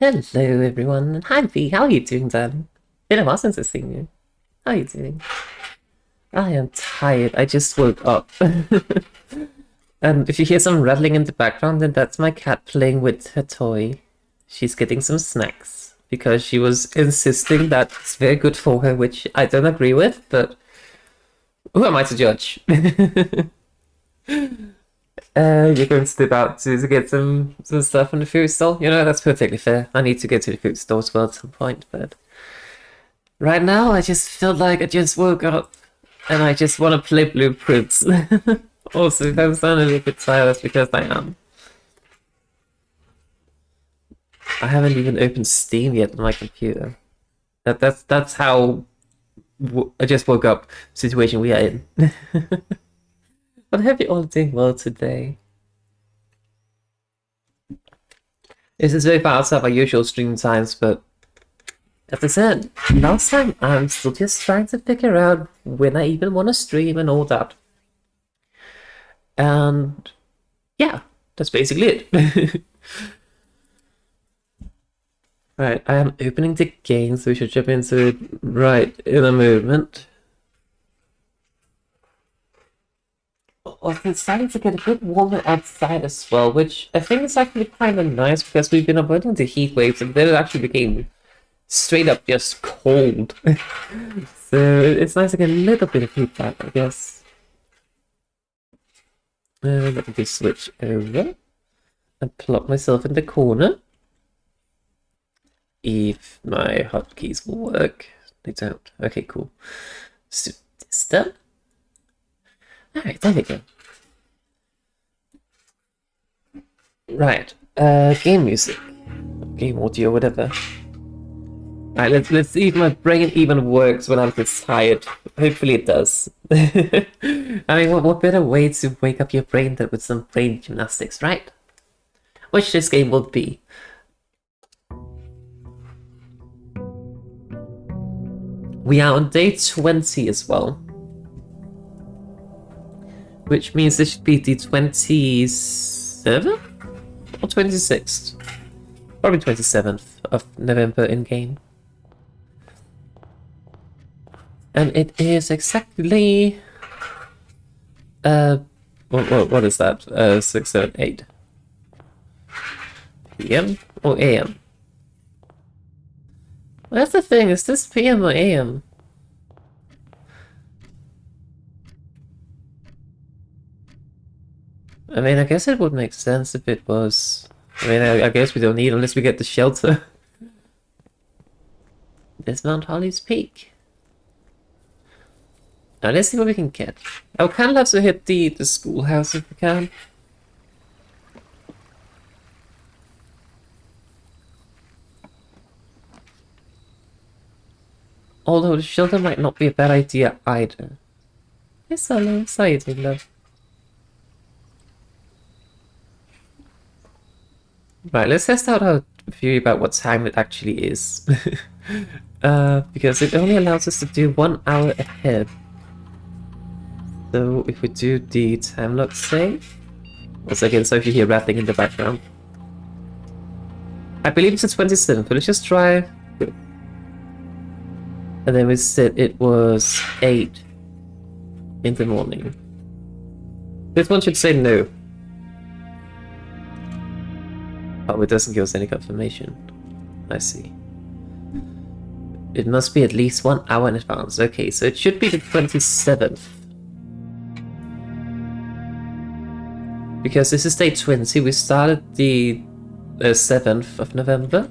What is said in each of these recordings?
Hello everyone, hi V, how are you doing then? Been a while since I've seen you. How are you doing? I am tired, I just woke up. And if you hear some rattling in the background, then that's my cat playing with her toy. She's getting some snacks because she was insisting that it's very good for her, which I don't agree with, but who am I to judge? You're going to step out to get some stuff from the food stall? You know, that's perfectly fair. I need to go to the food store as well at some point, but right now I just feel like I just woke up and I just want to play Blueprints. Also, if I'm sounding a little bit tired, that's because I am. I haven't even opened Steam yet on my computer. That's how I just woke up situation we are in. But I hope you're all doing well today. This is very far outside of our usual stream times, but as I said, last time I'm still just trying to figure out when I even want to stream and all that. And yeah, that's basically it. Right, I am opening the game, so we should jump into it right in a moment. Also, it's starting to get a bit warmer outside as well, which I think is actually kind of nice because we've been avoiding the heat waves and then it actually became straight up just cold. So it's nice to get a little bit of heat back, I guess. Let me just switch over and plop myself in the corner. If my hotkeys will work. They don't. Okay, cool. So this done. Alright, there we go. Right. Game music. Game audio, whatever. Alright, let's see if my brain even works when I'm this tired. Hopefully it does. I mean, what better way to wake up your brain than with some brain gymnastics, right? Which this game will be. We are on day 20 as well. Which means this should be the 27th? Or 26th? Probably 27th of November in-game. And it is exactly... what is that? 6, 7, 8 PM or AM? Well, that's the thing, is this PM or AM? I mean, I guess it would make sense if it was... I mean, I guess we don't need unless we get the shelter. There's Mount Holly's Peak. Now let's see what we can get. I would kind of love to hit the schoolhouse if we can. Although the shelter might not be a bad idea either. Yes, hello, exciting love. Right, let's test out our theory about what time it actually is. Because it only allows us to do 1 hour ahead. So if we do the time lock save... Once again, so if you hear rattling in the background. I believe it's the 27th, but let's just try... And then we said it was 8 in the morning. This one should say no. Oh, it doesn't give us any confirmation. I see. It must be at least 1 hour in advance. Okay, so it should be the 27th. Because this is day 20, we started the 7th of November.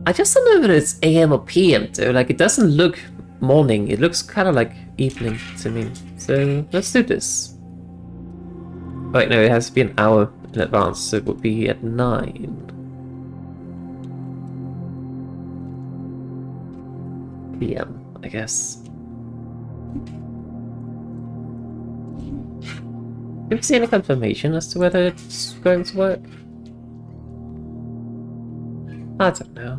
I just don't know whether it's AM or PM though, like it doesn't look morning, it looks kind of like evening to me. So let's do this. Wait, no, it has to be an hour in advance, so it would be at 9 PM, I guess. Do we see any confirmation as to whether it's going to work? I don't know.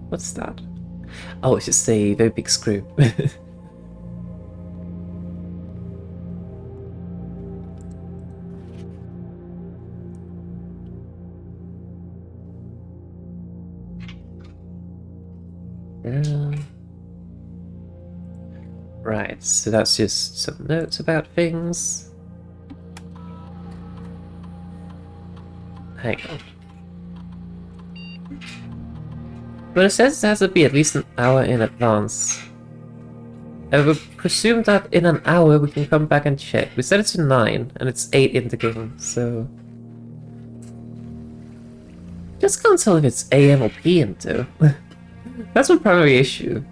What's that? Oh, it's just a very big screw. Right, so that's just some notes about things. Hang on. But it says it has to be at least an hour in advance. I would presume that in an hour we can come back and check. We set it to 9, and it's 8 in the game, so... Just can't tell if it's AM or PM, though. That's my primary issue.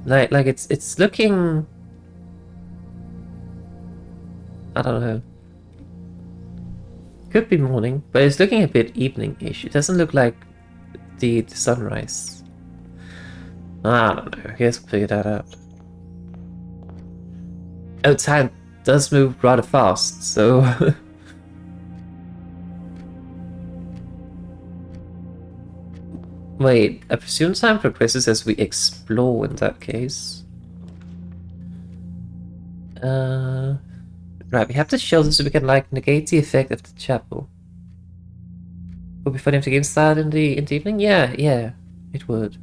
Like it's looking... I don't know. Could be morning, but it's looking a bit evening-ish. It doesn't look like the sunrise. I don't know. I guess we'll figure that out. Oh, time does move rather fast, so... Wait, I presume time progresses as we explore in that case. Right, we have to shelter so we can, like, negate the effect of the chapel. Would be funny if the game started in the evening? Yeah, it would.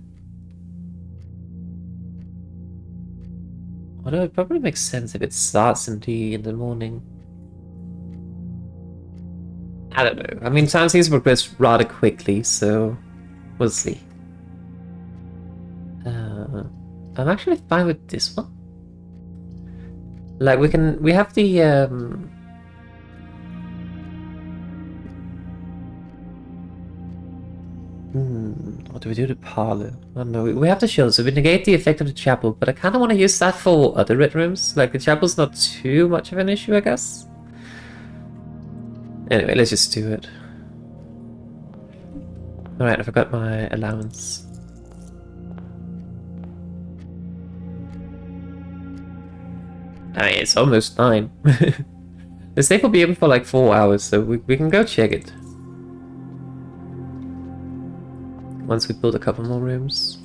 Although it probably makes sense if it starts in the morning. I don't know. I mean, time seems to progress rather quickly, so we'll see. I'm actually fine with this one. Like, we have the, what do we do to parlor? I don't know. We have the shield, so we negate the effect of the chapel, but I kind of want to use that for other red rooms. Like, the chapel's not too much of an issue, I guess. Anyway, let's just do it. Alright, I forgot my allowance. I mean, it's almost 9. The safe will be open for like 4 hours, so we can go check it. Once we build a couple more rooms.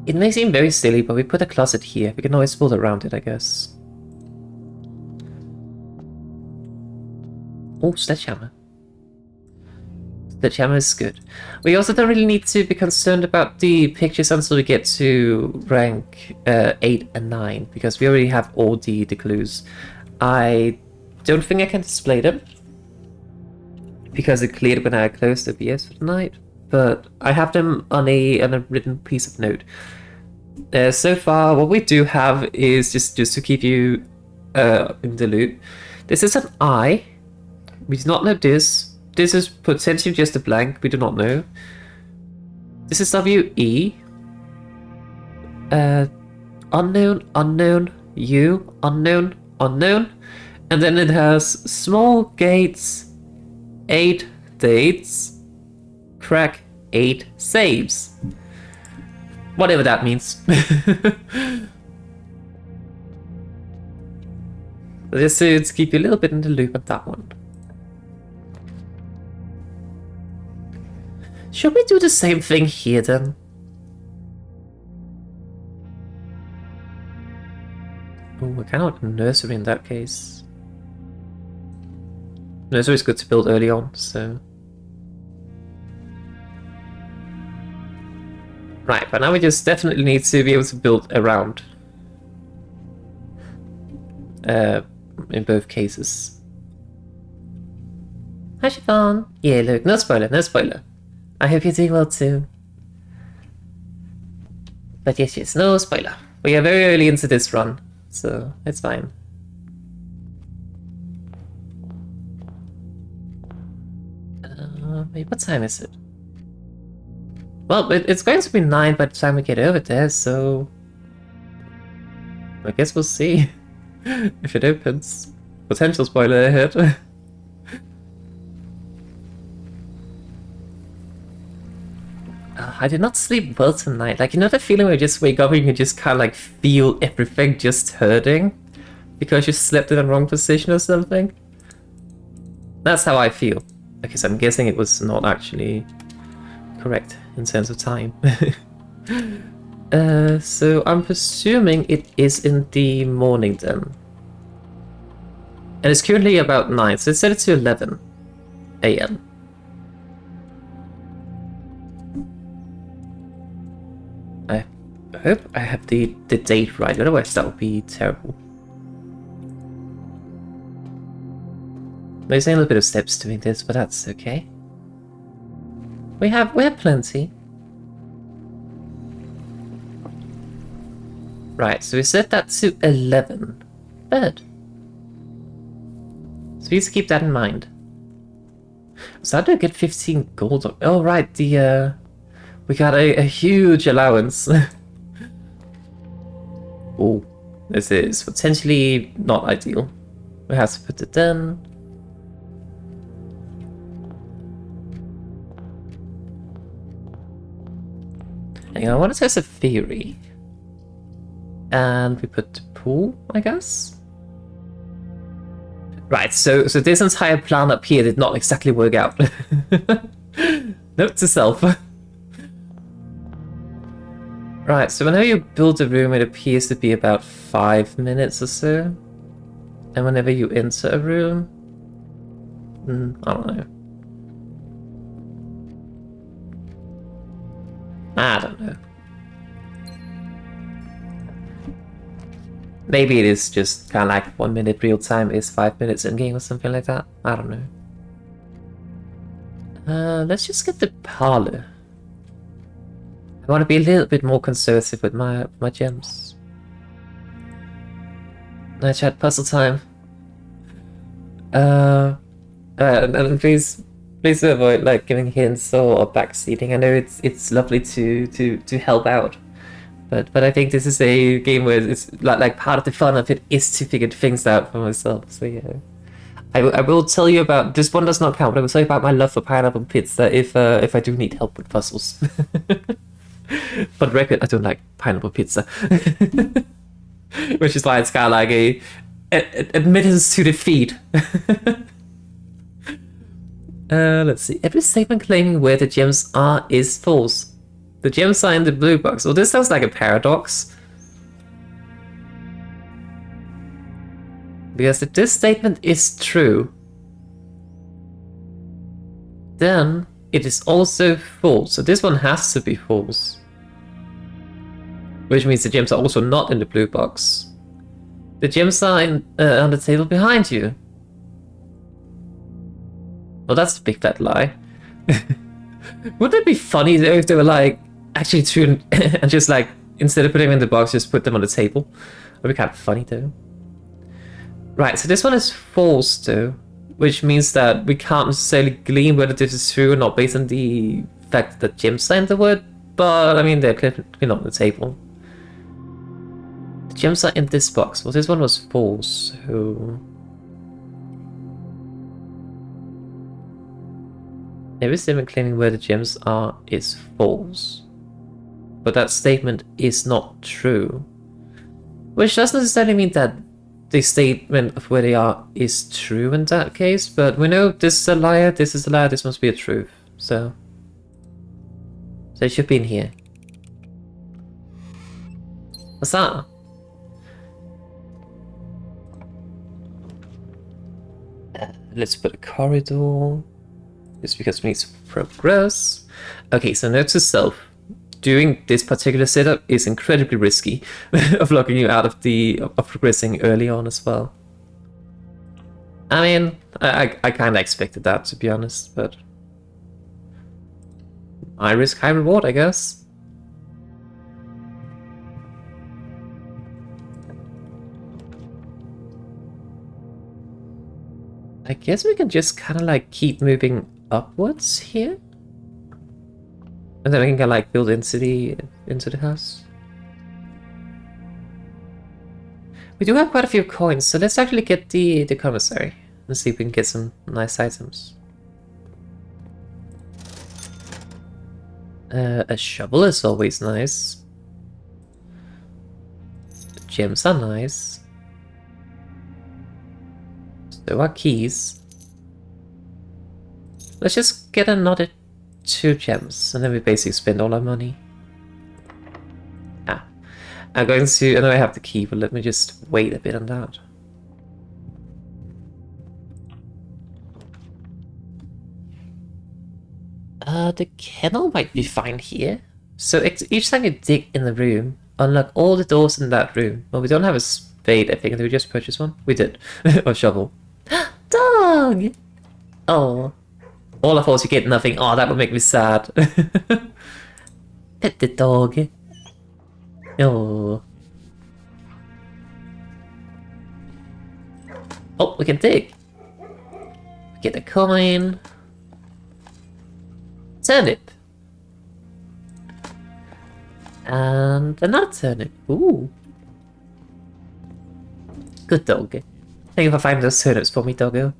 It may seem very silly, but we put a closet here. We can always build around it, I guess. Oh, sledgehammer. Sledgehammer is good. We also don't really need to be concerned about the pictures until we get to rank 8 and 9, because we already have all the clues. I don't think I can display them, because it cleared when I closed OBS for the night, but I have them on a written piece of note. So far, what we do have is just to keep you in the loop. This is an I. We do not know this. This is potentially just a blank. We do not know. This is W-E. Unknown, unknown, U, unknown, unknown. And then it has small gates, 8 dates, crack 8 saves. Whatever that means. Just to keep you a little bit in the loop on that one. Should we do the same thing here then? Oh, I kind of want a nursery in that case. Nursery is good to build early on, so... Right, but now we just definitely need to be able to build around. In both cases. Hi, Siobhan. Yeah, look, no spoiler, no spoiler. I hope you're doing well too. But yes, no spoiler. We are very early into this run, so it's fine. Wait, what time is it? Well, it's going to be 9 by the time we get over there, so... I guess we'll see if it opens. Potential spoiler ahead. I did not sleep well tonight. Like, you know the feeling where you just wake up and you just kind of like feel everything just hurting? Because you slept in the wrong position or something? That's how I feel. Okay, so I'm guessing it was not actually correct in terms of time. So I'm presuming it is in the morning then. And it's currently about 9, so it's set it to 11 AM. I hope I have the date right, otherwise that would be terrible. There's a little bit of steps doing this, but that's okay. We have plenty. Right, so we set that to 11. Bed. So please keep that in mind. So how do I get 15 gold? Oh right, the we got a huge allowance. Oh, this is potentially not ideal. We have to put it in. Hang on, I want to test a theory. And we put the pool, I guess? Right, so this entire plan up here did not exactly work out. Note to self. Right, so whenever you build a room, it appears to be about 5 minutes or so. And whenever you enter a room... I don't know. I don't know. Maybe it is just kind of like 1 minute real time is 5 minutes in game or something like that. I don't know. Let's just get the parlor. I want to be a little bit more conservative with my gems. Night chat puzzle time. And please avoid like giving hints or backseating. I know it's lovely to help out. But I think this is a game where it's like part of the fun of it is to figure things out for myself. So yeah, I will tell you about this one does not count. But I will tell you about my love for pineapple pizza if I do need help with puzzles. For the record, I don't like pineapple pizza, which is why it's kind of like a admittance to defeat. Let's see. Every statement claiming where the gems are is false. The gems are in the blue box. Well, this sounds like a paradox. Because if this statement is true, then it is also false. So this one has to be false. Which means the gems are also not in the blue box. The gems are on the table behind you. Well, that's a big fat lie. Wouldn't it be funny though if they were like actually true and just like instead of putting them in the box, just put them on the table? That'd be kind of funny though. Right, so this one is false though, which means that we can't necessarily glean whether this is true or not based on the fact that gems are in the word. But I mean, they're clearly not on the table. The gems are in this box. Well, this one was false, so every statement claiming where the gems are is false. But that statement is not true. Which doesn't necessarily mean that the statement of where they are is true in that case, but we know this is a liar, this is a liar, this must be a truth. So it should be in here. What's that? Let's put a corridor. Just because we need to progress. Okay, so note to self. Doing this particular setup is incredibly risky of locking you out of progressing early on as well. I mean, I kind of expected that, to be honest, but high risk, high reward, I guess. I guess we can just kind of like keep moving upwards here, and then we can like build into the house. We do have quite a few coins, so let's actually get the commissary and see if we can get some nice items. A shovel is always nice. Gems are nice. So are keys. Let's just get another 2 gems, and then we basically spend all our money. Ah. I'm going to... I know I have the key, but let me just wait a bit on that. The kennel might be fine here. So each time you dig in the room, unlock all the doors in that room. Well, we don't have a spade, I think. Did we just purchase one? We did. Or shovel. Dog! Oh. All of us, you get nothing. Oh, that would make me sad. Pet the dog. Oh. Oh, we can dig. Get a coin. Turnip. And another turnip. Ooh. Good dog. Thank you for finding those turnips for me, doggo.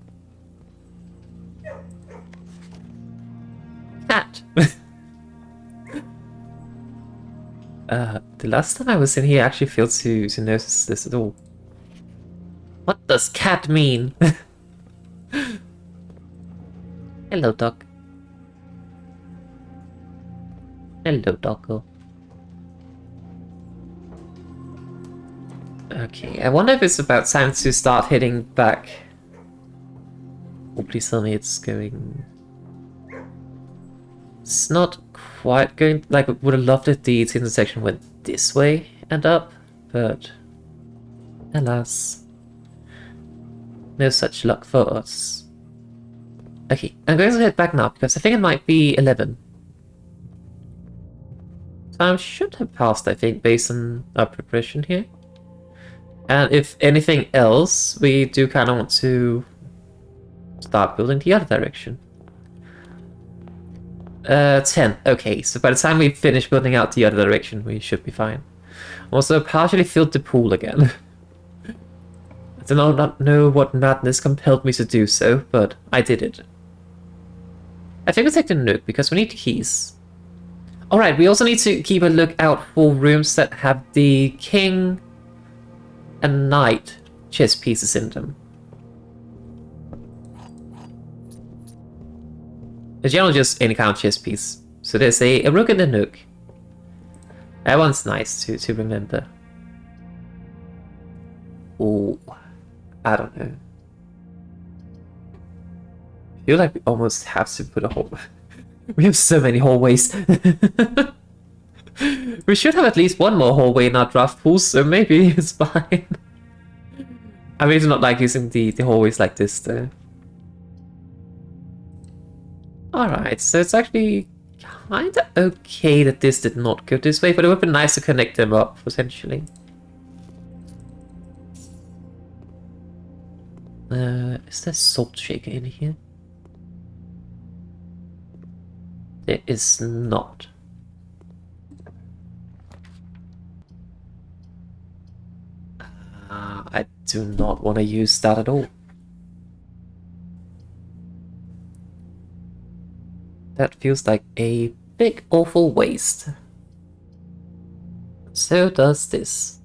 Cat. The last time I was in here, I actually failed to notice this at all. What does cat mean? Hello, dog. Hello, doggo. Okay, I wonder if it's about time to start heading back. Oh, please tell me it's going... It's not quite going... Like, I would have loved if the intersection went this way and up, but... Alas. No such luck for us. Okay, I'm going to head back now, because I think it might be 11. Time should have passed, I think, based on our preparation here. And if anything else, we do kind of want to start building the other direction. 10. Okay, so by the time we finish building out the other direction, we should be fine. Also, partially filled the pool again. I do not know what madness compelled me to do so, but I did it. I think we'll take the nook, because we need the keys. Alright, we also need to keep a lookout for rooms that have the king and knight chess pieces in them. In general, just any kind of chess piece. So there's a rook and a nook. That one's nice to remember. Oh, I don't know. I feel like we almost have to put a hole. We have so many hallways. We should have at least one more hallway in our draft pool, so maybe it's fine. I mean, it's not like using the hallways like this, though. Alright, so it's actually kinda okay that this did not go this way, but it would be nice to connect them up, potentially. Is there salt shaker in here? There is not. I do not want to use that at all. That feels like a big awful waste. So does this.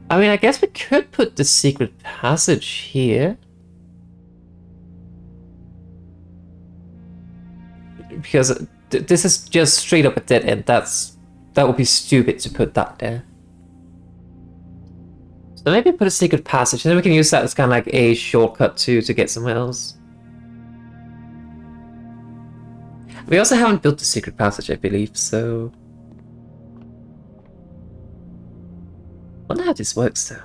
I mean, I guess we could put the secret passage here. Because this is just straight up a dead end. That would be stupid to put that there. So maybe put a secret passage, and then we can use that as kind of like a shortcut to get somewhere else. We also haven't built the secret passage, I believe, so... I wonder how this works, though.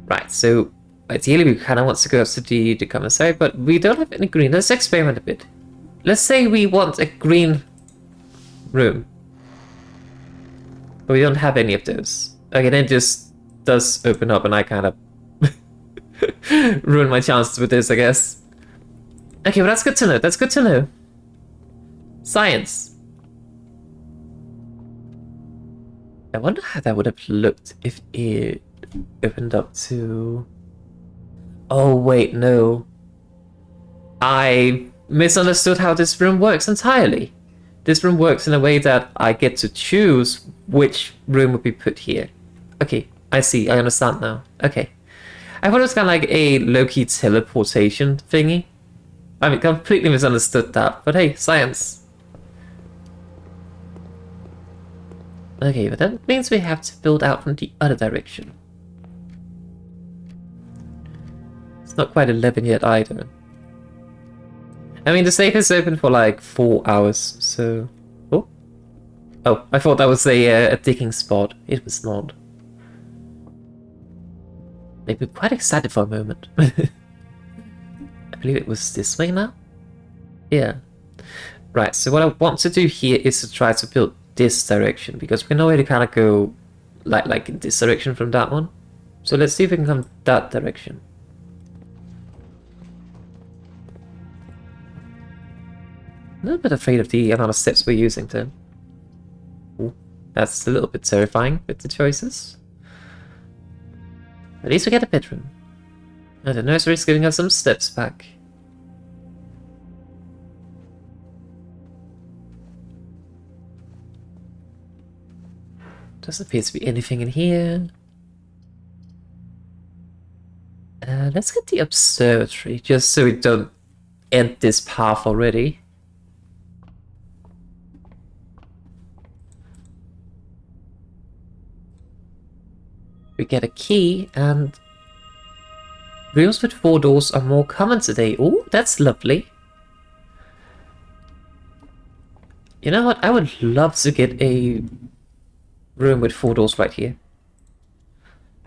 Right, so ideally we kind of want to go up to the commissary, but we don't have any green. Let's experiment a bit. Let's say we want a green room, but we don't have any of those. Okay, then it just does open up, and I kind of ruin my chances with this, I guess. Okay, well that's good to know. That's good to know. Science. I wonder how that would have looked if it... opened up to... Oh, wait, no. I misunderstood how this room works entirely. This room works in a way that I get to choose which room would be put here. Okay, I see. I understand now. Okay. I thought it was kind of like a low-key teleportation thingy. I mean, completely misunderstood that. But hey, science. Okay, but that means we have to build out from the other direction. It's not quite 11 yet either. I mean, the safe is open for like 4 hours, so... Oh. Oh, I thought that was a digging spot. It was not. Made me quite excited for a moment. I believe it was this way now? Yeah. Right, so what I want to do here is to try to build this direction, because we can already kind of go like in this direction from that one. So let's see if we can come that direction. A little bit afraid of the amount of steps we're using then. Ooh, that's a little bit terrifying with the choices. At least we get a bedroom. And the nursery is giving us some steps back. Doesn't appear to be anything in here. Let's get the observatory, just so we don't end this path already. We get a key, and rooms with 4 doors are more common today. Oh, that's lovely. You know what? I would love to get a room with 4 doors right here.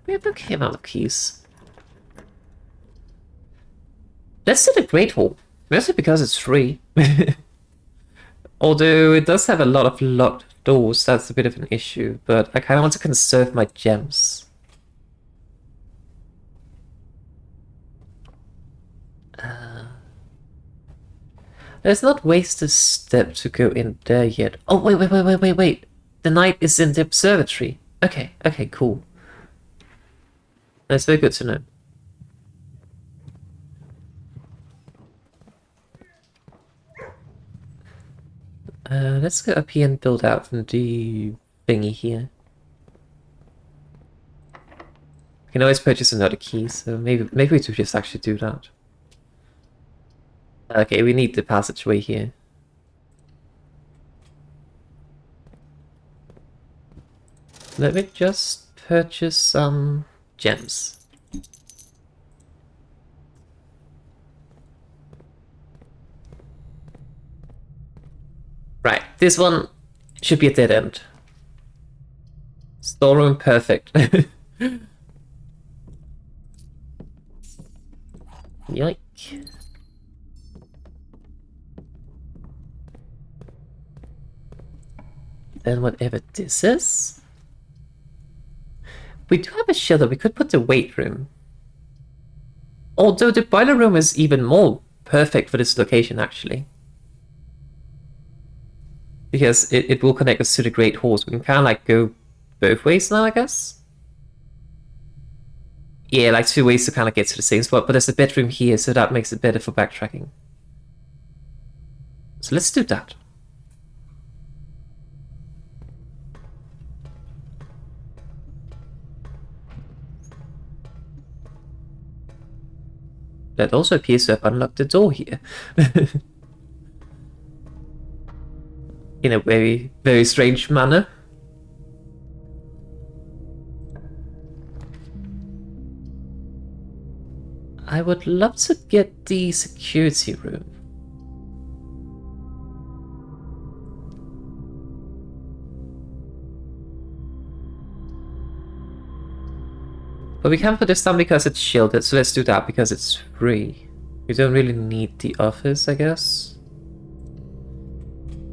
We have okay amount of keys. Let's do the Great Hall, mostly because it's free. Although it does have a lot of locked doors, that's a bit of an issue, but I kind of want to conserve my gems. Let's not waste a step to go in there yet. Oh, wait. The knight is in the observatory. Okay, cool. That's very good to know. Let's go up here and build out from the thingy here. We can always purchase another key, so maybe we should just actually do that. Okay, we need the passageway here. Let me just purchase some gems. Right, this one should be a dead end. Storeroom perfect. Yoink. Then whatever this is. We do have a shelter. We could put the weight room. Although the boiler room is even more perfect for this location, actually. Because it will connect us to the Great Hall. So we can kind of like go both ways now, I guess. Yeah, like 2 ways to kind of get to the same spot. But there's a bedroom here, so that makes it better for backtracking. So let's do that. That also appears to have unlocked the door here. In a very, very strange manner. I would love to get the security room. But we can't put this down because it's shielded, so let's do that because it's free. We don't really need the office, I guess.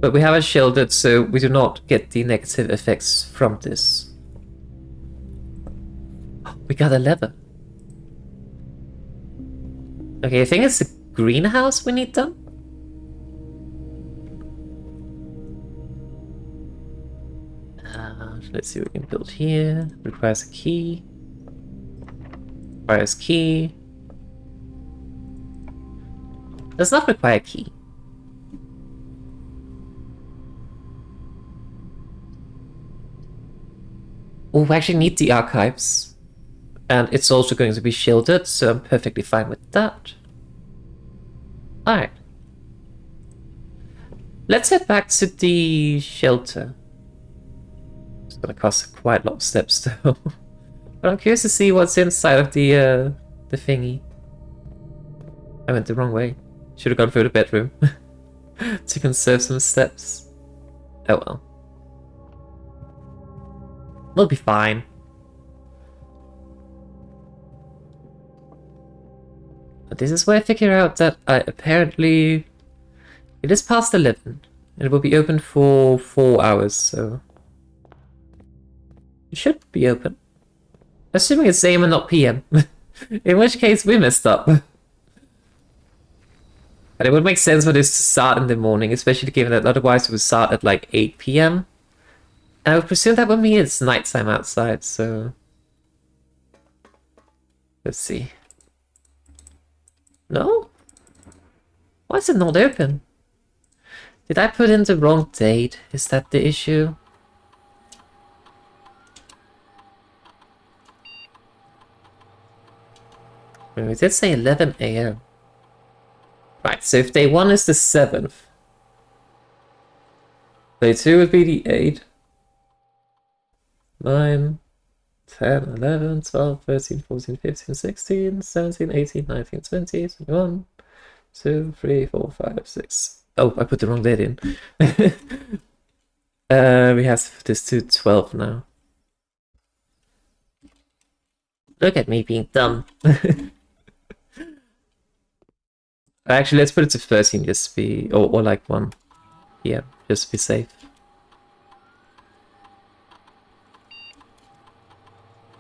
But we have it shielded, so we do not get the negative effects from this. We got a lever. Okay, I think it's the greenhouse we need done. Let's see what we can build here. Requires a key. Requires key. Does not require key. Oh, we actually need the archives. And it's also going to be shielded, so I'm perfectly fine with that. Alright. Let's head back to the shelter. It's gonna cost quite a lot of steps though. But I'm curious to see what's inside of the thingy. I went the wrong way. Should have gone through the bedroom. To conserve some steps. Oh well. We'll be fine. But this is where I figure out that apparently it is past 11. And it will be open for 4 hours, so it should be open. Assuming it's AM and not PM. In which case we messed up. But it would make sense for this to start in the morning, especially given that otherwise it would start at like 8 PM. And I would presume that would mean it's nighttime outside, so let's see. No? Why is it not open? Did I put in the wrong date? Is that the issue? We did say 11 AM. Right, so if day 1 is the 7th, day 2 would be the 8th, 9, 10, 11, 12, 13, 14, 15, 16, 17, 18, 19, 20, 21, 2, 3, 4, 5, 6. Oh, I put the wrong date in. We have to put this to 12 now. Look at me being dumb. Actually, let's put it to 13 just to be... Or like 1. Yeah, just to be safe.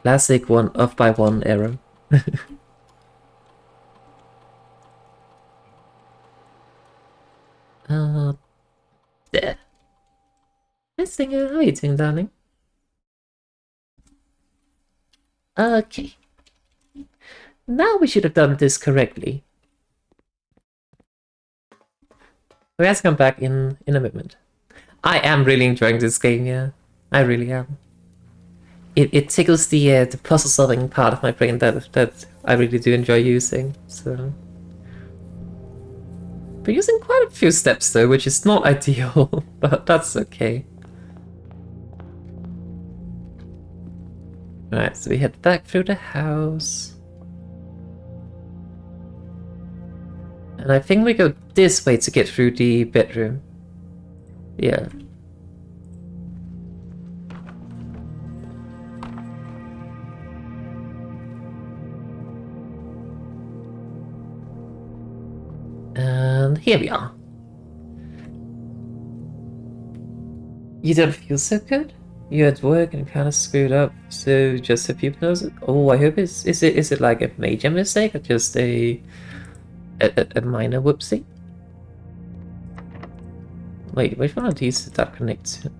Classic one off by 1 error. There. Nice thing, how are you doing, darling? Okay. Now we should have done this correctly. We have to come back in a moment. I am really enjoying this game, yeah. I really am. It tickles the puzzle solving part of my brain that I really do enjoy using, so... We're using quite a few steps though, which is not ideal, but that's okay. Alright, so we head back through the house. And I think we go this way to get through the bedroom. Yeah. And here we are. You don't feel so good? You're at work and kind of screwed up, so just so people knows it. Oh, I hope is it like a major mistake or just a minor whoopsie? Wait, which one of these did that connect to?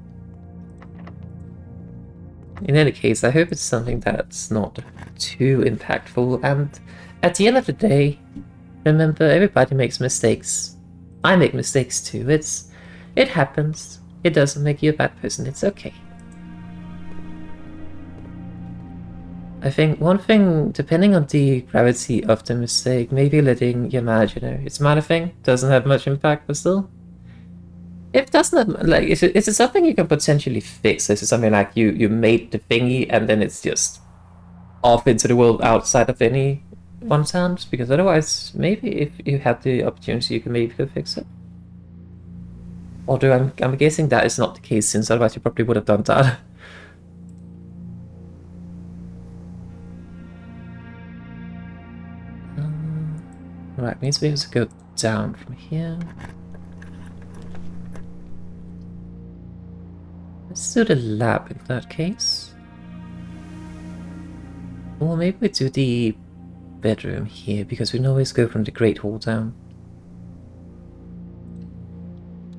In any case, I hope it's something that's not too impactful, and at the end of the day, remember, everybody makes mistakes. I make mistakes too. It happens. It doesn't make you a bad person. It's okay. I think one thing, depending on the gravity of the mistake, maybe letting your manager know. It's a minor thing, doesn't have much impact, but still. If it doesn't have, like, is it something you can potentially fix? Is it something like you made the thingy and then it's just off into the world outside of anyone's hands? Because otherwise, maybe if you had the opportunity, you can maybe go fix it. Although I'm guessing that is not the case, since otherwise you probably would have done that. Right, means we have to go down from here. Let's do the lab in that case. Or maybe we do the bedroom here, because we can always go from the Great Hall down.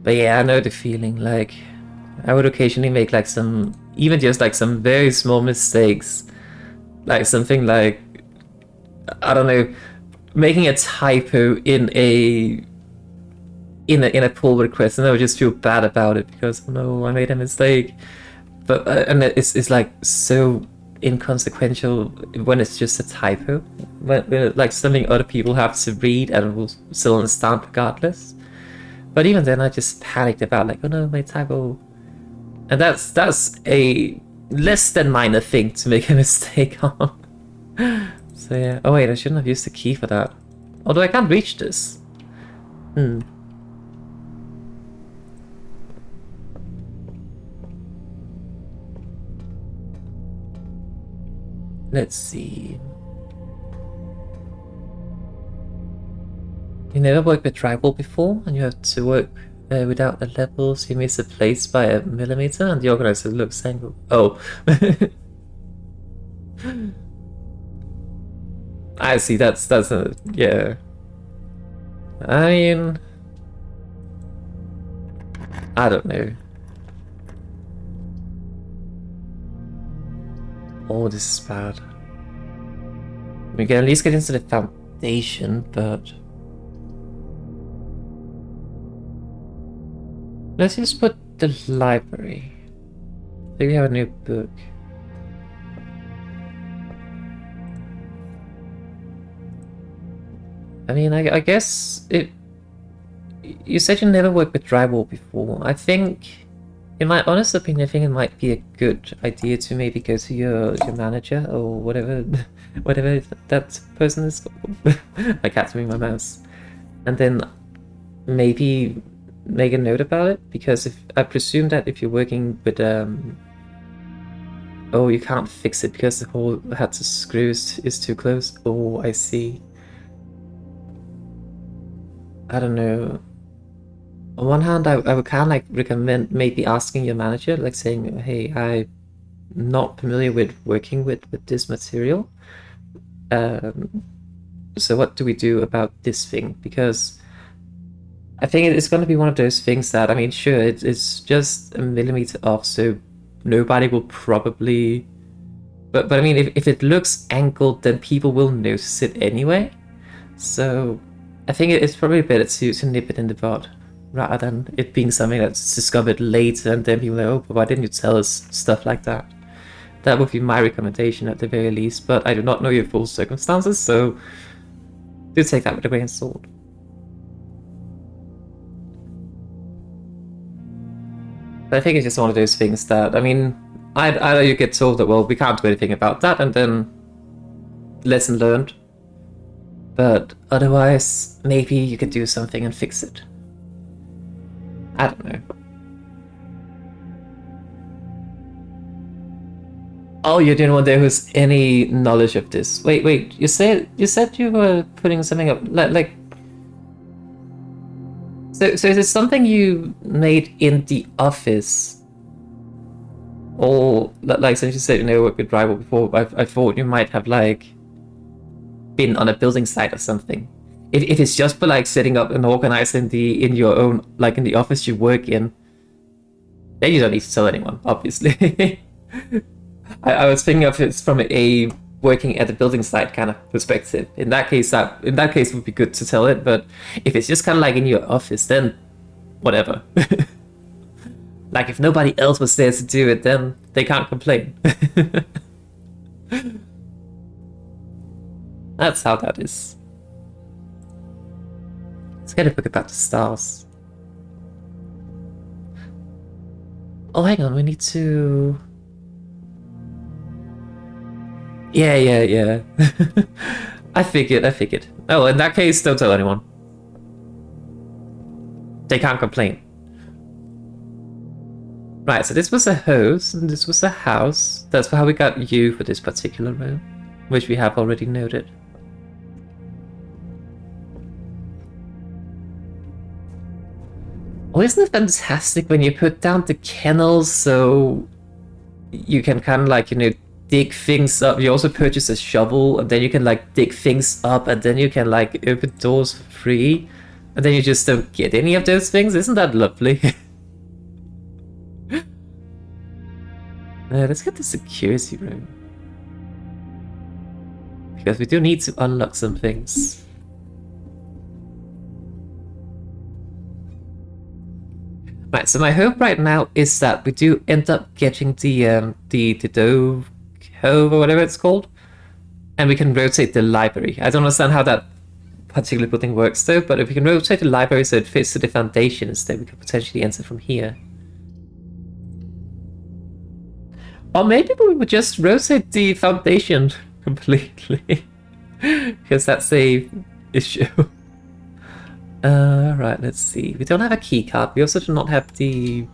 But yeah, I know the feeling, like, I would occasionally make like even just like some very small mistakes. Like something like I don't know, making a typo in a pull request, and I would just feel bad about it because oh no, I made a mistake. But and it's like so inconsequential when it's just a typo, when like something other people have to read and will still understand regardless. But even then, I just panicked about like, oh no, my typo, and that's a less than minor thing to make a mistake on. So yeah. Oh wait, I shouldn't have used the key for that. Although I can't reach this. Let's see. You never worked with tribal before, and you have to work without the levels. You miss a place by a millimeter, and the organizer looks angry. Oh. I see, that's a... yeah. I mean... I don't know. Oh, this is bad. We can at least get into the foundation, but... let's just put the library. I think we have a new book. I mean, I guess it... you said you never worked with drywall before. I think, in my honest opinion, I think it might be a good idea to maybe go to your manager or whatever whatever that person is called. I can't move my mouse. And then maybe make a note about it, because if I presume that if you're working with oh, you can't fix it because the hole had to screw is too close. Oh, I see. I don't know. On one hand, I would kind of like recommend maybe asking your manager, like saying, hey, I'm not familiar with working with this material. So what do we do about this thing? Because I think it's going to be one of those things that, I mean, sure, it's just a millimeter off, so nobody will probably... But I mean, if it looks angled, then people will notice it anyway. So I think it's probably better to nip it in the bud, rather than it being something that's discovered later and then people are like, oh, but why didn't you tell us stuff like that? That would be my recommendation at the very least, but I do not know your full circumstances, so do take that with a grain of salt. But I think it's just one of those things that, I mean, either you get told that, well, we can't do anything about that, and then lesson learned. But otherwise, maybe you could do something and fix it. I don't know. Oh, you're the only one there who's any knowledge of this. Wait. You said you were putting something up, like. So is it something you made in the office, or like since you said you never worked with drywall before, I thought you might have like been on a building site or something. If it's just for like setting up and organizing in your own, like in the office you work in, then you don't need to tell anyone, obviously. I was thinking of it from a working at the building site kind of perspective. In that case, it would be good to tell it. But if it's just kind of like in your office, then whatever. Like if nobody else was there to do it, then they can't complain. That's how that is. Let's get a book about the stars. Oh, hang on, we need to... Yeah. I figured. Oh, in that case, don't tell anyone. They can't complain. Right, so this was a hose, and this was a house. That's how we got you for this particular room, which we have already noted. Oh, isn't it fantastic when you put down the kennels so you can kind of like, you know, dig things up. You also purchase a shovel, and then you can like dig things up, and then you can like open doors for free, and then you just don't get any of those things. Isn't that lovely? Let's get the security room. Because we do need to unlock some things. Right, so my hope right now is that we do end up getting the Dove Cove or whatever it's called, and we can rotate the library. I don't understand how that particular building works though, but if we can rotate the library so it fits to the foundation instead, we could potentially enter from here. Or maybe we would just rotate the foundation completely, because that's a issue. Right, let's see. We don't have a key card. We also do not have the...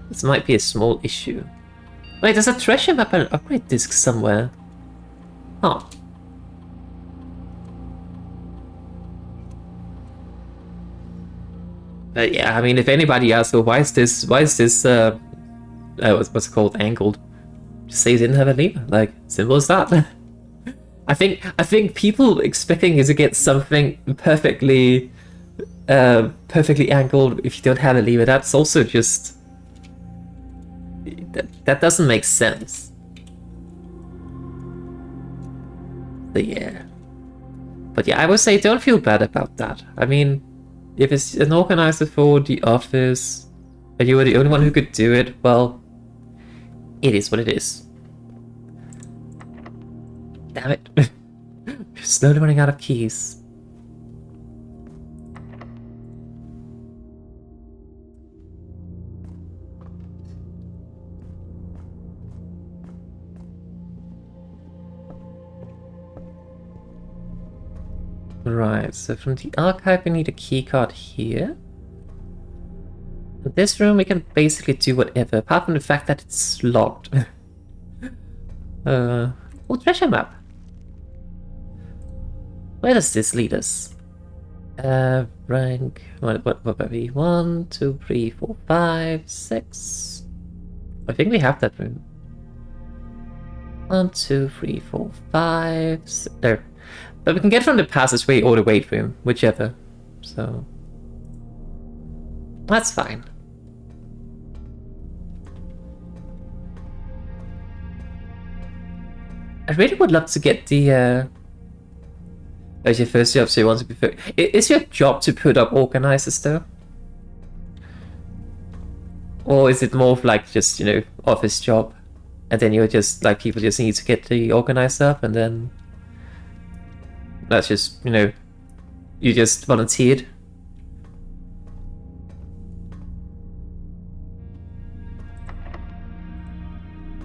This might be a small issue. Wait, there's a treasure map and an upgrade disc somewhere. Huh. But yeah, I mean, if anybody asks, well, what's it called, angled? Just say you didn't have a lever. Like, simple as that. I think people expecting you to get something perfectly angled if you don't have a lever, that's also just... That doesn't make sense. But yeah. But yeah, I would say don't feel bad about that. I mean, if it's an organizer for the office, and you were the only one who could do it, well, it is what it is. Damn it. We're slowly running out of keys. Right, so from the archive we need a keycard here. In this room we can basically do whatever, apart from the fact that it's locked. Oh, treasure map. Where does this lead us? Rank... What would be? 1, 2, 3, 4, 5, 6... I think we have that room. 1, 2, 3, 4, 5... There. But we can get from the passageway or the weight room, whichever. So... That's fine. I really would love to get the... As your first job, so you want to be... Is your job to put up organizers, though? Or is it more of like just, you know, office job? And then you're just, like, people just need to get the organizer up, and then... That's just, you know... You just volunteered?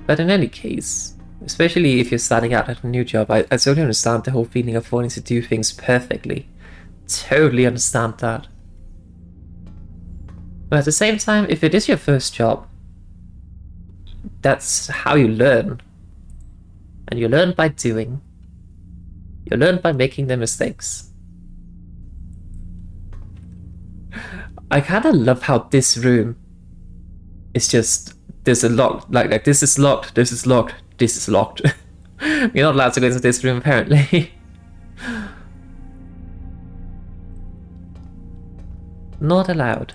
But in any case... Especially if you're starting out at a new job, I totally understand the whole feeling of wanting to do things perfectly. Totally understand that. But at the same time, if it is your first job, that's how you learn. And you learn by doing. You learn by making the mistakes. I kinda love how this room is just... There's a lock, like this is locked, this is locked. This is locked. We're not allowed to go into this room, apparently. Not allowed.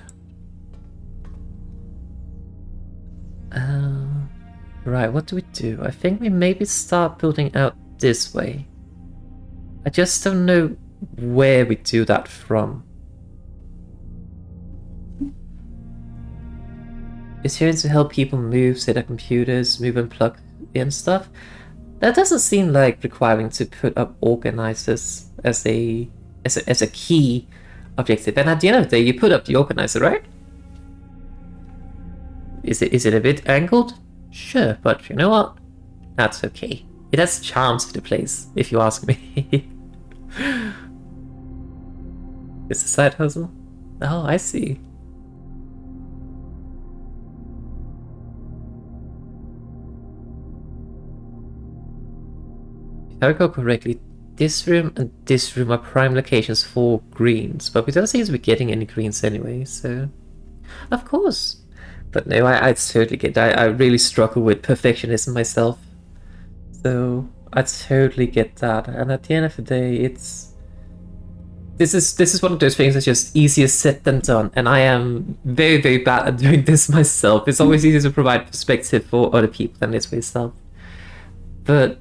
Right, what do we do? I think we maybe start building out this way. I just don't know where we do that from. It's here to help people move, set up computers, move and plug and stuff. That doesn't seem like requiring to put up organizers as a key objective. And at the end of the day, you put up the organizer, right? Is it a bit angled? Sure, but you know what? That's okay. It has charms for the place, if you ask me. It's a side hustle? Oh, I see. If I recall correctly, this room and this room are prime locations for greens, but we don't seem to be getting any greens anyway, so... Of course! But no, I totally get that. I really struggle with perfectionism myself. So, I totally get that. And at the end of the day, it's... This is one of those things that's just easier said than done, and I am very, very bad at doing this myself. It's always easier to provide perspective for other people than it is for yourself. But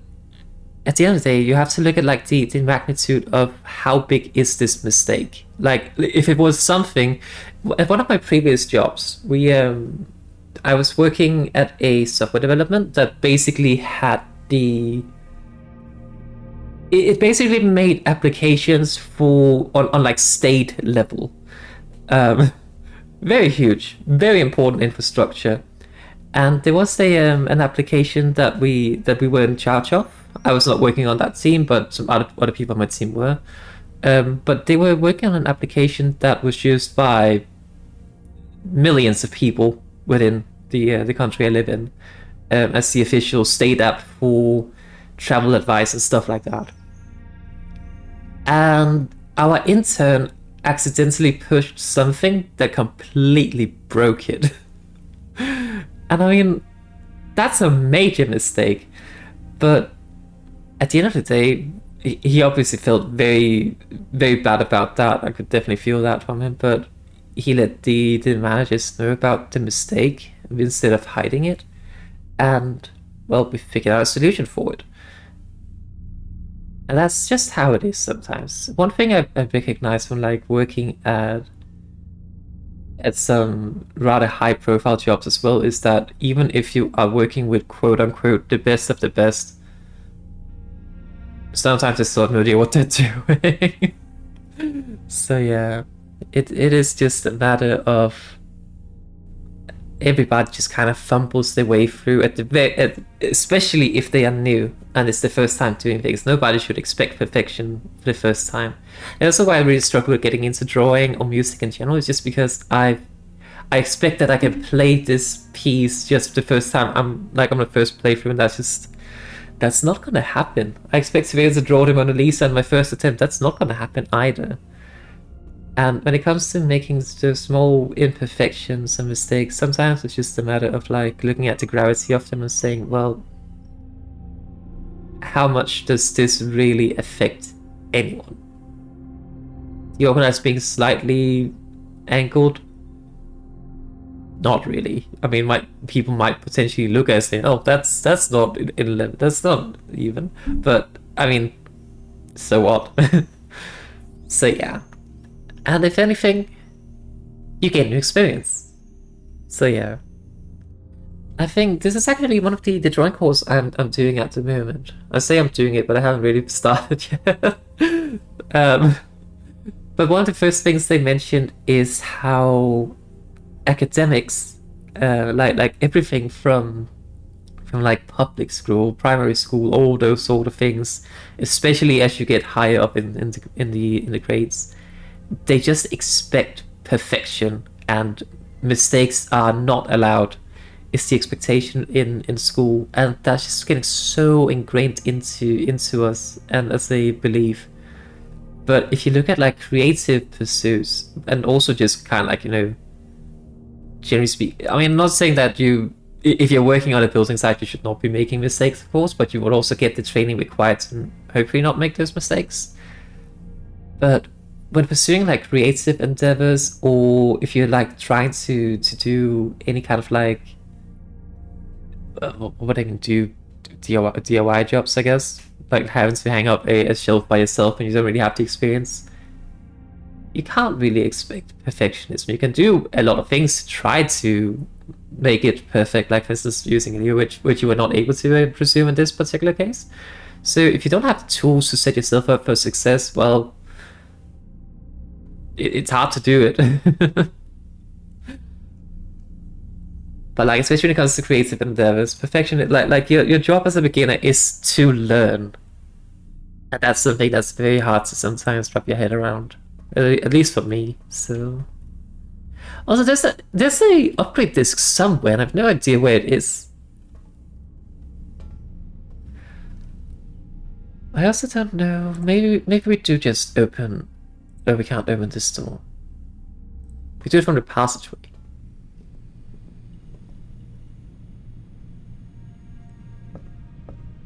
at the end of the day, you have to look at like the magnitude of how big is this mistake. Like if it was something, at one of my previous jobs, I was working at a software development that basically had it basically made applications for on like state level. Very huge, very important infrastructure. And there was an application that we were in charge of. I was not working on that team, but some other people on my team were. But they were working on an application that was used by millions of people within the country I live in, as the official state app for travel advice and stuff like that. And our intern accidentally pushed something that completely broke it. And I mean, that's a major mistake. But at the end of the day, he obviously felt very, very bad about that. I could definitely feel that from him. But he let the managers know about the mistake instead of hiding it. And, well, we figured out a solution for it. And that's just how it is sometimes. One thing I recognize from like working at some rather high profile jobs as well is that even if you are working with quote unquote the best of the best, sometimes they still have no idea what they're doing. So yeah, it is just a matter of everybody just kind of fumbles their way through especially if they are new and it's the first time doing things. Nobody should expect perfection for the first time. And also why I really struggle with getting into drawing or music in general is just because I expect that I can play this piece just the first time. I'm on the first playthrough, and that's not gonna happen. I expect to be able to draw the Mona Lisa on my first attempt. That's not gonna happen either. And when it comes to making the small imperfections and mistakes, sometimes it's just a matter of like looking at the gravity of them and saying, well, how much does this really affect anyone? The organizer being slightly angled? Not really. I mean, people might potentially look at it and say, oh, that's not that's not even. But I mean, so what? So yeah. And if anything, you get new experience. So yeah. I think this is actually one of the drawing course I'm doing at the moment. I say I'm doing it, but I haven't really started yet. But one of the first things they mentioned is how academics, like everything from like public school, primary school, all those sort of things, especially as you get higher up in the grades, they just expect perfection and mistakes are not allowed. It's the expectation in school, and that's just getting so ingrained into us and as they believe. But if you look at like creative pursuits and also just kind of like, generally speaking, I mean, I'm not saying that if you're working on a building site, you should not be making mistakes, of course, but you will also get the training required to hopefully not make those mistakes. But when pursuing like creative endeavors, or if you're like trying to do any kind of like what I can do, DIY jobs, I guess, like having to hang up a shelf by yourself and you don't really have the experience, you can't really expect perfectionism. You can do a lot of things to try to make it perfect, like for instance using Leo, which you were not able to, I presume, in this particular case. So if you don't have the tools to set yourself up for success, well, it's hard to do it. But like, especially when it comes to creative endeavors, perfection, like your job as a beginner is to learn, and that's something that's very hard to sometimes wrap your head around, at least for me. So also there's a upgrade disc somewhere, and I have no idea where it is. I also don't know. Maybe we do just open. Oh, we can't open this door. We do it from the passageway.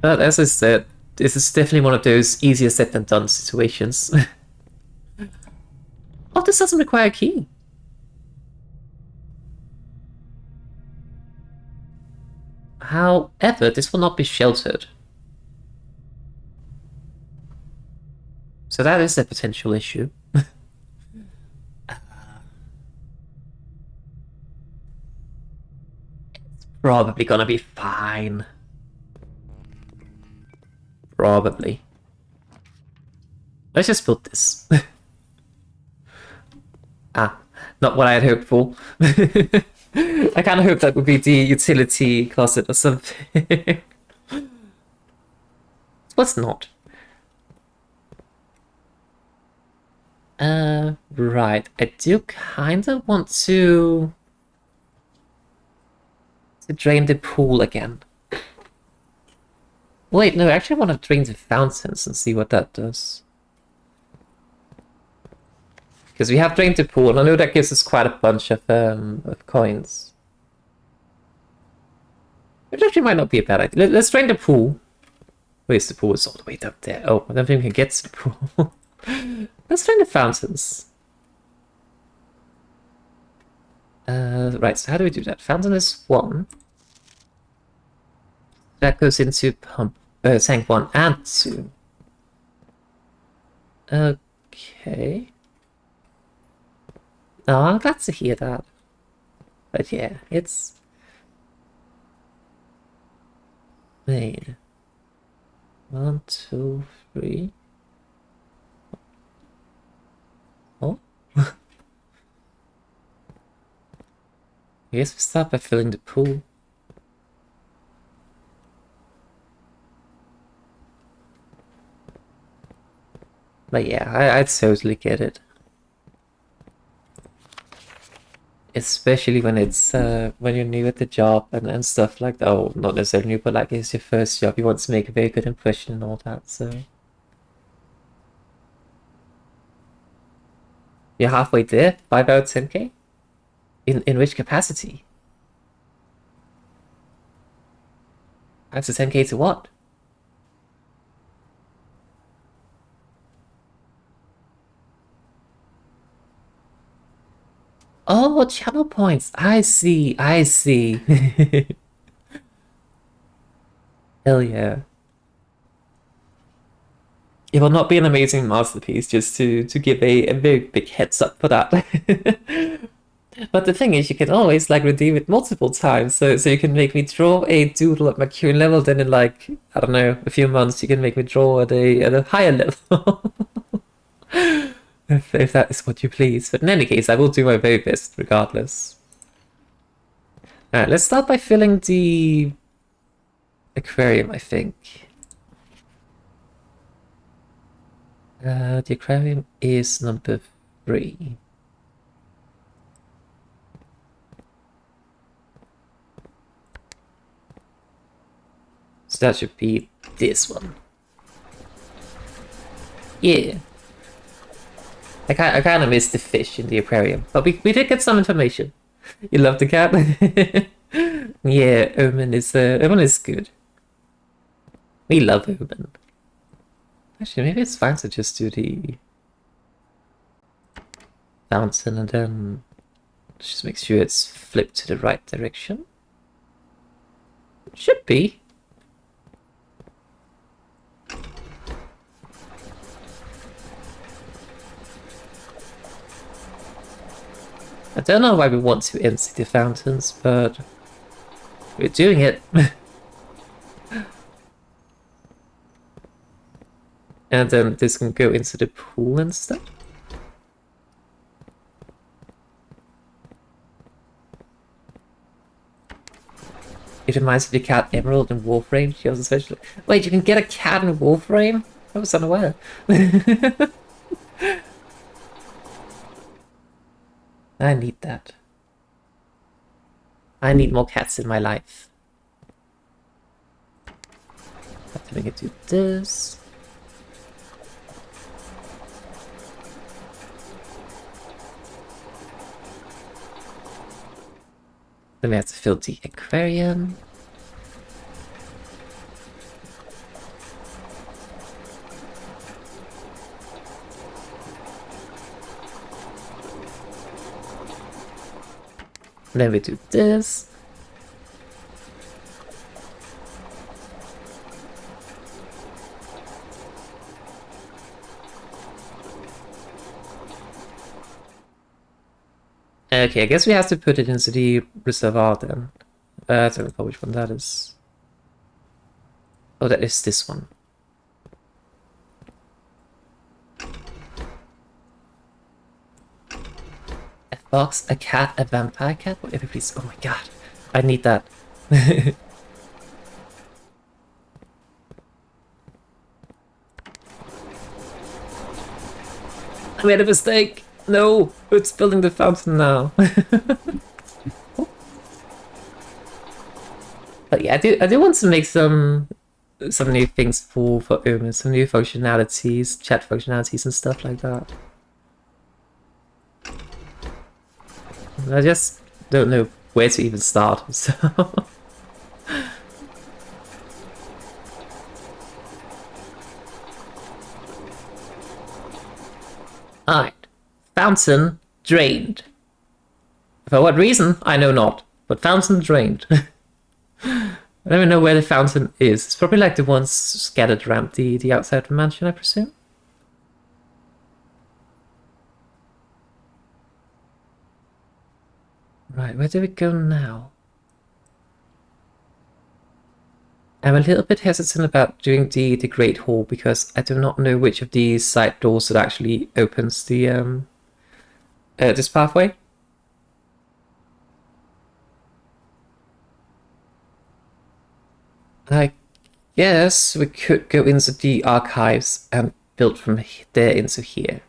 But as I said, this is definitely one of those easier said than done situations. Oh, this doesn't require a key. However, this will not be sheltered. So that is a potential issue. Probably gonna be fine. Probably. Let's just build this. Ah, not what I had hoped for. I kind of hoped that would be the utility closet or something. What's not? Right. I do kind of want to drain the pool again. Wait, no, I actually want to drain the fountains and see what that does. Because we have drained the pool, and I know that gives us quite a bunch of coins. Which actually might not be a bad idea. Let's drain the pool. Where's the pool? It's all the way up there. Oh, I don't think we can get to the pool. Let's drain the fountains. Right, so how do we do that? Fountain is 1. That goes into tank 1 and 2. Okay. Oh, I'm glad to hear that. But yeah, it's made. 1, 2, 3. Oh. I guess we start by filling the pool. But yeah, I totally get it. Especially when it's when you're new at the job and stuff like that. Oh, not necessarily new, but like it's your first job. You want to make a very good impression and all that. So you're halfway there. 5 out of 10k. In which capacity? 5 to 10k to what? Oh, channel points. I see. I see. Hell yeah. It will not be an amazing masterpiece just to give a very big heads up for that. But the thing is, you can always like redeem it multiple times. So you can make me draw a doodle at my current level, then in like, I don't know, a few months you can make me draw at a higher level. if that is what you please. But in any case, I will do my very best regardless. Alright, let's start by filling the aquarium, I think. The aquarium is number 3. So that should be this one. Yeah. I kind of missed the fish in the aquarium, but we did get some information. You love the cat? Yeah, Omen is good. We love Omen. Actually, maybe it's fine to just do the fountain and then just make sure it's flipped to the right direction. It should be. I don't know why we want to empty the fountains, but we're doing it. And then this can go into the pool and stuff. It reminds me of the cat Emerald and Warframe. She was especially. Wait, you can get a cat in Warframe? I was unaware. I need that. I need more cats in my life. Have to make it do this. Then we have to fill the aquarium. And then we do this. Okay, I guess we have to put it into the reservoir then. I don't recall which one that is. Oh, that is this one. A fox, a cat, a vampire cat? Whatever, please. Oh my god. I need that. I made a mistake. No, it's building the fountain now. But yeah, I do want to make some new things for Omen, some new functionalities, chat functionalities and stuff like that. I just don't know where to even start, so... Alright. Fountain drained. For what reason, I know not. But fountain drained. I don't even know where the fountain is. It's probably like the ones scattered around the outside of the mansion, I presume. Right, where do we go now? I'm a little bit hesitant about doing the Great Hall because I do not know which of these side doors that actually opens the this pathway. I guess we could go into the archives and build from there into here.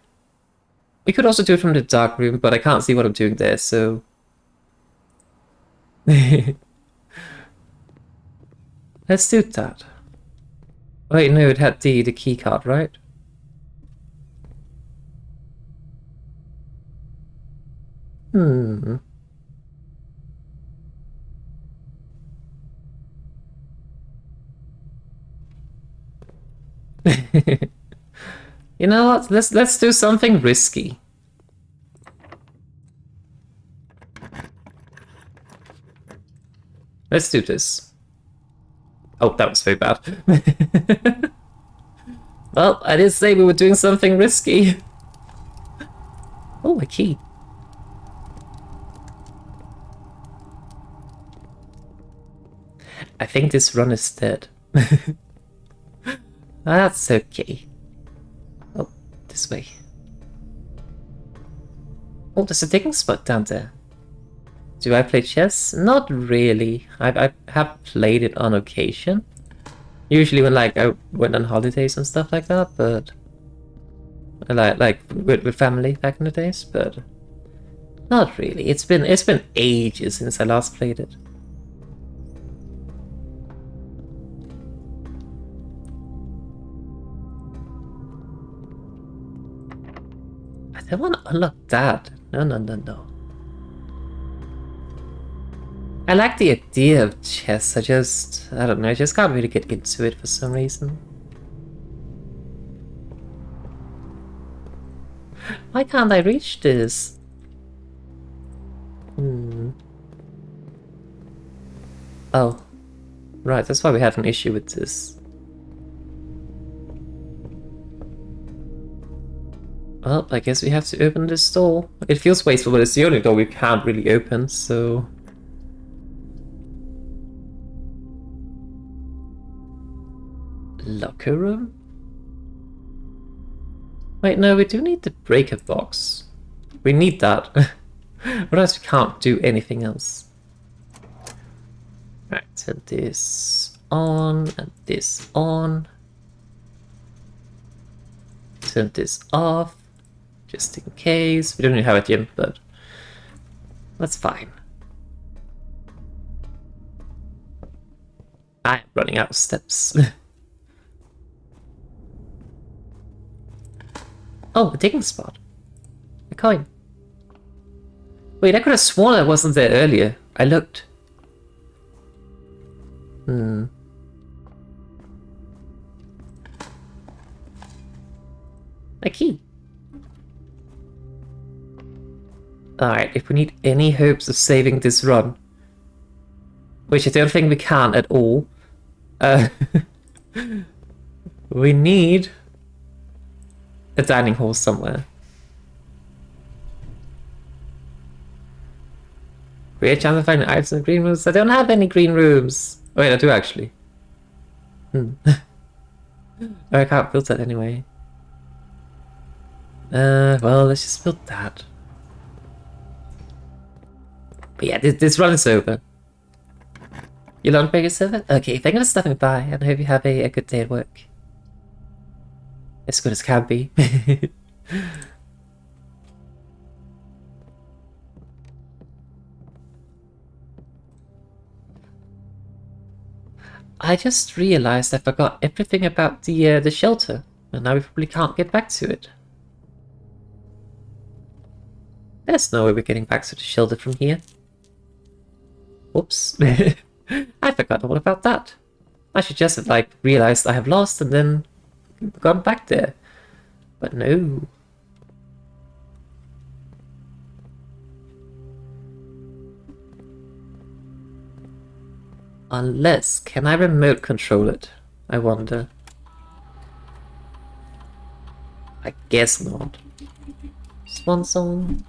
We could also do it from the dark room, but I can't see what I'm doing there, so... Let's do that. Wait, no, it had the key card, right? Hmm. You know what? Let's do something risky. Let's do this. Oh, that was very bad. Well, I did say we were doing something risky. Oh, a key. I think this run is dead. That's okay. Oh, this way. Oh, there's a digging spot down there. Do I play chess? Not really. I have played it on occasion. Usually when like I went on holidays and stuff like that, but like with family back in the days, but not really. It's been ages since I last played it. I don't want to unlock that. No. I like the idea of chess, I don't know, I just can't really get into it for some reason. Why can't I reach this? Oh. Right, that's why we had an issue with this. Well, I guess we have to open this door. It feels wasteful, but it's the only door we can't really open, so... Locker room? Wait, no, we do need the breaker box. We need that. Otherwise we can't do anything else. Right, turn this on and this on. Turn this off, just in case. We don't even have a gym, but that's fine. I'm running out of steps. Oh, a digging spot. A coin. Wait, I could have sworn I wasn't there earlier. I looked. A key. Alright, if we need any hopes of saving this run, which I don't think we can at all, we need a dining hall somewhere. Great chance of finding items in the green rooms. I don't have any green rooms. Oh wait, I do actually. I can't build that anyway. Well, let's just build that. But yeah, this run is over. You long break server? Okay, thank you for stopping by, and I hope you have a good day at work. As good as can be. I just realized I forgot everything about the shelter, and now we probably can't get back to it. There's no way we're getting back to the shelter from here. Whoops. I forgot all about that. I should just have, like, realized I have lost and then gone back there. But no. Unless, can I remote control it? I wonder. I guess not. Swan song.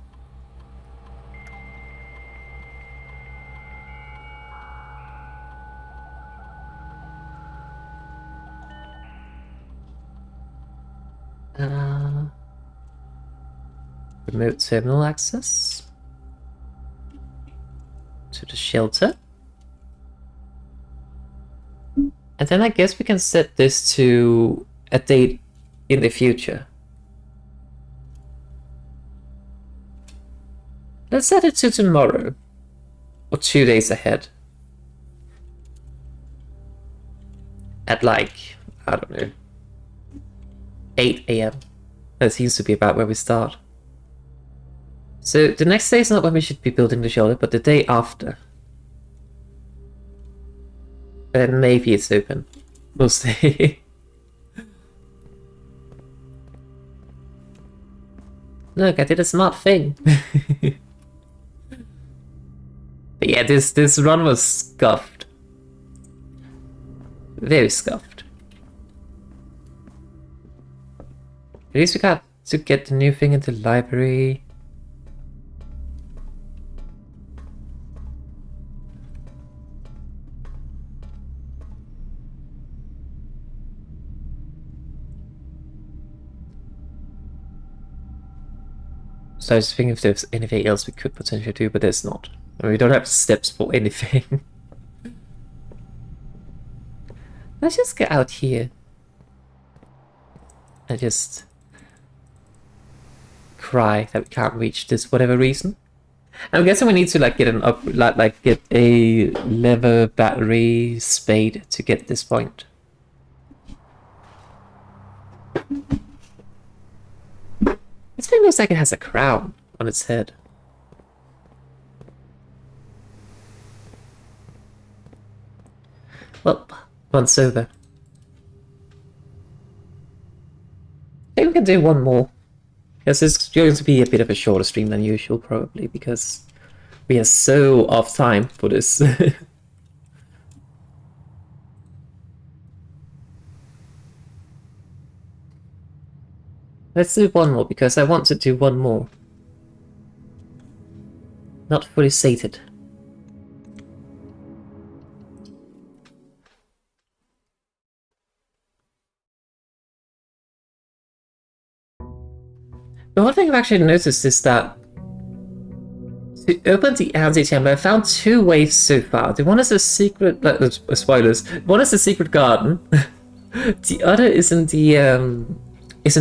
Remote terminal access to the shelter. And then I guess we can set this to a date in the future. Let's set it to tomorrow. Or 2 days ahead. At like, I don't know, 8 AM. That seems to be about where we start. So the next day is not when we should be building the shelter, but the day after. And maybe it's open. We'll see. Look, I did a smart thing. But yeah, this run was scuffed. Very scuffed. At least we got to get the new thing into the library. So I was thinking if there's anything else we could potentially do, but there's not. I mean, we don't have steps for anything. Let's just get out here. And just cry that we can't reach this for whatever reason. I'm guessing we need to like get an get a leather battery spade to get this point. This thing looks like it has a crown on its head. Well, once over. I think we can do one more. Because it's going to be a bit of a shorter stream than usual, probably, because we are so off time for this. Let's do one more, because I want to do one more. Not fully sated. But one thing I've actually noticed is that to open the antechamber, I found 2 ways so far. The one is a secret, spoilers. One is the secret garden. The other is in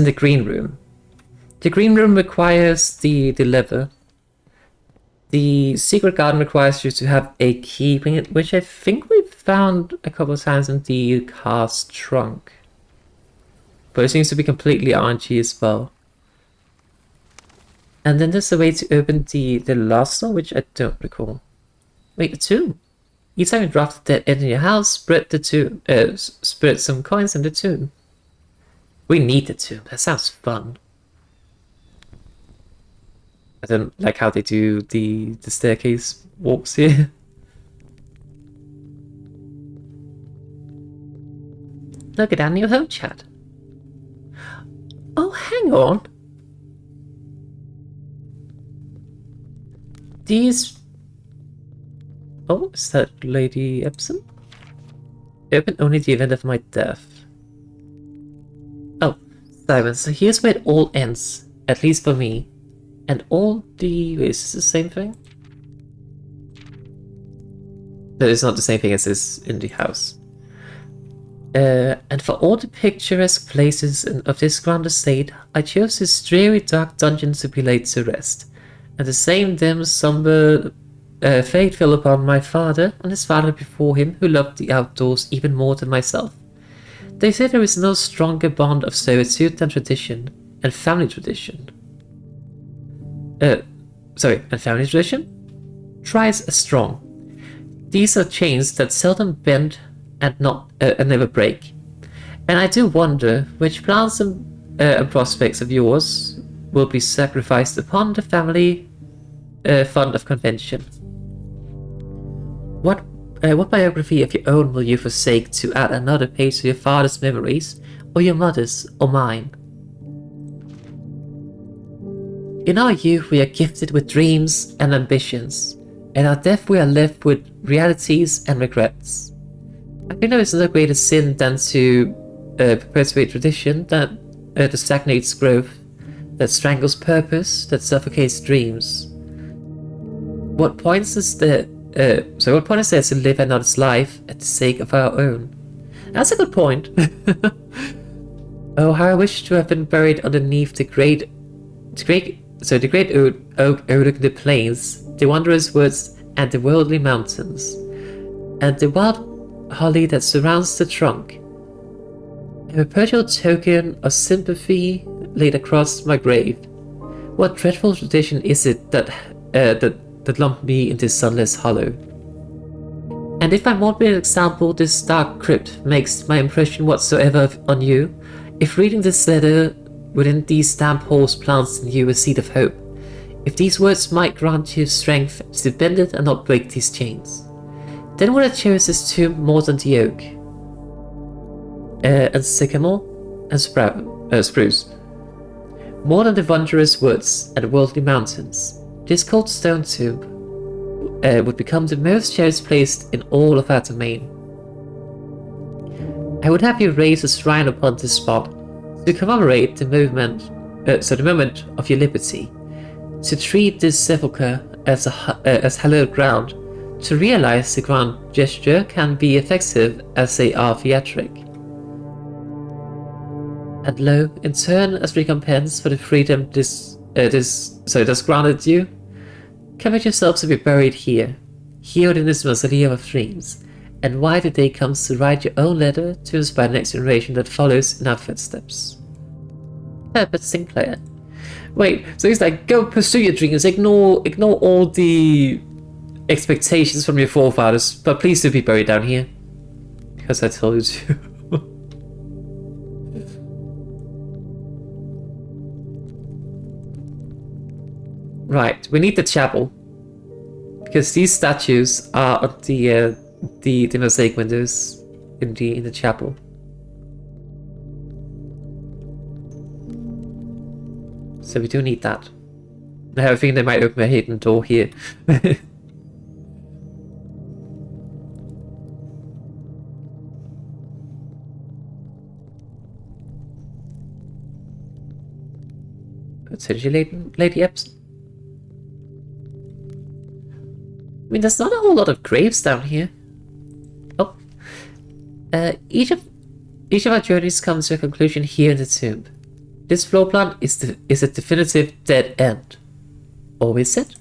the green room. The green room requires the lever. The secret garden requires you to have a key, which I think we've found a couple of times in the car's trunk. But it seems to be completely RNG as well. And then there's a way to open the last door, which I don't recall. Wait, a tomb. Each time you drop the dead end in your house, spread some coins in the tomb. We need the tomb. That sounds fun. I don't like how they do the staircase walks here. Look at our new home chat. Oh, hang on. These Oh, is that Lady Epson? Open only the event of my death. Oh, Simon, so here's where it all ends. At least for me. And all the... Wait, is this the same thing? No, it's not the same thing as this in the house. And for all the picturesque places of this grand estate, I chose this dreary dark dungeon to be laid to rest. And the same dim, somber fate fell upon my father and his father before him, who loved the outdoors even more than myself. They say there is no stronger bond of servitude than tradition, and family tradition. And family tradition? Tries as strong. These are chains that seldom bend and never break. And I do wonder which plans and prospects of yours will be sacrificed upon the family fund of convention. What biography of your own will you forsake to add another page to your father's memories, or your mother's, or mine? In our youth we are gifted with dreams and ambitions. In our death we are left with realities and regrets. I think there is no greater sin than to perpetuate tradition that stagnates growth, that strangles purpose, that suffocates dreams. What point is there to live another's life at the sake of our own? That's a good point. Oh, how I wish to have been buried underneath the great oak overlooking the plains, the wondrous woods, and the worldly mountains, and the wild holly that surrounds the trunk. A perpetual token of sympathy laid across my grave. What dreadful tradition is it that lumped me in this sunless hollow? And if I won't be an example, this dark crypt makes my impression whatsoever on you, if reading this letter within these damp halls plants in you a seed of hope, if these words might grant you strength to bend it and not break these chains, then would I cherish this tomb more than the oak, and sycamore, and spruce, more than the wondrous woods and worldly mountains. This cold stone tomb would become the most cherished place in all of our domain. I would have you raise a shrine upon this spot to commemorate the moment of your liberty, to treat this sepulchre as hallowed ground, to realize the grand gesture can be effective as they are theatric. And lo, in turn, as recompense for the freedom thus granted you, commit yourself to be buried here in this mausoleum of dreams, and why the day comes to write your own letter to inspire the next generation that follows in our footsteps. Herbert Sinclair. Wait, so he's like, go pursue your dreams, ignore all the expectations from your forefathers, but please do be buried down here. Because I told you to. Right, we need the chapel. Because these statues are on the mosaic windows in the chapel. So we do need that. I have a feeling they might open a hidden door here. Potentially Lady Epson. I mean, there's not a whole lot of graves down here. Oh. Each of our journeys comes to a conclusion here in the tomb. This floor plan is a definitive dead end. Or is it?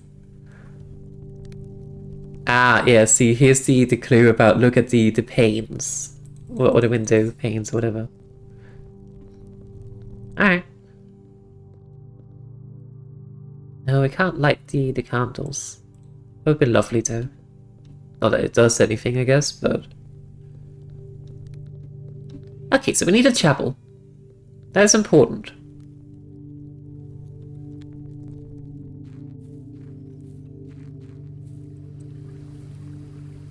Ah, yeah, see, here's the clue about look at the panes. Or the window panes, or whatever. Alright. No, we can't light the candles. It would be lovely though. Not that it does anything, I guess, but... Okay, so we need a chapel. That is important.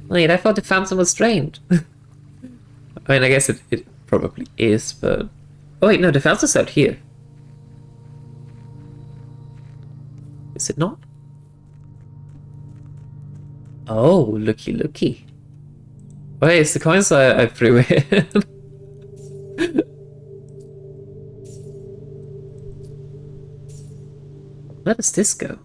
Wait, I thought the fountain was drained. I mean, I guess it probably is, but... Oh wait, no, the fountain's out here. Is it not? Oh, looky, looky. Wait, it's the coins I threw in. Where does this go?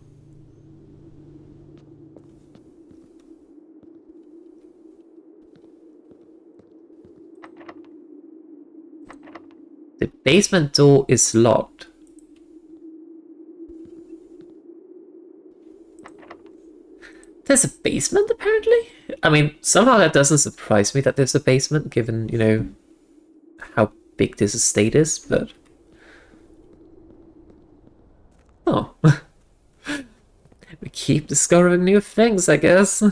The basement door is locked. There's a basement, apparently? I mean, somehow that doesn't surprise me that there's a basement, given, you know, how big this estate is, but... Oh. We keep discovering new things, I guess.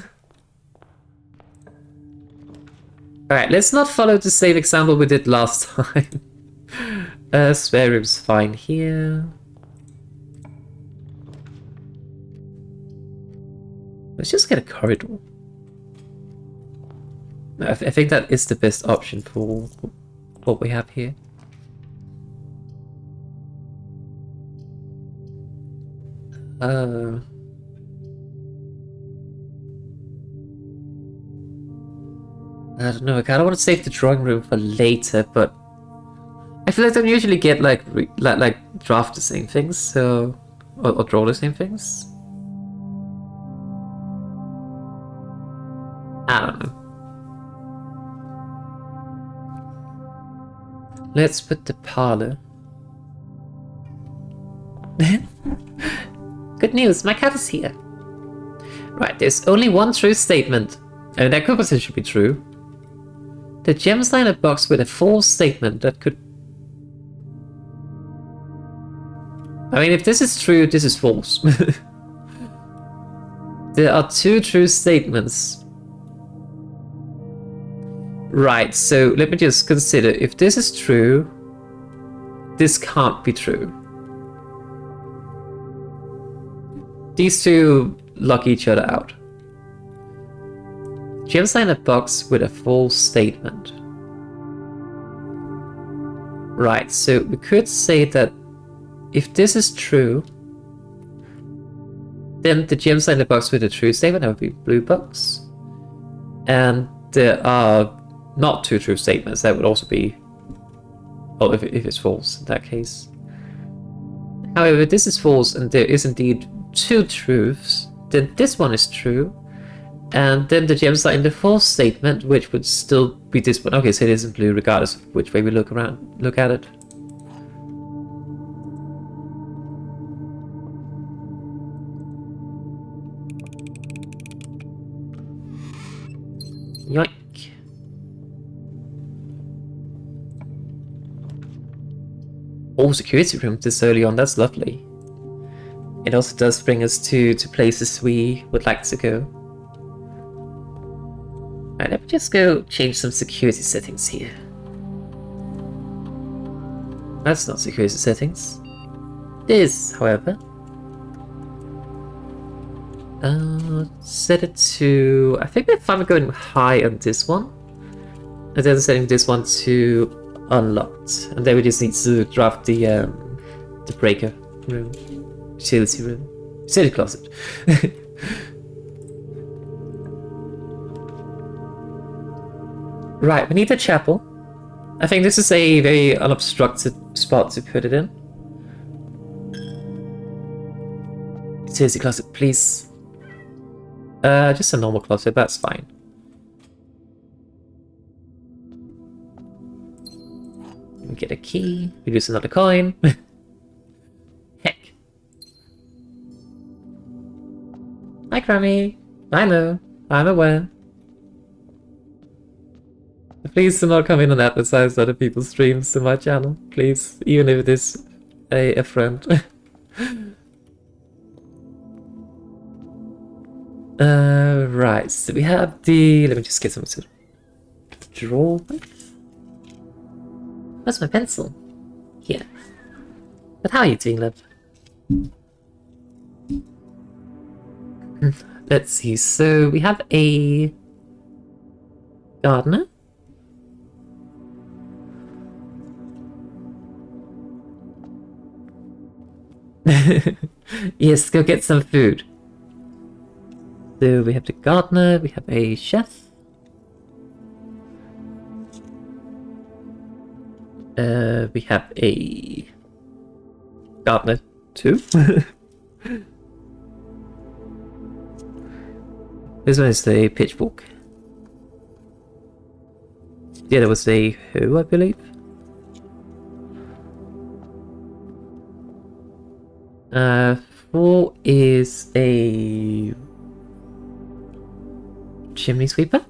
Alright, let's not follow the same example we did last time. Spare room's fine here. Let's just get a corridor. I think that is the best option for what we have here. I don't know, I kinda want to save the drawing room for later, but I feel like I don't usually get like draft the same things, so or draw the same things. I don't know. Let's put the parlor. Good news, my cat is here. Right, there's only one true statement. And that could potentially be true. The gems lie in a box with a false statement that could... I mean, if this is true, this is false. There are two true statements. Right, so let me just consider. If this is true, this can't be true. These two lock each other out. Gems lie in a box with a false statement. Right, so we could say that if this is true, then the gems lie in the box with a true statement, that would be blue box. And there are not two true statements, that would also be... Oh, if it's false in that case. However, this is false and there is indeed two truths, then this one is true. And then the gems are in the false statement, which would still be this one. Okay, so it isn't blue regardless of which way we look at it. Yoink. Oh, security room this early on, that's lovely. It also does bring us to places we would like to go. Alright, let me just go change some security settings here. That's not security settings. It is, however. Set it to... I think we're fine with going high on this one. And then setting this one to unlocked. And then we just need to draft the breaker room. Utility room. Utility closet. Right, we need a chapel. I think this is a very unobstructed spot to put it in. Utility closet, please. Just a normal closet, that's fine. We get a key, we lose another coin. Heck. Hi, Crummy. I know, I'm aware. Please do not come in and advertise other people's streams to my channel, please, even if it is a friend. Right, so we have the... Let me just get something to draw with. Where's my pencil? Here. But how are you doing, love? Let's see, so we have a... gardener? Yes, go get some food. So we have the gardener, we have a chef. We have a gardener too. This one is the pitchfork. Yeah, there was a hoe, I believe. Four is a chimney sweeper.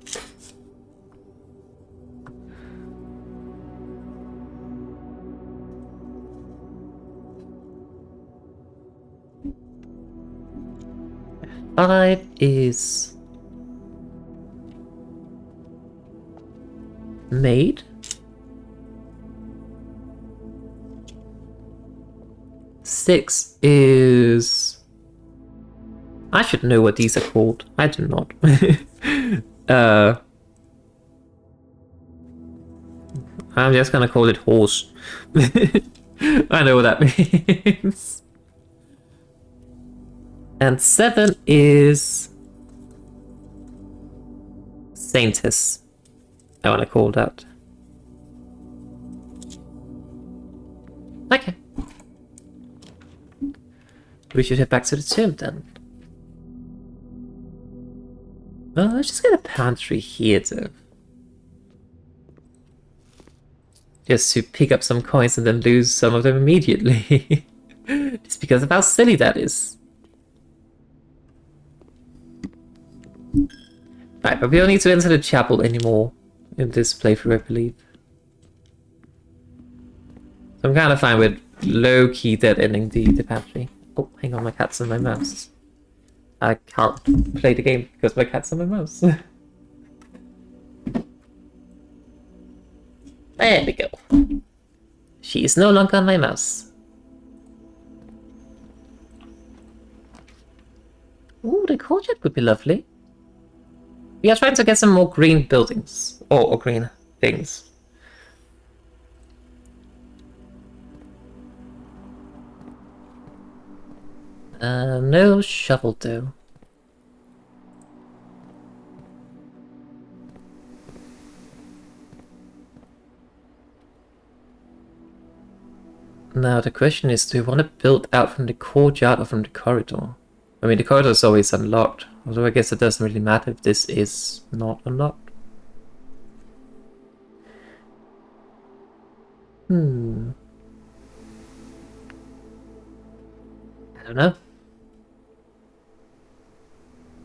Five is maid. Six is... I should know what these are called. I do not. I'm just gonna call it horse. I know what that means. And seven is... Saintess. I want to call that. Okay. We should head back to the tomb then. Let's just get a pantry here though. Just to pick up some coins and then lose some of them immediately. Just because of how silly that is. Right, but we don't need to enter the chapel anymore in this playthrough, I believe. So I'm kind of fine with low-key dead-ending the pantry. Oh, hang on, my cat's on my mouse. I can't play the game because my cat's on my mouse. There we go. She is no longer on my mouse. Ooh, the courtyard would be lovely. We are trying to get some more green buildings. Or green things. No shovel though. Now the question is, do we want to build out from the courtyard or from the corridor? I mean, the corridor is always unlocked, although I guess it doesn't really matter if this is not unlocked. I don't know.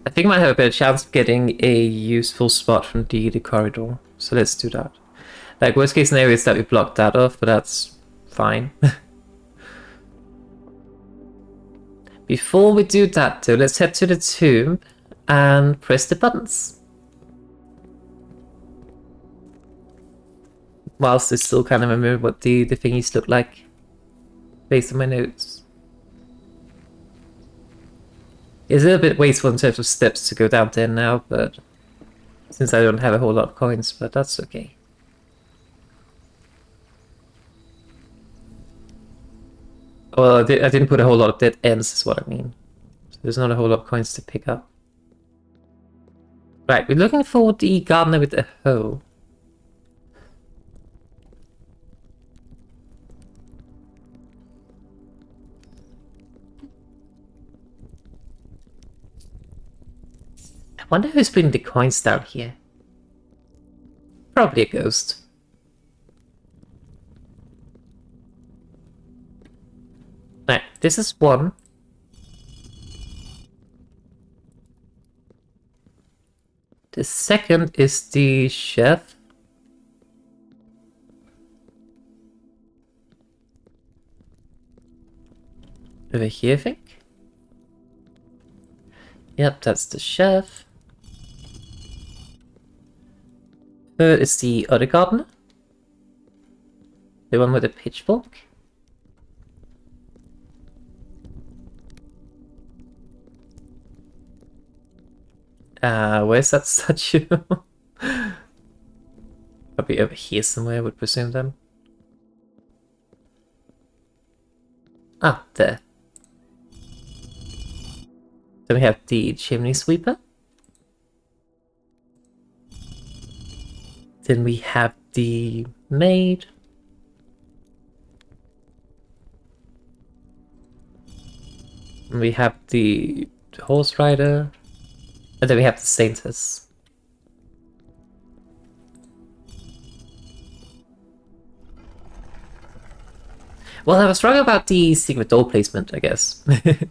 I think I might have a better chance of getting a useful spot from the corridor, so let's do that. Like, worst case scenario is that we block that off, but that's fine. Before we do that though, let's head to the tomb and press the buttons. Whilst I still kind of remember what the thingies look like, based on my notes. It's a little bit wasteful in terms of steps to go down there now, but since I don't have a whole lot of coins, but that's okay. Well, I didn't put a whole lot of dead ends, is what I mean. So there's not a whole lot of coins to pick up. Right, we're looking for the gardener with a hoe. I wonder who's putting the coins down here. Probably a ghost. Right, this is one. The second is the chef. Over here, I think. Yep, that's the chef. Third is the other gardener. The one with the pitchfork. Where's that statue? Probably over here somewhere, I would presume then. Ah, there. Then we have the chimney sweeper. Then we have the maid. And we have the horse rider. And then we have the saintess. Well, I was wrong about the secret door placement, I guess. Let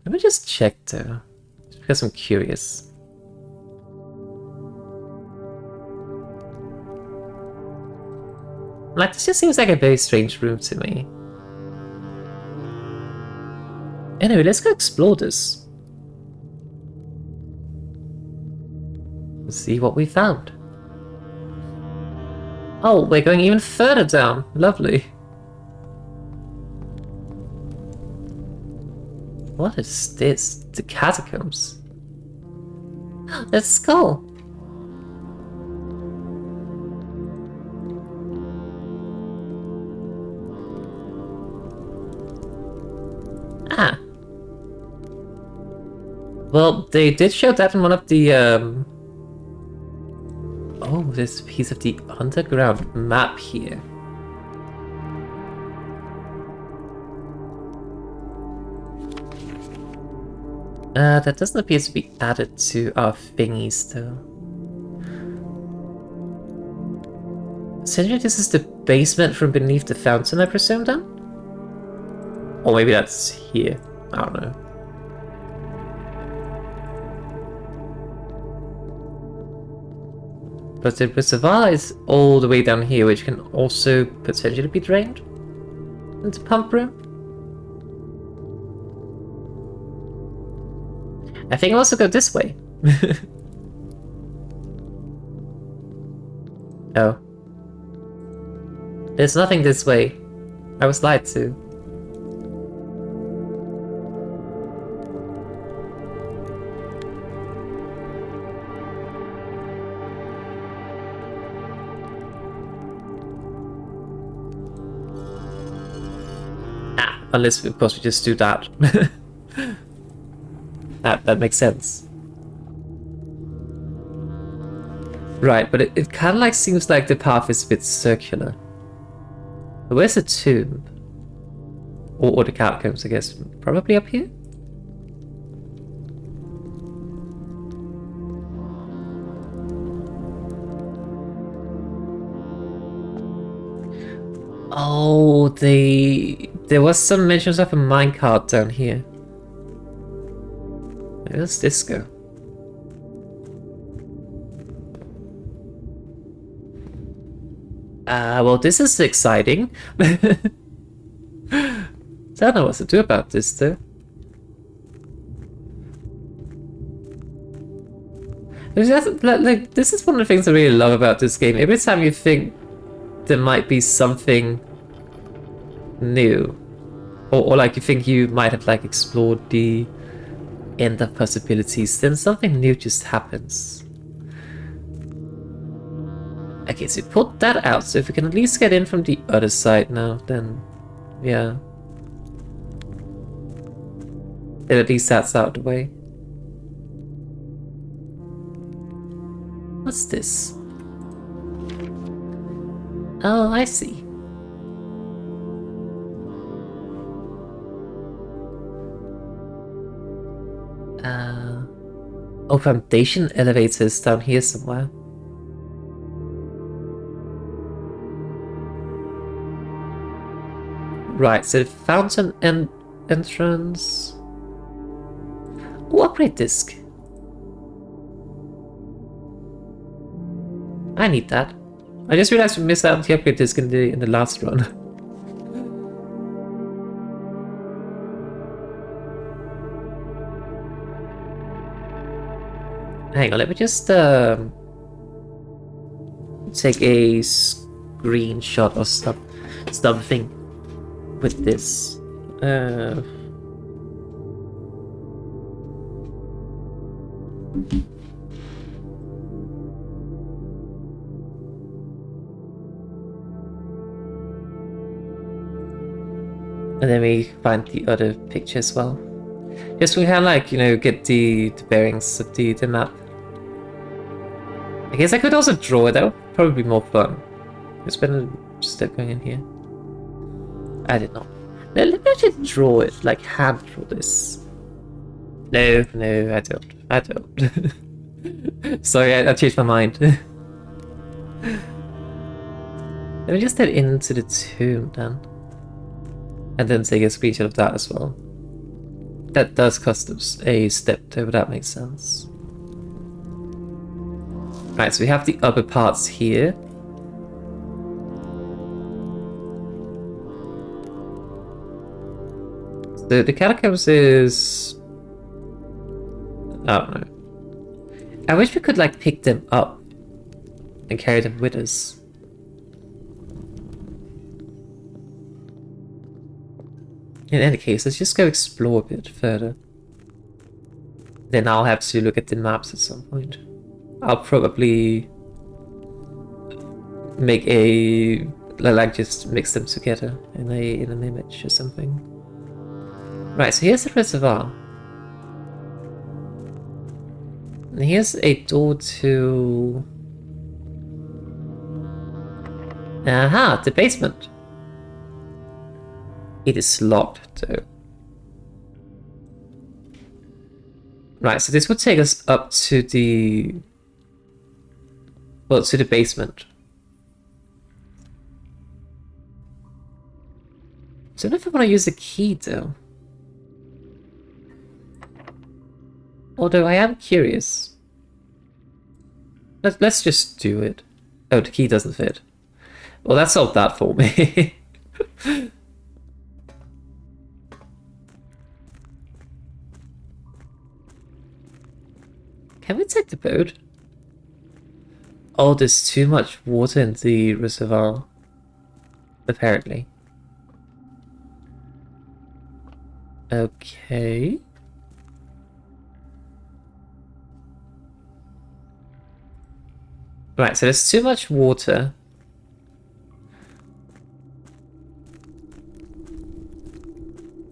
me just check though, just because I'm curious. Like, this just seems like a very strange room to me. Anyway, let's go explore this. Let's see what we found. Oh, we're going even further down. Lovely. What is this? The catacombs. That's a skull. Ah. Well, they did show that in one of the, Oh, there's a piece of the underground map here. That doesn't appear to be added to our thingies, though. Essentially, this is the basement from beneath the fountain, I presume, then? Or maybe that's here. I don't know. But the reservoir is all the way down here, which can also potentially be drained into pump room. I think I'll also go this way. Oh. There's nothing this way. I was lied to. Unless, of course, we just do that. that makes sense. Right, but it kind of like seems like the path is a bit circular. But where's the tomb? Or the catacombs, I guess. Probably up here? Oh, there was some mentions of a minecart down here. Where does this go? Well, this is exciting. I don't know what to do about this, though. This is one of the things I really love about this game. Every time you think there might be something new, or like you think you might have like explored the end of possibilities, then something new just happens. Okay, so we put that out, so if we can at least get in from the other side now, then yeah. Then at least that's out of the way. What's this? Oh, I see. Oh, foundation elevators down here somewhere. Right, so the fountain entrance. Oh, upgrade disc. I need that. I just realized we missed out on the upgrade disc in the last run. Hang on, let me just take a screenshot or something with this. And then we find the other picture as well. Just we can like, you know, get the bearings of the map. I guess I could also draw it. That would probably be more fun. It's been a step going in here. I did not. No, let me actually draw it, like hand draw this. No, no, I don't. I don't. Sorry, I changed my mind. Let me just head into the tomb then. And then take a screenshot of that as well. That does cost us a step though, but that makes sense. Right, so we have the upper parts here. So the catacombs is... I don't know. I wish we could like pick them up and carry them with us. In any case, let's just go explore a bit further. Then I'll have to look at the maps at some point. I'll probably make a... like just mix them together in an image or something. Right, so here's the reservoir. And here's a door to... Aha, the basement. It is locked though. Right, so this would take us up to the... well, to the basement. I don't know if I want to use the key though. Although I am curious. Let's just do it. Oh, the key doesn't fit. Well, that solved that for me. Can we take the boat? Oh, there's too much water in the reservoir. Apparently. Okay. Right, so there's too much water.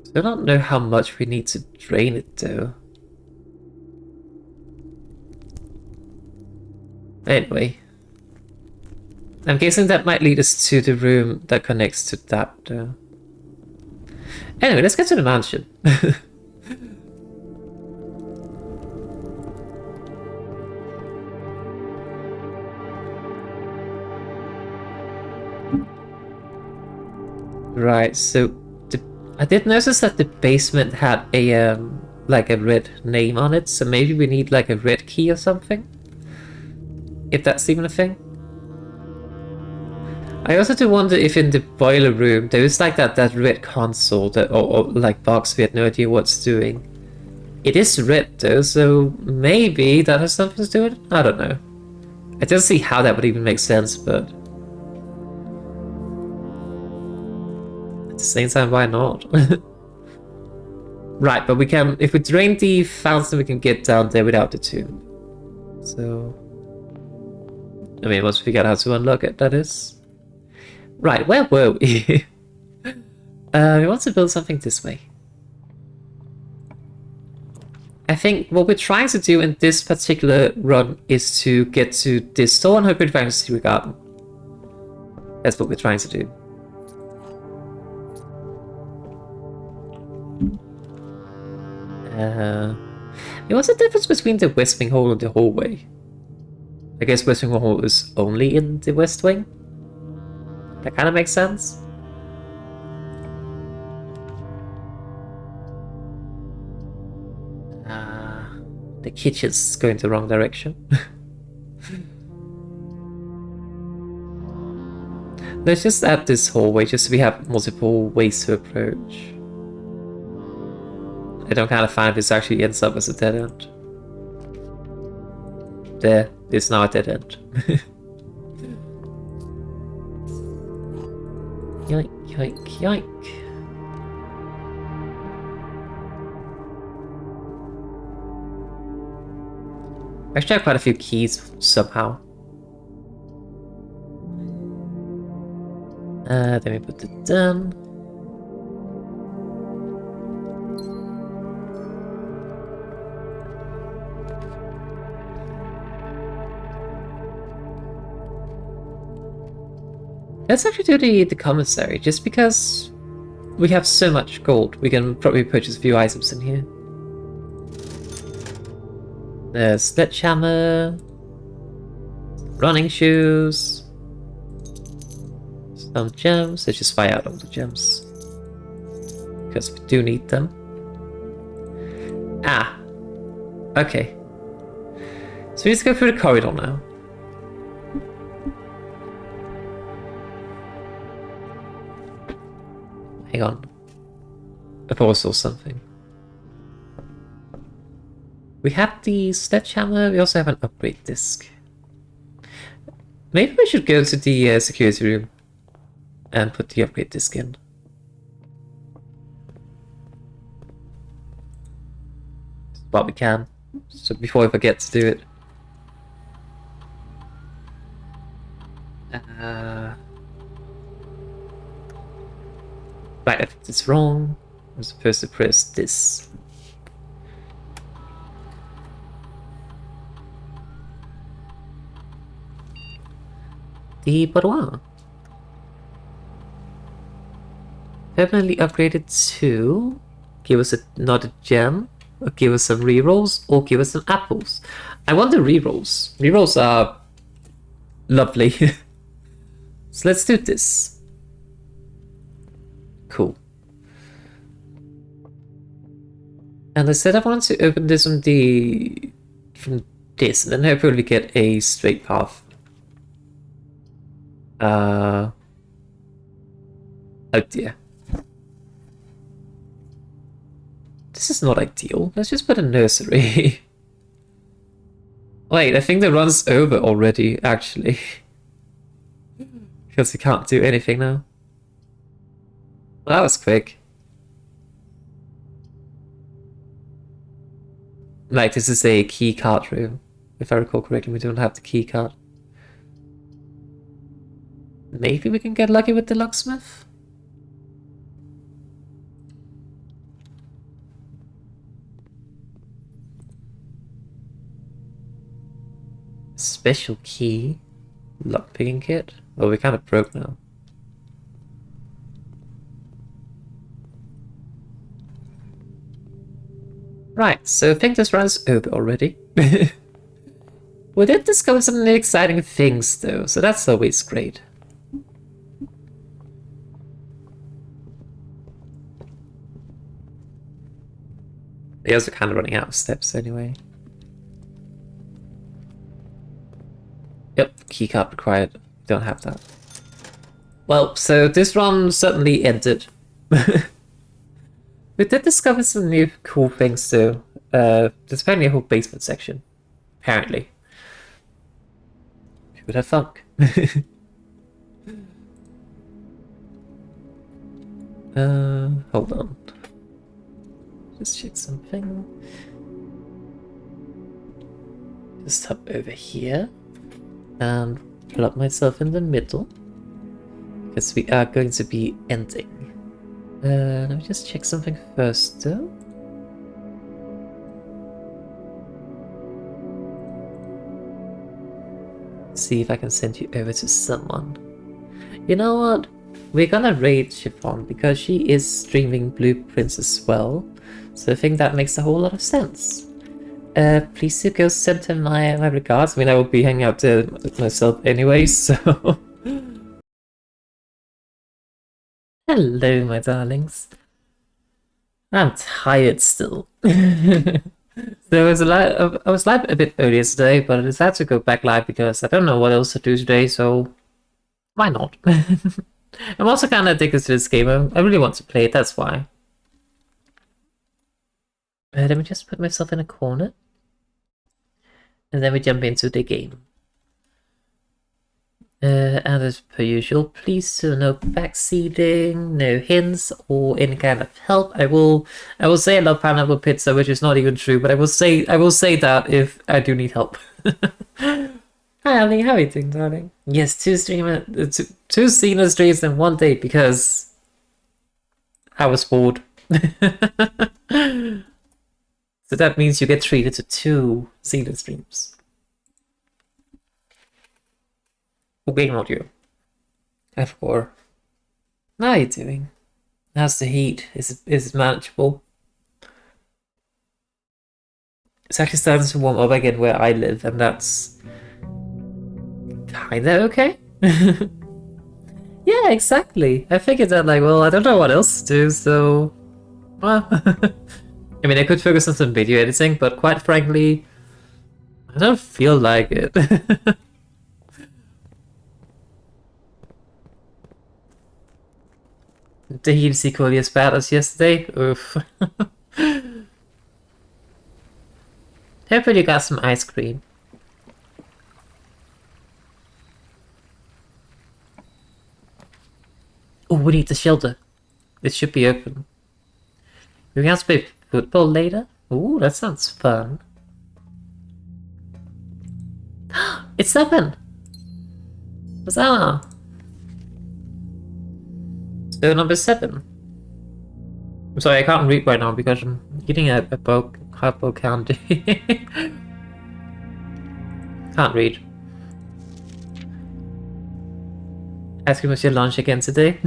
So I don't know how much we need to drain it though. Anyway. I'm guessing that might lead us to the room that connects to that though. Anyway, let's get to the mansion. Right, so I did notice that the basement had a like a red name on it, so maybe we need like a red key or something. If that's even a thing. I also do wonder if in the boiler room there is like that red console that or like box we had no idea what's doing. It is red though, so maybe that has something to do with it? I don't know. I don't see how that would even make sense, but at the same time, why not? Right, but we can, if we drain the fountain, we can get down there without the tomb. So, I mean, once we figure out how to unlock it, that is. Right, where were we? We want to build something this way. I think what we're trying to do in this particular run is to get to this store and hopefully find a secret garden. That's what we're trying to do. What's the difference between the West Wing Hall and the hallway? I guess West Wing Hall is only in the West Wing? That kind of makes sense. The kitchen's going the wrong direction. Let's just add this hallway just so we have multiple ways to approach. I don't kind of find this actually ends up as a dead end. There, it's now a dead end. Yoink, yoink, yoink. Actually, I have quite a few keys somehow. Let me put it down. Let's actually do the commissary, just because we have so much gold. We can probably purchase a few items in here. There's sledgehammer, running shoes, some gems. Let's just buy out all the gems, because we do need them. Ah, okay. So we just go through the corridor now. Hang on. I thought I saw something. We have the sledgehammer, we also have an upgrade disc. Maybe we should go to the security room and put the upgrade disc in. But we can, so before I forget to do it. Right, I think it's wrong. I'm supposed to press this. The boudoir. Permanently upgraded to give us another gem, or give us some rerolls, or give us some apples. I want the rerolls. Rerolls are lovely. So let's do this. Cool. And I said I want to open this from this, and then hopefully we get a straight path. Oh dear. This is not ideal. Let's just put a nursery. Wait, I think the run's over already, actually. Because we can't do anything now. Well, that was quick. Like, this is a key card room. If I recall correctly, we don't have the key card. Maybe we can get lucky with the locksmith? Special key. Lockpicking kit? Oh, we're kind of broke now. Right, so I think this run's over already. We did discover some exciting things though, so that's always great. They're also kind of running out of steps anyway. Yep, keycard required. Don't have that. Well, so this run certainly ended. We did discover some new cool things too. There's apparently a whole basement section. Apparently. Who would have thunk? Hold on. Just check something. Just hop over here and plug myself in the middle, because we are going to be ending. Let me just check something first though. See if I can send you over to someone. You know what? We're gonna raid Chiffon because she is streaming blueprints as well. So I think that makes a whole lot of sense. Please do go send her my regards. I mean, I will be hanging out there myself anyway, so... Hello, my darlings. I'm tired still. There was I was live a bit earlier today, but I decided to go back live because I don't know what else to do today, so why not? I'm also kind of addicted to this game. I really want to play it, that's why. Let me just put myself in a corner. And then we jump into the game. And as per usual, please do no backseating, no hints, or any kind of help. I will say I love pineapple pizza, which is not even true, but I will say that if I do need help. Hi Ali, how are you doing, darling? Yes, two Xena streams in one day because I was bored. So that means you get treated to 2 Xena streams. For game audio. F4. How are you doing? How's the heat? Is it manageable? It's actually starting to warm up again where I live, and that's kinda okay. Yeah, exactly. I figured that, like, well, I don't know what else to do, so... Well... I mean, I could focus on some video editing, but quite frankly, I don't feel like it. The heat is equally as bad as yesterday. Oof. Hopefully you got some ice cream. Oh, we need the shelter. It should be open. We can play football later? Ooh, that sounds fun. It's open! Huzzah! So number 7. I'm sorry, I can't read right now because I'm eating a hard-boiled candy. Can't read. Ice cream was your lunch again today?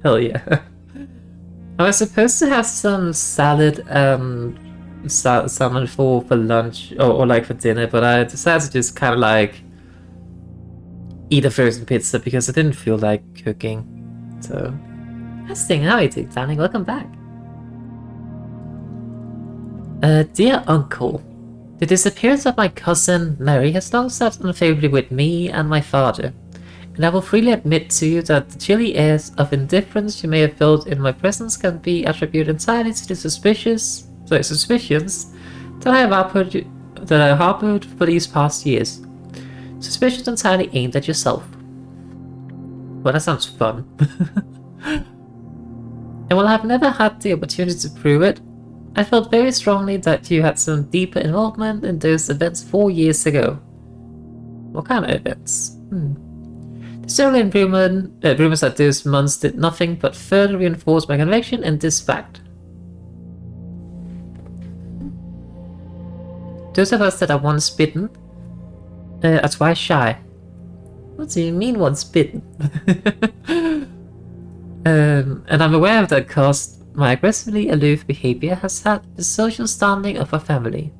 Hell yeah. I was supposed to have some salad salmon for lunch or like for dinner, but I decided to just kind of like eat a frozen pizza because I didn't feel like cooking. So, interesting. How are you doing, darling? Welcome back. Dear Uncle, the disappearance of my cousin Mary has long sat unfavorably with me and my father, and I will freely admit to you that the chilly airs of indifference you may have felt in my presence can be attributed entirely to the suspicions that I have harbored for these past years. Suspicions entirely aimed at yourself. Well, that sounds fun. And while I have never had the opportunity to prove it, I felt very strongly that you had some deeper involvement in those events 4 years ago. What kind of events? The several rumors that those months did nothing but further reinforce my conviction in this fact. Those of us that are once bitten are twice shy. What do you mean once bitten? And I'm aware of the cost my aggressively aloof behavior has had the social standing of our family.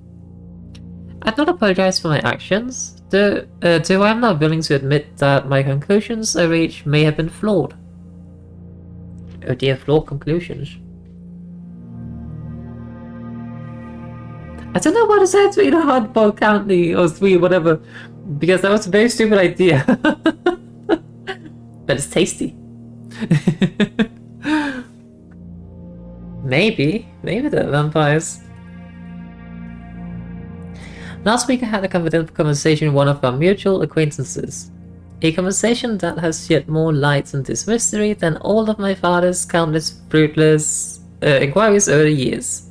I'd not apologize for my actions, though I am not willing to admit that my conclusions I reached may have been flawed. Oh dear, flawed conclusions. I don't know what to say to eat a hard-boiled candy or sweet, whatever, because that was a very stupid idea. But it's tasty. Maybe they're vampires. Last week I had a confidential conversation with one of our mutual acquaintances. A conversation that has shed more light on this mystery than all of my father's countless fruitless inquiries over the years.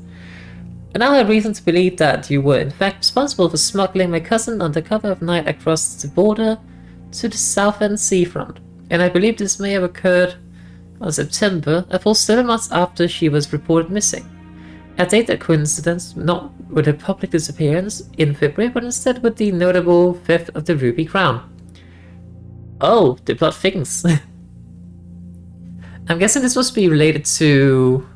And now I have reason to believe that you were in fact responsible for smuggling my cousin under cover of night across the border to the southern seafront. And I believe this may have occurred on September, a full 7 months after she was reported missing. A date that coincidence not with her public disappearance in February, but instead with the notable theft of the ruby crown. Oh, the plot thickens. I'm guessing this must be related to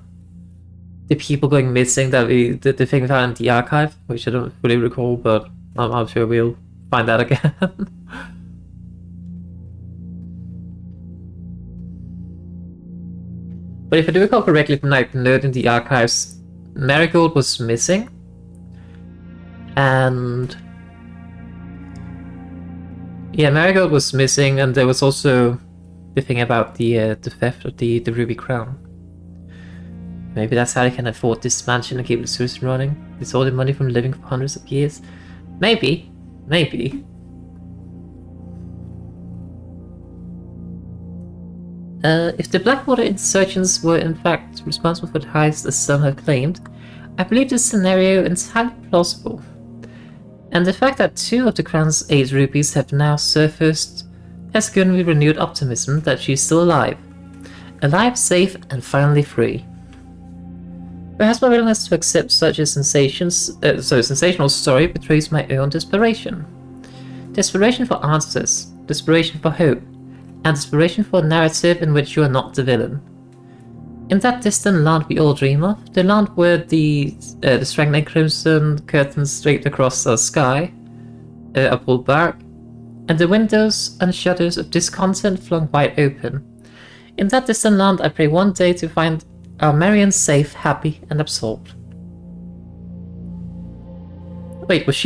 the people going missing that the thing we found in the archive, which I don't really recall, but I'm sure we'll find out again. But if I do recall correctly from like the note in the archives, Marigold was missing, and yeah, Marigold was missing, and there was also the thing about the theft of the ruby crown. Maybe that's how they can afford this mansion and keep the Swiss running. It's all the money from living for hundreds of years. Maybe. If the Blackwater insurgents were in fact responsible for the heist as some have claimed, I believe this scenario entirely plausible. And the fact that 2 of the Crown's 8 rupees have now surfaced has given me renewed optimism that she's still alive. Alive, safe, and finally free. Perhaps my willingness to accept such a sensational story betrays my own desperation. Desperation for answers, desperation for hope, and inspiration for a narrative in which you are not the villain. In that distant land we all dream of, the land where the strangling crimson curtains draped across the sky are pulled back, and the windows and shutters of discontent flung wide open. In that distant land I pray one day to find our Marion safe, happy, and absolved. Wait, was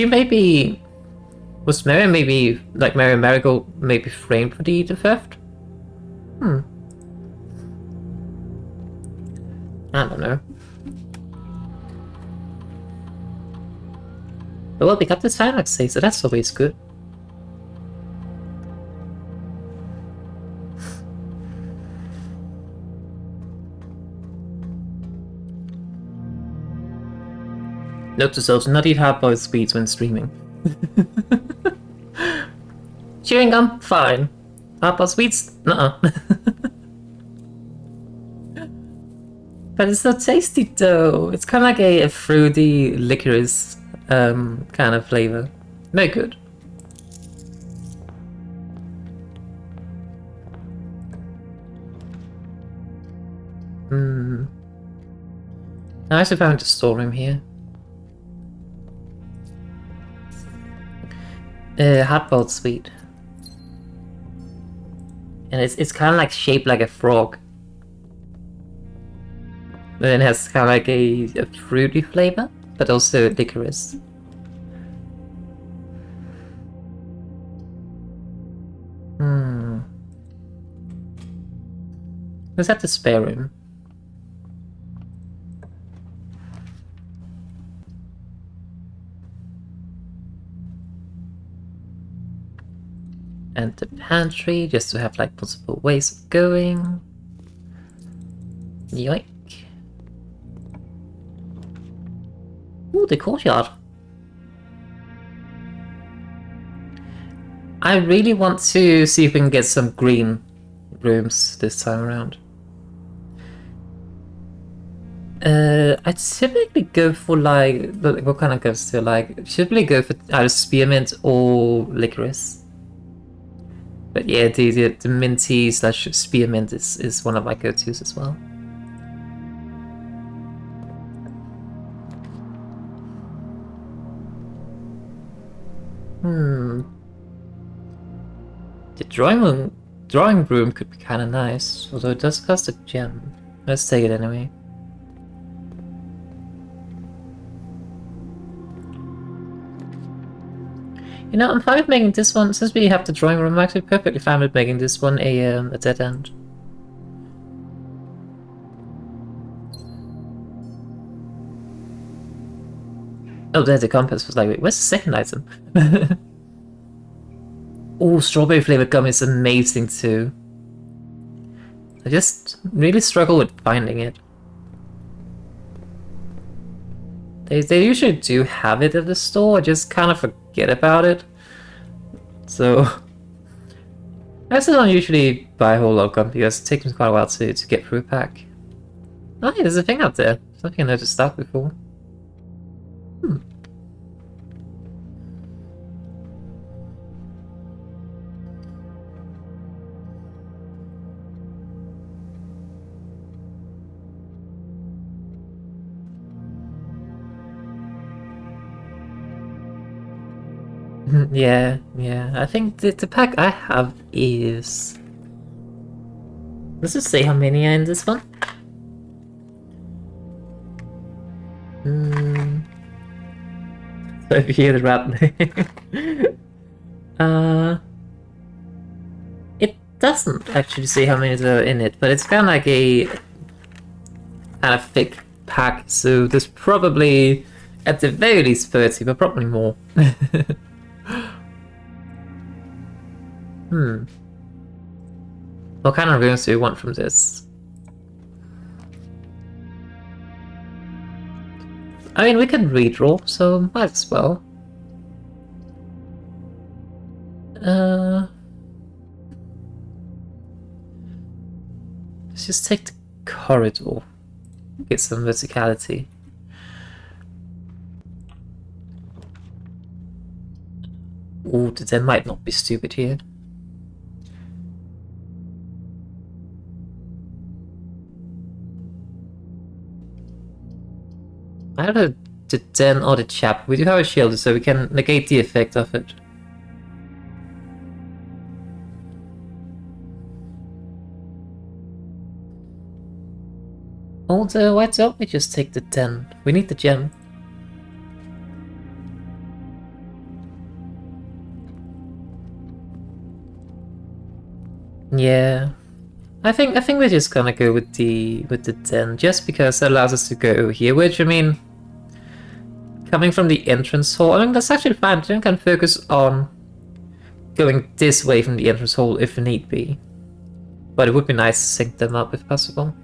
Marion maybe, like Marion Marigold, maybe framed for the theft? I don't know. But well, we got this Phalanx save, so that's always good. Note to self, not eat hard-boiled sweets when streaming. Chewing gum? Fine. Hard-boiled sweets? Nuh-uh. But it's so tasty though. It's kind of like a fruity licorice kind of flavor. Very good. I also found a storeroom here. Hard-boiled sweet. And it's kind of like shaped like a frog. But it has kind of like a fruity flavor, but also licorice. Is that the spare room? And the pantry, just to have like possible ways of going. Yoink. Ooh, the courtyard. I really want to see if we can get some green rooms this time around. I typically go for like, what kind of goes to like, typically go for either spearmint or licorice. But yeah, the minty / spearmint is one of my go-tos as well. The drawing room could be kind of nice, although it does cost a gem. Let's take it anyway. You know, I'm fine with making this one, since we have the drawing room, I'm actually perfectly fine with making this one a dead end. Oh, there's the compass. Was like, wait, where's the second item? Oh, strawberry flavored gum is amazing too. I just really struggle with finding it. They usually do have it at the store, I just kind of forget about it. So I also don't usually buy a whole lot of gum because it takes me quite a while to get through a pack. Oh yeah, there's a thing out there. Something I noticed that before. Yeah. I think the pack I have is... Let's just see how many are in this one. So if you hear the rat... it doesn't actually say how many are in it, but it's kind of like a kind of thick pack, so there's probably at the very least 30, but probably more. What kind of rooms do you want from this? I mean, we can redraw, so might as well. Let's just take the corridor. Get some verticality. Ooh, there might not be stupid here. Either the den or the chap. We do have a shield, so we can negate the effect of it. Although, why don't we just take the den? We need the gem. Yeah. I think we're just gonna go with the den, just because it allows us to go here, which, I mean, coming from the entrance hall, I mean, that's actually fine. Then we can focus on going this way from the entrance hall if need be. But it would be nice to sync them up if possible.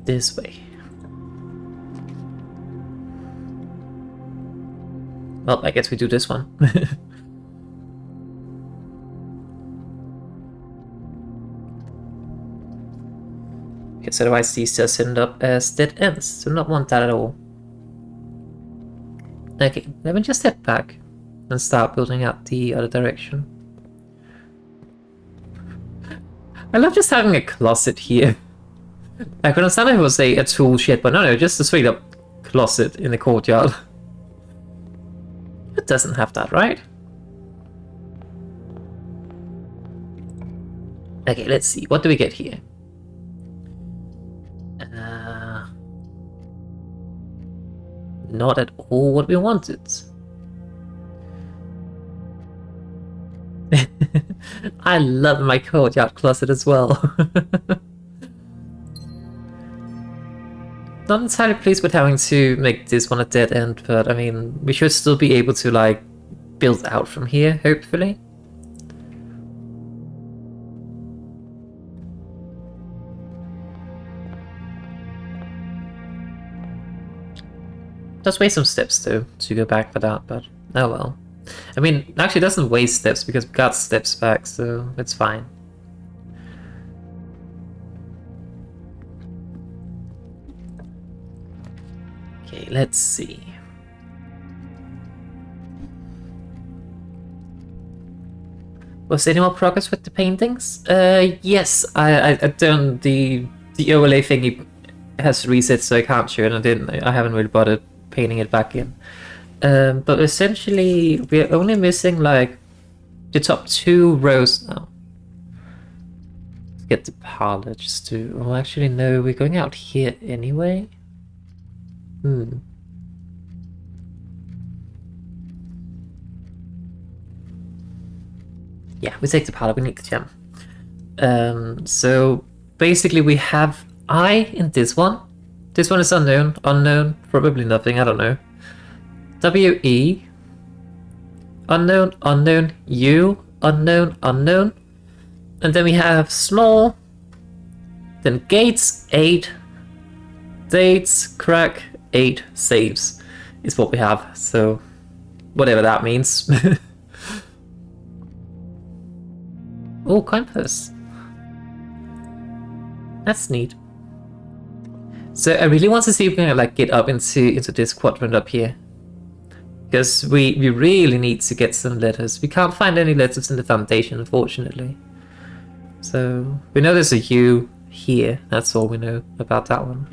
This way. Well, I guess we do this one. Because otherwise these just end up as dead ends, so not want that at all. Okay, let me just step back and start building out the other direction. I love just having a closet here. I could understand if it was a tool shed, but no, just a straight up closet in the courtyard. It doesn't have that, right? Okay, let's see. What do we get here? Not at all what we wanted. I love my courtyard closet as well. Not entirely pleased with having to make this one a dead end, but I mean, we should still be able to, like, build out from here, hopefully. Does waste some steps though to go back for that, but oh well. I mean, actually it doesn't waste steps because we got steps back, so it's fine. Okay, let's see. Was there any more progress with the paintings? Yes, I done the overlay thingy has reset, so I can't show it. I haven't really bothered painting it back in. But essentially, we're only missing like the top 2 rows now. Let's get the parlor just to. Oh, actually, no, we're going out here anyway. Yeah, we take the parlor. We need the gem. So basically, we have I in this one. This one is unknown. Unknown. Probably nothing. I don't know. WE. Unknown. Unknown. U. Unknown. Unknown. And then we have small. Then gates 8. Dates. Crack 8. Saves. Is what we have. So whatever that means. Oh, coin purse. That's neat. So I really want to see if we can like get up into this quadrant up here. Because we really need to get some letters. We can't find any letters in the foundation, unfortunately. So we know there's a U here. That's all we know about that one.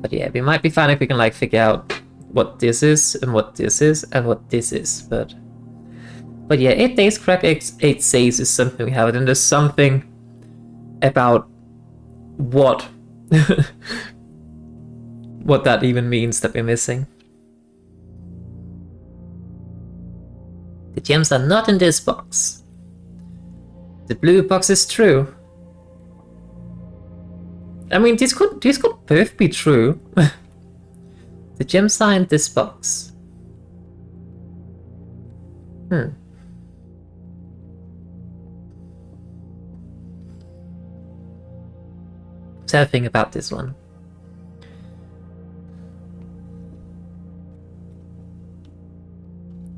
But yeah, we might be fine if we can like figure out what this is and what this is and what this is. But yeah, 8 days crack 8 saves is something we have, and there's something about what what that even means that we're missing. The gems are not in this box. The blue box is true. I mean, these could both be true. The gems are in this box. Let's have a think about this one.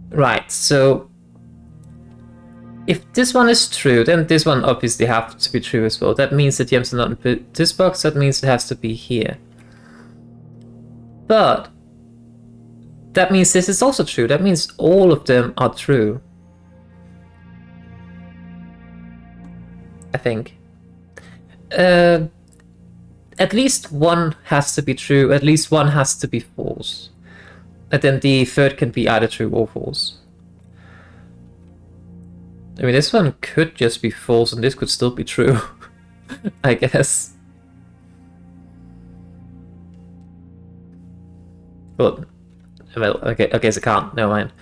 Right, so if this one is true, then this one obviously has to be true as well. That means the gems are not in this box, that means it has to be here. But that means this is also true. That means all of them are true. I think. At least one has to be true, at least one has to be false. And then the third can be either true or false. I mean, this one could just be false and this could still be true, I guess. Well, okay, I guess I can't, never mind.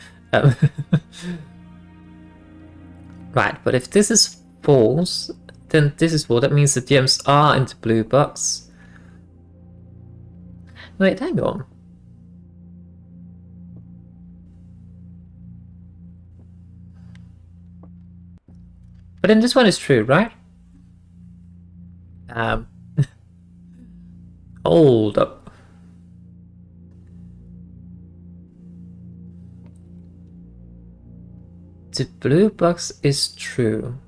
Right, but if this is false, then this is false. That means the gems are in the blue box. Wait, hang on. But then this one is true, right? Hold up. The blue box is true.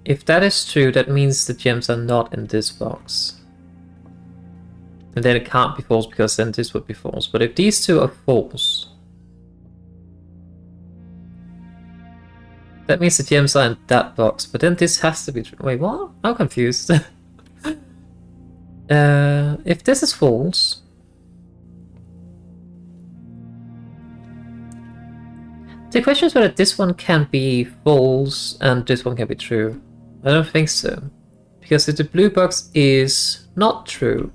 If that is true, that means the gems are not in this box. And then it can't be false because then this would be false. But if these two are false, that means the gems are in that box. But then this has to be true. Wait, what? I'm confused. If this is false, the question is whether this one can be false and this one can be true. I don't think so. Because if the blue box is not true,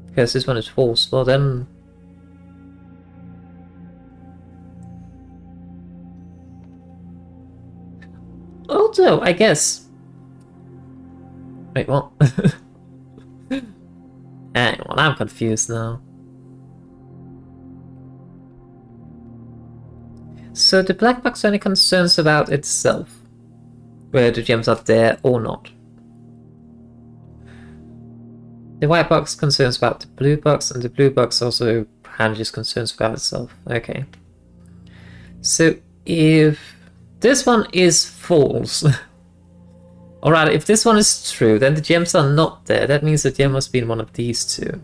because this one is false, well then... Also, I guess... Wait, what? Hang on, I'm confused now. So the black box only concerns about itself, whether the gems are there or not. The white box concerns about the blue box, and the blue box also just concerns about itself. Okay. So if this one is false, or rather, if this one is true, then the gems are not there. That means the gem must be in one of these two.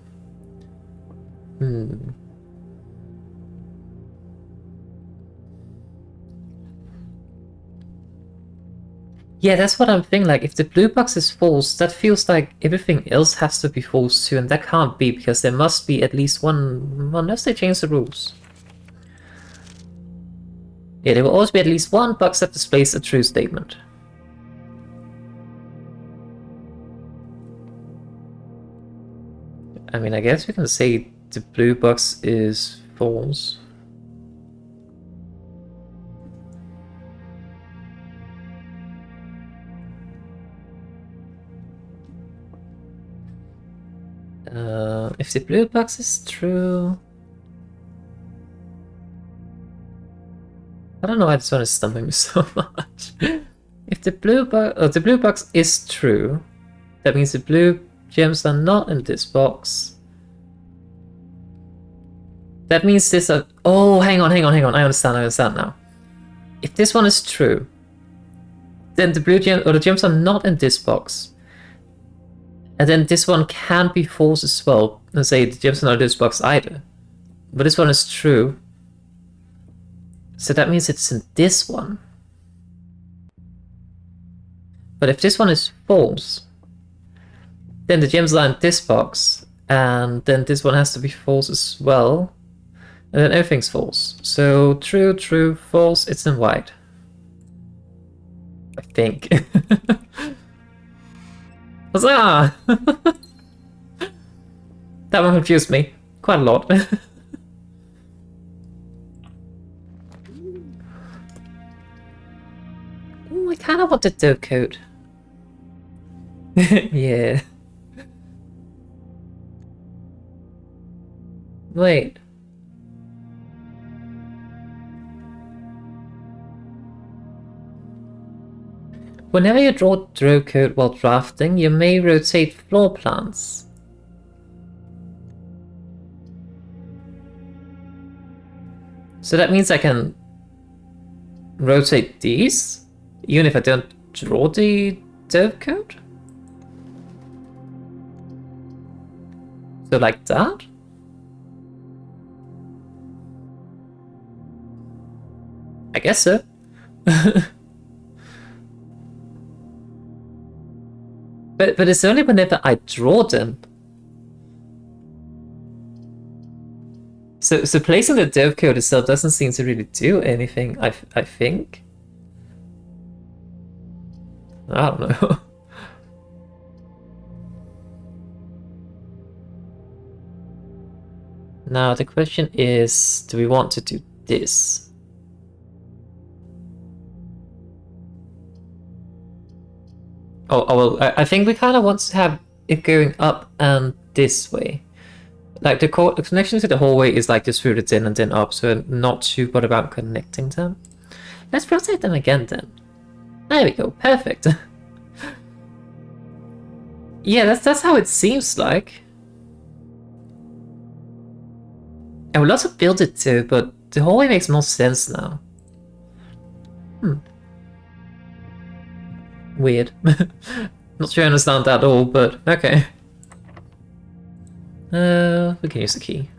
Yeah, that's what I'm thinking. Like, if the blue box is false, that feels like everything else has to be false too, and that can't be because there must be at least one, unless they change the rules. Yeah, there will always be at least one box that displays a true statement. I mean, I guess we can say the blue box is false. If the blue box is true... I don't know why this one is stumping me so much. If the blue box is true, that means the blue gems are not in this box. That means this are... Oh, hang on. I understand now. If this one is true, then the blue gem or the gems are not in this box. And then this one can be false as well. Let's say the gems are not in this box either. But this one is true. So that means it's in this one. But if this one is false, then the gems are in this box. And then this one has to be false as well. And then everything's false. So true, true, false, it's in white. I think. Huzzah! That one confused me quite a lot. Ooh, I kind of want the dough coat. Yeah. Wait. Whenever you draw dough coat while drafting, you may rotate floor plans. So that means I can rotate these, even if I don't draw the dough coat? So like that? I guess so. But it's only whenever I draw them. So placing the dev code itself doesn't seem to really do anything, I think. I don't know. Now the question is, do we want to do this? Oh well, I think we kind of want to have it going up and this way. Like the connection to the hallway is like just through the din and then up, so not too bothered about connecting them. Let's rotate them again then. There we go, perfect. Yeah, that's how it seems like. I would also build it too, but the hallway makes more sense now. Weird. Not sure I understand that at all, but okay. We can use the key.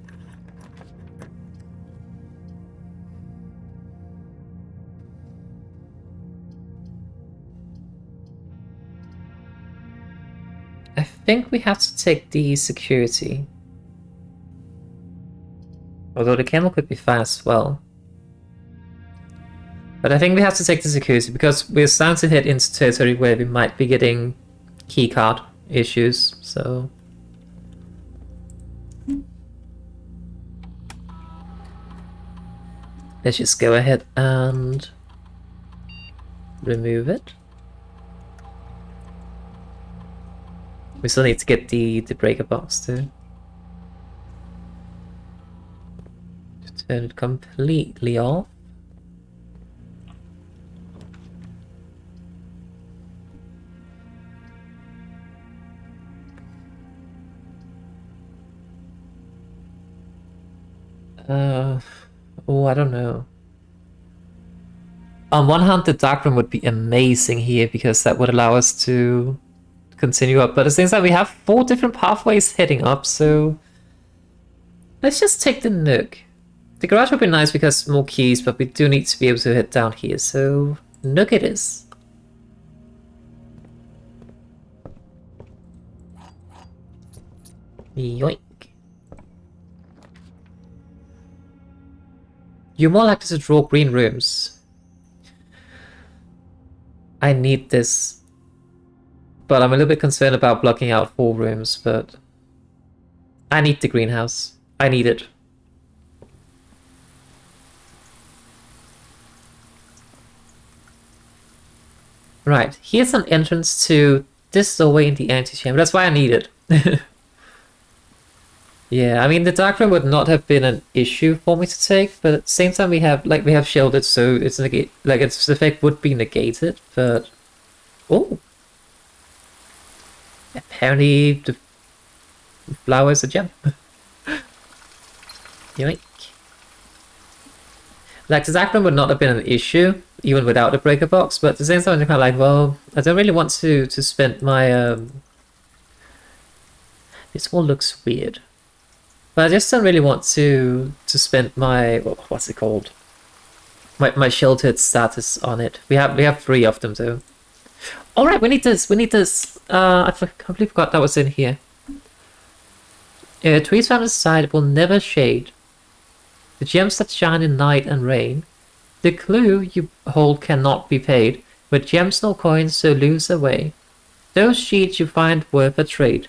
I think we have to take the security. Although the camel could be fine as well. But I think we have to take the security because we're starting to head into territory where we might be getting keycard issues, so... Let's just go ahead and remove it. We still need to get the breaker box too. Just turn it completely off. Oh, I don't know. On one hand, the dark room would be amazing here because that would allow us to continue up. But it seems like we have 4 different pathways heading up, so let's just take the nook. The garage would be nice because more keys, but we do need to be able to head down here, so nook it is. Yoink. You're more likely to draw green rooms. I need this. But I'm a little bit concerned about blocking out 4 rooms, but... I need the greenhouse. I need it. Right, here's an entrance to this doorway in the antechamber. That's why I need it. Yeah, I mean the dark room would not have been an issue for me to take, but at the same time we have shielded, so it's its effect would be negated. But oh, apparently the flower is a gem. Yoink! Like the dark room would not have been an issue even without the breaker box, but at the same time I'm kind of like, well, I don't really want to spend my This wall looks weird. But I just don't really want to spend my what's it called? My sheltered status on it. We have 3 of them though. All right, we need this. We need this. I completely forgot that was in here. Trees found inside will never shade. The gems that shine in night and rain. The clue you hold cannot be paid. With gems no coins, so lose away. Those sheets you find worth a trade.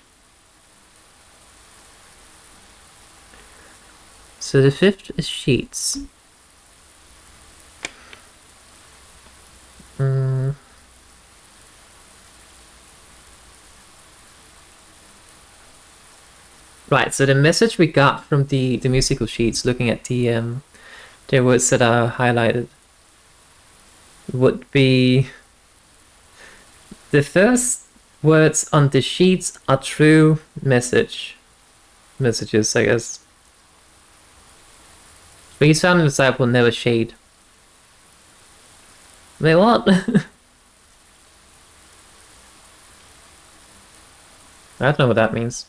So the 5th is sheets. Right, so the message we got from the musical sheets, looking at the words that are highlighted, would be the first words on the sheets are true messages, I guess. Trees found inside will never shade. Wait, what? I don't know what that means.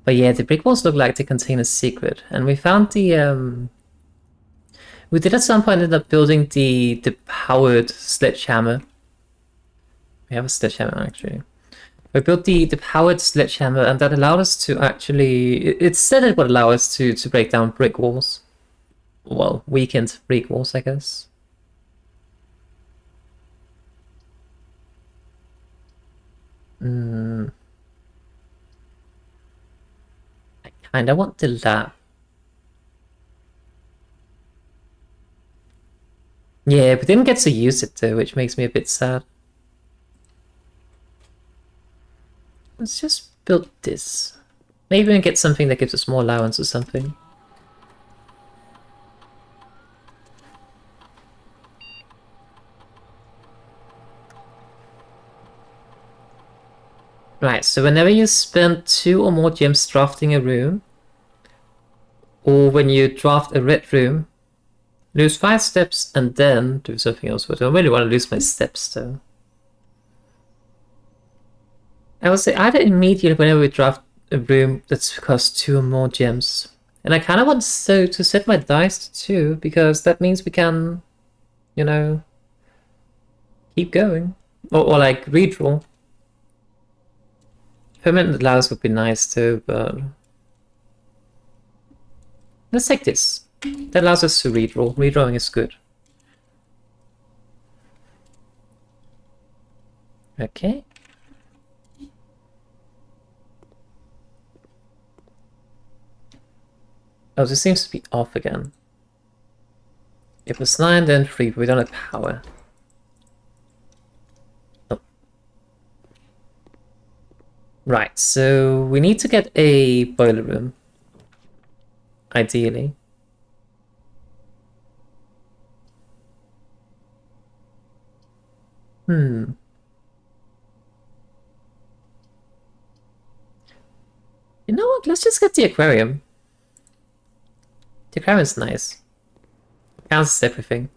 But yeah, the brick walls look like they contain a secret. And we found the... We did at some point end up building the powered sledgehammer. We have a sledgehammer, actually. We built the powered sledgehammer, and that allowed us to actually... It said it would allow us to break down brick walls. Well, weakened brick walls, I guess. I kinda want the lab. Yeah, we didn't get to use it though, which makes me a bit sad. Let's just build this. Maybe we can get something that gives us more allowance or something. Right, so whenever you spend 2 or more gems drafting a room, or when you draft a red room, lose 5 steps and then do something else. But I don't really want to lose my steps though. I would say either immediately whenever we draft a room that's cost 2 or more gems. And I kind of want to set my dice to 2, because that means we can, you know, keep going. Or like redraw. Permanent allows would be nice too, but... Let's take this. That allows us to redraw. Redrawing is good. Okay. Oh, this seems to be off again. It was 9, then 3, but we don't have power. Oh. Right, so we need to get a boiler room. Ideally. You know what? Let's just get the aquarium. The aquarium's nice. Counts everything.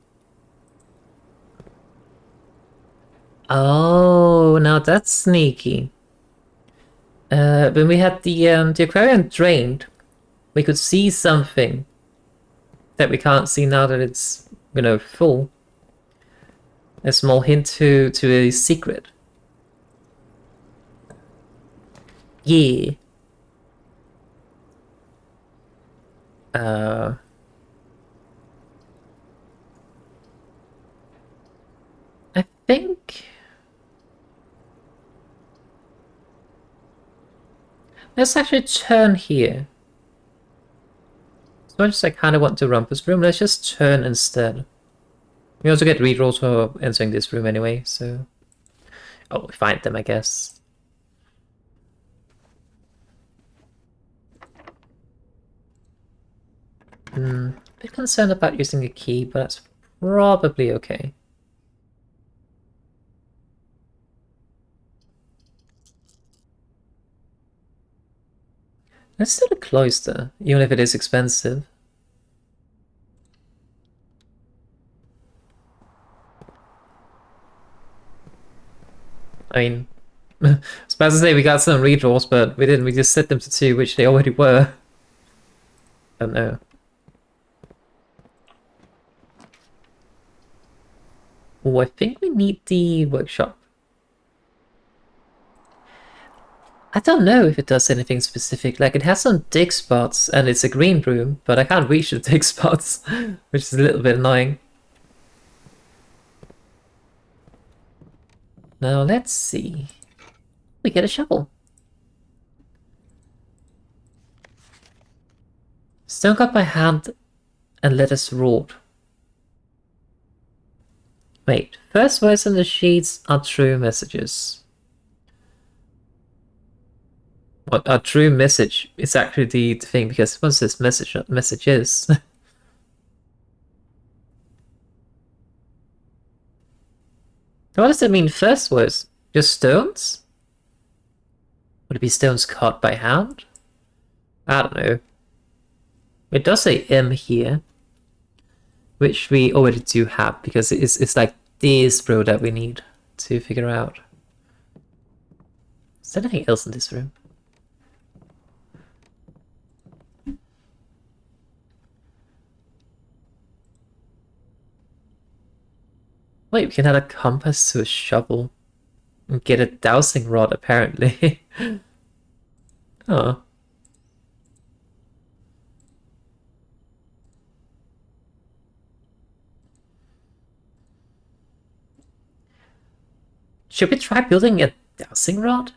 Oh, now that's sneaky. When we had the aquarium drained, we could see something that we can't see now that it's, you know, full. A small hint to a secret. Yeah. I think... Let's actually turn here. As much as I kind of want to rumpus room, let's just turn instead. We also get rerolls for entering this room anyway, so... Oh, we find them, I guess. A bit concerned about using a key, but that's probably okay. Let's do the cloister, even if it is expensive. I mean, I was about to say we got some redraws, but we didn't. We just set them to 2, which they already were. I don't know. Oh, I think we need the workshop. I don't know if it does anything specific. Like, it has some dig spots, and it's a green room, but I can't reach the dig spots, which is a little bit annoying. Now, let's see. We get a shovel. Stone cut by hand and lettuce wrought. Wait, first words on the sheets are true messages. What a true message is actually the thing, because once this message is. What does that mean, first words? Just stones? Would it be stones cut by hand? I don't know. It does say M here, which we already do have, because it's like this row that we need to figure out. Is there anything else in this room? Wait, we can add a compass to a shovel and get a dowsing rod, apparently. Oh. Should we try building a dowsing rod?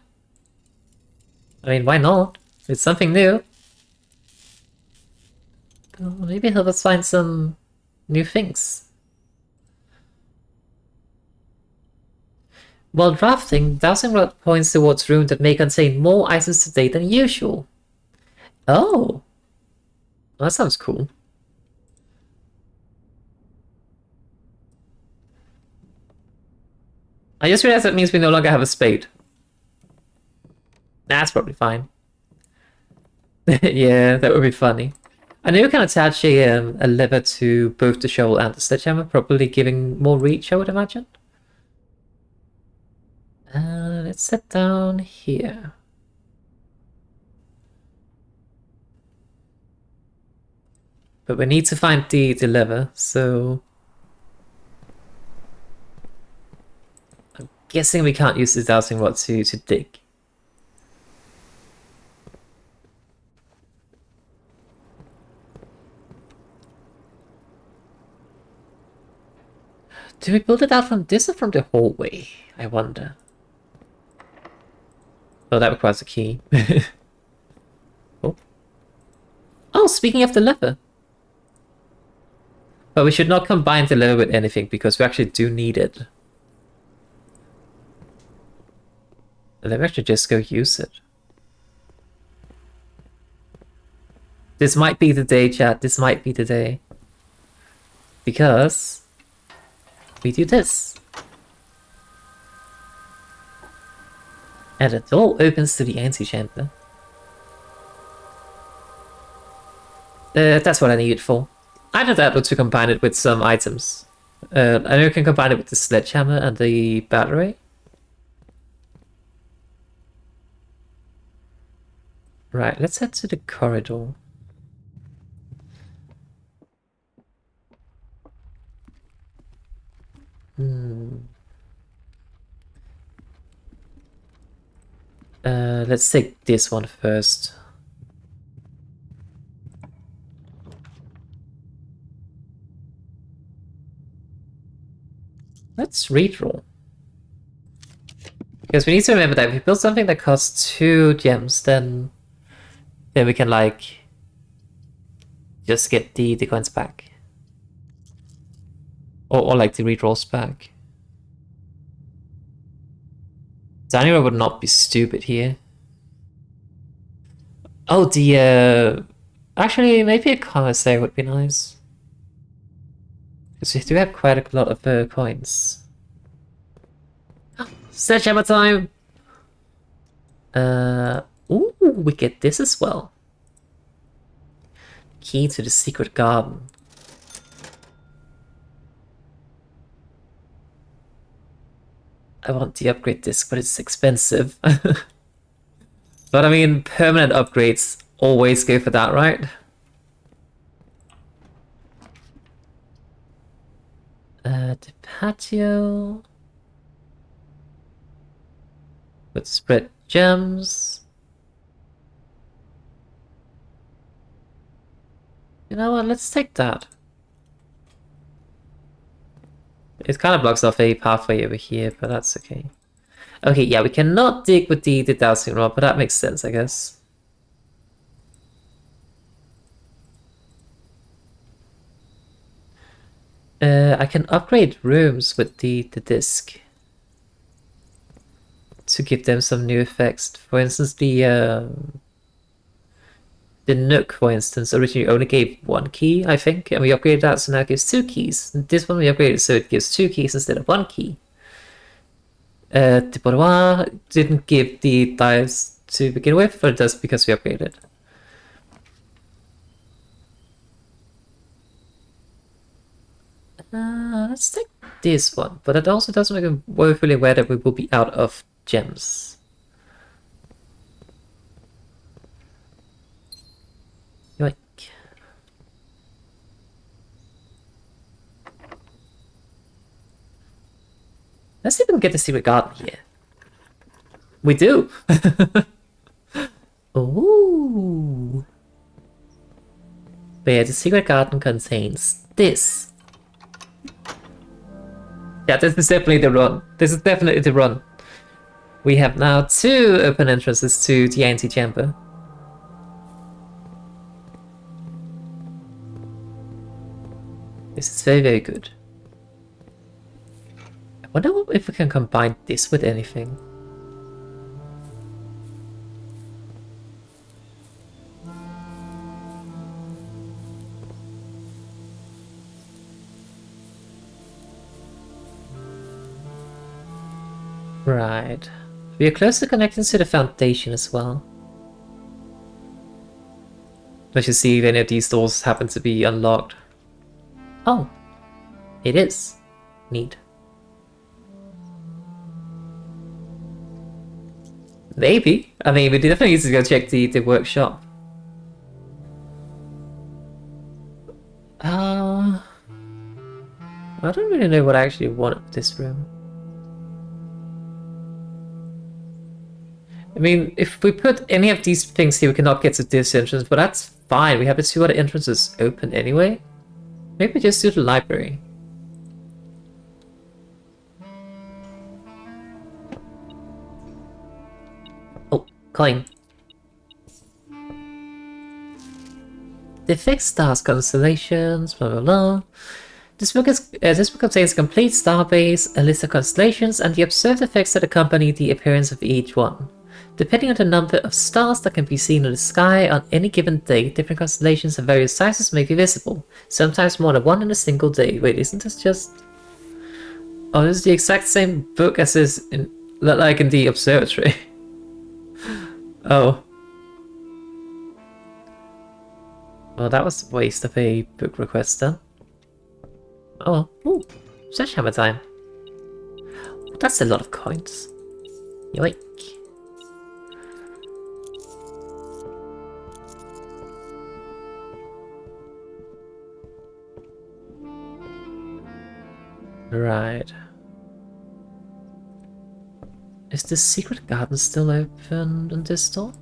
I mean, why not? It's something new. Maybe help us find some new things. While drafting, dowsing rod points towards rooms that may contain more items today than usual. Oh! That sounds cool. I just realized that means we no longer have a spade. That's probably fine. Yeah, that would be funny. I know you can attach a lever to both the shovel and the sledgehammer, probably giving more reach, I would imagine. Let's set down here. But we need to find the lever, so... I'm guessing we can't use this dowsing rod to dig. Do we build it out from this or from the hallway? I wonder. Oh, that requires a key. Oh. Oh, speaking of the lever. But we should not combine the lever with anything because we actually do need it. Let me actually just go use it. This might be the day, chat. This might be the day. Because we do this. And the door opens to the antechamber. That's what I need it for. Either that or to combine it with some items. I know you can combine it with the sledgehammer and the battery. Right, let's head to the corridor. Let's take this one first. Let's redraw. Because we need to remember that if we build something that costs 2 gems, then we can, like, just get the coins back. Or like, the redraws back. Daniel would not be stupid here. Oh, the, actually, maybe a commissary would be nice. Because we do have quite a lot of coins. Sledgehammer time! Ooh, we get this as well. Key to the secret garden. I want the upgrade disc, but it's expensive. But I mean, permanent upgrades always go for that, right? The patio. With spread gems. You know what, let's take that. It kind of blocks off a pathway over here, but that's okay. Okay, yeah, we cannot dig with the dowsing rod, but that makes sense, I guess. I can upgrade rooms with the disc to give them some new effects. For instance, the Nook, for instance, originally only gave 1 key, I think, and we upgraded that, so now it gives 2 keys. And this one we upgraded so it gives 2 keys instead of 1 key. The Boudoir didn't give the dice to begin with, but it does because we upgraded. Let's take this one, but it also doesn't make it woefully aware that we will be out of gems. Yoink. Let's even get the secret garden here. We do! Ooh! But yeah, the secret garden contains this. Yeah, this is definitely the run. This is definitely the run. We have now 2 open entrances to the antechamber. This is very, very good. I wonder if we can combine this with anything. Right. We are close to connecting to the foundation as well. Let's just see if any of these doors happen to be unlocked. Oh, it is. Neat. Maybe. I mean, we definitely need to go check the workshop. I don't really know what I actually want of this room. I mean, if we put any of these things here, we cannot get to this entrance, but that's fine. We have the 2 other entrances open anyway. Maybe just do the library. Oh, coin. The fixed stars, constellations, blah blah blah. This book contains a complete starbase, a list of constellations, and the observed effects that accompany the appearance of each one. Depending on the number of stars that can be seen in the sky on any given day, different constellations of various sizes may be visible, sometimes more than one in a single day. Wait, isn't this just... Oh, this is the exact same book as is in, like in the observatory. Oh. Well, that was a waste of a book request then. Oh, ooh, sledgehammer time. That's a lot of coins. Yoink. Right. Is the secret garden still open on this door?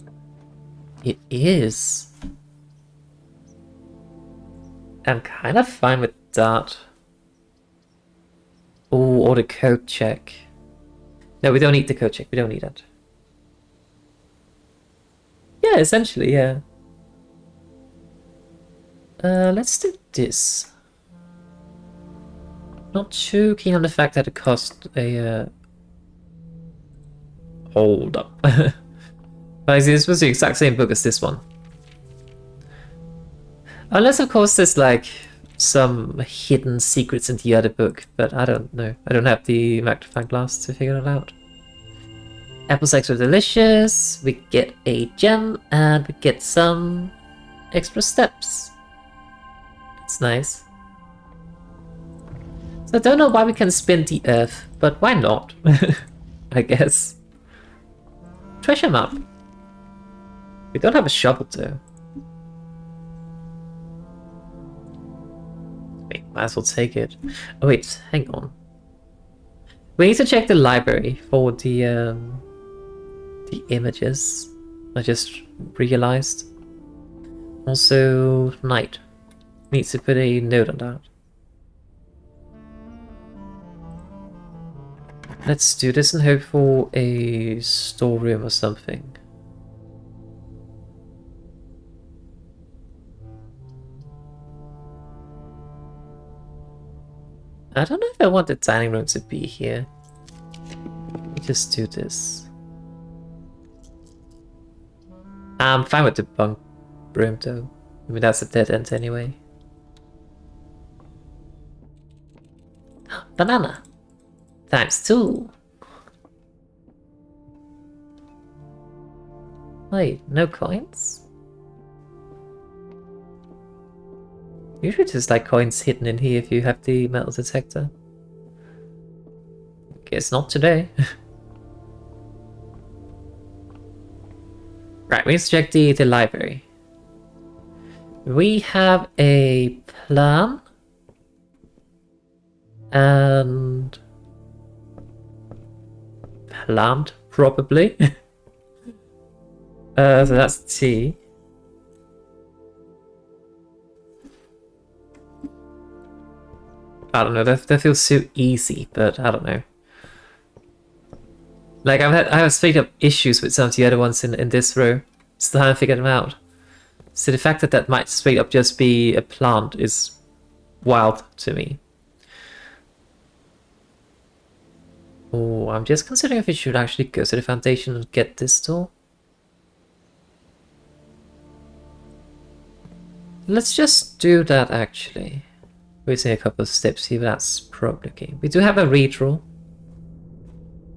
It is. I'm kind of fine with that. Oh, or the code check. No, we don't need the code check. We don't need that. Yeah, essentially, yeah. Let's do this. Not too keen on the fact that it cost a hold up. But this was the exact same book as this one. Unless of course there's like some hidden secrets in the other book, but I don't know. I don't have the magnifying glass to figure it out. Apples extra delicious, we get a gem, and we get some extra steps. It's nice. So I don't know why we can spin the earth, but why not? I guess. Treasure map. We don't have a shovel though. Wait, might as well take it. Oh wait, hang on. We need to check the library for the images. I just realized. Also, night. Needs to put a note on that. Let's do this and hope for a storeroom or something. I don't know if I want the dining room to be here. Just do this. I'm fine with the bunk room though. I mean, that's a dead end anyway. Banana! ×2! Wait, no coins? Usually there's like coins hidden in here if you have the metal detector. Guess not today. Right, we need to check the library. We have a plan. And plant, probably. So that's tea. I don't know, that feels so easy, but I don't know. Like, I have straight up issues with some of the other ones in this row. Still haven't figured them out. So the fact that that might straight up just be a plant is wild to me. Oh, I'm just considering if we should actually go to the foundation and get this door. Let's just do that, actually. We're taking a couple of steps here, but that's probably okay. We do have a redraw,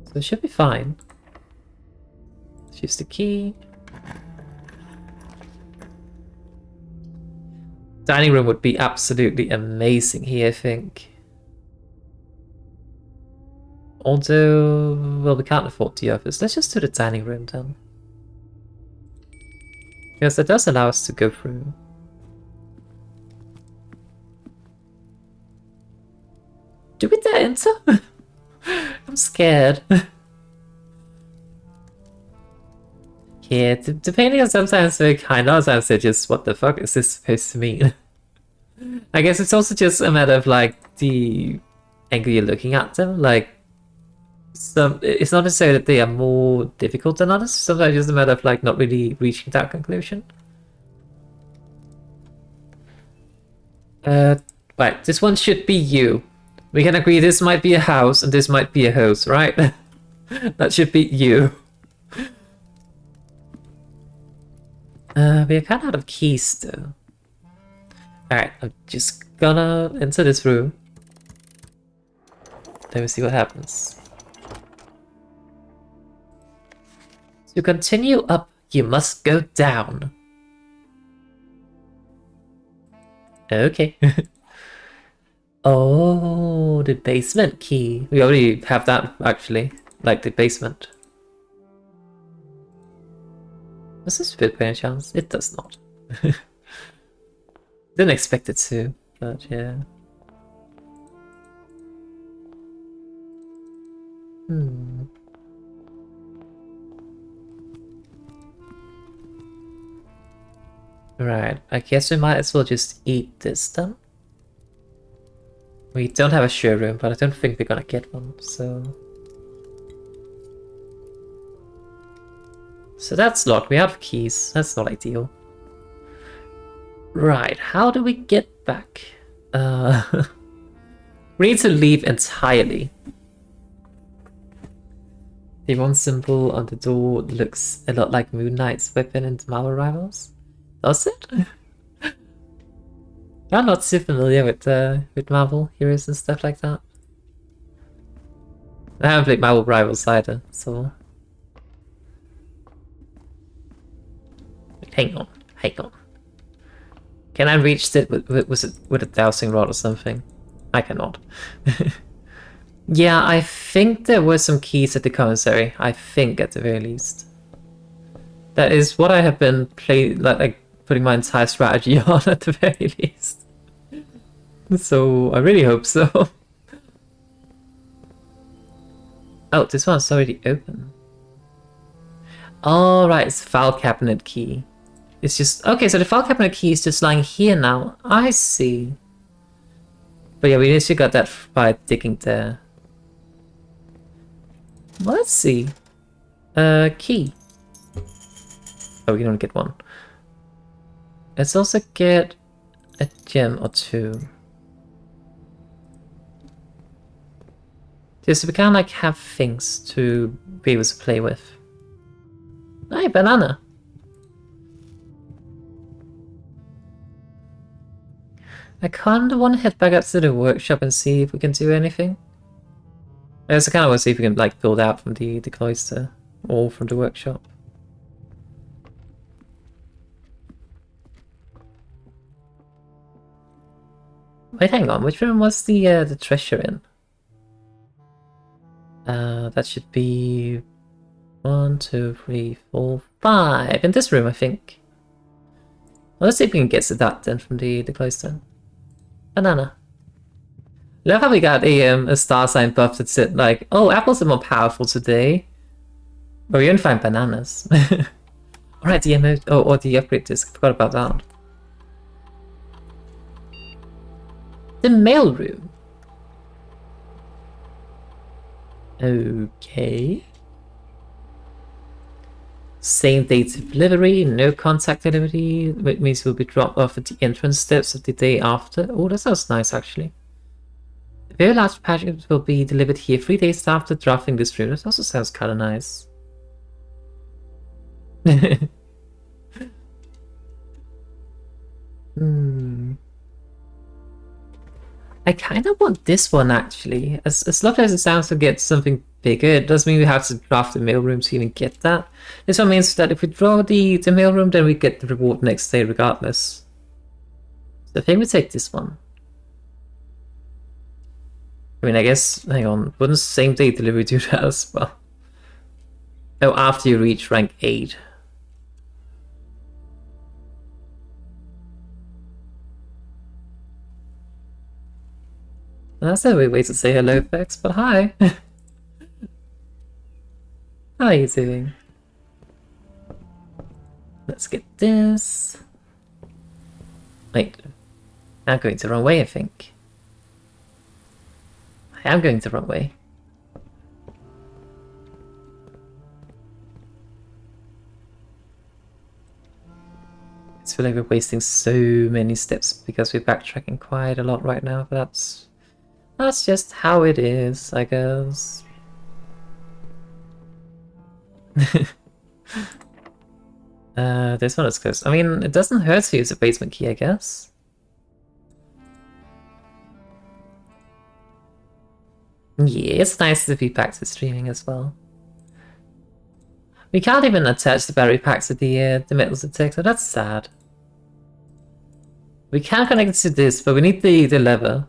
so it should be fine. Let's use the key. Dining room would be absolutely amazing here, I think. Although, well, we can't afford the others. Let's just do the dining room then. Because that does allow us to go through. Do we dare enter? I'm scared. Yeah, depending on sometimes they're kind of, sometimes they're just, what the fuck is this supposed to mean? I guess it's also just a matter of like the angle you're looking at them. Like, it's not necessarily that they are more difficult than others. Sometimes it's just a matter of like not really reaching that conclusion. Right, this one should be you. We can agree this might be a house and this might be a house, right? That should be you. We're kind of out of keys though. Alright, I'm just gonna enter this room. Let me see what happens. To continue up, you must go down. Okay. Oh, the basement key. We already have that, actually. Like, the basement. Does this fit by any chance? It does not. Didn't expect it to, but yeah. Right, I guess we might as well just eat this then. We don't have a showroom, but I don't think we're gonna get one, so... So that's locked. We have keys. That's not ideal. Right, how do we get back? We need to leave entirely. The one symbol on the door looks a lot like Moon Knight's weapon in Marvel Rivals. Does it? I'm not too familiar with Marvel heroes and stuff like that. I haven't played Marvel Rivals either, so... Hang on. Can I reach it with a dowsing rod or something? I cannot. Yeah, I think there were some keys at the commissary. I think, at the very least. That is what I have been putting my entire strategy on, at the very least. So, I really hope so. Oh, this one's already open. Oh, right, it's the file cabinet key. It's just... Okay, so the file cabinet key is just lying here now. I see. But yeah, we initially got that by digging there. Well, let's see. Key. Oh, we can only get one. Let's also get a gem or two. Just so we can like have things to be able to play with. Hey, banana! I kinda wanna head back up to the workshop and see if we can do anything. I also kinda wanna see if we can like build out from the cloister or from the workshop. Wait, hang on, which room was the treasure in? That should be 1, 2, 3, 4, 5 in this room, I think. Well, let's see if we can get to that then from the cloister. Banana. Love how we got a star sign buff that said like, oh, apples are more powerful today. Oh, you didn't find bananas. Alright, the image. Oh, or the upgrade disc. Forgot about that. The mail room. Okay. Same day delivery, no contact delivery, which means we'll be dropped off at the entrance steps of the day after. Oh, that sounds nice actually. Very large package will be delivered here 3 days after drafting this room. That also sounds kind of nice. I kind of want this one actually. As lovely as it sounds to get something bigger, it does mean we have to draft the mailroom to even get that. This one means that if we draw the mailroom, then we get the reward next day regardless. So I think we take this one. I mean, I guess, hang on, wouldn't same day delivery do that as well? Oh, after you reach rank 8. That's a weird way to say hello, Vex, but hi. How are you doing? Let's get this. Wait, I'm going the wrong way, I think. I am going the wrong way. It's feel like we're wasting so many steps because we're backtracking quite a lot right now, but that's just how it is, I guess. This one is close. I mean, it doesn't hurt to use a basement key, I guess. Yeah, it's nice to be back to streaming as well. We can't even attach the battery packs to the metal detector. That's sad. We can connect it to this, but we need the lever,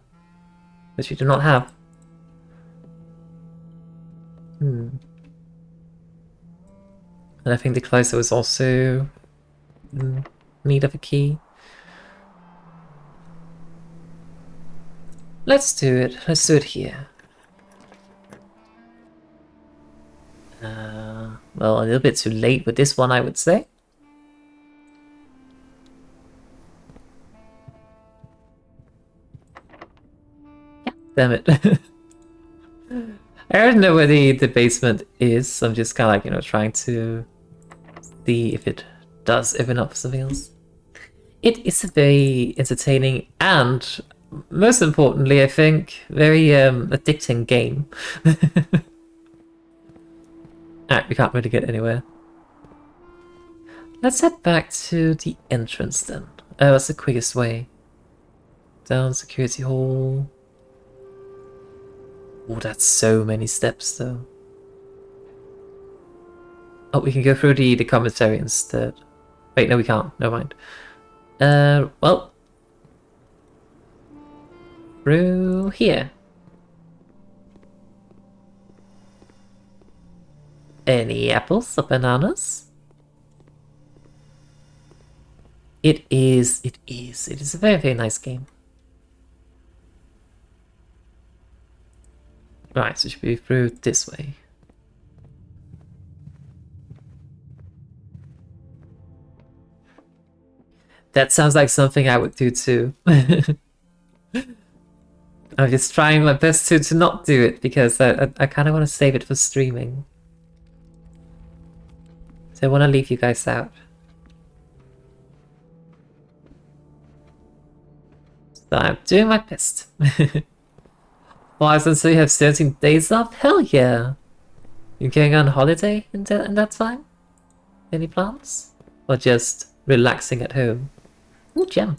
which we do not have. And I think the closer is also in need of a key. Let's do it. Let's do it here. Well, a little bit too late with this one, I would say. Yeah, damn it. I already know where the basement is. I'm just kind of like, you know, trying to see if it does open up for something else. It is a very entertaining and, most importantly, I think, very addicting game. Alright, we can't really get anywhere. Let's head back to the entrance then. Oh, that's the quickest way. Down security hall. Oh, that's so many steps though. Oh, we can go through the commissary instead. Wait, no we can't. Never mind. Well. Through here. Any apples or bananas? It is a very, very nice game. Right, so it should be through this way. That sounds like something I would do too. I'm just trying my best to not do it because I kind of want to save it for streaming. So I want to leave you guys out. So I'm doing my best. Why, since you have 13 days off? Hell yeah! You going on holiday in that time? Any plans? Or just relaxing at home? Ooh, gem.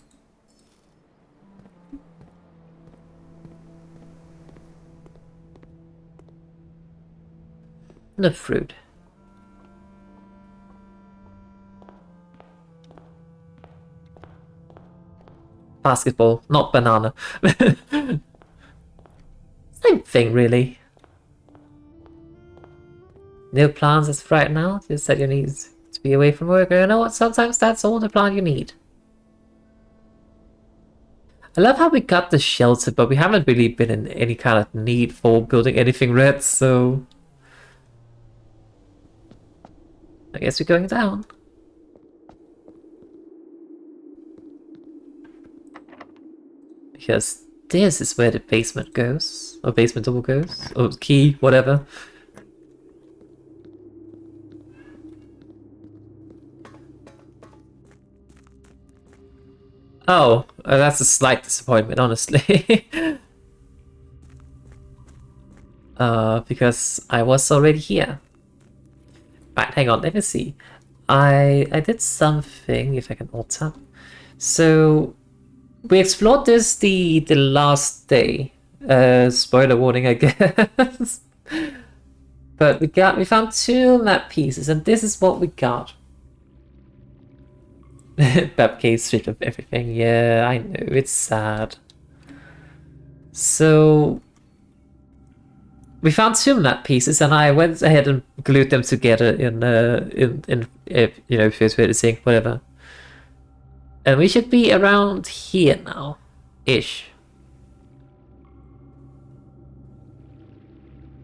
The fruit. Basketball, not banana. Same thing, really. No plans as of right now, just that you need to be away from work. You know what, sometimes that's all the plan you need. I love how we got the shelter, but we haven't really been in any kind of need for building anything red, so... I guess we're going down. Because this is where the basement goes. Or basement double goes. Or key, whatever. Oh, that's a slight disappointment, honestly. Because I was already here. Right, hang on, let me see. I did something, if I can alt tab. So we explored this the last day. Spoiler warning, I guess. But we found 2 map pieces, and this is what we got. Bapcase stripped of everything. Yeah, I know, it's sad. So we found 2 map pieces, and I went ahead and glued them together in you know, first way to sync, whatever. And we should be around here now, ish,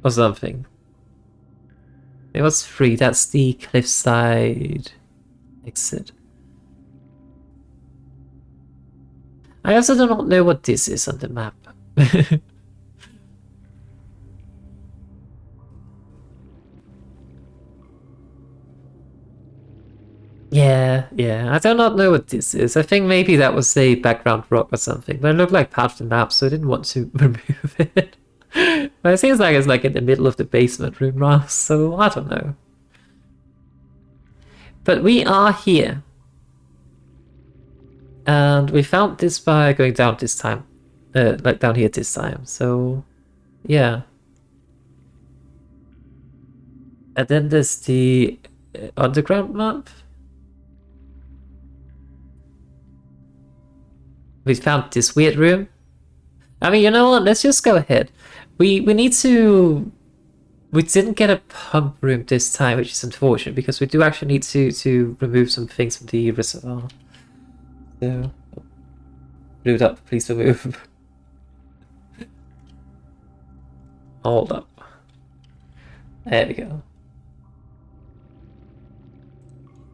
or something. It was 3. That's the cliffside exit. I also do not know what this is on the map. Yeah, I do not know what this is. I think maybe that was a background rock or something, but it looked like part of the map, so I didn't want to remove it. But it seems like it's like in the middle of the basement room now, so I don't know. But we are here. And we found this by going down this time. Like down here this time, so yeah. And then there's the underground map. We found this weird room. I mean, you know what? Let's just go ahead. We need to... We didn't get a pump room this time, which is unfortunate, because we do actually need to remove some things from the reservoir. So... Blew it up, please remove. Hold up. There we go.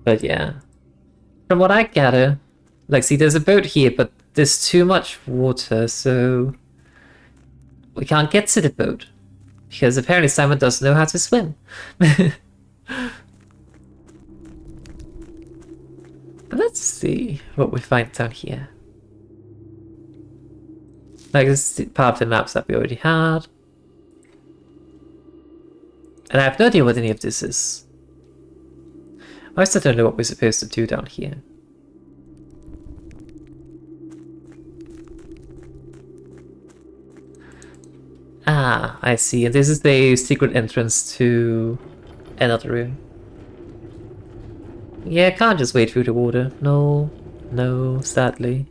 But yeah. From what I gather... Like, see, there's a boat here, but there's too much water, so we can't get to the boat. Because apparently Simon doesn't know how to swim. But let's see what we find down here. Like, this is part of the maps that we already had. And I have no idea what any of this is. I still don't know what we're supposed to do down here. Ah, I see. And this is the secret entrance to another room. Yeah, I can't just wade through the water. No, sadly.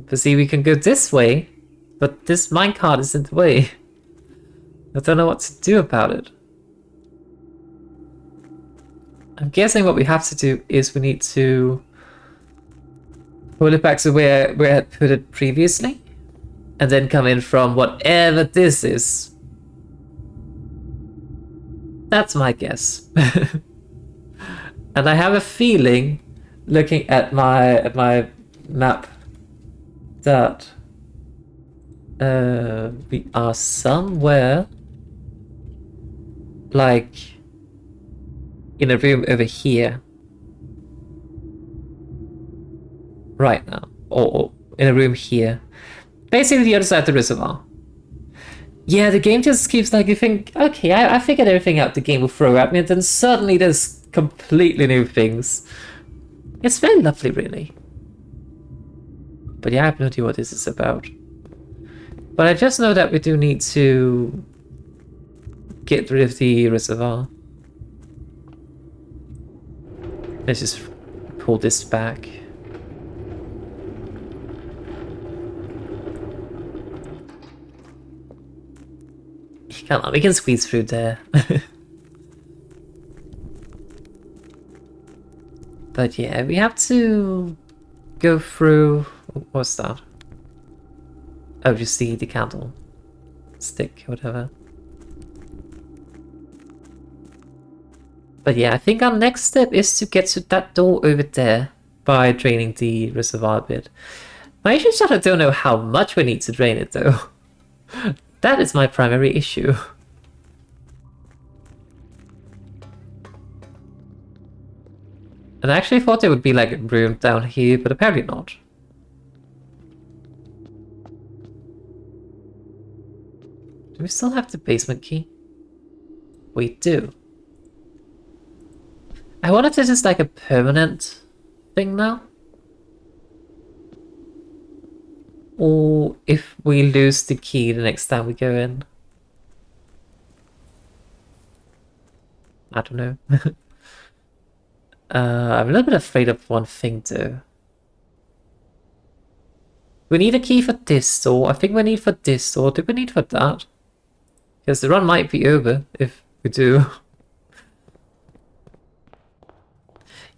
But see, we can go this way, but this minecart is in the way. I don't know what to do about it. I'm guessing what we have to do is we need to pull it back to where I had put it previously. And then come in from whatever this is. That's my guess. And I have a feeling, looking at my map, that we are somewhere like in a room over here right now, or in a room here. Basically the other side of the reservoir. Yeah, the game just keeps like, you think, okay, I figured everything out the game will throw at me, and then suddenly there's completely new things. It's very lovely, really. But yeah, I have no idea what this is about. But I just know that we do need to get rid of the reservoir. Let's just pull this back. Come on, we can squeeze through there. But yeah, we have to go through... What's that? Oh, just the candle stick, whatever. But yeah, I think our next step is to get to that door over there by draining the reservoir a bit. My issue is that I don't know how much we need to drain it though. That is my primary issue. And I actually thought there would be like a room down here, but apparently not. Do we still have the basement key? We do. I wonder if this is like a permanent thing now. Or if we lose the key the next time we go in. I don't know. I'm a little bit afraid of one thing though. We need a key for this door. I think we need for this door. Do we need for that? Because the run might be over if we do.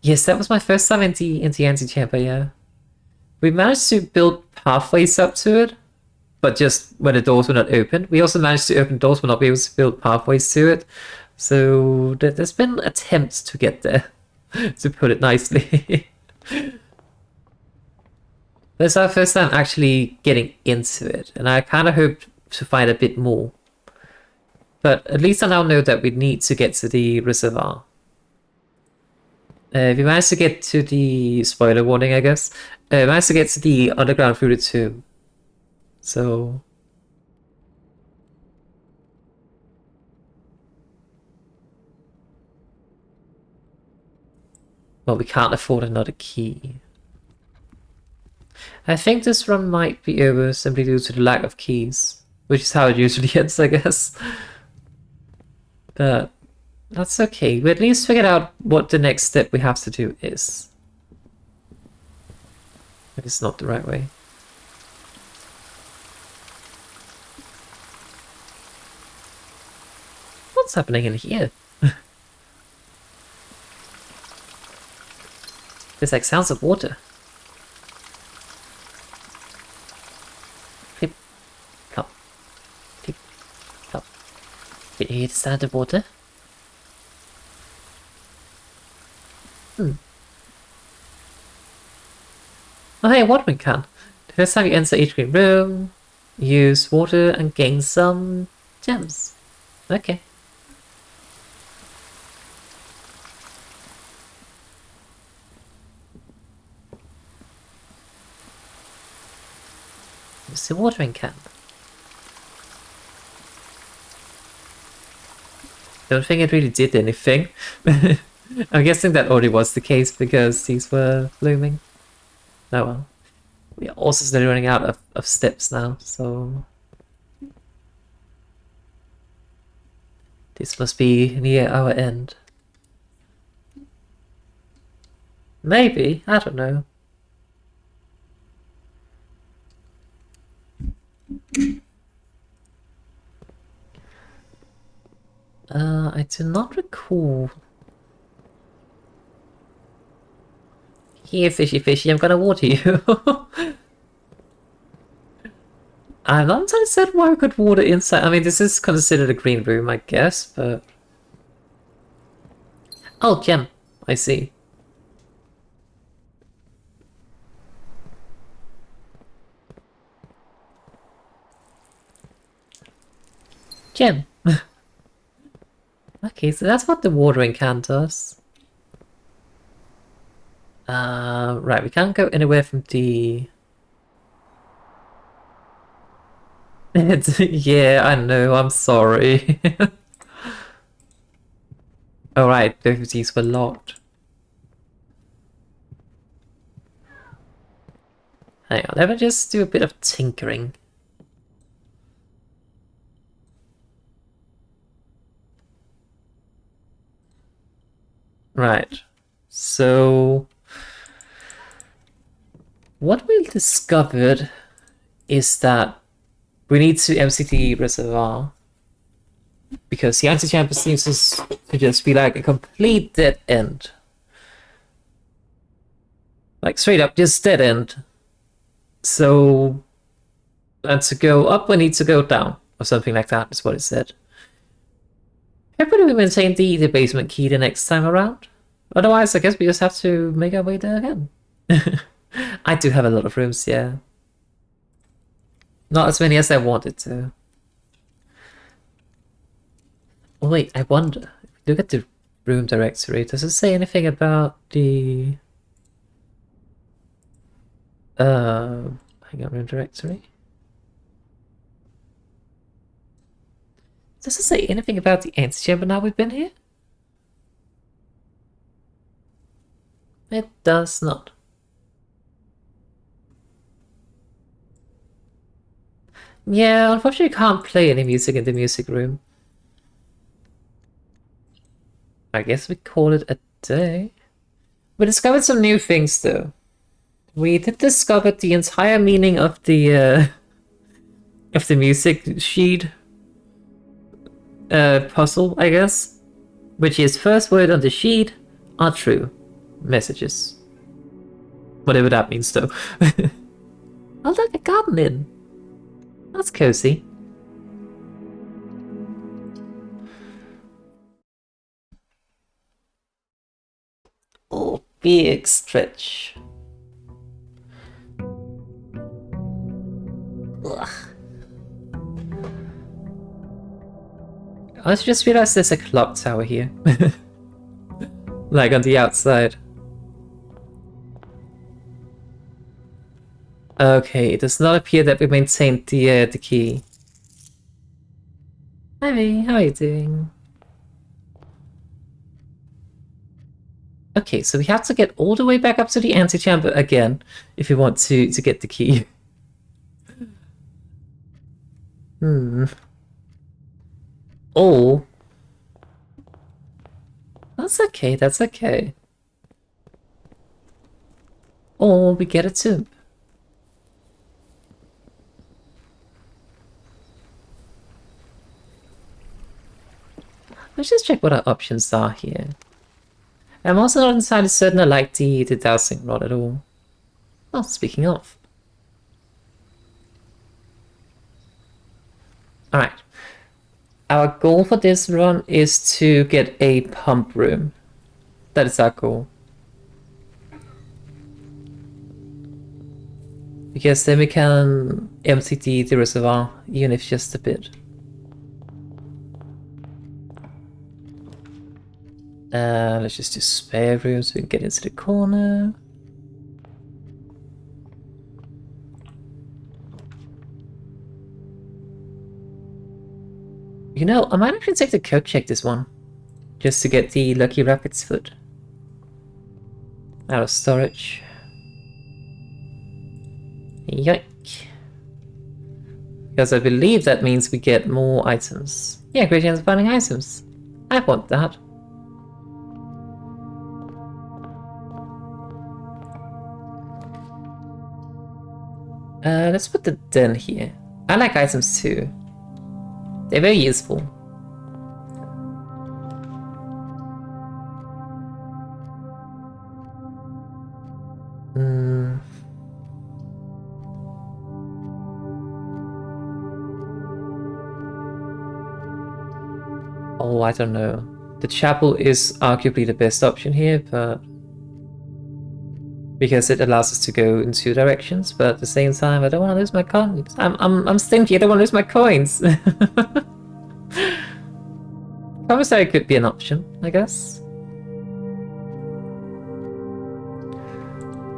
Yes, that was my first time in the antechamber, yeah. We managed to build pathways up to it, but just when the doors were not open. We also managed to open doors but not be able to build pathways to it. So there's been attempts to get there, to put it nicely. That's our first time actually getting into it, and I kind of hope to find a bit more. But at least I now know that we need to get to the reservoir. We managed to get to the spoiler warning, I guess. We managed to get to the underground through the tomb. So well, we can't afford another key. I think this run might be over simply due to the lack of keys, which is how it usually ends, I guess. But that's okay. We at least figured out what the next step we have to do is. It's not the right way. What's happening in here? There's like sounds of water. Clip, clop, clip, clop. Can you hear the sound of water? Oh hey, watering can. The first time you enter each green room, use water and gain some gems. Okay. Use the watering can. Don't think it really did anything. I'm guessing that already was the case because these were blooming. Oh well. We are also slowly running out of steps now, so this must be near our end. Maybe, I don't know. I do not recall. Here, fishy fishy, I'm gonna water you. I'm not entirely certain why I could water inside. I mean, this is considered a green room, I guess, but... Oh, gem. I see. Gem. Okay, so that's what the watering can does. Right, we can't go anywhere from the... Yeah, I know, I'm sorry. Alright, both of these were locked. Hang on, let me just do a bit of tinkering. Right, so... what we discovered is that we need to empty the reservoir because the antechamber seems to just be like a complete dead end. Like straight up, just dead end. So, and to go up we need to go down, or something like that is what it said. Hopefully we maintain the basement key the next time around. Otherwise, I guess we just have to make our way there again. I do have a lot of rooms, yeah. Not as many as I wanted to. Oh wait, I wonder. Look at the room directory. Does it say anything about the... hang on, room directory? Does it say anything about the antechamber now we've been here? It does not. Yeah, unfortunately you can't play any music in the music room. I guess we call it a day. We discovered some new things though. We did discover the entire meaning of the music sheet puzzle, I guess. Which is first word on the sheet are true messages. Whatever that means though. Oh look, a garden inn. That's cozy. Oh, big stretch. Ugh. I just realized there's a clock tower here. Like on the outside. Okay, it does not appear that we maintained the key. Hi V, how are you doing? Okay, so we have to get all the way back up to the antechamber again if we want to get the key. Oh. That's okay, that's okay. Or we get a tomb. Let's just check what our options are here. I'm also not entirely certain I like the dowsing rod at all. Oh, speaking of. Alright. Our goal for this run is to get a pump room. That is our goal. Because then we can empty the reservoir, even if just a bit. Let's just do spare room so we can get into the corner. You know, I might actually take the code check this one. Just to get the Lucky Rabbit's foot. Out of storage. Yoink. Because I believe that means we get more items. Yeah, great chance of finding items. I want that. Let's put the den here. I like items too. They're very useful. Oh, I don't know. The chapel is arguably the best option here, but because it allows us to go in two directions, but at the same time I don't want to lose my coins. I'm stingy, I don't want to lose my coins. Commissary could be an option, I guess.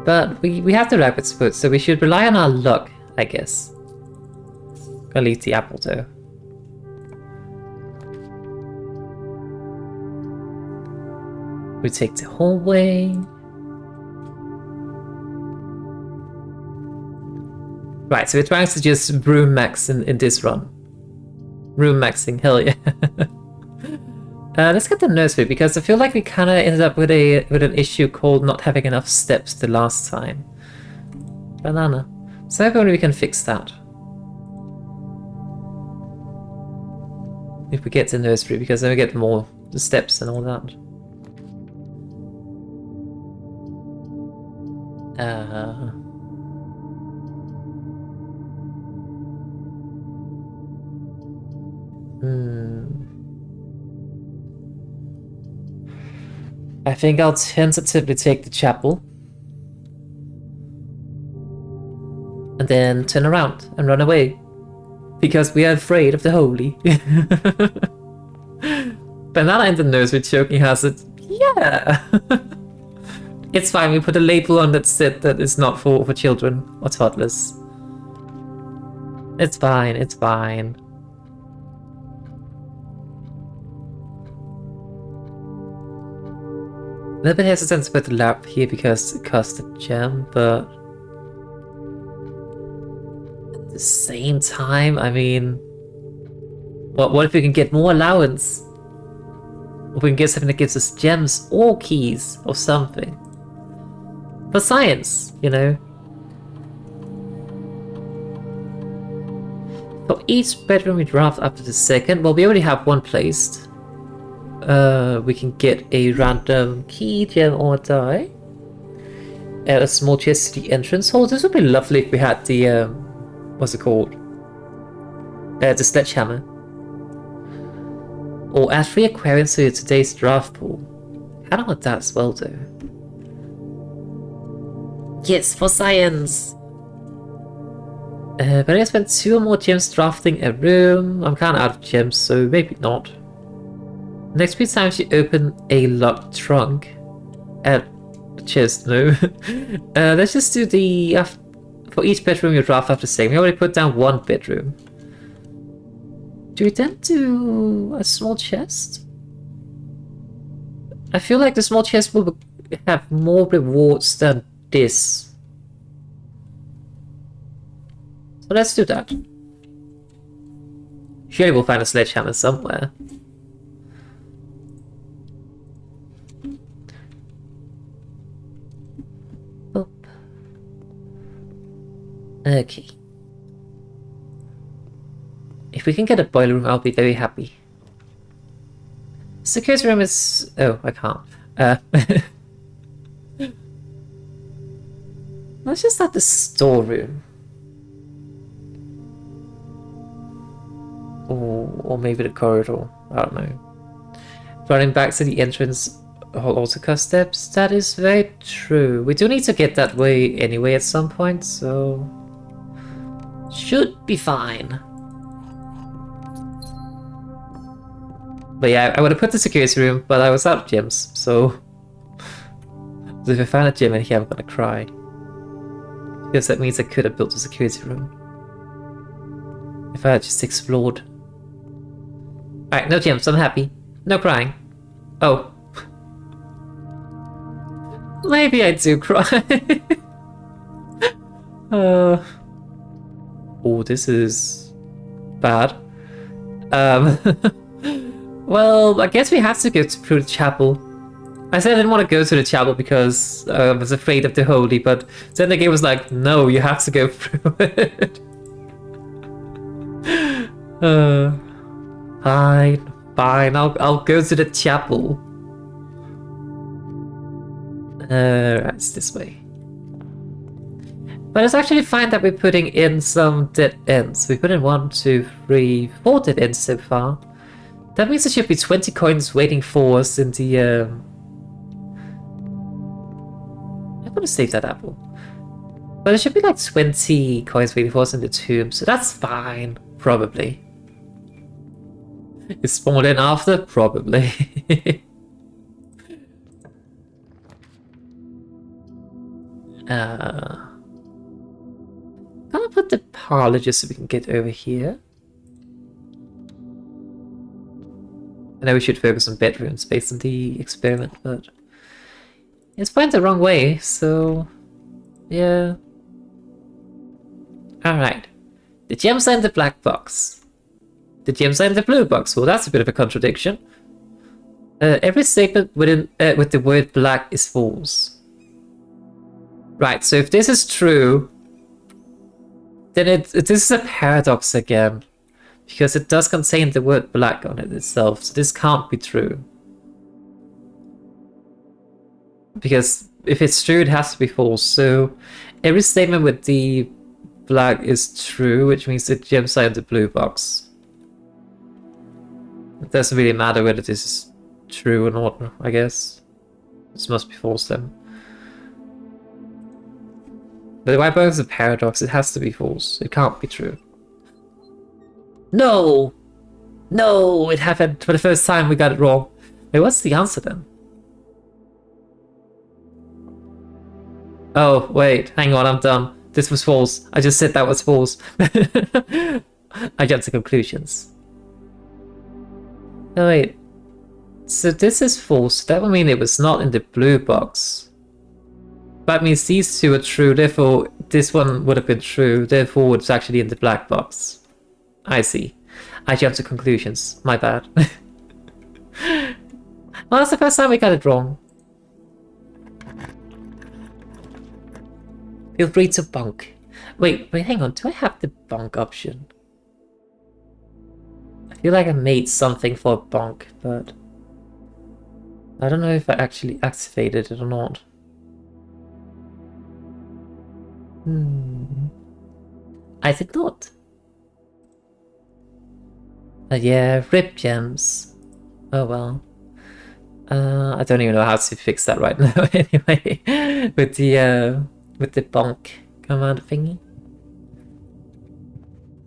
But we have the rabbit's foot, so we should rely on our luck, I guess. Gonna leave the apple though. We take the hallway. Right, so we're trying to just room max in this run. Room maxing, hell yeah. Let's get the nursery, because I feel like we kind of ended up with an issue called not having enough steps the last time. Banana. So hopefully we can fix that. If we get the nursery, because then we get more steps and all that. I think I'll tentatively take the chapel. And then turn around and run away. Because we are afraid of the holy. Banana in the nursery choking hazard. Yeah! It's fine, we put a label on that said that it's not for children or toddlers. It's fine, it's fine. A little bit hesitant to put the lab here because it costs a gem, but at the same time, I mean, what if we can get more allowance? Or we can get something that gives us gems or keys or something. For science, you know? For each bedroom we draft up to the second, well, we already have one placed. We can get a random key, gem, or die. Add a small chest to the entrance hall. This would be lovely if we had the, what's it called? The sledgehammer. Or add 3 aquariums to today's draft pool. I don't want that as well, though. Yes, for science! But I spent 2 or more gems drafting a room. I'm kind of out of gems, so maybe not. Next few times you open a locked trunk. Chest, no. Let's just do the... for each bedroom you draft after saying. We already put down 1 bedroom. Do we then do a small chest? I feel like the small chest will have more rewards than this. So let's do that. Surely we'll find a sledgehammer somewhere. Boop. Okay. If we can get a boiler room, I'll be very happy. Security room is... oh, I can't. Let's just have the storeroom. Or maybe the corridor. I don't know. Running back to the entrance hall also costs steps. That is very true. We do need to get that way anyway at some point, so... should be fine. But yeah, I would have put the security room, but I was out of gems, so... so if I find a gem in here, I'm gonna cry. Because that means I could have built a security room. If I had just explored. Alright, no gems, I'm happy. No crying. Oh. Maybe I do cry. Oh, this is... bad. Well, I guess we have to go through the chapel. I said I didn't want to go to the chapel because I was afraid of the holy, but then the game was like, no, you have to go through it. Fine, I'll go to the chapel. Right, it's this way. But it's actually fine that we're putting in some dead ends. We put in 1, 2, 3, 4 dead ends so far. That means there should be 20 coins waiting for us in the... I'm gonna save that apple. But there should be like 20 coins waiting for us in the tomb, so that's fine, probably. It's spawned in after? Probably. Gonna put the parlor just so we can get over here. I know we should focus on bedrooms based on the experiment, but it's pointed the wrong way, so yeah. Alright. The gems are in the black box. The gems are in the blue box. Well, that's a bit of a contradiction. Every statement with the word black is false. Right, so if this is true, then this is a paradox again. Because it does contain the word black on it itself, so this can't be true. Because if it's true, it has to be false. So every statement with the black is true, which means the gems are in the blue box. It doesn't really matter whether this is true or not, I guess. This must be false then. But why both is a paradox? It has to be false. It can't be true. No! No! It happened for the first time we got it wrong. Wait, what's the answer then? Oh, wait, hang on, I'm dumb. This was false. I just said that was false. I jumped to conclusions. Oh, wait. So this is false. That would mean it was not in the blue box. That means these two are true, therefore this one would have been true, therefore it's actually in the black box. I see. I jumped to conclusions. My bad. Well, that's the first time we got it wrong. Feel free to bunk. Wait, hang on. Do I have the bunk option? I feel like I made something for bunk, but I don't know if I actually activated it or not. I did not. Yeah, rip gems. Oh well. I don't even know how to fix that right now. Anyway, with the bonk command thingy.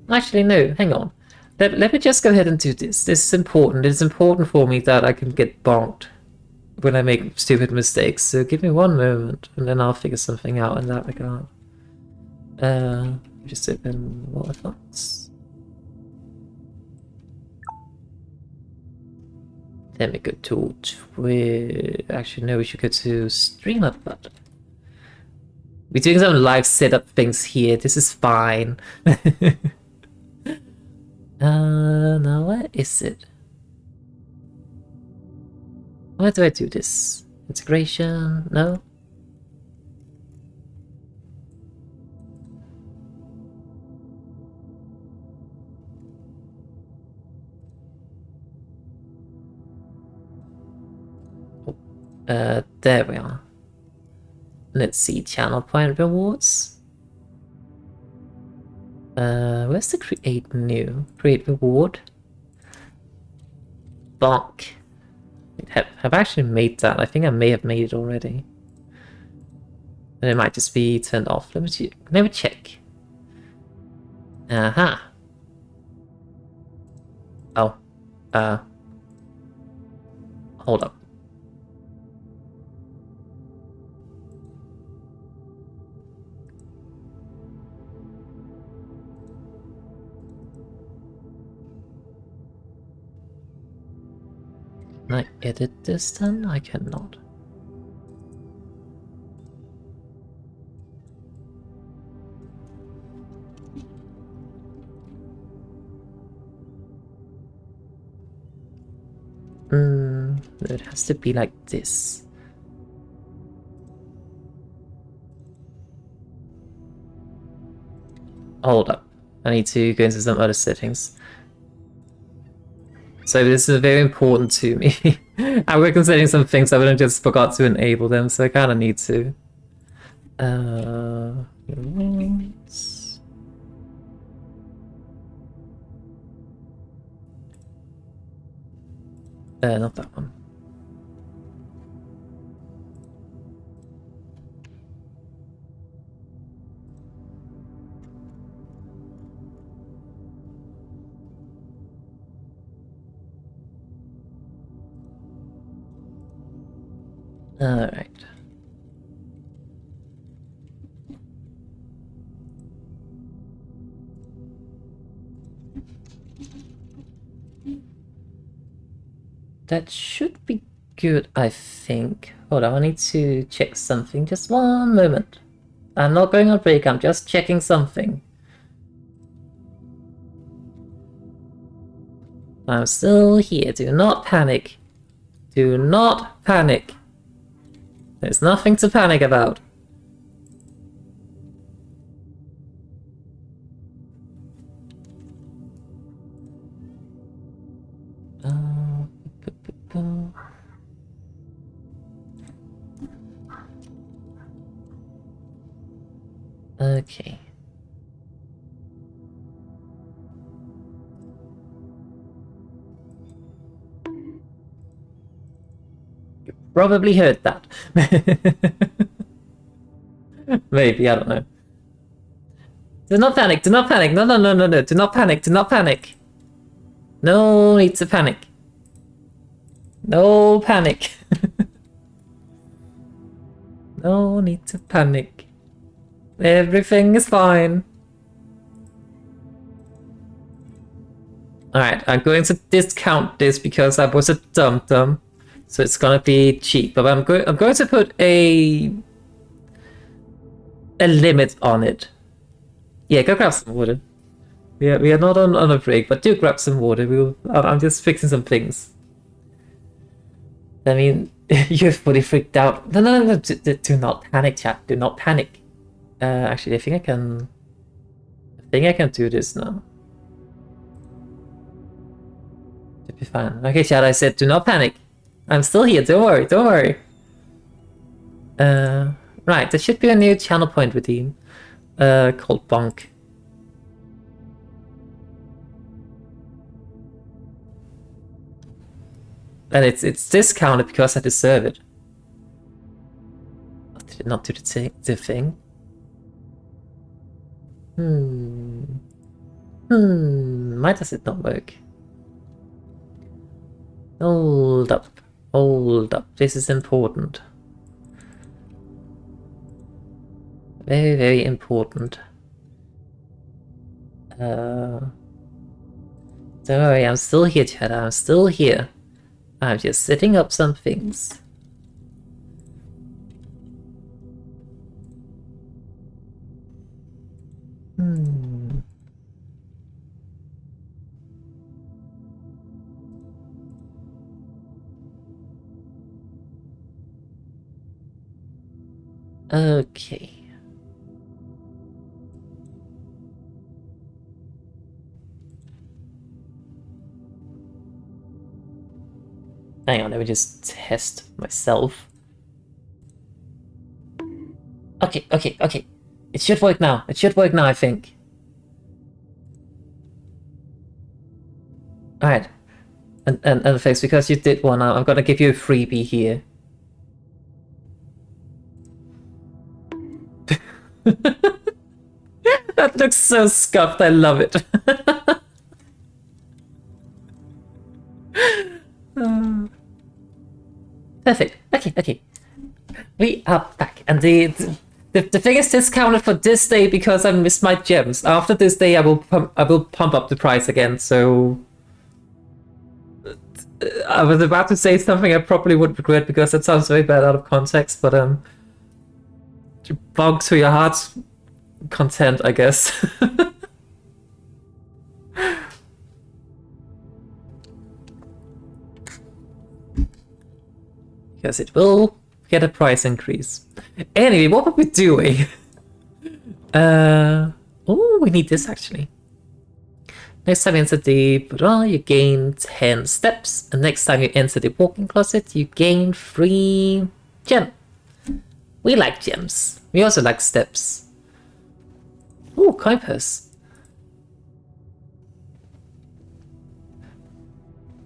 Actually, no. Hang on. Let me just go ahead and do this. This is important. It's important for me that I can get bonked when I make stupid mistakes. So give me one moment, and then I'll figure something out in that regard. Just open water thoughts. Then we go to actually no, we should go to streamer button. We're doing some live setup things here. This is fine. Now where is it? Where do I do this? Integration? No? There we are. Let's see, channel point rewards. Where's the create new? Create reward. Bonk. Have I actually made that? I think I may have made it already. And it might just be turned off. Let me check. Aha. Oh. Hold up. Can I edit this then? I cannot. It has to be like this. Hold up. I need to go into some other settings. So this is very important to me. I work on setting some things, I wouldn't just forgot to enable them, so I kind of need to. Not that one. Alright. That should be good, I think. Hold on, I need to check something. Just one moment. I'm not going on break, I'm just checking something. I'm still here, do not panic. Do not panic. There's nothing to panic about. Okay. probably heard that. Maybe, I don't know. Do not panic, do not panic. No, no, no, no, no. Do not panic, do not panic. No need to panic. No panic. No need to panic. Everything is fine. Alright, I'm going to discount this because I was a dum-dum. So it's gonna be cheap. But I'm going to put a limit on it. Yeah, go grab some water. We are not on a break, but do grab some water. I'm just fixing some things. I mean, you're fully freaked out. No, no, no, no. Do not panic, chat. Do not panic. Actually, I think I can do this now. Should be fine. Okay, chat. I said, do not panic. I'm still here. Don't worry. Don't worry. Right. There should be a new channel point redeem. Called Bonk. And it's discounted because I deserve it. Oh, did it not do the thing? Why does it not work? Hold up. Hold up. This is important. Very, very important. Don't worry, I'm still here, chat. I'm still here. I'm just setting up some things. Okay. Hang on, let me just test myself. Okay, okay, okay. It should work now. It should work now, I think. Alright. And thanks, because you did one, I'm gonna give you a freebie here. That looks so scuffed, I love it. Perfect. Okay, okay. We are back, and the thing is discounted for this day because I missed my gems. After this day, I will pump up the price again. So I was about to say something I probably would regret because that sounds very bad out of context. But bog to your heart's content, I guess. Because it will get a price increase. Anyway, what were we doing? Oh, we need this actually. Next time you enter the Buddha, you gain 10 steps. And next time you enter the walking closet, you gain 3 gem. We like gems. We also like steps. Oh, coin purse.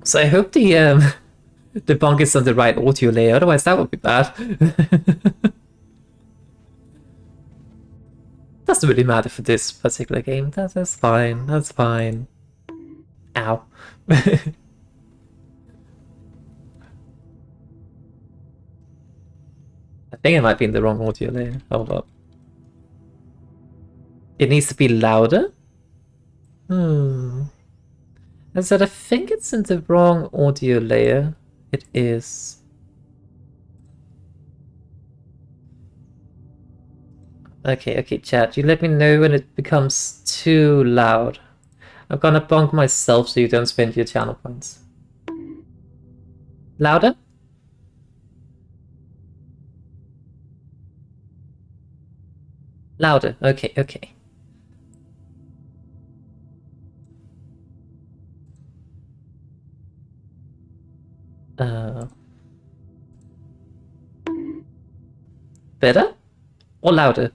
So I hope the bonk is on the right audio layer, otherwise that would be bad. Doesn't really matter for this particular game. That's fine. That's fine. Ow. I think I might be in the wrong audio layer. Hold up. It needs to be louder? I said I think it's in the wrong audio layer. It is. Okay, okay, chat. You let me know when it becomes too loud. I'm gonna bonk myself so you don't spend your channel points. Louder? Louder. Okay, okay. Better? Or louder?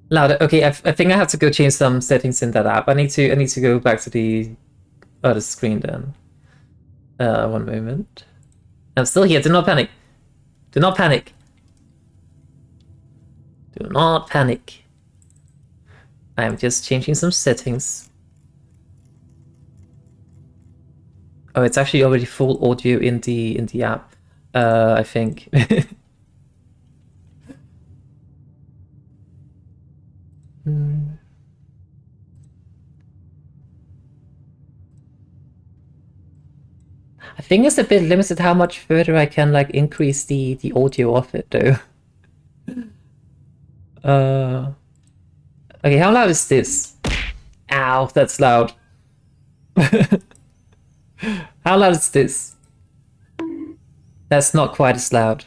Louder. Okay, I think I have to go change some settings in that app. I need to go back to the Oh, the screen then. One moment. I'm still here. Do not panic. Do not panic. Do not panic. I am just changing some settings. Oh, it's actually already full audio in the app. I think. I think it's a bit limited how much further I can like increase the audio of it though. Okay, how loud is this? Ow, that's loud. How loud is this? That's not quite as loud.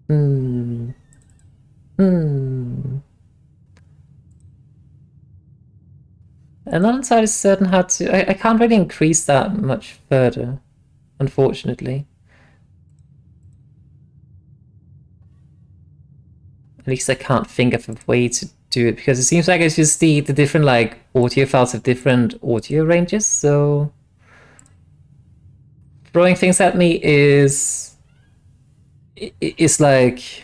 I'm not entirely certain how to... I can't really increase that much further, unfortunately. At least I can't think of a way to do it, because it seems like it's just the different like audio files have different audio ranges, so... Throwing things at me is like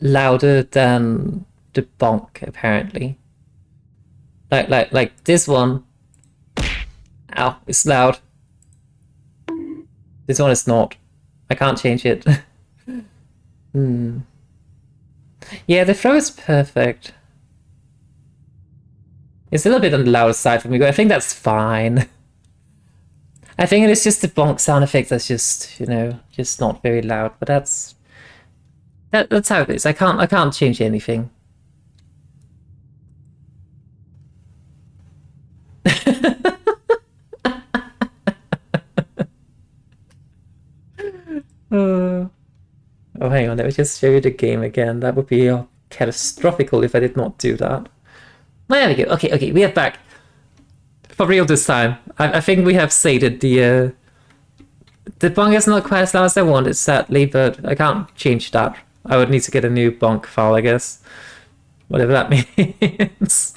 louder than the bonk, apparently. Like this one. Ow, it's loud. This one is not. I can't change it. Yeah, the throw is perfect. It's a little bit on the louder side for me, but I think that's fine. I think it's just the bonk sound effect that's just, you know, just not very loud, but that's how it is. I can't change anything. Oh, hang on, let me just show you the game again. That would be catastrophical if I did not do that. There we go. Okay, we are back. For real this time. I think we have sated the bonk is not quite as loud as I wanted, sadly, but I can't change that. I would need to get a new bonk file, I guess. Whatever that means.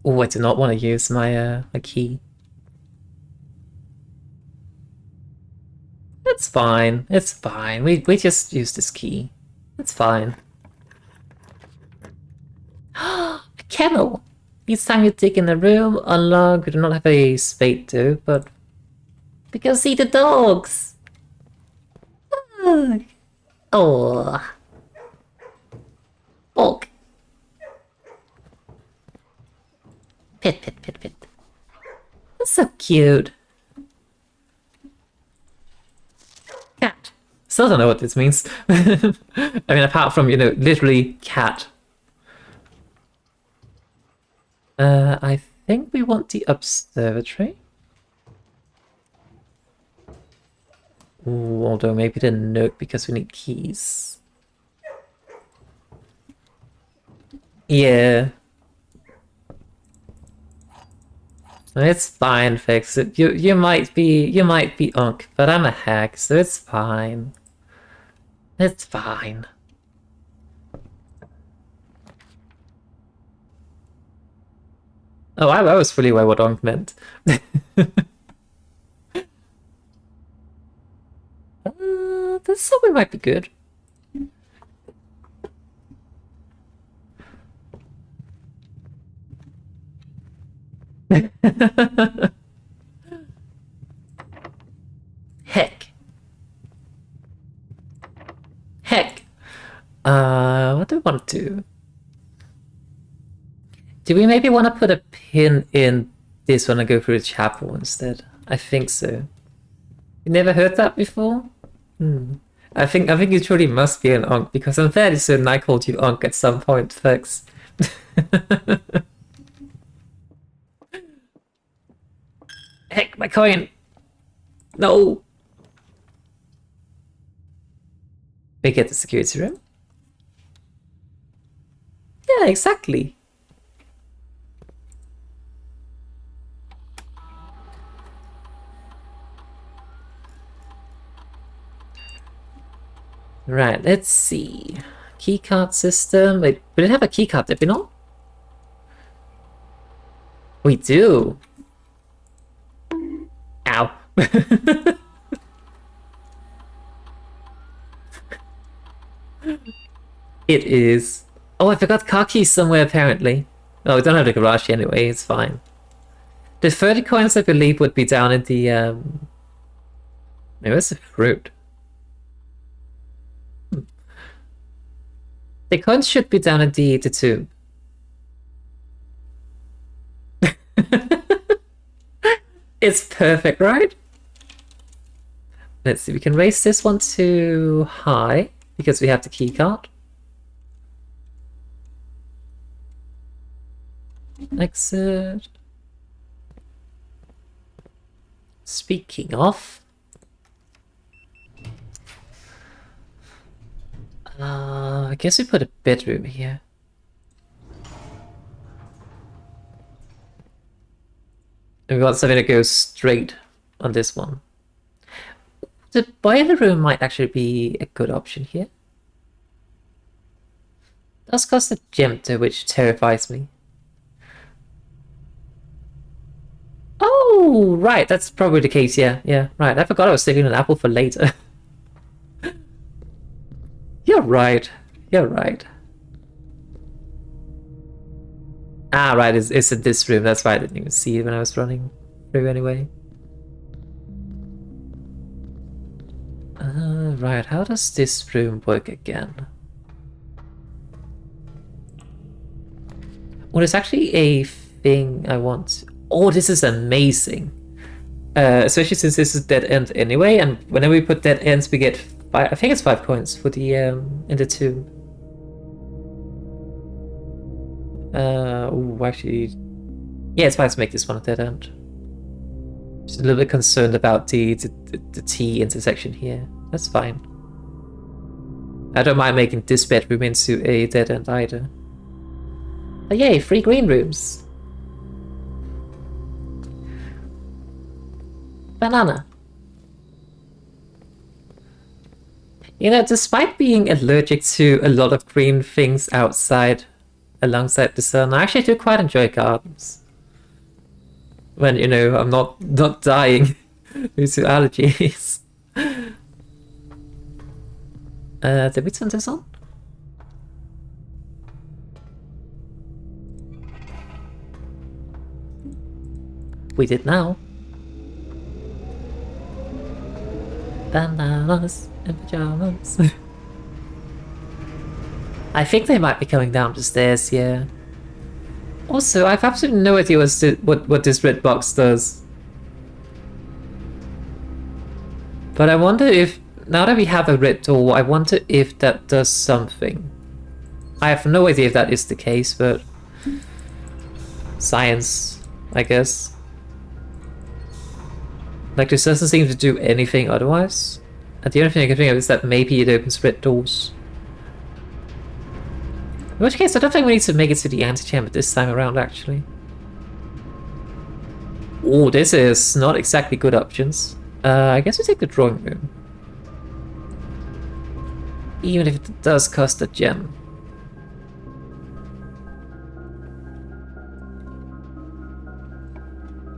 Oh, I do not want to use my my key. It's fine. It's fine. We just use this key. It's fine. A kennel! Each time you dig in the room, unlock. We do not have a spade though, but we can see the dogs! Oh. Bog. Pit, pit, pit, pit. That's so cute. Cat. Still don't know what this means. I mean, apart from, you know, literally cat. I think we want the observatory. Ooh, although maybe the nook because we need keys. Yeah. It's fine, Fix. You might be Unk, but I'm a hack, so it's fine. It's fine. Oh, I was fully aware what Unk meant. This somewhere might be good. Heck. Heck. What do we want to do? Do we maybe want to put a pin in this one and go through the chapel instead? I think so. You never heard that before? I think you truly must be an Unk because I'm fairly certain I called you Unk at some point, Fix. Heck, my coin! No! We get the security room? Yeah, exactly. Right, let's see. Keycard system. Wait, we didn't have a keycard, did we not? We do. Ow. It is. Oh, I forgot car keys somewhere apparently. Oh, we don't have the garage anyway, it's fine. The 30 coins I believe would be down in the maybe where's the fruit? The coins should be down in the tomb. It's perfect, right? Let's see, we can raise this one to high because we have the key card. Exit. Speaking of, I guess we put a bedroom here. And we want something that goes straight on this one. The boiler room might actually be a good option here. It does cost a gem though, which terrifies me. Oh, right, that's probably the case, yeah, right. I forgot I was saving an apple for later. You're right, you're right. Ah, right, it's in this room, that's why I didn't even see it when I was running through anyway. Right, how does this room work again? Well, there's actually a thing I want. Oh, this is amazing. Especially since this is dead end anyway, and whenever we put dead ends, we get I think it's 5 coins for the in the tomb. Oh, actually, yeah, it's fine to make this one a dead end. Just a little bit concerned about the T intersection here. That's fine. I don't mind making this bedroom into a dead end either. But yay, 3 green rooms. Banana. You know, despite being allergic to a lot of green things outside, alongside the sun, I actually do quite enjoy gardens. When, you know, I'm not dying due to allergies. Did we turn this on? We did now. Bananas and pajamas. I think they might be coming down the stairs, yeah. Also, I have absolutely no idea what this red box does. But I wonder if, now that we have a red door, I wonder if that does something. I have no idea if that is the case, but science, I guess. Like, this doesn't seem to do anything otherwise. And the only thing I can think of is that maybe it opens red doors. In which case, I don't think we need to make it to the antechamber this time around, actually. Oh, this is not exactly good options. I guess we take the drawing room. Even if it does cost a gem.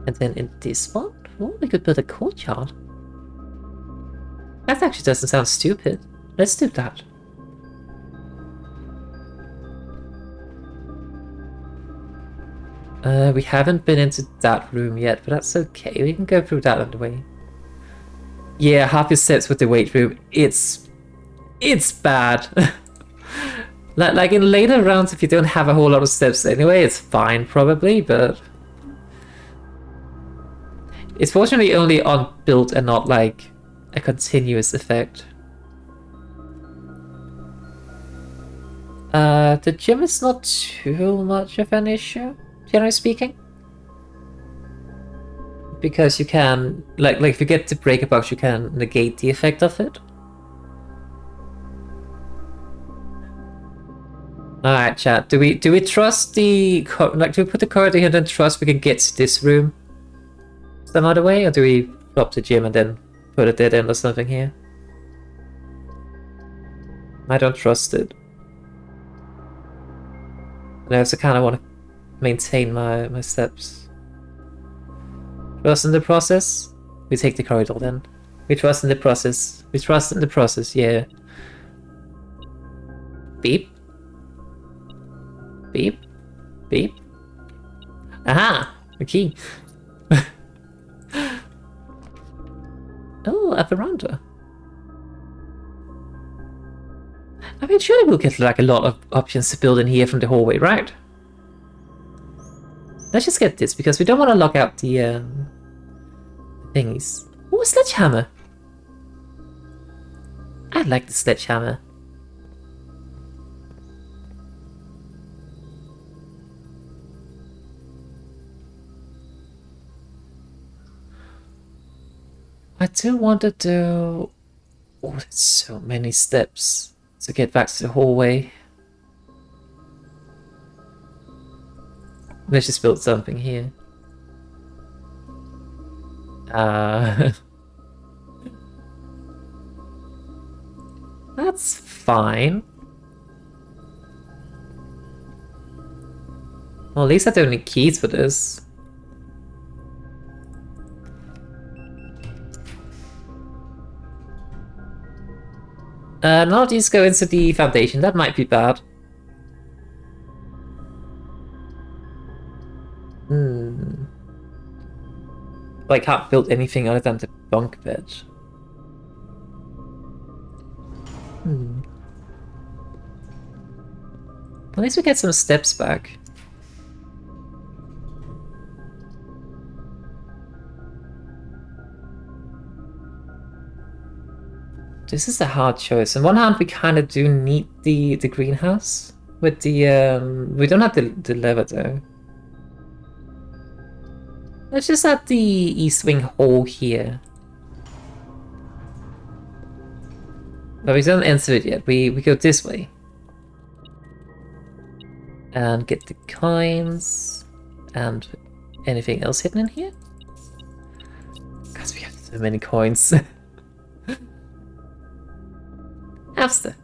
And then in this spot, oh, we could build a courtyard. That actually doesn't sound stupid. Let's do that. We haven't been into that room yet, but that's okay. We can go through that on the way. Yeah, half your steps with the weight room. It's bad. like in later rounds, if you don't have a whole lot of steps anyway, it's fine probably, but it's fortunately only on build and not like a continuous effect. The gym is not too much of an issue, generally speaking. Because you can, like if you get the breaker box, you can negate the effect of it. Alright, chat. Do we trust the, like, do we put the corridor here and then trust we can get to this room some other way? Or do we drop the gym and then put a dead end or something here? I don't trust it. And I also kind of want to maintain my steps. Trust in the process? We take the corridor then. We trust in the process. We trust in the process, yeah. Beep. Beep. Beep. Aha! The key. Oh, a veranda. I mean, surely we'll get like a lot of options to build in here from the hallway, right? Let's just get this, because we don't want to lock out the thingies. Oh, a sledgehammer! I like the sledgehammer. I do want to do... Oh, there's so many steps to get back to the hallway. Let's just build something here. That's fine. Well, at least I don't need keys for this. None of these go into the foundation. That might be bad. But I can't build anything other than the bunk bed. At least we get some steps back. This is a hard choice. On one hand, we kind of do need the greenhouse with the we don't have the lever though. Let's just add the east wing hole here. But we don't enter it yet. We go this way. And get the coins. And anything else hidden in here? Because we have so many coins. Hamster.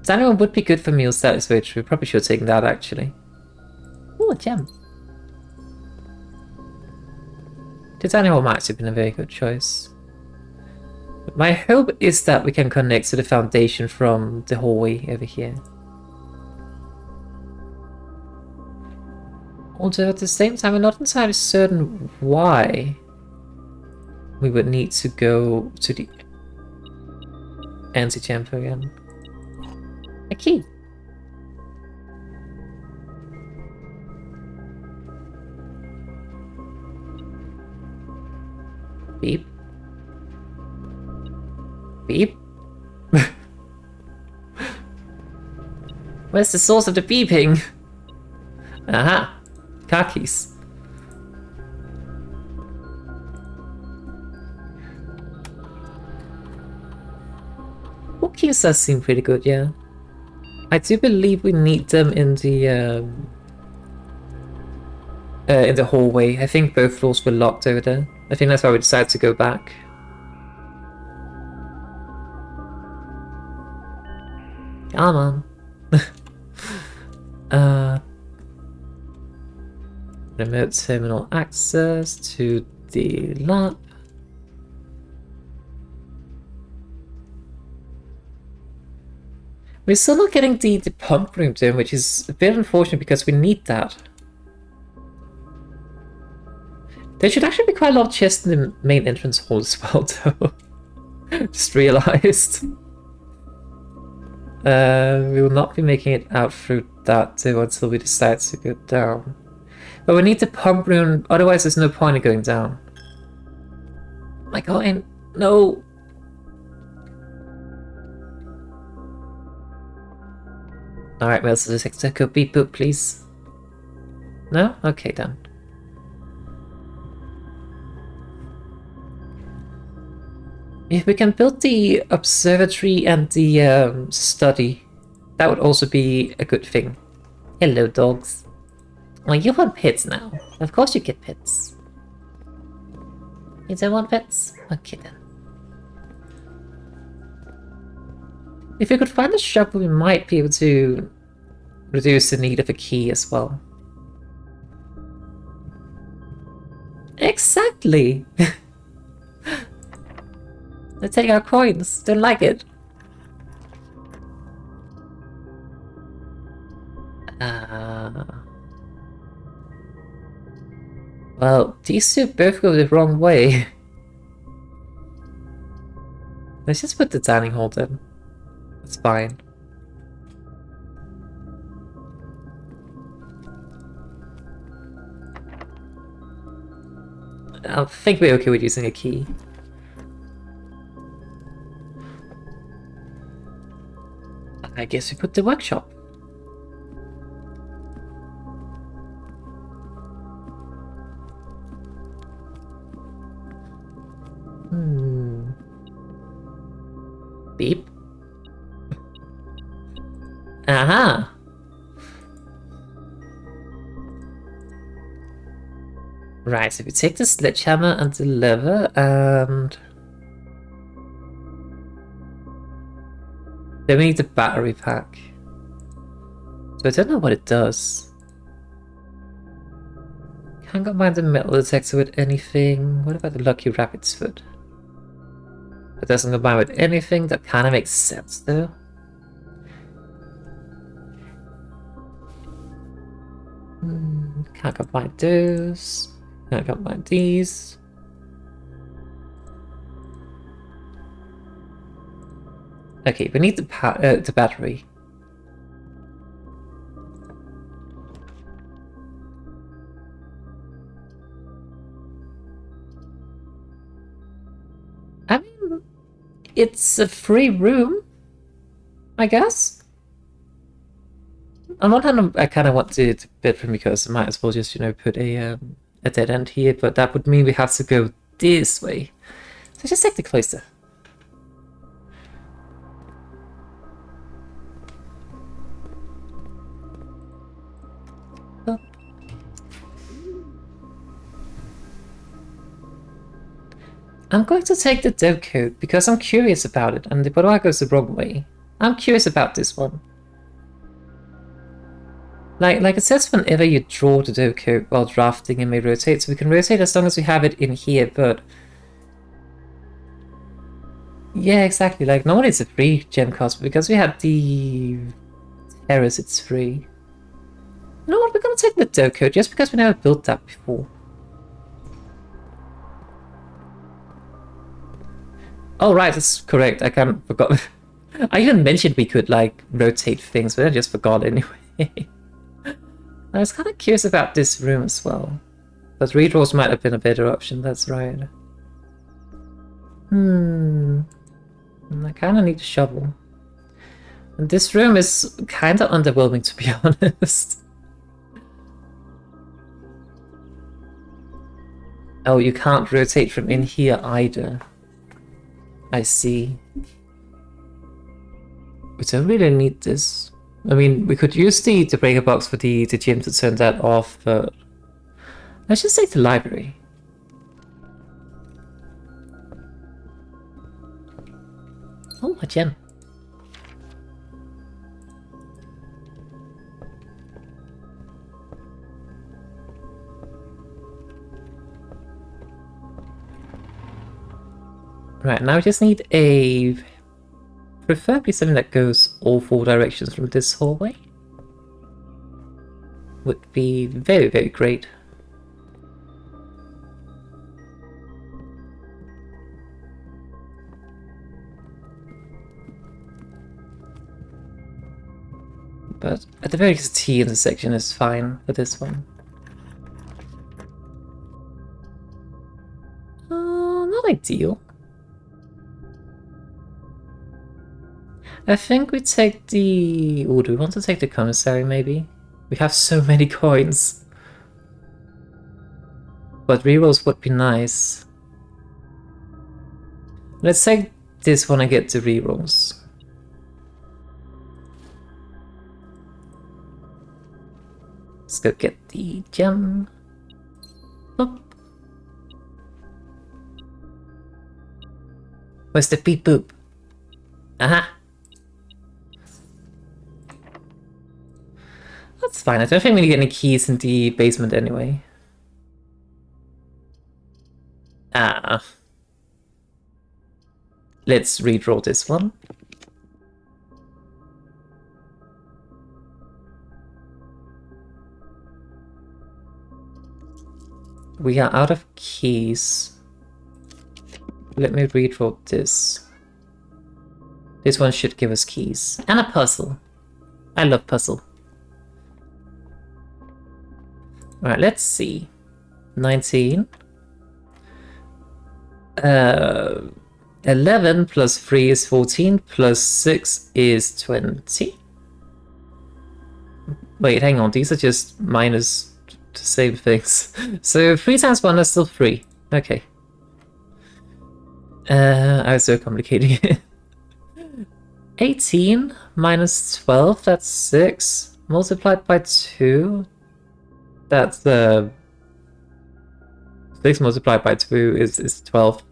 Daniel would be good for meal status, which we probably should have taken that actually. Ooh, a gem. The tiny hole might have been a very good choice. But my hope is that we can connect to the foundation from the hallway over here. Although at the same time, I'm not entirely certain why we would need to go to the anti-chamber again. A key. Beep. Beep. Where's the source of the beeping? Aha! Car keys. Book keys does seem pretty good, yeah. I do believe we need them in the hallway. I think both floors were locked over there. I think that's why we decided to go back. Come on. Remote terminal access to the lab. We're still not getting the pump room done, which is a bit unfortunate because we need that. There should actually be quite a lot of chests in the main entrance hall as well, though. Just realized. We will not be making it out through that though until we decide to go down. But we need the pump room, otherwise there's no point in going down. My god, no! Alright, well, so just go beep boop, please. No? Okay, then. If we can build the observatory and the study, that would also be a good thing. Hello, dogs. Oh, you want pets now. Of course you get pets. You don't want pets? Okay then. If we could find a shop, we might be able to reduce the need of a key as well. Exactly! They take our coins. Don't like it. Well, these two both go the wrong way. Let's just put the dining hall in. It's fine. I think we're okay with using a key. I guess we put the workshop. Beep. Aha! Right, so we take the sledgehammer and the lever and... then we need the battery pack. So I don't know what it does. Can't combine the metal detector with anything. What about the lucky rabbit's foot? It doesn't combine with anything. That kind of makes sense though. Can't combine those. Can't combine these. Okay, we need the battery. I mean, it's a free room, I guess. On one hand, I kind of want to bid from because I might as well just, you know, put a dead end here, but that would mean we have to go this way. So just take the cloister. Oh. I'm going to take the dove coat because I'm curious about it, and the boudoir goes the wrong way. I'm curious about this one. Like it says whenever you draw the dove coat while drafting it may rotate, so we can rotate as long as we have it in here, but... yeah, exactly, like normally it's a free gem cost, but because we have the terrace, it's free. You know what, we're gonna take the dove coat just because we never built that before. Oh right, that's correct, I kind of forgot. I even mentioned we could like rotate things, but I just forgot anyway. I was kind of curious about this room as well. But redraws might have been a better option, that's right. I kind of need a shovel. And this room is kind of underwhelming, to be honest. Oh, you can't rotate from in here either. I see. We don't really need this. I mean, we could use the breaker box for the gym to turn that off, but let's just take the library. Oh, a gem. Right, now we just need a... preferably something that goes all 4 directions from this hallway. Would be very, very great. But at the very least, the T intersection is fine for this one. Not ideal. I think we take the... oh, do we want to take the commissary, maybe? We have so many coins. But rerolls would be nice. Let's take this one and get the rerolls. Let's go get the gem. Boop. Where's the beep boop? Aha! fine. I don't think we need any keys in the basement anyway. Ah. Let's redraw this one. We are out of keys. Let me redraw this. This one should give us keys. And a puzzle. I love puzzle. Alright, let's see. 19. 11 plus 3 is 14, plus 6 is 20. Wait, hang on, these are just minus the same things. So 3 times 1 is still 3. Okay. I was so complicating it. 18 minus 12, that's 6. Multiplied by 2, that's 6 multiplied by 2 is 12.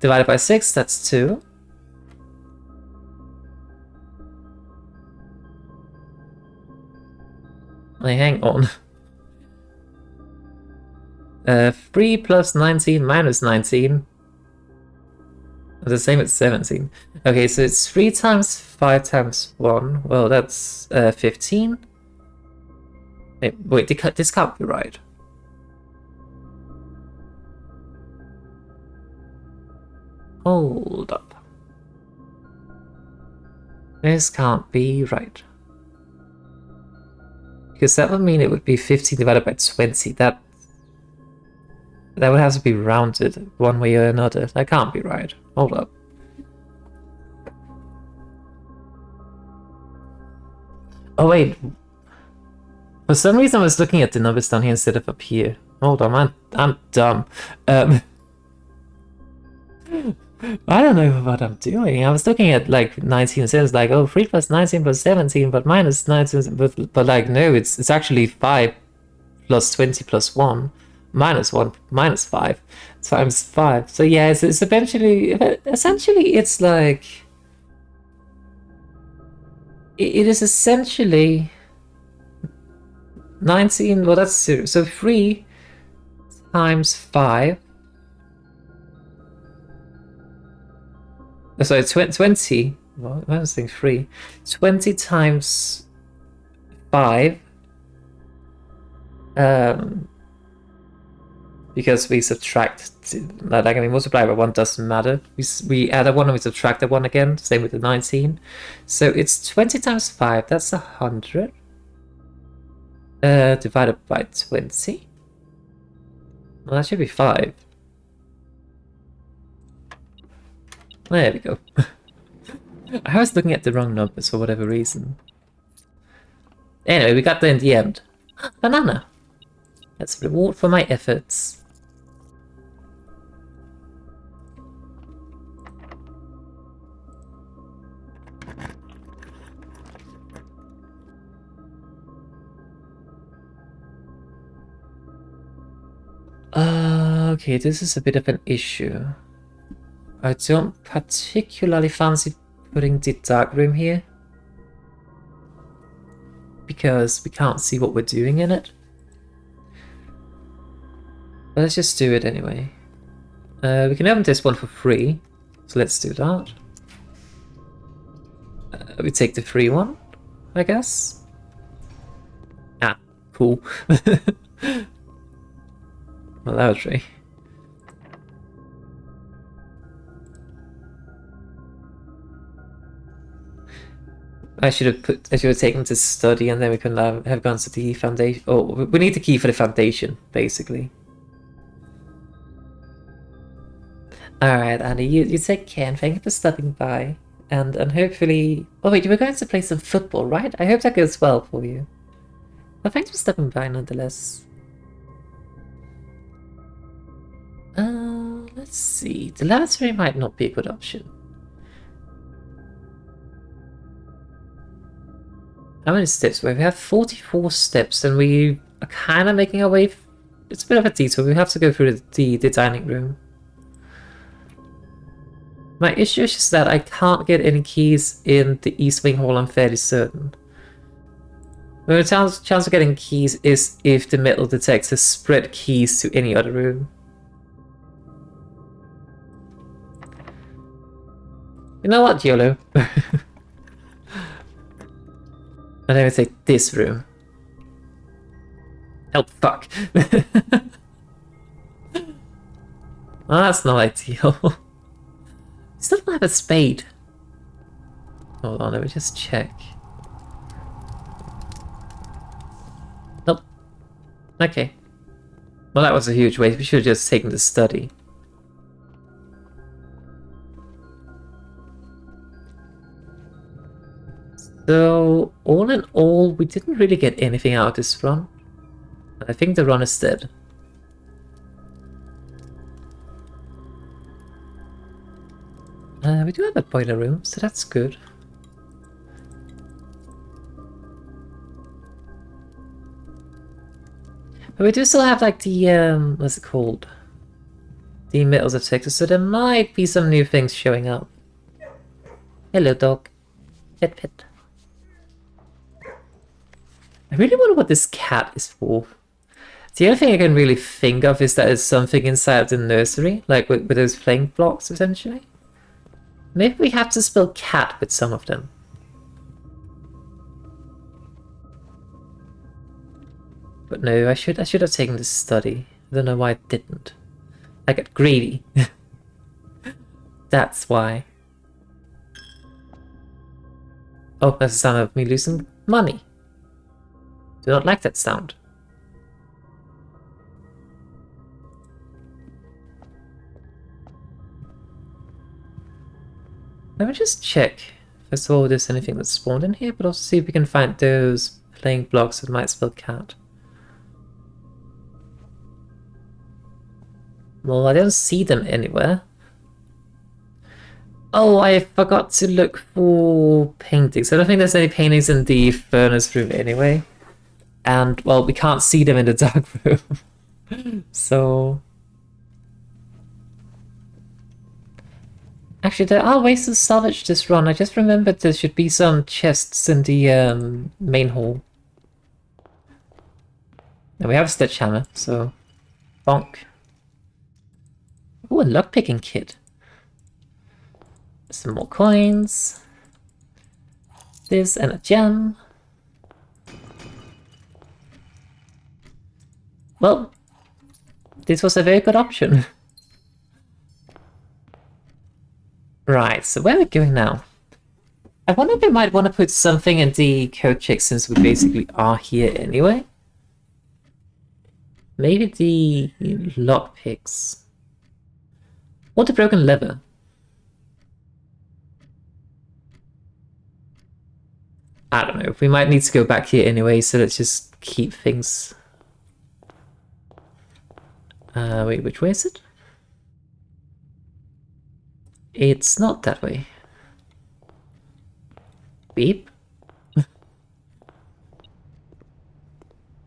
Divided by 6, that's 2. Wait, hang on. 3 plus 19 minus 19. The same as 17. Okay, so it's 3 times 5 times 1. Well, that's 15. Wait, this can't be right. Hold up. This can't be right. Because that would mean it would be 15 divided by 20. That would have to be rounded one way or another. That can't be right. Hold up. Oh wait. For some reason I was looking at the numbers down here instead of up here. Hold on, I'm dumb. I don't know what I'm doing. I was looking at like 19 cents, like, oh, 3 plus 19 plus 17, but minus 19, but like, no, it's actually 5 plus 20 plus 1 minus 1 minus 5 times 5. So yeah, it's essentially it's like, it is essentially 19, well, that's 0. So 3 times 5. Sorry, 20. Well, I was thinking 3. 20 times 5. Because we subtract, like, I mean, multiply by 1 doesn't matter. We add a 1 and we subtract a 1 again. Same with the 19. So it's 20 times 5. That's 100. Divided by 20. Well, that should be 5. There we go. I was looking at the wrong numbers for whatever reason. Anyway, we got there in the end. Banana! That's a reward for my efforts. Okay, this is a bit of an issue. I don't particularly fancy putting the dark room here, because we can't see what we're doing in it. But let's just do it anyway. We can open this one for free, so let's do that. We take the free one, I guess. Ah, cool. Well, that was free. I should have taken to study, and then we can have gone to the foundation. Oh, we need the key for the foundation, basically. Alright, Andy, you take care, and thank you for stopping by. And hopefully... Oh wait, you were going to play some football, right? I hope that goes well for you. Well, thanks for stopping by, nonetheless. Let's see. The laboratory might not be a good option. How many steps? Well, we have 44 steps, and we are kind of making our way. It's a bit of a detour. We have to go through the dining room. My issue is just that I can't get any keys in the East Wing Hall, I'm fairly certain. The chance of getting keys is if the metal detector spread keys to any other room. You know what, YOLO? And then we take this room. Oh, fuck. Oh, that's not ideal. Still don't have a spade. Hold on, let me just check. Nope. Okay. Well, that was a huge waste. We should have just taken the study. So, all in all, we didn't really get anything out of this run. I think the run is dead. We do have a boiler room, so that's good. But we do still have, like, the, what's it called? The metals detector, so there might be some new things showing up. Hello, dog. Pet, pet. I really wonder what this cat is for. The only thing I can really think of is that it's something inside the nursery, like with those playing blocks, essentially. Maybe we have to spell cat with some of them. But no, I should have taken this study. I don't know why I didn't. I got greedy. That's why. Oh, that's the sound of me losing money. Do not like that sound. Let me just check. First of all, if there's anything that's spawned in here, but also see if we can find those playing blocks that might spell cat. Well, I don't see them anywhere. Oh, I forgot to look for paintings. I don't think there's any paintings in the furnace room anyway. And, well, we can't see them in the dark room. So... Actually, there are ways to salvage this run. I just remembered there should be some chests in the main hall. And we have a sledgehammer, so... Bonk. Ooh, a lockpicking kit. Some more coins. This and a gem. Well, this was a very good option. Right, so where are we going now? I wonder if we might want to put something in the code check since we basically are here anyway. Maybe the lockpicks. Or the broken lever. I don't know, we might need to go back here anyway, so let's just keep things... wait, which way is it? It's not that way. Beep. I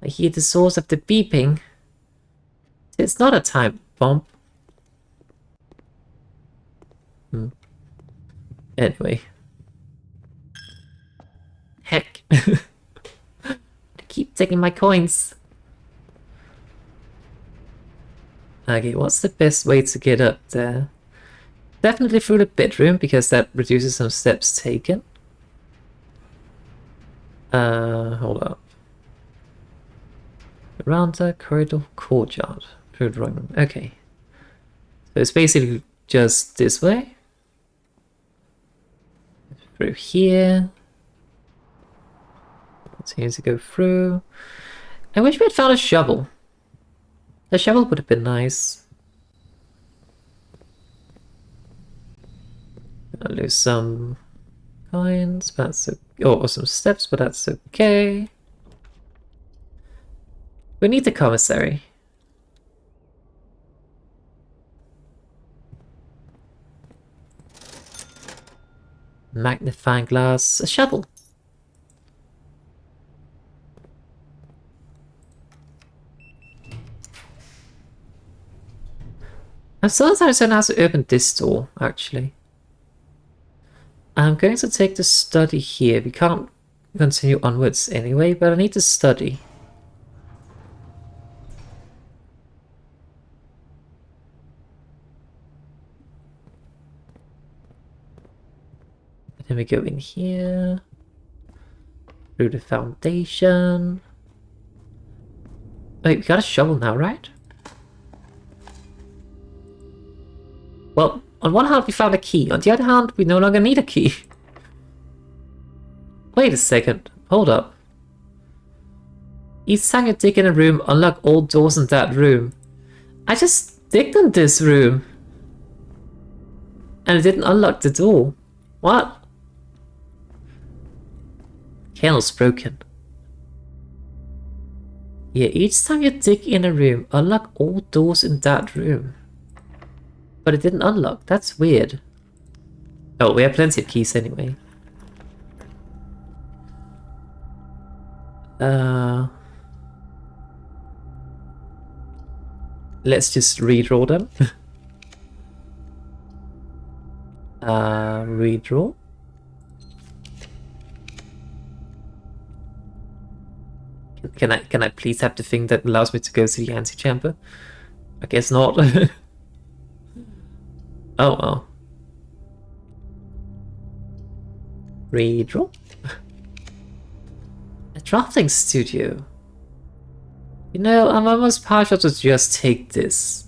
hear the source of the beeping. It's not a time bomb. Anyway. Heck. Keep taking my coins. Okay, what's the best way to get up there? Definitely through the bedroom, because that reduces some steps taken. Hold up. Around the corridor, courtyard. Through the drawing room. Okay. So it's basically just this way. Through here. Continue to go through. I wish we had found a shovel. A shovel would have been nice. I'll lose some coins, but that's or some steps, but that's okay. We need the commissary. Magnifying glass, a shovel. I'm still not certain how to open this door, actually. I'm going to take the study here. We can't continue onwards anyway, but I need to study. Then we go in here, through the foundation. Wait, we got a shovel now, right? Well, on one hand we found a key, on the other hand we no longer need a key. Wait a second, hold up. Each time you dig in a room, unlock all doors in that room. I just digged in this room. And it didn't unlock the door. What? Kernel's broken. Yeah, each time you dig in a room, unlock all doors in that room. But it didn't unlock, that's weird. Oh, we have plenty of keys anyway. Let's just redraw them. Redraw. Can I please have the thing that allows me to go to the antechamber? I guess not. Oh well. Redraw. A drafting studio. You know, I'm almost partial to just take this.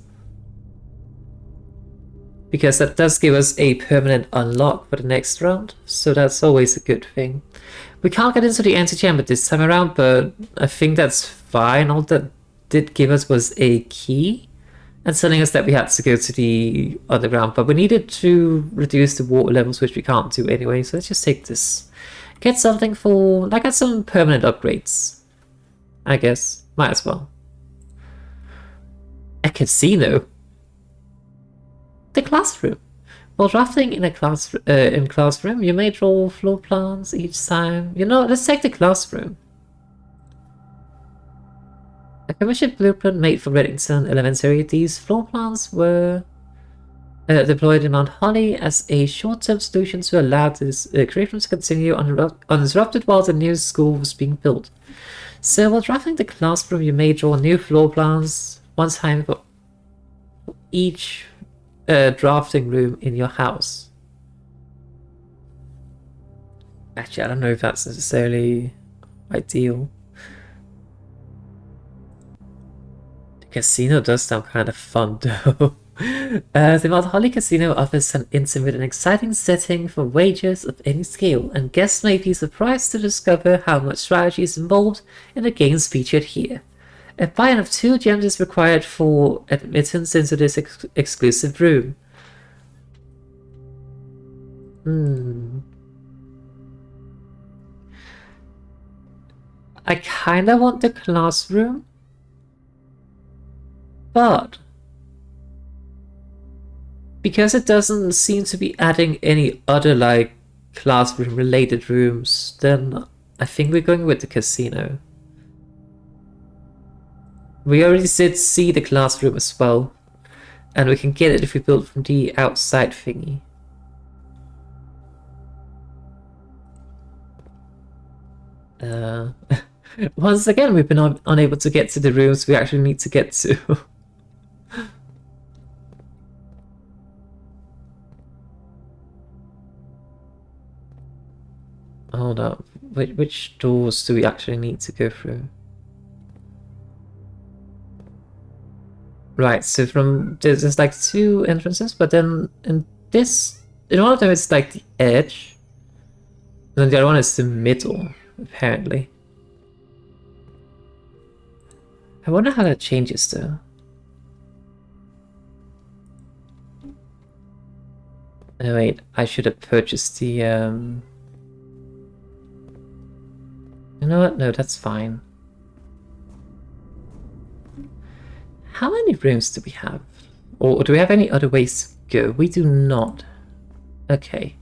Because that does give us a permanent unlock for the next round, so that's always a good thing. We can't get into the antechamber this time around, but I think that's fine. All that did give us was a key, and telling us that we had to go to the underground, but we needed to reduce the water levels, which we can't do anyway, so let's just take this. Get something for, like, get some permanent upgrades. I guess. Might as well. A casino? The classroom. While drafting in a classroom, you may draw floor plans each time. You know, let's take the classroom. A commissioned blueprint made for Reddington Elementary. These floor plans were deployed in Mount Holly as a short-term solution to allow this curriculum to continue uninterrupted while the new school was being built. So while drafting the classroom, you may draw new floor plans one time for each drafting room in your house. Actually, I don't know if that's necessarily ideal. The casino does sound kind of fun though. The Mount Holly Casino offers an intimate and exciting setting for wagers of any scale, and guests may be surprised to discover how much strategy is involved in the games featured here. A buy-in of 2 gems is required for admittance into this exclusive room. I kinda want the classroom, but because it doesn't seem to be adding any other, like, classroom related rooms, then I think we're going with the casino. We already did see the classroom as well, and we can get it if we build from the outside thingy. Once again, we've been unable to get to the rooms we actually need to get to. Hold up, which doors do we actually need to go through? Right, so from there's like 2 entrances, but then in one of them it's like the edge, and then the other one is the middle, apparently. I wonder how that changes though. Oh wait, I should have purchased the You know what? No, that's fine. How many rooms do we have? Or do we have any other ways to go? We do not. Okay.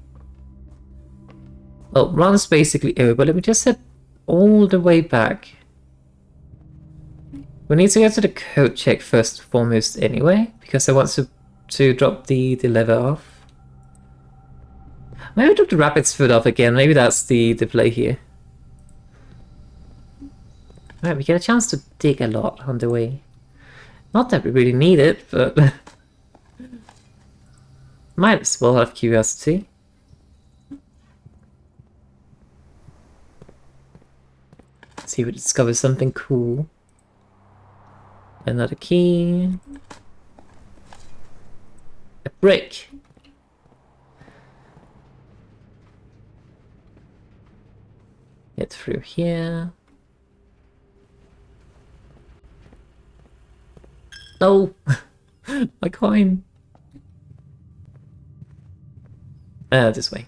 Well, run's basically over, but let me just head all the way back. We need to get to the code check first and foremost anyway, because I want to drop the lever off. Maybe drop the rabbit's foot off again, maybe that's the play here. Alright, we get a chance to dig a lot on the way. Not that we really need it, but might as well have curiosity. See if we discover something cool. Another key. A brick. Get through here. No! My coin! This way.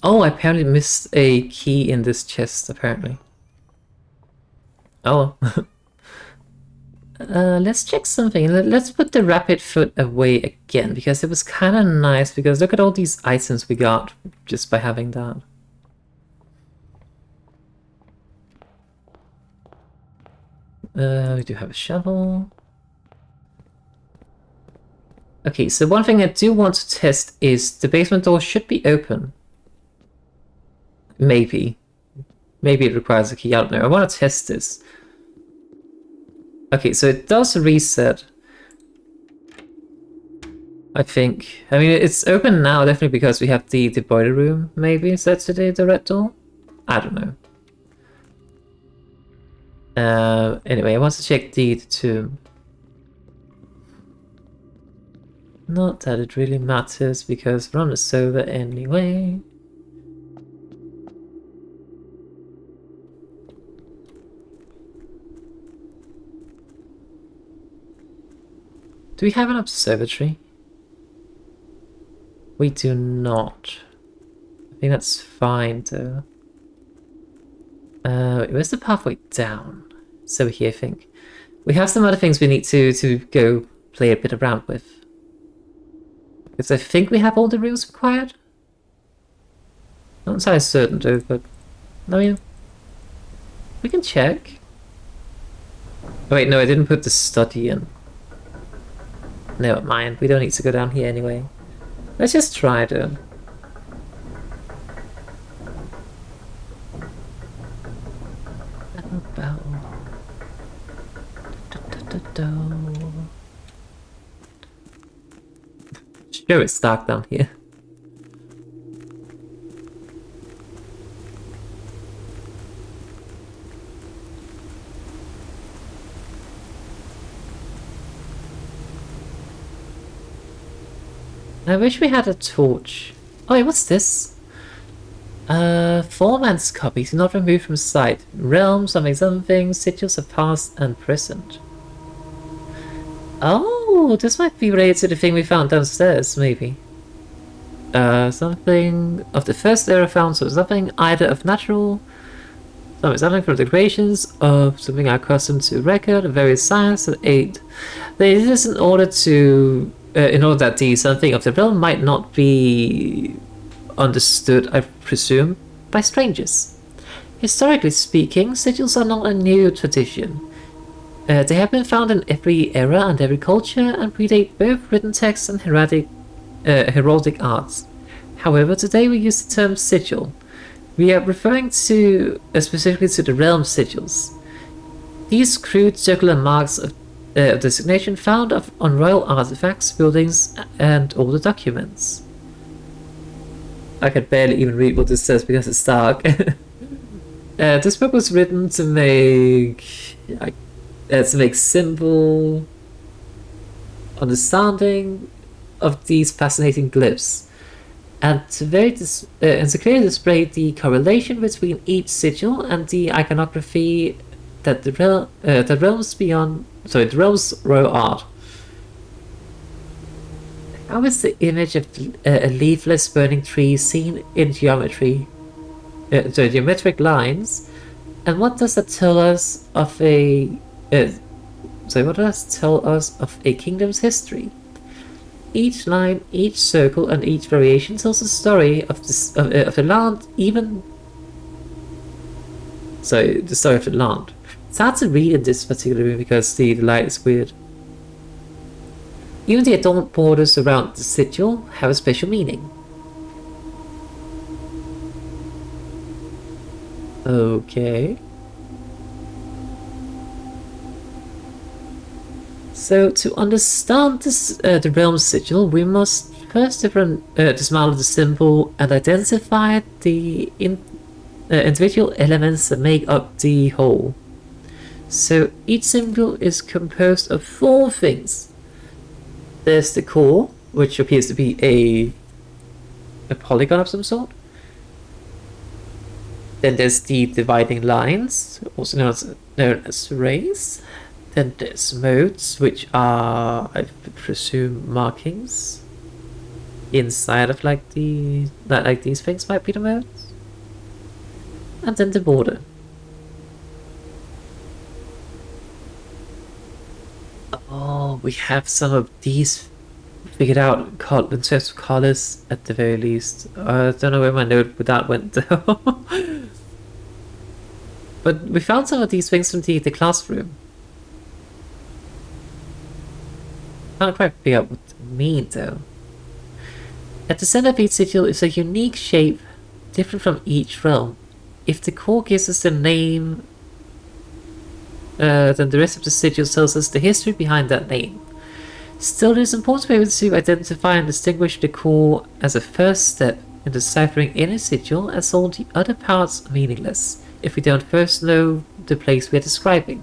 Oh, I apparently missed a key in this chest, apparently. Oh. Let's check something. Let's put the rapid foot away again, because it was kind of nice, because look at all these items we got just by having that. We do have a shovel. Okay, so one thing I do want to test is the basement door should be open. Maybe. Maybe it requires a key, I don't know. I want to test this. Okay, so it does reset. I think. I mean, it's open now, definitely because we have the boiler room, maybe. Is that the red door? I don't know. Anyway, I want to check the tomb. Not that it really matters, because we're on the server anyway. Do we have an observatory? We do not. I think that's fine though. Where's the pathway down? So here, I think. We have some other things we need to go play a bit around with. Because I think we have all the rooms required. Not entirely certain though, but I mean, we can check. Oh wait, no, I didn't put the study in. Never mind, we don't need to go down here anyway. Let's just try to. Sure, it's dark down here. I wish we had a torch. Oh wait, what's this? 4 man's copies, not removed from sight. Realm, something, sigils of past and present. Oh, this might be related to the thing we found downstairs, maybe. Something of the first era found, so something either of natural, something from the creations of something accustomed to record of various science and aid. This is in order that the something of the realm might not be understood, I presume, by strangers. Historically speaking, sigils are not a new tradition. They have been found in every era and every culture and predate both written texts and heraldic arts. However, today we use the term sigil. We are referring to specifically to the realm sigils. These crude circular marks of designation found on royal artifacts, buildings, and older documents. I can barely even read what this says because it's dark. This book was written to make simple understanding of these fascinating glyphs, and to clearly display the correlation between each sigil and the iconography that the realm's royal art. How is the image of a leafless burning tree seen in geometric lines, and what does that tell us of a kingdom's history? Each line, each circle, and each variation tells a story of the land. The story of the land. It's hard to read in this particular room because the light is weird. Even the adorned borders around the sigil have a special meaning. Okay. So to understand this, the realm sigil, we must first dismantle the symbol and identify the individual elements that make up the whole. So each symbol is composed of 4 things. There's the core, which appears to be a polygon of some sort. Then there's the dividing lines, also known as rays. Then there's modes, which are, I presume, markings inside of like these things might be the modes. And then the border. Oh, we have some of these figured out in terms of colors at the very least. I don't know where my note with that went though. But we found some of these things from the classroom. Can't quite figure out what they mean though. At the center of each sigil is a unique shape, different from each realm. If the core gives us the name, then the rest of the sigil tells us the history behind that name. Still, it is important to be able to identify and distinguish the core as a first step in deciphering any sigil, as all the other parts are meaningless if we don't first know the place we are describing.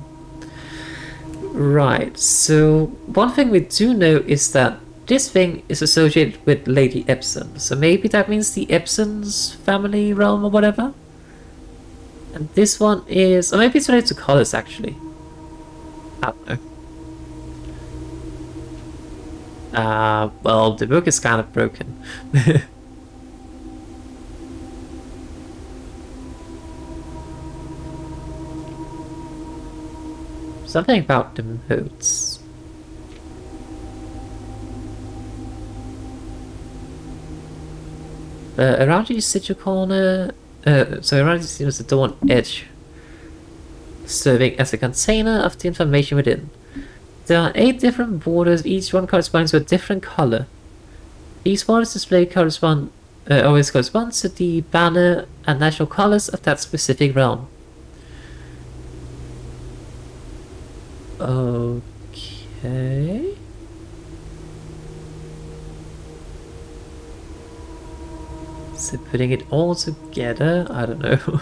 Right, so one thing we do know is that this thing is associated with Lady Epson, so maybe that means the Epson's family realm or whatever? And this one is, or maybe it's related to colors actually. I don't know. Well, the book is kind of broken. Something about the modes. Around each sigil corner, so around each is the door edge, serving as a container of the information within. There are 8 different borders, each one corresponds to a different color. These borders displayed always correspond to the banner and national colors of that specific realm. Okay. So putting it all together, I don't know.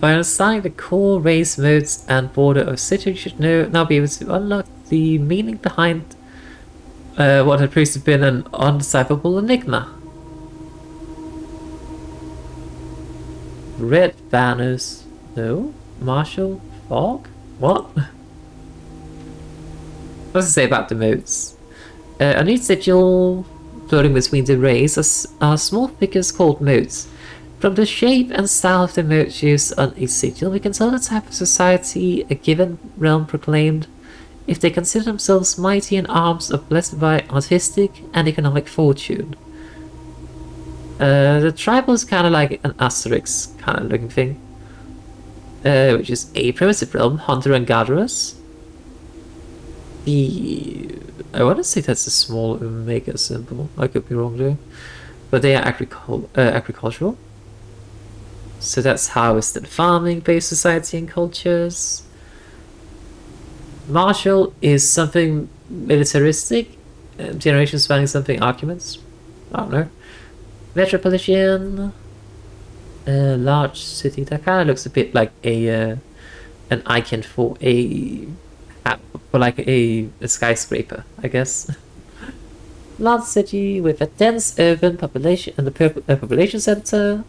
By understanding the core, race, modes, and border of sigil, you should now be able to unlock the meaning behind what had previously been an undecipherable enigma. Red banners. No? Marshall? Fog? What? What does it say about the modes? On each sigil floating between the rays are small figures called modes. From the shape and style of the modes used on each sigil, we can tell the type of society a given realm proclaimed if they consider themselves mighty in arms or blessed by artistic and economic fortune. The tribal is kind of like an asterisk kind of looking thing, which is a primitive realm, hunter and gatherers. I want to say that's a small omega symbol. I could be wrong there, but they are agricultural. So that's harvested farming-based society and cultures. Martial is something militaristic, generation spanning something arguments. I don't know. Metropolitan, large city. That kind of looks a bit like an icon for a skyscraper, I guess. Large city with a dense urban population and the population center.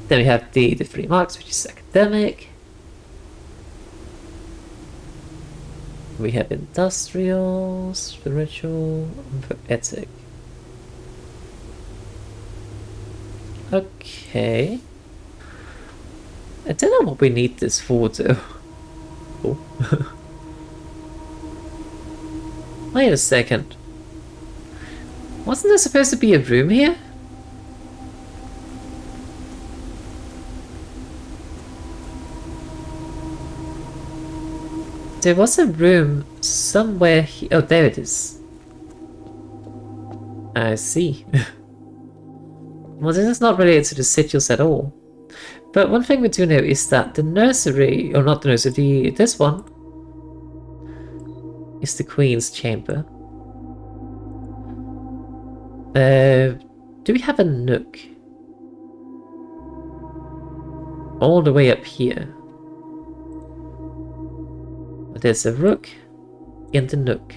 Then we have the 3 marks, which is academic. We have industrial, spiritual, and poetic. Okay. I don't know what we need this for though. Oh. Wait a second. Wasn't there supposed to be a room here? There was a room somewhere here. Oh, there it is. I see. Well, this is not related to the sigils at all. But one thing we do know is that the nursery, or not the nursery, this one is the Queen's chamber. Do we have a nook? All the way up here. There's a rook in the nook.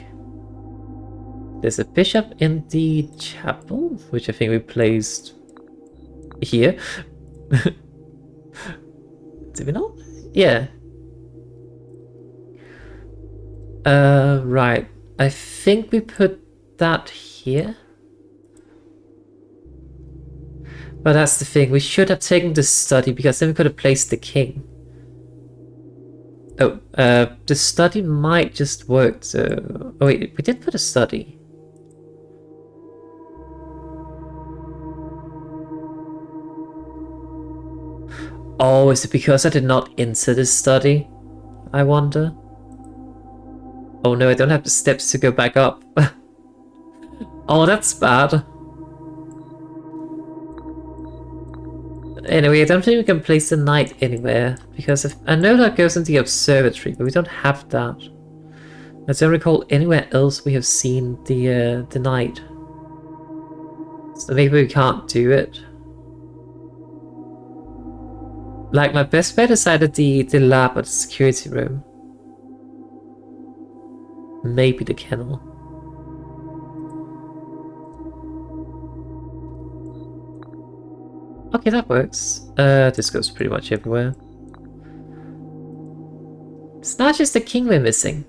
There's a bishop in the chapel, which I think we placed here. Did we not? Yeah. Right. I think we put that here. But that's the thing, we should have taken the study because then we could have placed the king. Oh, the study might just work, so... Oh wait, we did put a study. Oh, is it because I did not enter the study? I wonder. Oh no, I don't have the steps to go back up. Oh, that's bad. Anyway, I don't think we can place the knight anywhere, because if, I know that goes into the observatory, but we don't have that. I don't recall anywhere else we have seen the knight. So maybe we can't do it. Like, my best bet is either the lab or the security room. Maybe the kennel. Okay, that works. This goes pretty much everywhere. It's not just the king we're missing.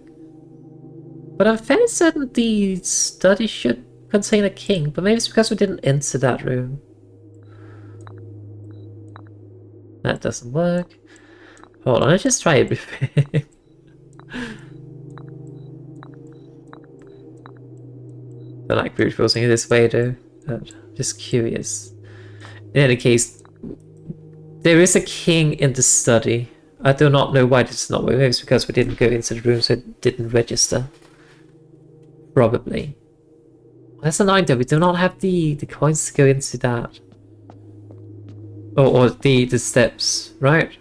But I'm fairly certain the study should contain a king, but maybe it's because we didn't enter that room. That doesn't work. Hold on, let's just try everything. I like brute forcing it this way though, but I'm just curious. In any case, there is a king in the study. I do not know why this is not working. Maybe it's because we didn't go into the room, so it didn't register. Probably. That's annoying though, we do not have the coins to go into that. Or the steps, right?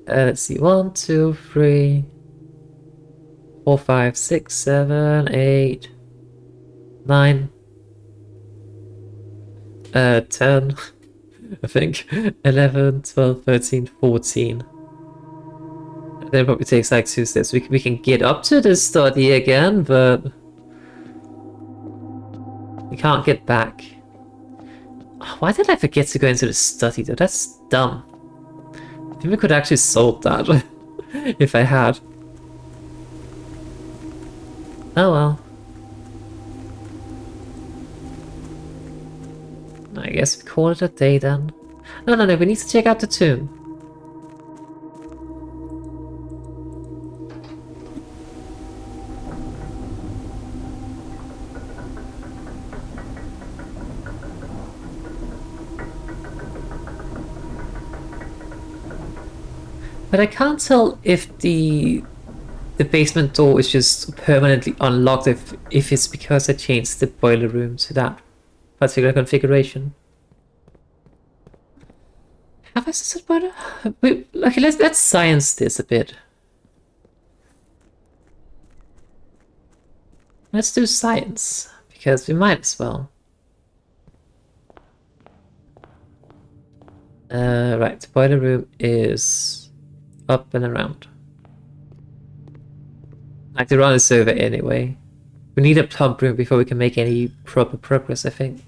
Let's see, 1, 2, 3, 4, 5, 6, 7, 8, 9, 10, I think, 11, 12, 13, 14. Then it probably takes like 2 steps. We can get up to the study again, but we can't get back. Why did I forget to go into the study though? That's dumb. I think we could actually solve that if I had. Oh well. I guess we call it a day then. No, we need to check out the tomb. But I can't tell if the basement door is just permanently unlocked, if it's because I changed the boiler room to that particular configuration. Have I said boiler? Wait, okay, let's science this a bit. Let's do science, because we might as well. Right, the boiler room is up and around. Like, the run is over anyway. We need a pump room before we can make any proper progress, I think.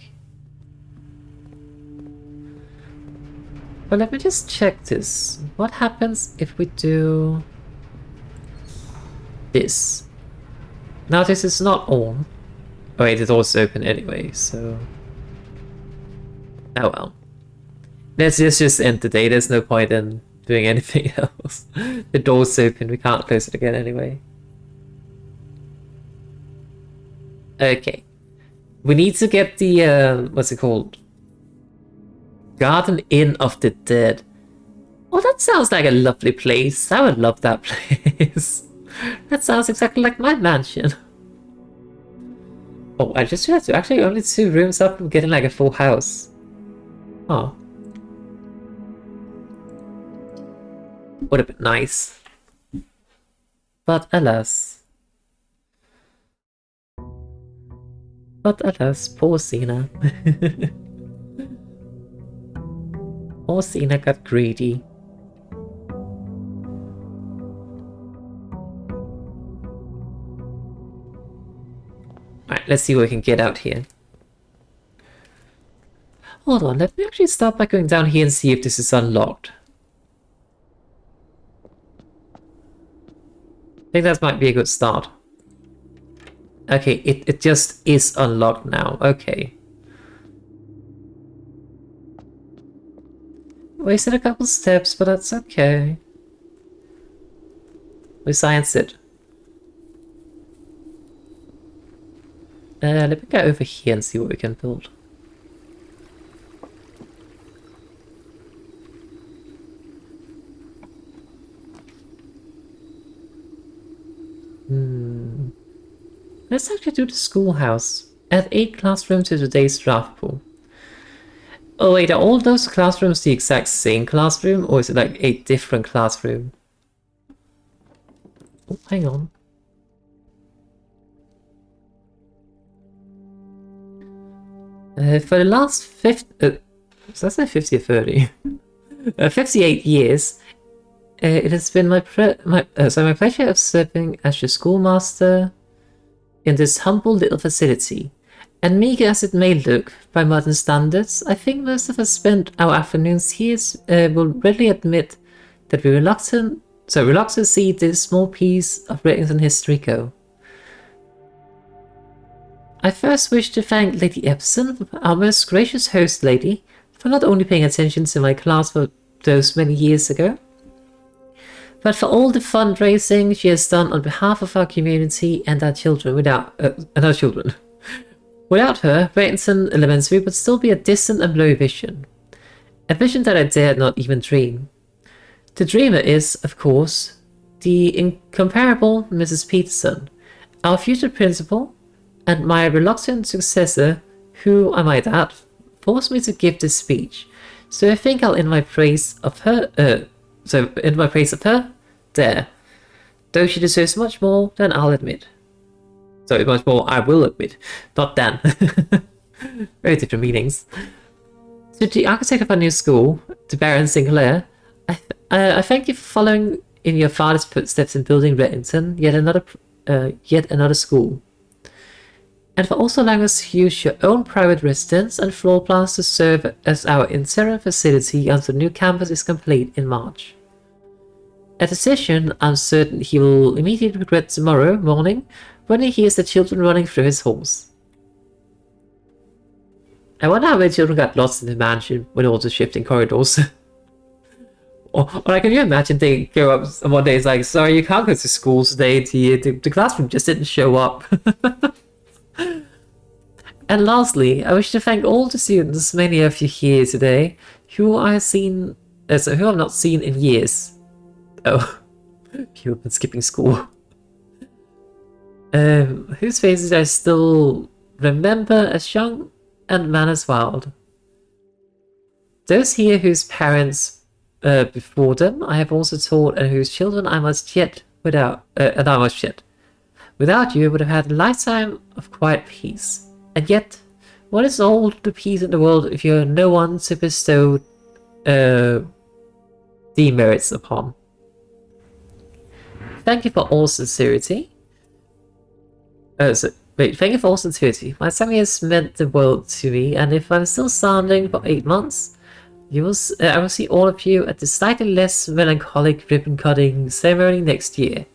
But let me just check this. What happens if we do this? Now this is not on. Oh wait, it's also open anyway, so... Oh well. Let's just end the day, there's no point in doing anything else. The door's open, we can't close it again anyway. Okay. We need to get the, what's it called? Garden Inn of the Dead. Oh, that sounds like a lovely place. I would love that place. That sounds exactly like my mansion. Oh, I just realized we're actually only 2 rooms up from getting like a full house. Oh, Would have been nice. But alas. But alas, poor Cena. Poor Cena got greedy. Alright, let's see what we can get out here. Hold on, let me actually start by going down here and see if this is unlocked. I think that might be a good start. Okay, it just is unlocked now. Okay. Wasted a couple steps, but that's okay. We scienced it. Let me go over here and see what we can build. Let's actually do the schoolhouse. Add 8 classrooms to today's draft pool. Oh wait, are all those classrooms the exact same classroom, or is it like 8 different classrooms? Oh, hang on. For the last 50... so that's like 50 or 30? 58 years, it has been my pleasure of serving as your schoolmaster in this humble little facility. And meager as it may look by modern standards, I think most of us spend our afternoons here will readily admit that we're reluctant to see this small piece of Redington history go. I first wish to thank Lady Epson, our most gracious host lady, for not only paying attention to my class for those many years ago, but for all the fundraising she has done on behalf of our community and our children. Without her, Redington Elementary would still be a distant and blurry vision. A vision that I dared not even dream. The dreamer is, of course, the incomparable Mrs. Peterson, our future principal, and my reluctant successor, who, I might add, forced me to give this speech. So I think I'll end my praise of her, there. Though she deserves much more than I'll admit. So much more I will admit, not Dan. Very different meanings. To the architect of our new school, to Baron Sinclair, I thank you for following in your father's footsteps in building Redington, yet another school. And for also allowing us to use your own private residence and floor plans to serve as our interim facility until the new campus is complete in March. A decision I'm certain he will immediately regret tomorrow morning when he hears the children running through his halls. I wonder how many children got lost in the mansion with all the shifting corridors. or like, can you imagine they go up and one day it's like, sorry, you can't go to school today, the classroom just didn't show up. And lastly, I wish to thank all the students, many of you here today, who I've not seen in years. Oh, you have been skipping school. Whose faces I still remember as young and manners wild. Those here whose parents before them I have also taught, and whose children I must yet without you would have had a lifetime of quiet peace. And yet, what is all the peace in the world if you have no one to bestow demerits upon? Thank you for all sincerity. Thank you for all sincerity. My family has meant the world to me, and if I'm still standing for 8 months, I will see all of you at the slightly less melancholic ribbon-cutting ceremony next year.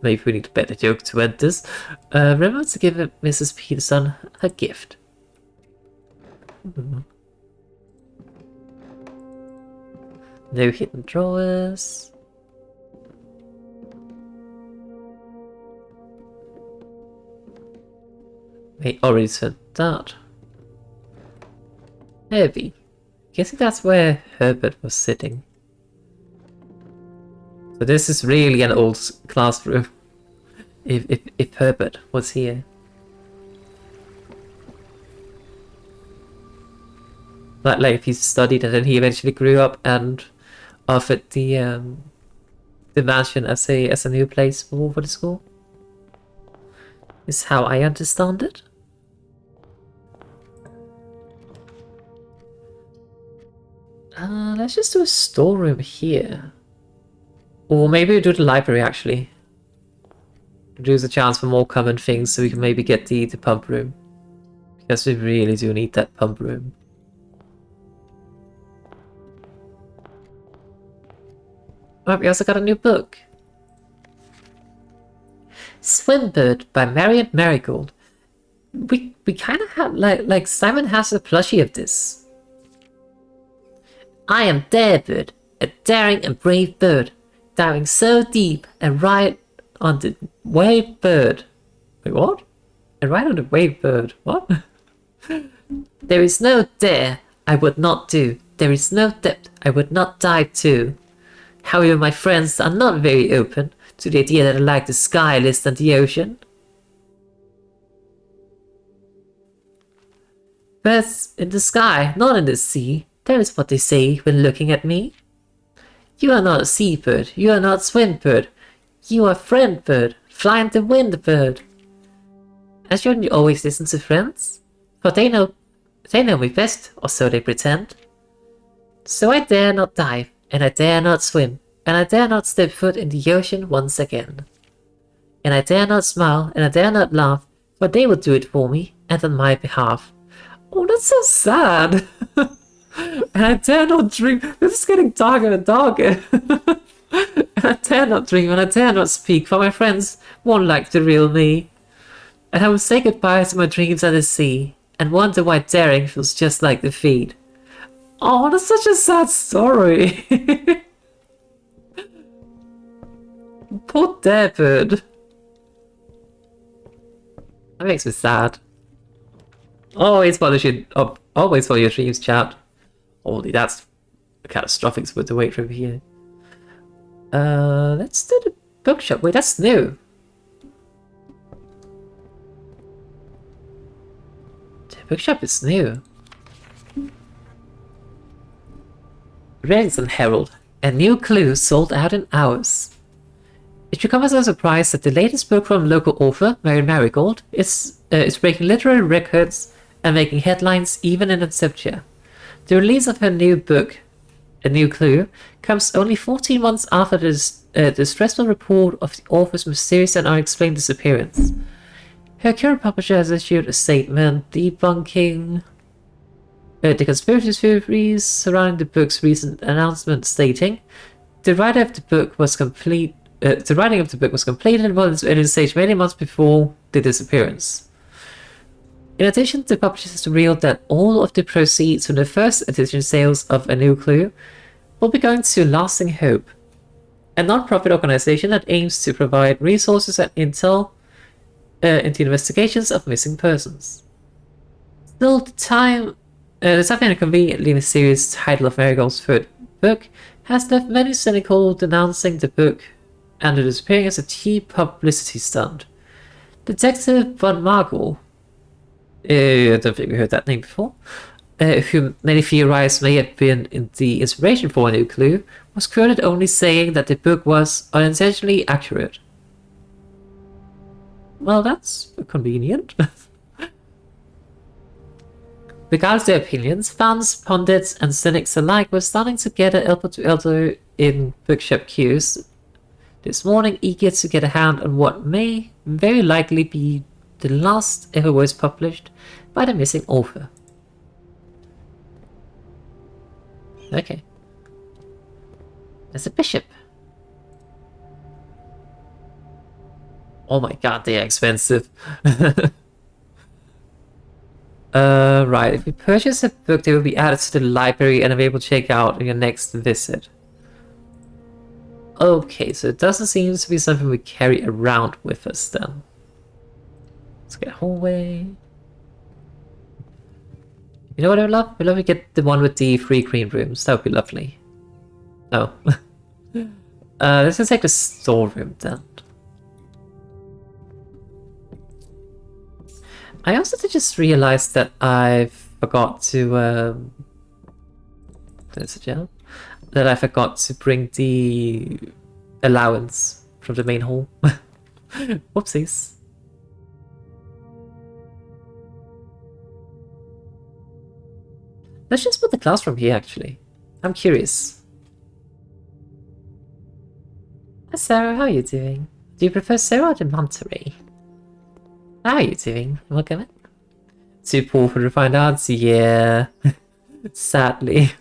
Maybe we need a better joke to end this. Remember to give Mrs. Peterson her gift. No hidden drawers. We already said that. Heavy. Guessing that's where Herbert was sitting. So this is really an old classroom. If Herbert was here. Like if he studied and then he eventually grew up and offered the mansion as a new place for the school. Is how I understand it. Let's just do a storeroom here. Or maybe we do the library, actually. Reduce the chance for more common things, so we can maybe get the pump room. Because we really do need that pump room. Oh, we also got a new book. Swimbird by Marion Marigold. We kind of have, like Simon has a plushie of this. I am Darebird, a daring and brave bird, diving so deep and right on the wave bird. Wait, what? And right on the wave bird. What? There is no dare I would not do. There is no depth I would not dive to. However, my friends are not very open to the idea that I like the sky less than the ocean. Birds in the sky, not in the sea. That is what they say when looking at me. You are not a seabird, you are not swimbird. You are friend bird, flying the wind bird. And shouldn't you always listen to friends? For they know me best, or so they pretend. So I dare not dive, and I dare not swim, and I dare not step foot in the ocean once again. And I dare not smile, and I dare not laugh, for they will do it for me, and on my behalf. Oh, that's so sad. And I dare not dream. This is getting darker and darker. And I dare not dream, and I dare not speak, for my friends won't like the real me. And I will say goodbye to my dreams at the sea, and wonder why daring feels just like defeat. Oh, that's such a sad story. Poor Darebird. That makes me sad. Always follow your dreams, chat. Holy, that's catastrophic for the wait from here. Let's do the bookshop. Wait, that's new. The bookshop is new. Reddington Herald. A new clue sold out in hours. It should come as a surprise that the latest book from local author, Mary Marigold, is breaking literary records and making headlines even in Inceptia. The release of her new book, A New Clue, comes only 14 months after the stressful report of the author's mysterious and unexplained disappearance. Her current publisher has issued a statement debunking the conspiracy theories surrounding the book's recent announcement, stating, "The writing of the book was completed while in its early stage many months before the disappearance." In addition, the publisher has revealed that all of the proceeds from the first edition sales of A New Clue will be going to Lasting Hope, a non-profit organization that aims to provide resources and intel into investigations of missing persons. Still, the time and conveniently mysterious title of Marigold's third book has left many cynical, denouncing the book and the disappearing as a cheap publicity stunt. Detective Von Margel, I don't think we heard that name before, who many theorize may have been in the inspiration for A New Clue, was quoted only saying that the book was unintentionally accurate. Well, that's convenient. Regardless of their opinions, fans, pundits, and cynics alike were standing together elbow to elbow in bookshop queues this morning, eager to get a hand on what may very likely be the last ever words published by the missing author. Okay. There's a bishop. Oh my god, they are expensive. Right, if you purchase a book, they will be added to the library and available to check out on your next visit. Okay, so it doesn't seem to be something we carry around with us then. Let's get a hallway. You know what I would love? I'd love to get the one with the 3 green rooms. That would be lovely. Oh. Let's just take the storeroom then. I also just realized that I forgot to that I forgot to bring the allowance from the main hall. Whoopsies. Let's just put the classroom here, actually. I'm curious. Hi Sarah, how are you doing? Do you prefer Sarah or the Monterey? How are you doing? Welcome in. Too poor for refined arts? Yeah. Sadly.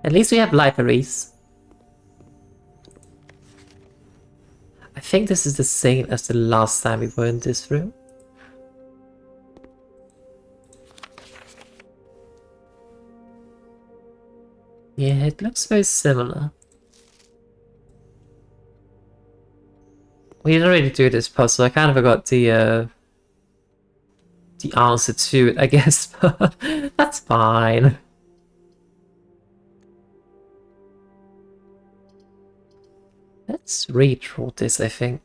At least we have libraries. I think this is the same as the last time we were in this room. Yeah, it looks very similar. We didn't already do this puzzle. I kind of forgot the answer to it, I guess, but that's fine. Let's redraw this, I think.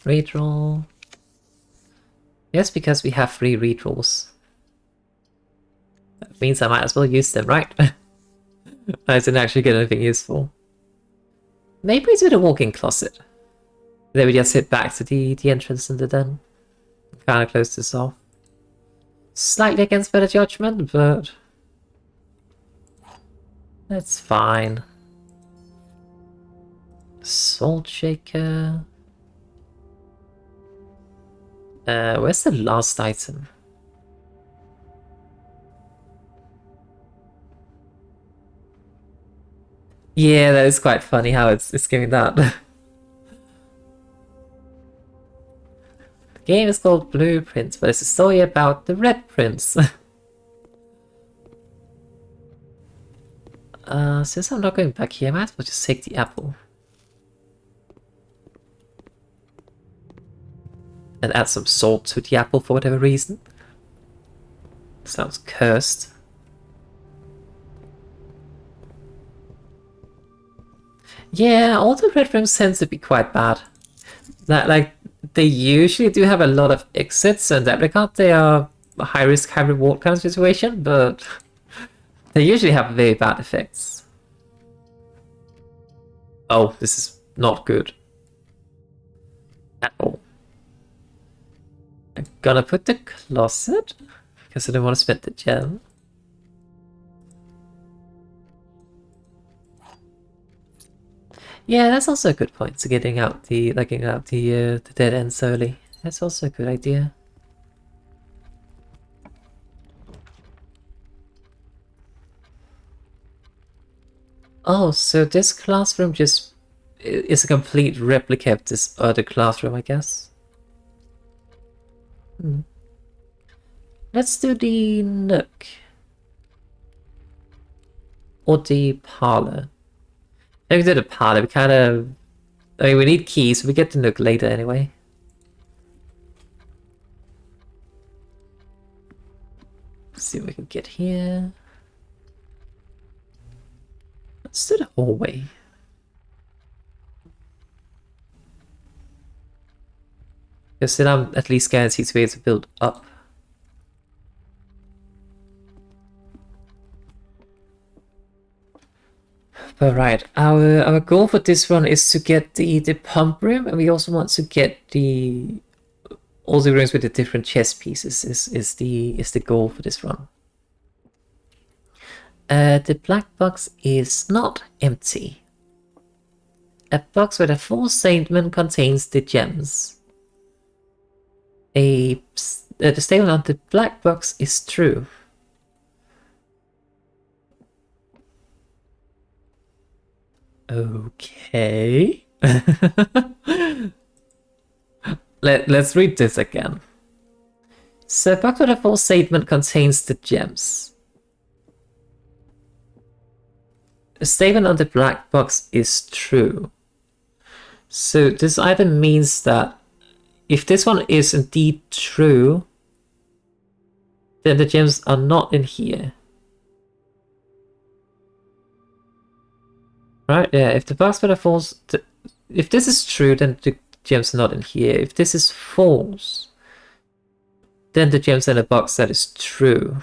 Redraw. Yes, because we have 3 redraws. That means I might as well use them, right? I didn't actually get anything useful. Maybe we do the walk-in closet. Then we just head back to the entrance and the den. Kind of close this off. Slightly against better judgment, but that's fine. Salt shaker. Where's the last item? Yeah, that is quite funny how it's giving that. The game is called Blueprints, but it's a story about the Red Prince. Since I'm not going back here, I might as well just take the apple. And add some salt to the apple for whatever reason. Sounds cursed. Yeah, all the red rooms tend to be quite bad. Like, they usually do have a lot of exits, so in that regard they are a high risk, high reward kind of situation, but they usually have very bad effects. Oh, this is not good. At all. I'm gonna put the closet, because I don't want to spend the gem. Yeah, that's also a good point, to getting out the dead ends early. That's also a good idea. Oh, so this classroom just is a complete replica of this other classroom, I guess. Let's do the nook. Or the parlor. Maybe do the parlor, we kind of... I mean, we need keys, so we get the nook later anyway. Let's see what we can get here. Let's do the hallway. Because then I'm at least guaranteed to be able to build up. But right, our goal for this one is to get the pump room, and we also want to get all the rooms with the different chess pieces is the goal for this run. The black box is not empty. A box with a full statement contains the gems. The statement on the black box is true. Okay. Let's read this again. So, a box with a full statement contains the gems. The statement on the black box is true. So this either means that if this one is indeed true, then the gems are not in here. Right, yeah, if the box with a false... If this is true, then the gems are not in here. If this is false, then the gems in a box, that is true.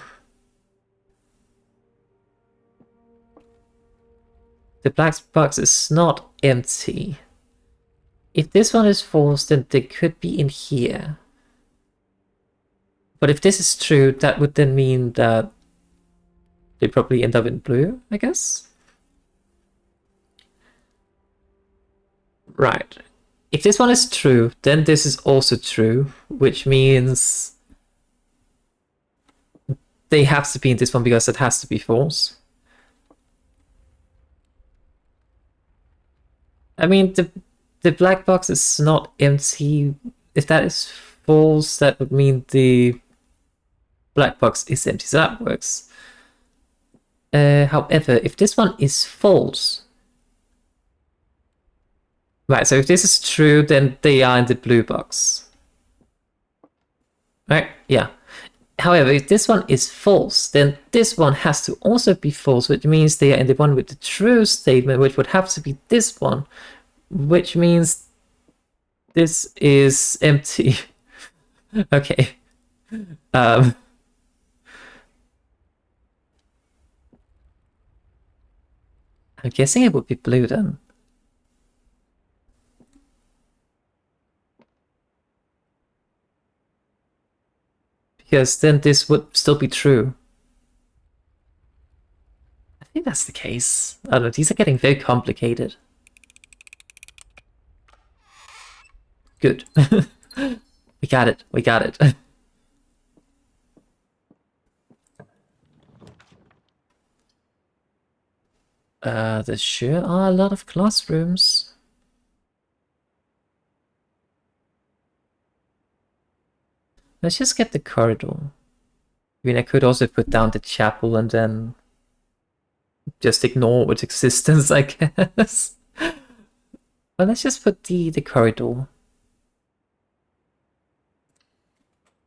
The black box is not empty. If this one is false, then they could be in here. But if this is true, that would then mean that they probably end up in blue, I guess? Right. If this one is true, then this is also true, which means they have to be in this one because it has to be false. I mean, the black box is not empty. If that is false, that would mean the black box is empty, so that works. However, if this one is false... Right, so if this is true, then they are in the blue box. Right, yeah. However, if this one is false, then this one has to also be false, which means they are in the one with the true statement, which would have to be this one, which means this is empty. Okay. I'm guessing it would be blue then. Because then this would still be true. I think that's the case. I don't know, these are getting very complicated. Good. We got it, we got it. There sure are a lot of classrooms. Let's just get the corridor. I mean, I could also put down the chapel and then just ignore its existence, I guess. But let's just put the corridor.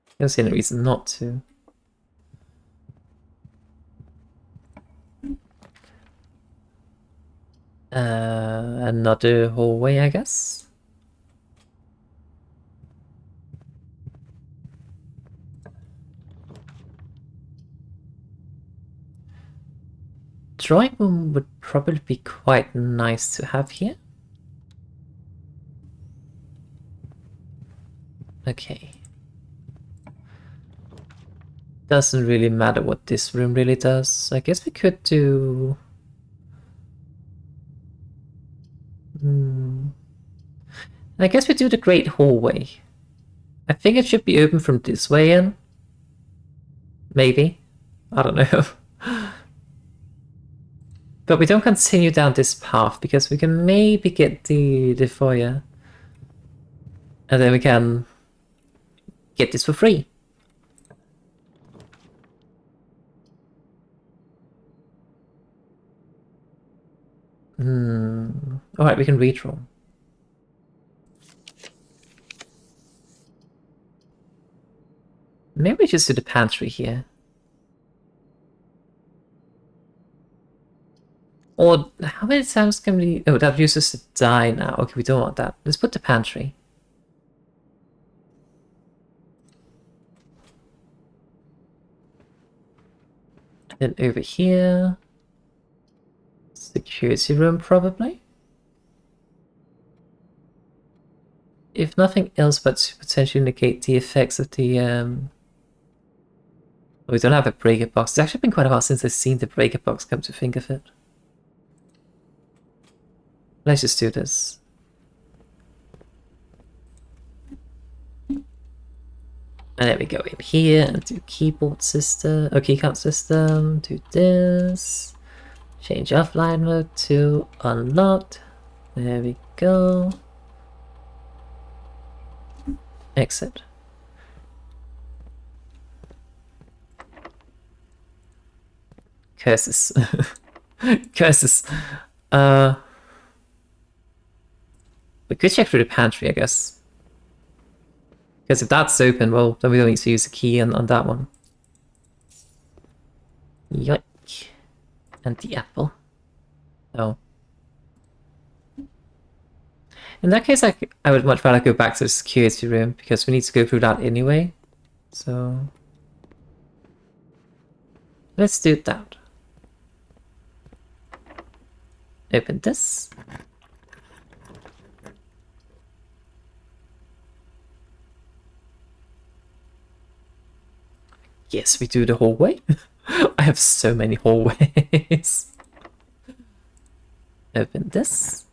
I don't see any reason not to. Another hallway, I guess. Drawing room would probably be quite nice to have here. Okay. Doesn't really matter what this room really does. I guess we could do... I guess we do the Great Hallway. I think it should be open from this way in. Maybe. I don't know. But we don't continue down this path because we can maybe get the foyer. And then we can get this for free. Alright, we can redraw. Maybe we just do the pantry here. Or how many times can we... Oh, that uses the die now. Okay, we don't want that. Let's put the pantry. Then over here... Security room, probably? If nothing else but to potentially negate the effects of the... We don't have a breaker box. It's actually been quite a while since I've seen the breaker box, come to think of it. Let's just do this. And then we go in here and do keyboard system, or keycount system, do this. Change offline mode to unlocked. There we go. Exit. Curses. Curses. We could check through the pantry, I guess. Because if that's open, well, then we don't need to use a key on that one. Yoink. And the apple. Oh. In that case, I would much rather go back to the security room, because we need to go through that anyway. So let's do that. Open this. Yes, we do the hallway. I have so many hallways. Open this.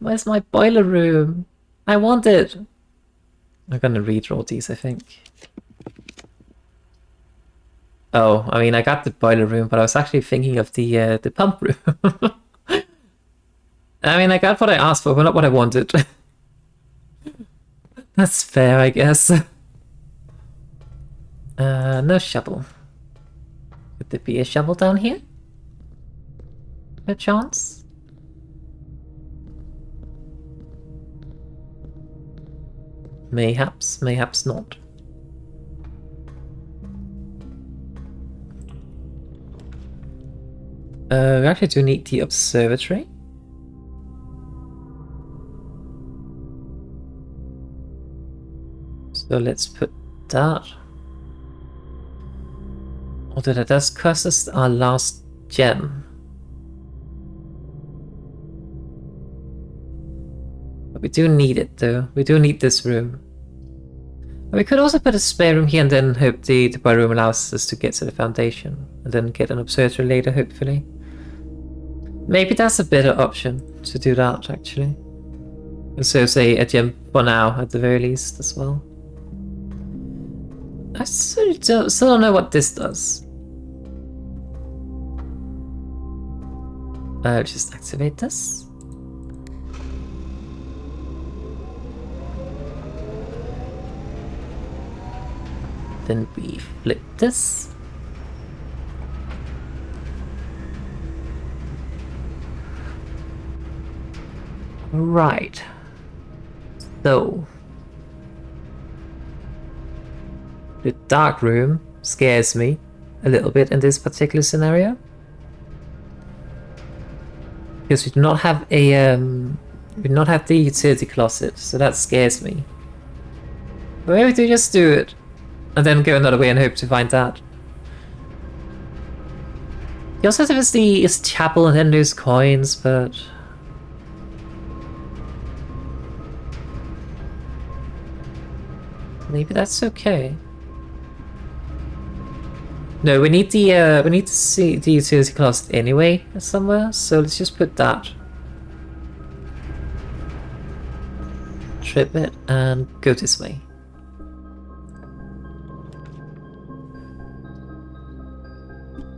Where's my boiler room? I want it. I'm gonna redraw these, I think. Oh, I mean, I got the boiler room, but I was actually thinking of the pump room. I mean, I got what I asked for, but not what I wanted. That's fair, I guess. No shovel. Could there be a shovel down here? A chance? Mayhaps, mayhaps not. We actually do need the observatory. So let's put that. Although that does cost us our last gem. But we do need it though. We do need this room. We could also put a spare room here and then hope the bar room allows us to get to the foundation. And then get an observatory later, hopefully. Maybe that's a better option to do that, actually. And so say a gem for now, at the very least, as well. I still don't know what this does. Just activate this. Then we flip this. Right. So the dark room scares me a little bit in this particular scenario. Because we do not have a we do not have the utility closet, so that scares me. But maybe we just do it. And then go another way and hope to find that. You also have this chapel and then there's coins, but maybe that's okay. No, we need to see the utility closet anyway somewhere, so let's just put that. Trip it and go this way.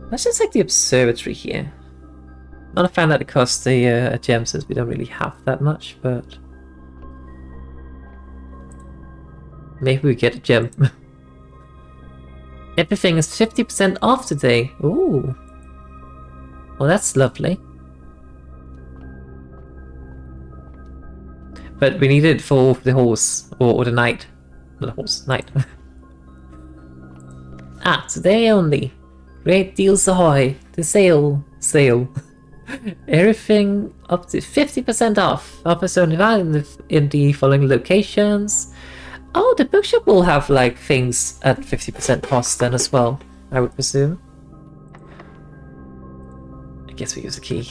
Let's just take the observatory here. Not a fan that it costs a gem since we don't really have that much, but maybe we get a gem. Everything is 50% off today. Ooh. Well, that's lovely. But we need it for the horse, or the knight. Not the horse, knight. Ah, today only. Great deals ahoy! The sale! Everything up to 50% off. Offers only valid in the following locations. Oh, the bookshop will have like things at 50% cost then as well, I would presume. I guess we use a key.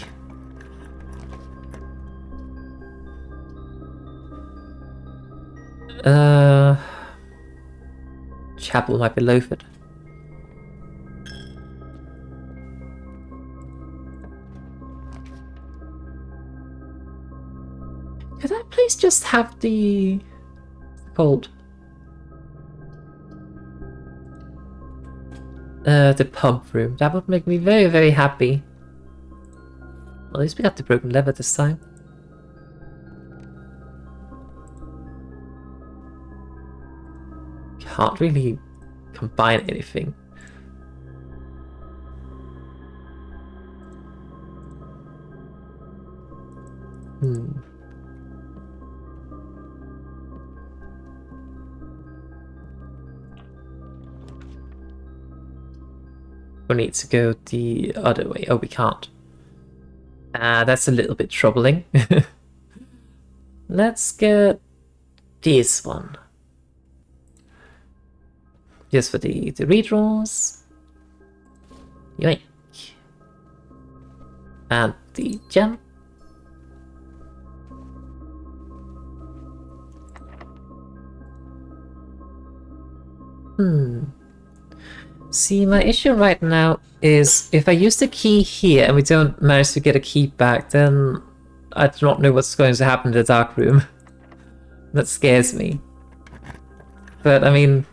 Chapel might be loafed. Could I please just have the called the pump room? That would make me very, very happy. Well, at least we got the broken lever this time. Can't really combine anything. We need to go the other way. Oh, we can't. That's a little bit troubling. Let's get this one. Just for the redraws. Yoink. And the gem. See, my issue right now is if I use the key here and we don't manage to get a key back, then I do not know what's going to happen in the dark room. That scares me. But I mean,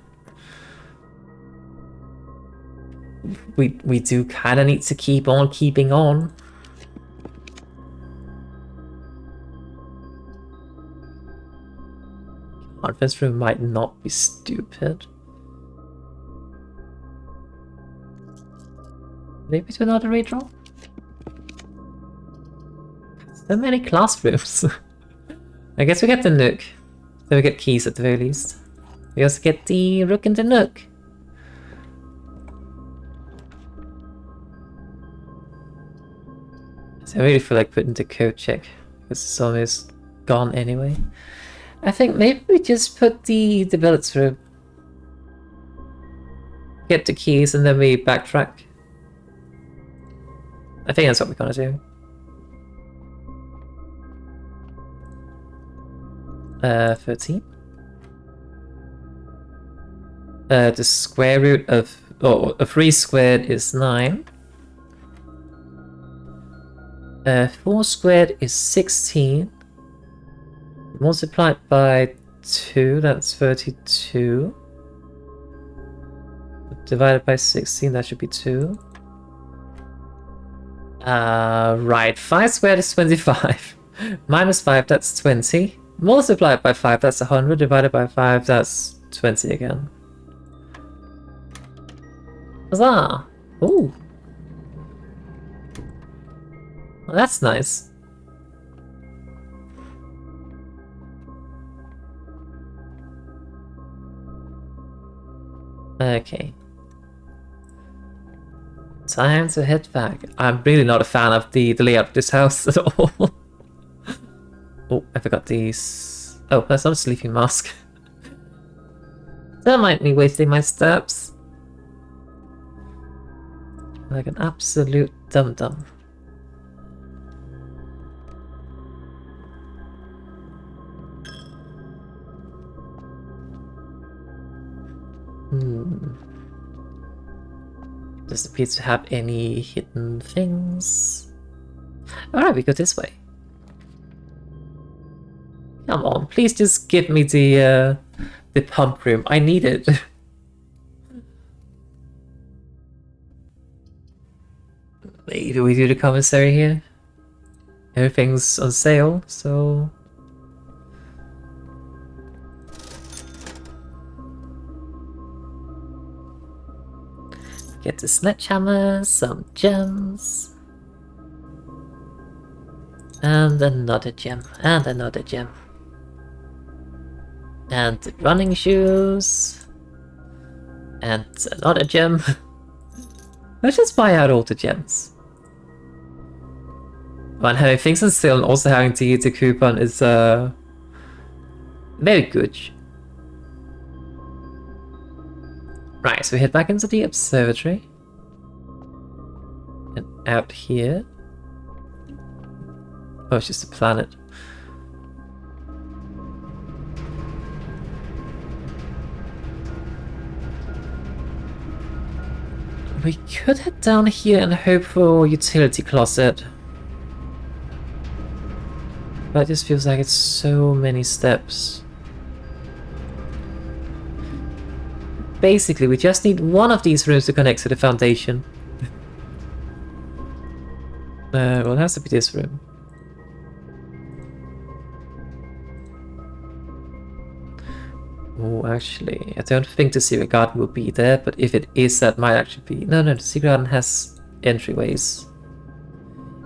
we do kind of need to keep on keeping on. Conference room might not be stupid. Maybe to another redraw? So many classrooms. I guess we get the nook. So we get keys at the very least. We also get the rook and the nook. So I really feel like putting the code check, because it's almost gone anyway. I think maybe we just put the bullet through. Get the keys and then we backtrack. I think that's what we're gonna do. 13. The square root of... Oh, a 3 squared is 9. 4 squared is 16. Multiplied by 2, that's 32. Divided by 16, that should be 2. Right, 5 squared is 25. Minus 5, that's 20. Multiplied by 5, that's 100. Divided by 5, that's 20 again. Huzzah! Ooh. Well, that's nice. Okay. Time to head back. I'm really not a fan of the layout of this house at all. Oh, I forgot these. Oh, that's not a sleeping mask. Don't mind me wasting my steps. Like an absolute dum-dum. Doesn't appear to have any hidden things. Alright, we go this way. Come on, please just give me the pump room. I need it. Maybe we do the commissary here. Everything's on sale, so... Get the sledgehammer, some gems. And another gem, and another gem. And the running shoes. And another gem. Let's just buy out all the gems. But having things on sale and also having to use the coupon is very good. Right, so we head back into the observatory. And out here. Oh, it's just a planet. We could head down here and hope for utility closet. But it just feels like it's so many steps. Basically, we just need one of these rooms to connect to the foundation. Well, it has to be this room. Oh, actually, I don't think the secret garden will be there, but if it is, that might actually be... No, the secret garden has entryways.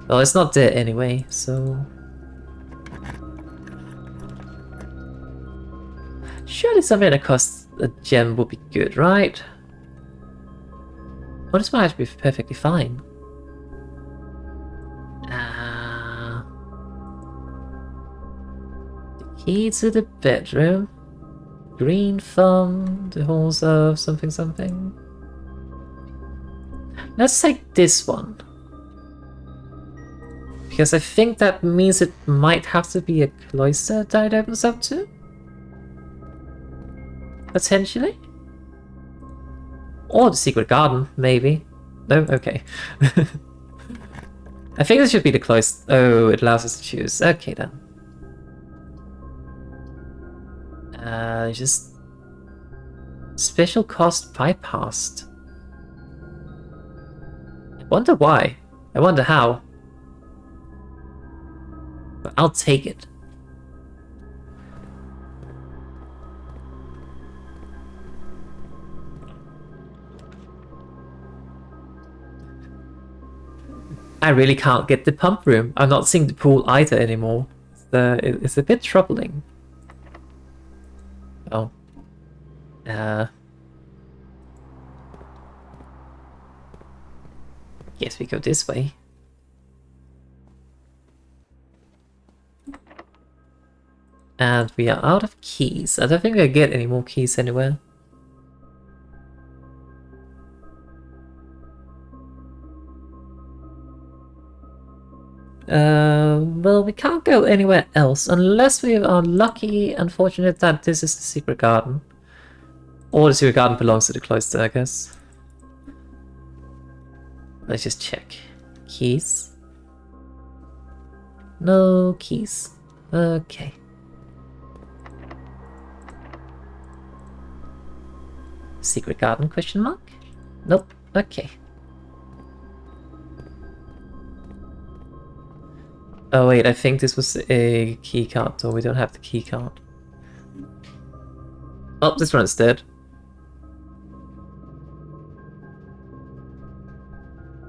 Well, it's not there anyway, so... Surely something that costs a gem would be good, right? Well, this might actually be perfectly fine. The Key to the bedroom. Green thumb. The halls of something something. Let's take this one. Because I think that means it might have to be a cloister that it opens up to. Potentially. Or the secret garden, maybe. No? Okay. I think this should be the cloister. Oh, it allows us to choose. Okay then. Just... Special cost bypassed. I wonder why. I wonder how. But I'll take it. I really can't get the pump room. I'm not seeing the pool either anymore. It's a bit troubling. Oh. Guess we go this way. And we are out of keys. I don't think I get any more keys anywhere. Well, we can't go anywhere else unless we are lucky and fortunate that this is the secret garden. Or the secret garden belongs to the cloister, I guess. Let's just check. Keys? No keys. Okay. Secret garden, question mark? Nope. Okay. Oh wait, I think this was a key card, so we don't have the key card. Oh, this one's dead.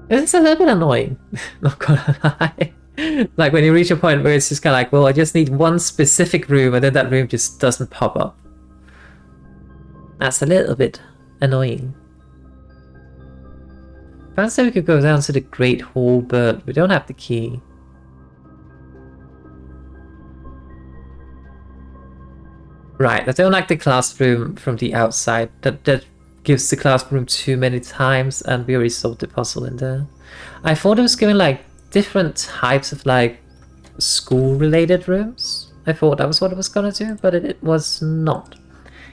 It's a little bit annoying, not gonna lie. Like when you reach a point where it's just kind of like, well, I just need one specific room, and then that room just doesn't pop up. That's a little bit annoying. Perhaps we could go down to the Great Hall, but we don't have the key. Right, I don't like the classroom from the outside. That gives the classroom too many times, and we already solved the puzzle in there. I thought it was giving like different types of like school-related rooms. I thought that was what it was gonna do, but it was not.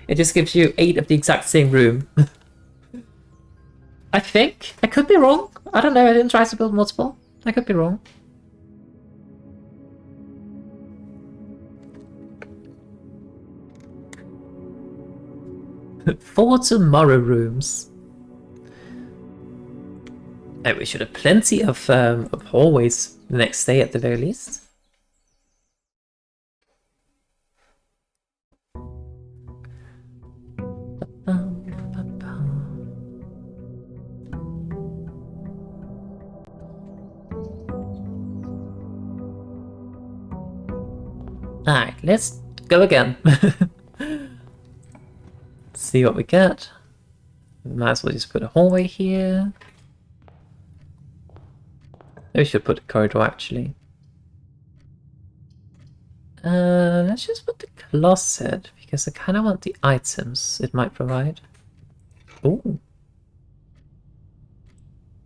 It just gives you 8 of the exact same room. I think. I could be wrong. I don't know, I didn't try to build multiple. I could be wrong. For tomorrow rooms. And we should have plenty of hallways the next day at the very least. Alright, let's go again. See what we get. Might as well just put a hallway here. Maybe we should put a corridor actually. Let's just put the closet because I kind of want the items it might provide. Ooh.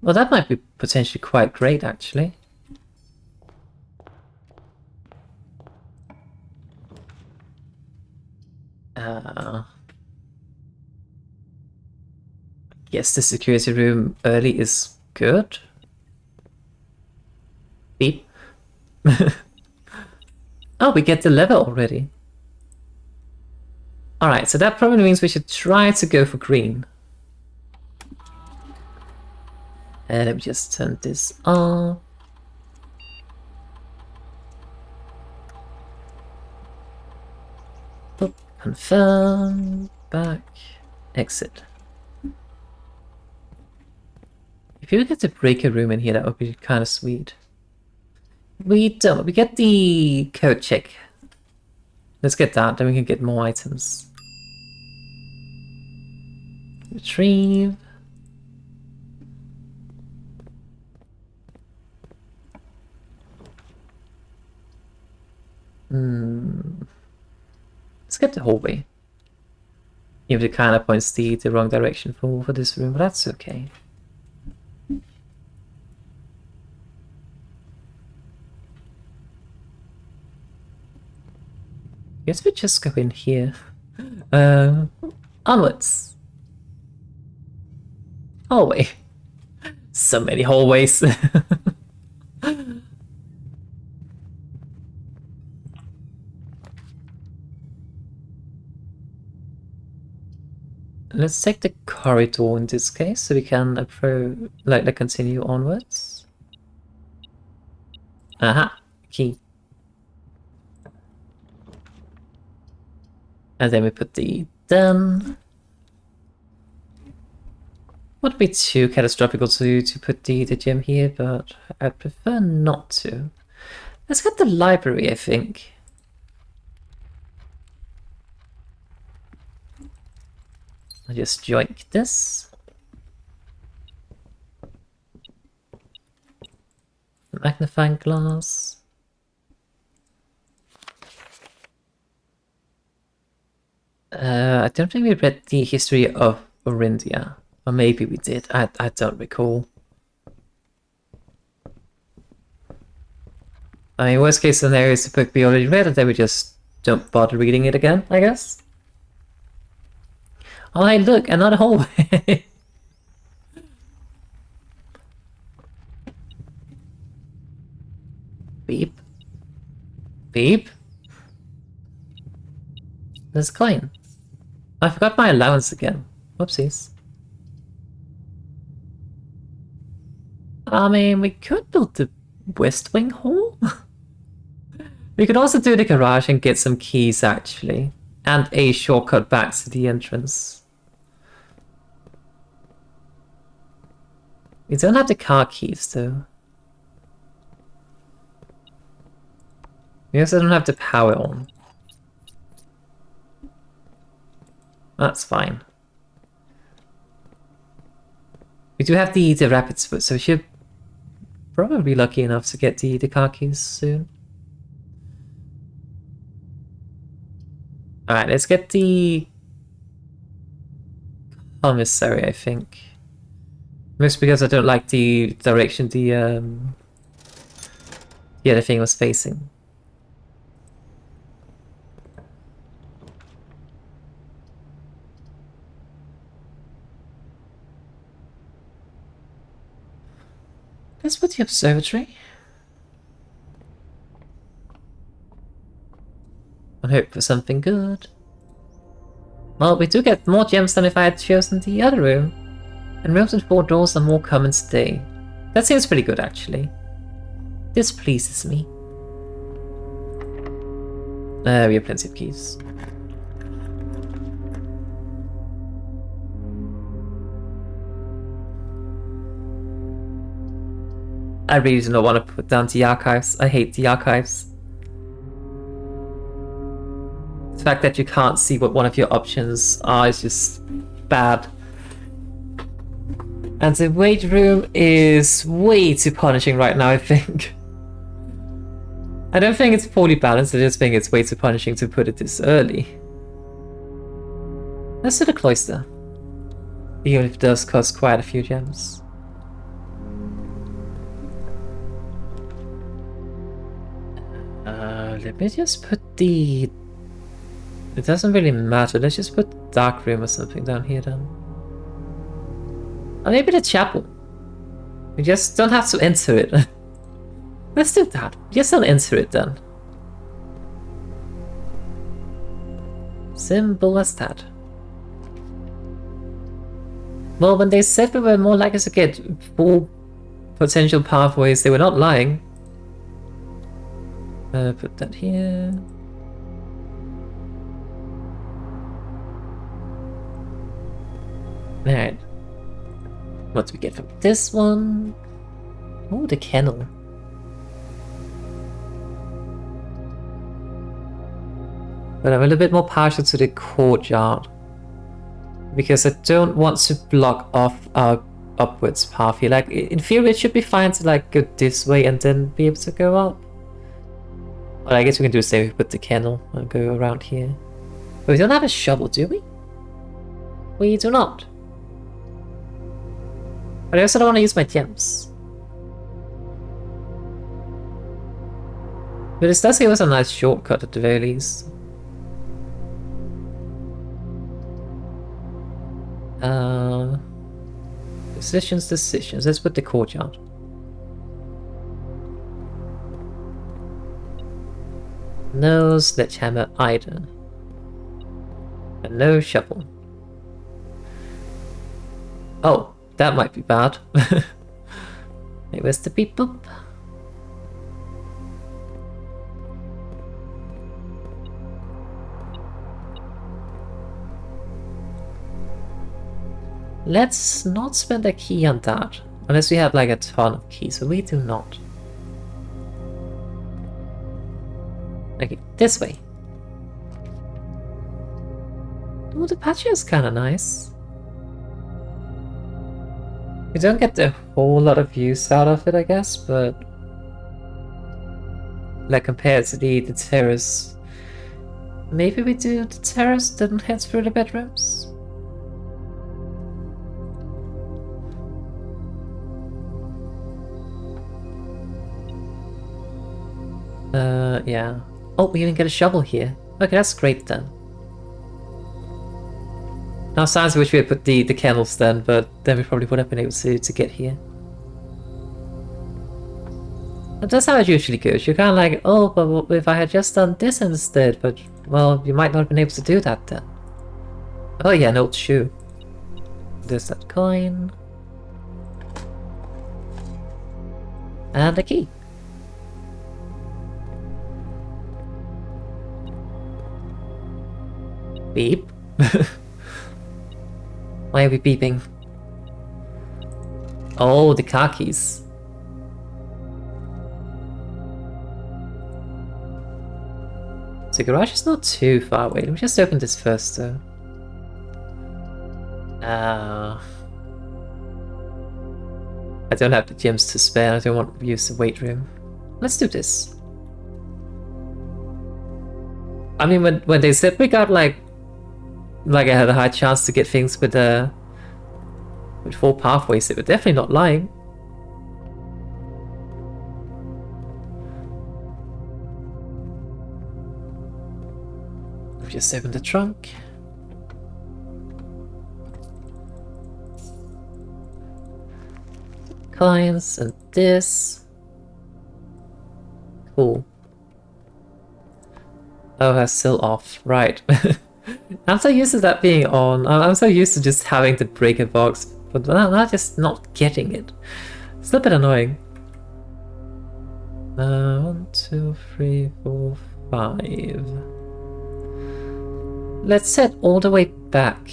Well, that might be potentially quite great actually. Yes, the security room early is good. Beep. Oh, we get the lever already. Alright, so that probably means we should try to go for green. And let me just turn this on. Boop, confirm, back, exit. If you get to break a room in here, that would be kind of sweet. We don't. We get the code check. Let's get that, then we can get more items. Retrieve. skip the hallway. Even if it kind of points the wrong direction for this room, but that's okay. Guess we just go in here. Onwards. Hallway. So many hallways. Let's take the corridor in this case, so we can continue onwards. Aha, key. And then we put the done. Wouldn't be too catastrophic to put the gym here, but I'd prefer not to. Let's get the library, I think. I'll just joink this. Magnifying glass. I don't think we read the history of Orindia. Or maybe we did. I don't recall. I mean, worst case scenario is the book we already read, and then we just don't bother reading it again, I guess. Oh, hey, look, another hallway. Beep. Beep. There's Klein. I forgot my allowance again. Whoopsies. I mean, we could build the West Wing Hall. We could also do the garage and get some keys, actually. And a shortcut back to the entrance. We don't have the car keys, though. We also don't have the power on. That's fine. We do have the rapid split, so we should probably be lucky enough to get the car keys soon. Alright, let's get the commissary, I think. Mostly because I don't like the direction the other thing was facing. Let's put the observatory. And hope for something good. Well, we do get more gems than if I had chosen the other room. And rooms with 4 doors are more common today. That seems pretty good, actually. This pleases me. We have plenty of keys. I really do not want to put down the archives. I hate the archives. The fact that you can't see what one of your options are is just bad. And the weight room is way too punishing right now, I think. I don't think it's poorly balanced, I just think it's way too punishing to put it this early. Let's do the cloister. Even if it does cost quite a few gems. Let me just put the... It doesn't really matter, let's just put dark room or something down here then. Or maybe the chapel. We just don't have to enter it. Let's do that. Just don't enter it then. Simple as that. Well, when they said we were more likely to get 4 potential pathways, they were not lying. Put that here. Alright. What do we get from this one? Oh, the kennel. But I'm a little bit more partial to the courtyard. Because I don't want to block off our upwards path here. Like, in theory it should be fine to like go this way and then be able to go up. But I guess we can do the same if we put the kennel and go around here. But we don't have a shovel, do we? We do not. But I also don't want to use my gems. But this does give us a nice shortcut at the very least. Decisions. Let's put the courtyard. No sledgehammer either. And no shovel. Oh, that might be bad. Hey, where's the beep boop? Let's not spend a key on that. Unless we have like a ton of keys, but we do not. Okay, this way. Oh, the patio is kind of nice. We don't get a whole lot of use out of it, I guess, but like compared to the terrace, maybe we do the terrace, then head through the bedrooms. Yeah. Oh, we even get a shovel here. Okay, that's great then. Now, sounds I wish we had put the kennels then, but then we probably would have been able to get here. And that's how it usually goes. You're kind of like, oh, but if I had just done this instead, but, well, you might not have been able to do that then. Oh yeah, an old shoe. There's that coin. And a key. Beep. Why are we beeping? Oh, the car keys. So garage is not too far away. Let me just open this first though. I don't have the gems to spare. I don't want to use the weight room. Let's do this. I mean, when they said we got like I had a high chance to get things with 4 pathways, they were definitely not lying. We've just opened the trunk. Clients and this. Cool. Oh, that's still off. Right. I'm so used to that being on. I'm so used to just having to break a box, but now just not getting it. It's a bit annoying. 1, 2, 3, 4, 5. Let's head all the way back.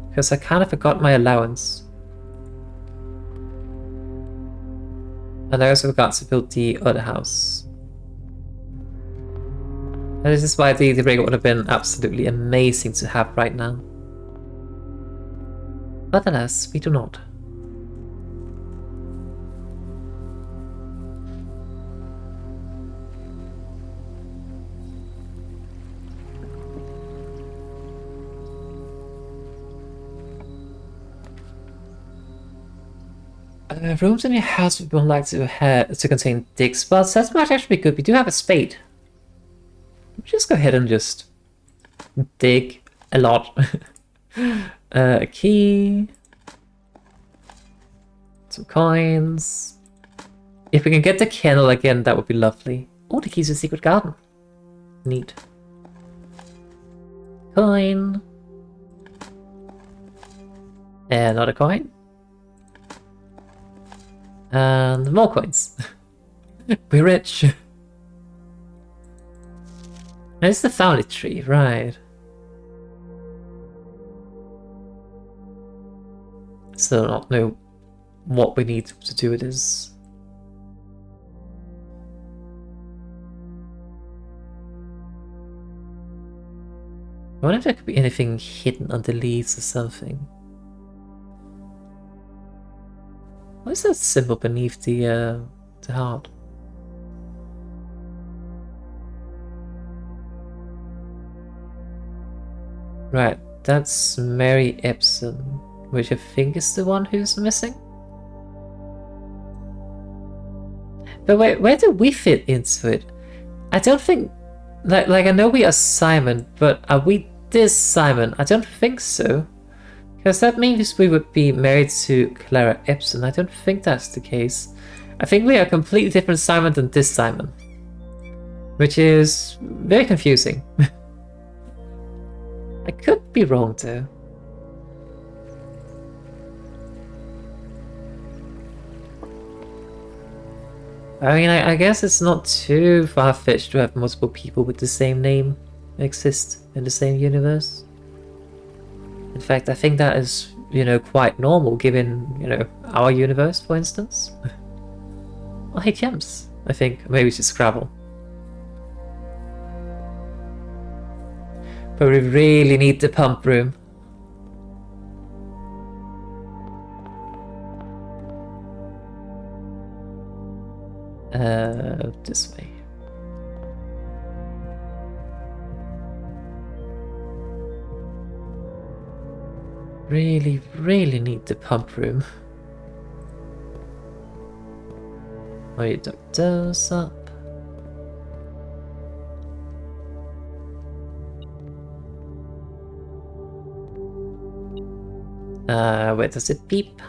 Because I kind of forgot my allowance. And I also forgot to build the other house. And this is why the rig would have been absolutely amazing to have right now. But alas, we do not. Rooms in your house we would like to contain dig spots. That might actually be good. We do have a spade. Just go ahead and just dig a lot. A key. Some coins. If we can get the kennel again, that would be lovely. Oh, the keys to the secret garden. Neat. Coin. Another coin. And more coins. We're rich. It's the family tree, right. Still not know what we need to do with this. I wonder if there could be anything hidden under leaves or something. What is that symbol beneath the heart? Right, that's Mary Epson, which I think is the one who's missing. But wait, where do we fit into it? I don't think... Like I know we are Simon, but are we this Simon? I don't think so. Because that means we would be married to Clara Epson. I don't think that's the case. I think we are a completely different Simon than this Simon. Which is very confusing. I could be wrong though. I mean, I guess it's not too far-fetched to have multiple people with the same name exist in the same universe. In fact, I think that is, you know, quite normal given, you know, our universe, for instance. Oh, hey, gems. I think maybe it's just Scrabble. But we really need the pump room. This way. Really, really need the pump room. Wait, duck those up. Where does it beep?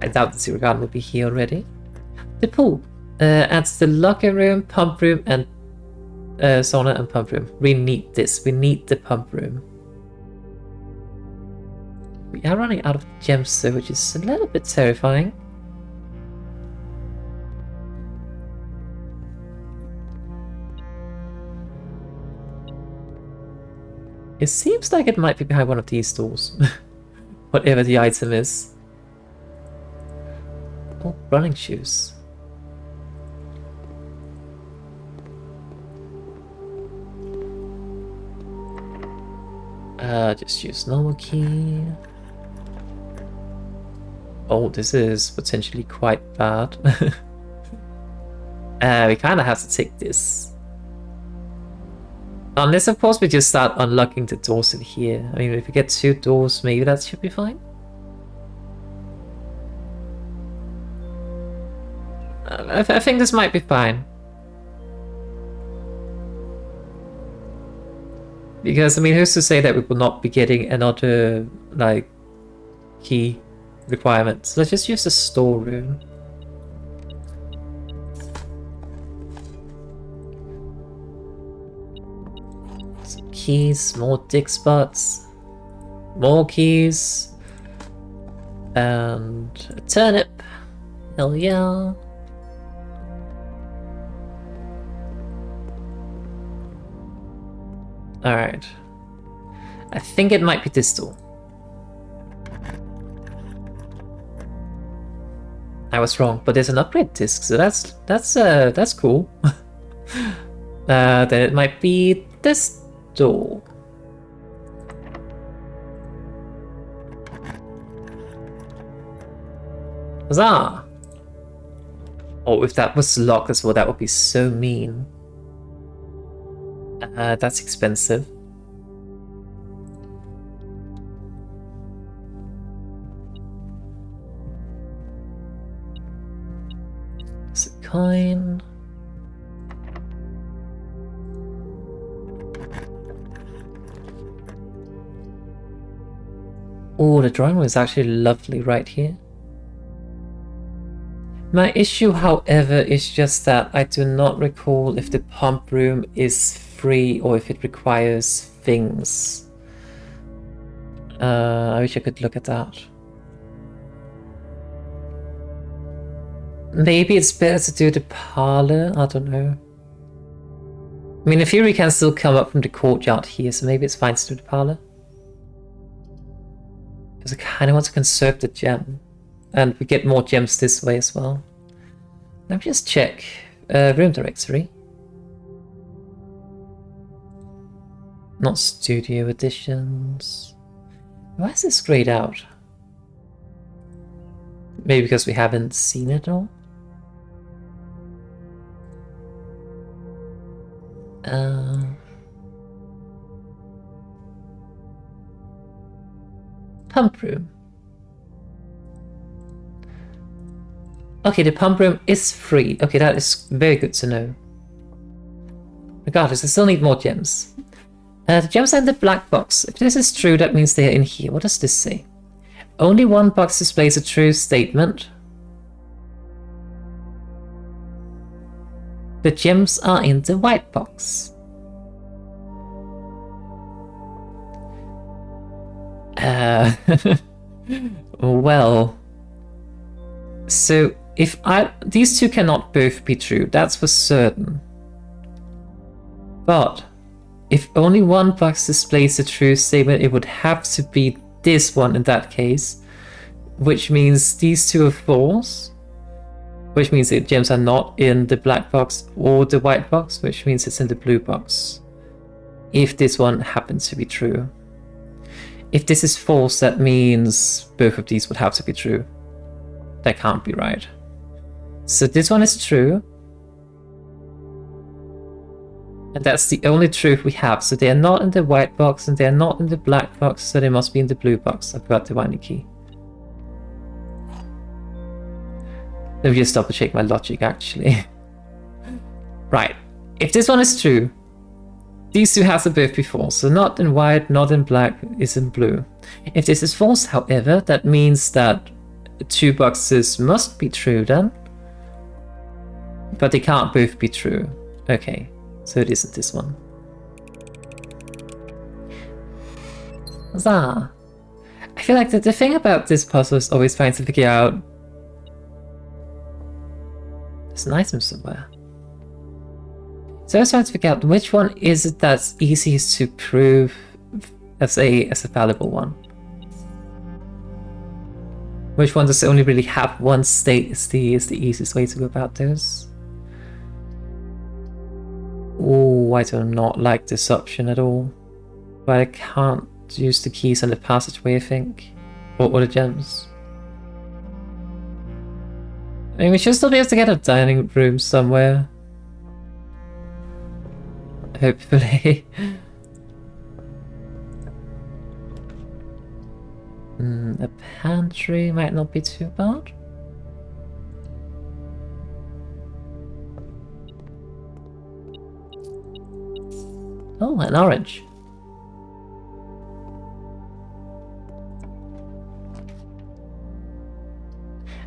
I doubt the Zero Garden will be here already. The pool. Adds the locker room, pump room, and sauna and pump room. We need this. We need the pump room. We are running out of gems though, which is a little bit terrifying. It seems like it might be behind one of these doors. Whatever the item is. Oh, running shoes. Just use normal key. Oh, this is potentially quite bad. We kind of have to take this. Unless, of course, we just start unlocking the doors in here. I mean, if we get 2 doors, maybe that should be fine. I think this might be fine. Because, I mean, who's to say that we will not be getting another, like, key requirement? So let's just use the storeroom. Some keys, more dig spots, more keys, and a turnip. Hell yeah. Alright. I think it might be this door. I was wrong, but there's an upgrade disc, so that's cool. Then it might be this door. Huzzah! Oh, if that was locked as well, that would be so mean. That's expensive. It's a coin. Oh, the drawing room is actually lovely right here. My issue, however, is just that I do not recall if the pump room is free or if it requires things. I wish I could look at that. Maybe it's better to do the parlor, I don't know. I mean, in theory, we can still come up from the courtyard here, so maybe it's fine to do the parlor. Because I kind of want to conserve the gem. And we get more gems this way as well. Let me just check. Room directory. Not studio editions. Why is this grayed out? Maybe because we haven't seen it all? pump room. Okay, the pump room is free. Okay, that is very good to know. Regardless, I still need more gems. The gems are in the black box. If this is true, that means they are in here. What does this say? Only one box displays a true statement. The gems are in the white box. Well, so if these two cannot both be true, that's for certain. But if only one box displays a true statement, it would have to be this one in that case, which means these two are false, which means the gems are not in the black box or the white box, which means it's in the blue box, if this one happens to be true. If this is false, that means both of these would have to be true. That can't be right. So this one is true. And that's the only truth we have. So they are not in the white box and they are not in the black box, so they must be in the blue box. I've got the binding key. Let me just double check my logic actually. Right. If this one is true, these two have to both be false. So not in white, not in black, is in blue. If this is false, however, that means that the two boxes must be true then. But they can't both be true. Okay. So it isn't this one. Huzzah! I feel like the thing about this puzzle is always trying to figure out... There's an item somewhere. So I was trying to figure out which one is it that's easiest to prove as a valuable one. Which one does only really have one state is the easiest way to go about those. Oh, I do not like this option at all. But I can't use the keys on the passageway, I think. Or the gems. I mean, we should still be able to get a dining room somewhere. Hopefully. A pantry might not be too bad. Oh, an orange.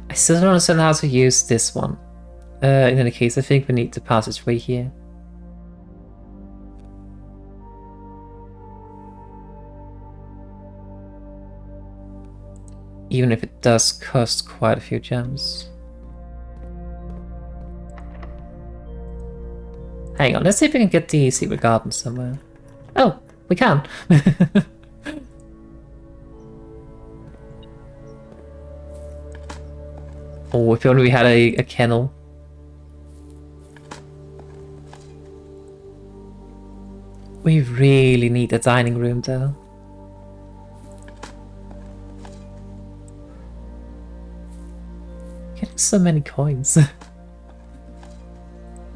I still don't understand how to use this one. In any case, I think we need the passageway here. Even if it does cost quite a few gems. Hang on, let's see if we can get the secret garden somewhere. Oh, we can! Oh, if only we had a kennel. We really need a dining room though. Getting so many coins.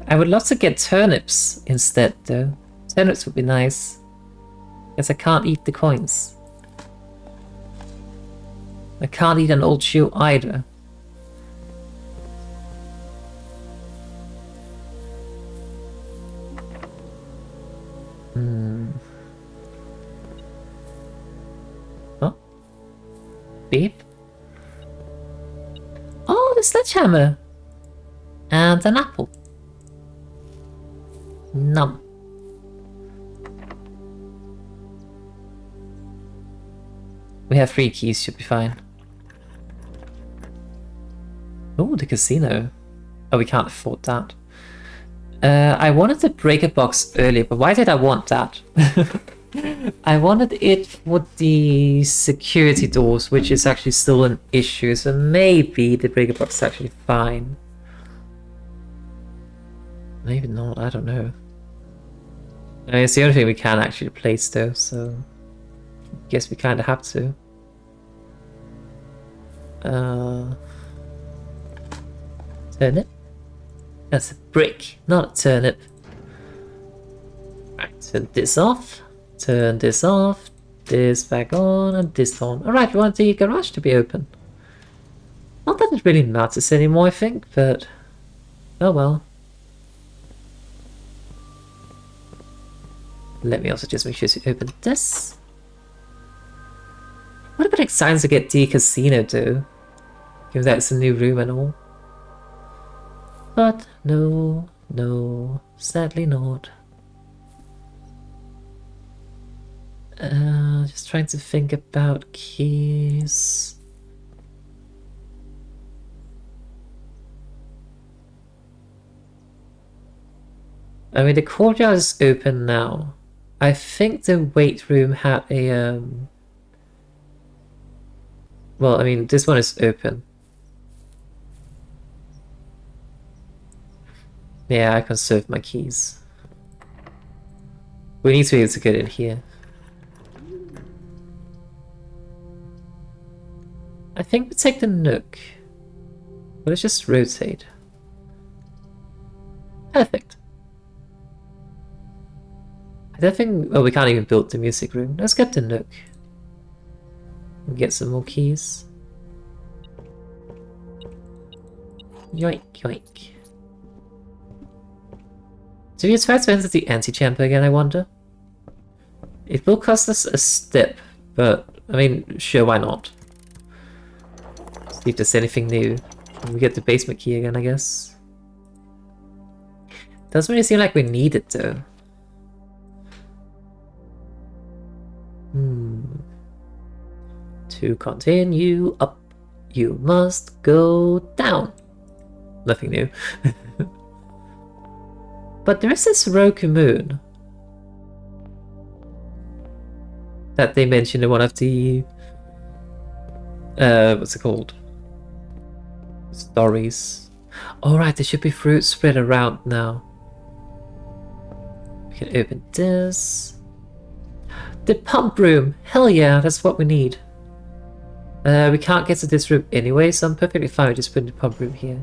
I would love to get turnips instead though. Turnips would be nice. Because I can't eat the coins. I can't eat an old shoe either. Oh? Beep? Oh, the sledgehammer! And an apple. Num. We have 3 keys, should be fine. Oh, the casino. Oh, we can't afford that. I wanted the breaker box earlier, but why did I want that? I wanted it for the security doors, which is actually still an issue, so maybe the breaker box is actually fine. Maybe not, I don't know. I mean, it's the only thing we can actually place though, so I guess we kind of have to. Turnip? That's a brick, not a turnip. Right, turn this off, turn this off, this back on and this on. Alright, we want the garage to be open. Not that it really matters anymore, I think, but oh well. Let me also just make sure to open this. What about exciting to get the casino too? Given that's a new room and all. But no, no, sadly not. Just trying to think about keys. I mean, the courtyard is open now. I think the weight room had a well, I mean, this one is open. Yeah, I conserved my keys. We need to be able to get in here. I think we take the nook. But let's just rotate. Perfect. I don't think... Oh, we can't even build the music room. Let's get the nook. And get some more keys. Yoink, yoink. Do we try to enter the antechamber again, I wonder? It will cost us a step, but, I mean, sure, why not? See if there's anything new. We get the basement key again, I guess. Doesn't really seem like we need it, though. To continue up, you must go down. Nothing new. But there is this Roku moon that they mentioned in one of the what's it called? Stories. Alright, there should be fruit spread around now. We can open this. The pump room! Hell yeah, that's what we need. We can't get to this room anyway, so I'm perfectly fine with just putting the pump room here.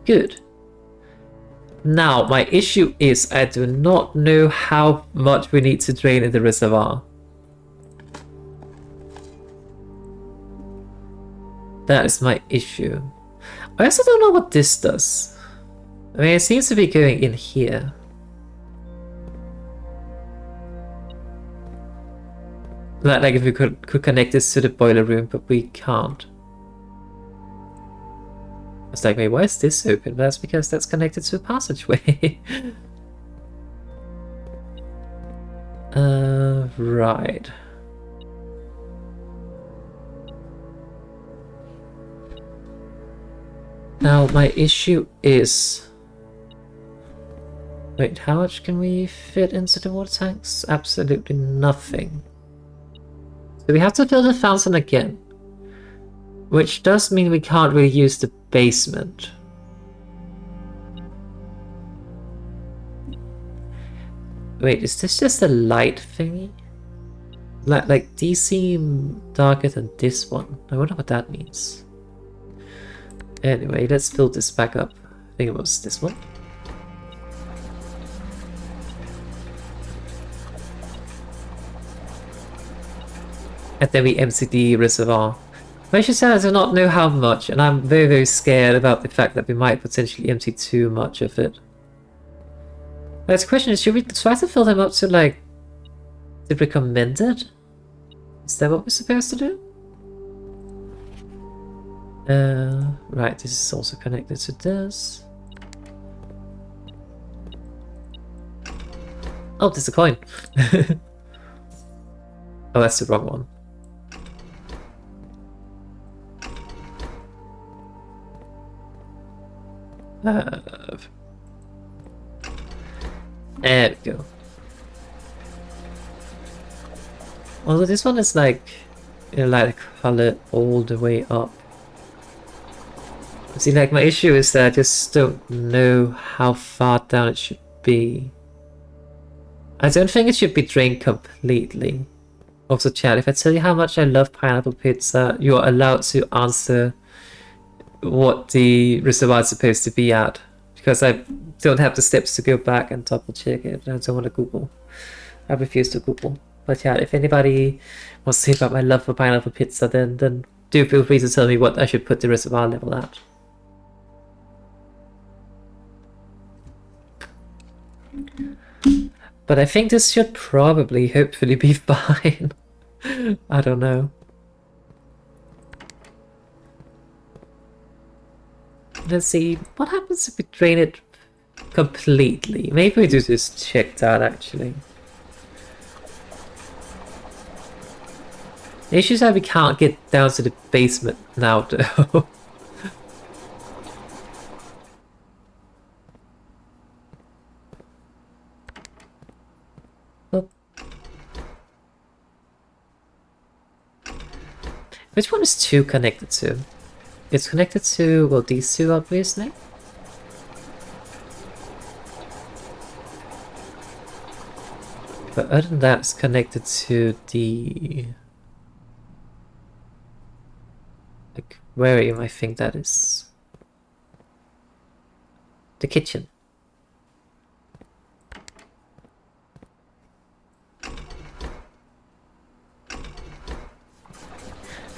Good. Now, my issue is I do not know how much we need to drain in the reservoir. That is my issue. I also don't know what this does. I mean, it seems to be going in here. Like if we could connect this to the boiler room, but we can't. It's like, wait, why is this open? But that's because that's connected to a passageway. Right. Now, my issue is... Wait, how much can we fit into the water tanks? Absolutely nothing. So we have to fill the fountain again. Which does mean we can't really use the basement. Wait, is this just a light thingy? Like these seem darker than this one. I wonder what that means. Anyway, let's fill this back up. I think it was this one. And then we empty the reservoir. I should say I do not know how much, and I'm very, very scared about the fact that we might potentially empty too much of it. The question is, should we try to fill them up to, like, the recommended? Is that what we're supposed to do? Right, this is also connected to this. Oh, there's a coin. Oh, that's the wrong one. There we go. Although this one is like in light color all the way up. See, like my issue is that I just don't know how far down it should be. I don't think it should be drained completely. Also, chat, if I tell you how much I love pineapple pizza, you are allowed to answer what the reservoir is supposed to be at. because I don't have the steps to go back and double check it. I don't want to Google. I refuse to Google. But yeah, if anybody wants to hear about my love for pineapple pizza, then do feel free to tell me what I should put the reservoir level at. But I think this should probably, hopefully, be fine. I don't know. Let's see, what happens if we drain it completely? Maybe we do this checked out, actually. The issue is that we can't get down to the basement now, though. Oh. Which one is 2 connected to? It's connected to, well, these two, obviously. But other than that, it's connected to the aquarium, I think that is. The kitchen.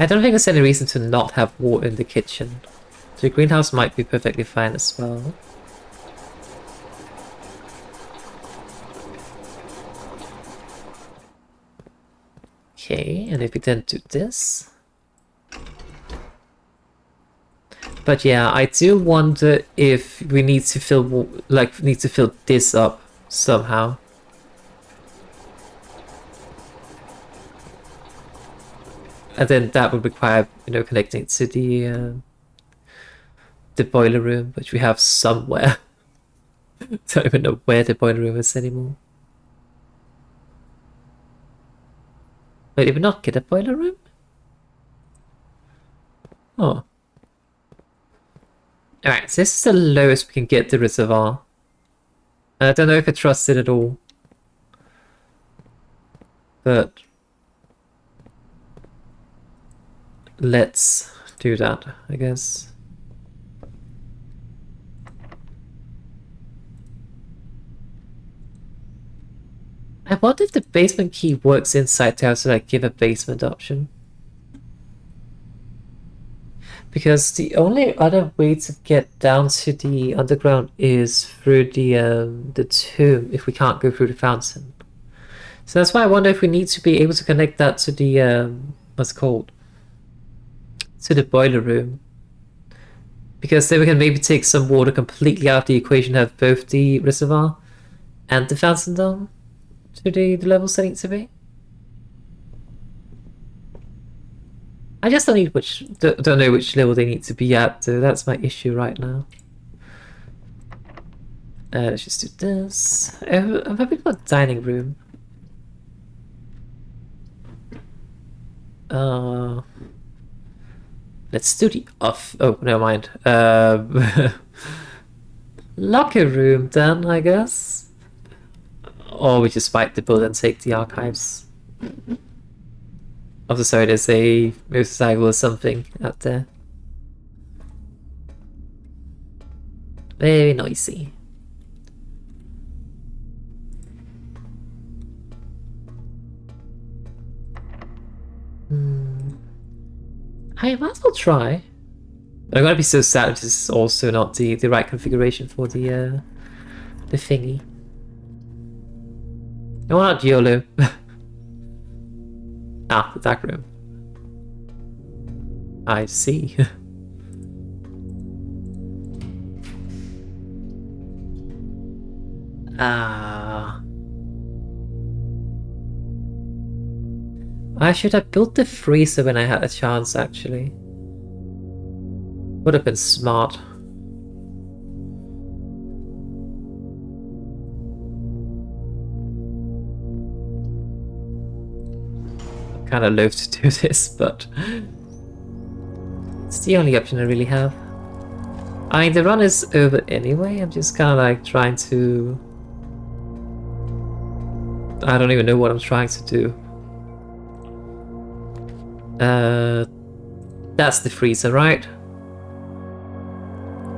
I don't think there's any reason to not have water in the kitchen. The greenhouse might be perfectly fine as well. Okay, and if we then do this... But yeah, I do wonder if we need to fill, this up somehow. And then that would require, connecting it to the boiler room, which we have somewhere. Don't even know where the boiler room is anymore. Wait, did we not get a boiler room? Oh. Alright, so this is the lowest we can get the reservoir. I don't know if I trust it at all. But... let's do that, I guess. I wonder if the basement key works inside the house, so I give a basement option. Because the only other way to get down to the underground is through the tomb, if we can't go through the fountain. So that's why I wonder if we need to be able to connect that to the, what's it called? To the boiler room. Because then we can maybe take some water completely out of the equation, have both the reservoir and the fountain down to the levels they need to be. I just don't know which level they need to be at, so that's my issue right now. Let's just do this. I'm hoping for a dining room. Let's do the off. Oh, never mind. Locker room then, I guess. Or we just bite the bullet and take the archives. Also, sorry, there's a motorcycle or something out there. Very noisy. I might as well try. I'm gonna be so sad if this is also not the right configuration for the thingy. No, not YOLO. Ah, the dark room. I see. I should have built the freezer when I had a chance, actually. Would have been smart. I'm kind of loath to do this, but it's the only option I really have. I mean, the run is over anyway. I'm just kind of like trying to... I don't even know what I'm trying to do. That's the freezer, right?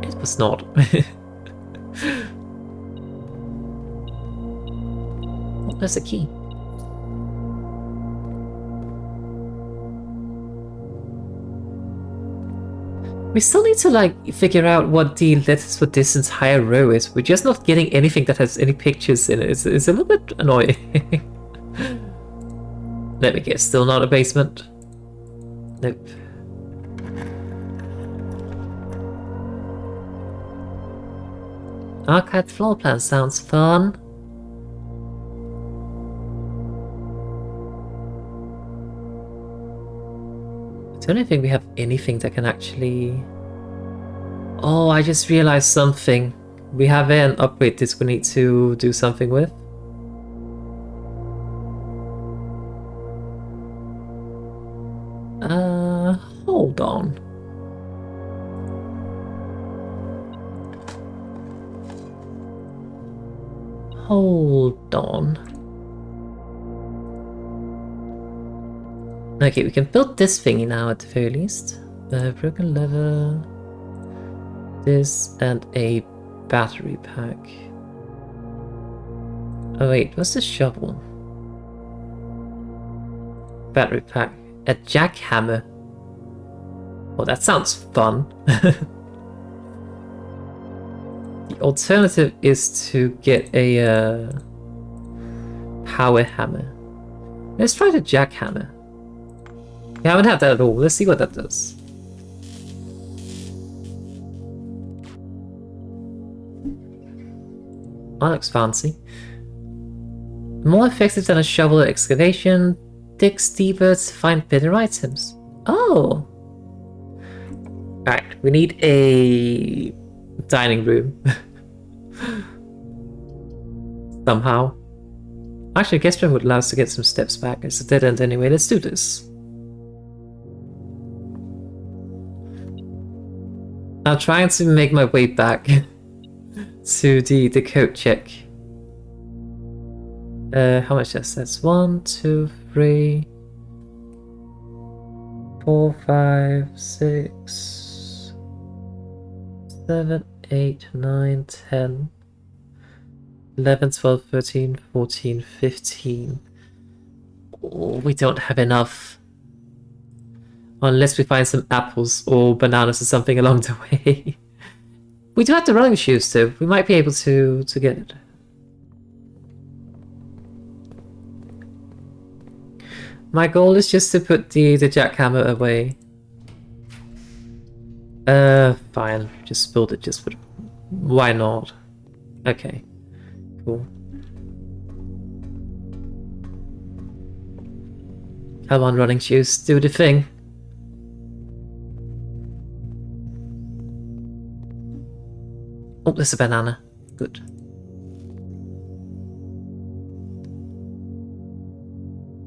It was not. there's a key. We still need to, like, figure out what the letters for this entire row is. We're just not getting anything that has any pictures in it. It's a little bit annoying. Let me guess, still not a basement? Nope. Archived floor plan sounds fun. I don't think we have anything that can actually... Oh, I just realized something. We have an upgrade this we need to do something with. Hold on. Hold on. Okay, we can build this thingy now at the very least. Broken lever. This and a battery pack. Oh wait, what's the shovel? Battery pack. A jackhammer. Oh, that sounds fun. The alternative is to get a power hammer. Let's try the jackhammer. We haven't had that at all. Let's see what that does. That looks fancy. More effective than a shovel or excavation. Digs deeper to find better items. Oh! Alright, we need a dining room. Somehow. Actually, a guest room would allow us to get some steps back. It's a dead end anyway. Let's do this. I'm trying to make my way back to the code check. How much is that? That's 1, 2, 3, 4, 5, 6, 7, 8, 9, 10, 11, 12, 13, 14, 15. Oh, we don't have enough. Unless we find some apples or bananas or something along the way. We do have the running shoes though. We might be able to get it. My goal is just to put the jackhammer away. Fine. Just build it. Just put. Why not? Okay. Cool. Come on, running shoes. Do the thing. Oh, there's a banana. Good.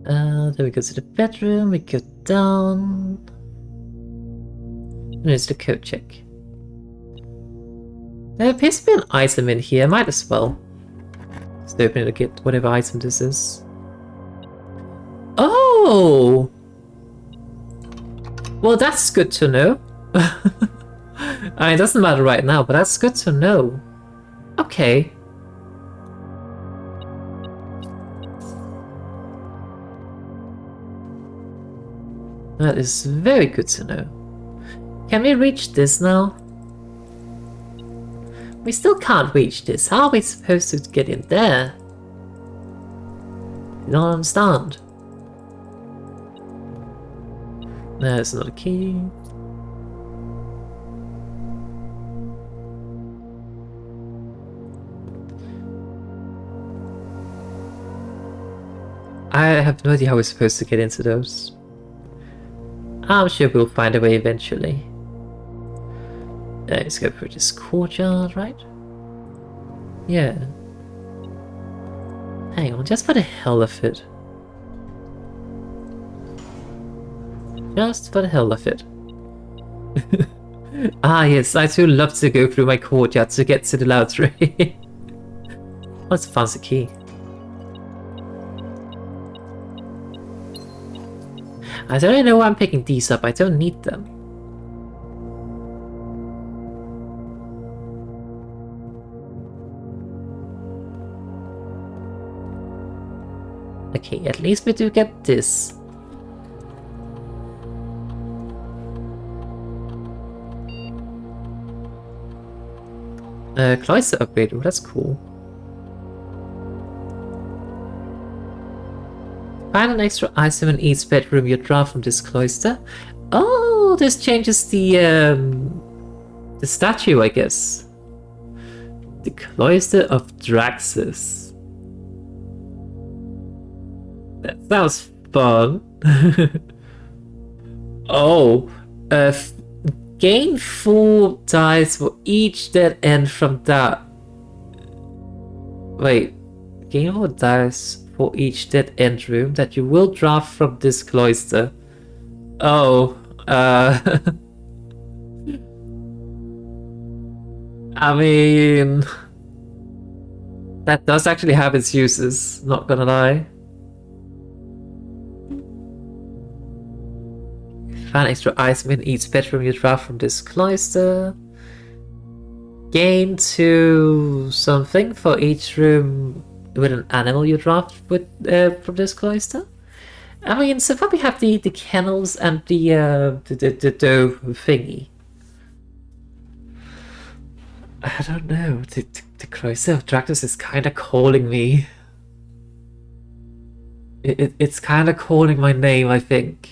Then we go to the bedroom, we go down. And there's the code check. There appears to be an item in here, might as well. Just open it to get whatever item this is. Oh! Well, that's good to know. I mean, it doesn't matter right now, but that's good to know. Okay. That is very good to know. Can we reach this now? We still can't reach this. How are we supposed to get in there? I don't understand. There's another key. I have no idea how we're supposed to get into those. I'm sure we'll find a way eventually. Let's go for this courtyard, right? Yeah. Hang on, just for the hell of it. Just for the hell of it. Ah yes, I too love to go through my courtyard to get to the laboratory. What's a fancy key? I don't even know why I'm picking these up, I don't need them. Okay, at least we do get this. Cloister upgrade, oh that's cool. Find an extra item in each bedroom you draw from this cloister. Oh, this changes the statue, I guess. The Cloister of Draxus. That sounds fun. Oh, gain 4 dice for each dead end from that. Wait, gain 4 dice for each dead end room that you will draw from this cloister. Oh, I mean, that does actually have its uses, not gonna lie. Find extra item in each bedroom you draw from this cloister. Gain 2 something for each room with an animal you draw with, from this cloister. I mean, so far we have the kennels and the doe thingy. I don't know. The Cloister of Draxus is kind of calling me. It's kind of calling my name, I think.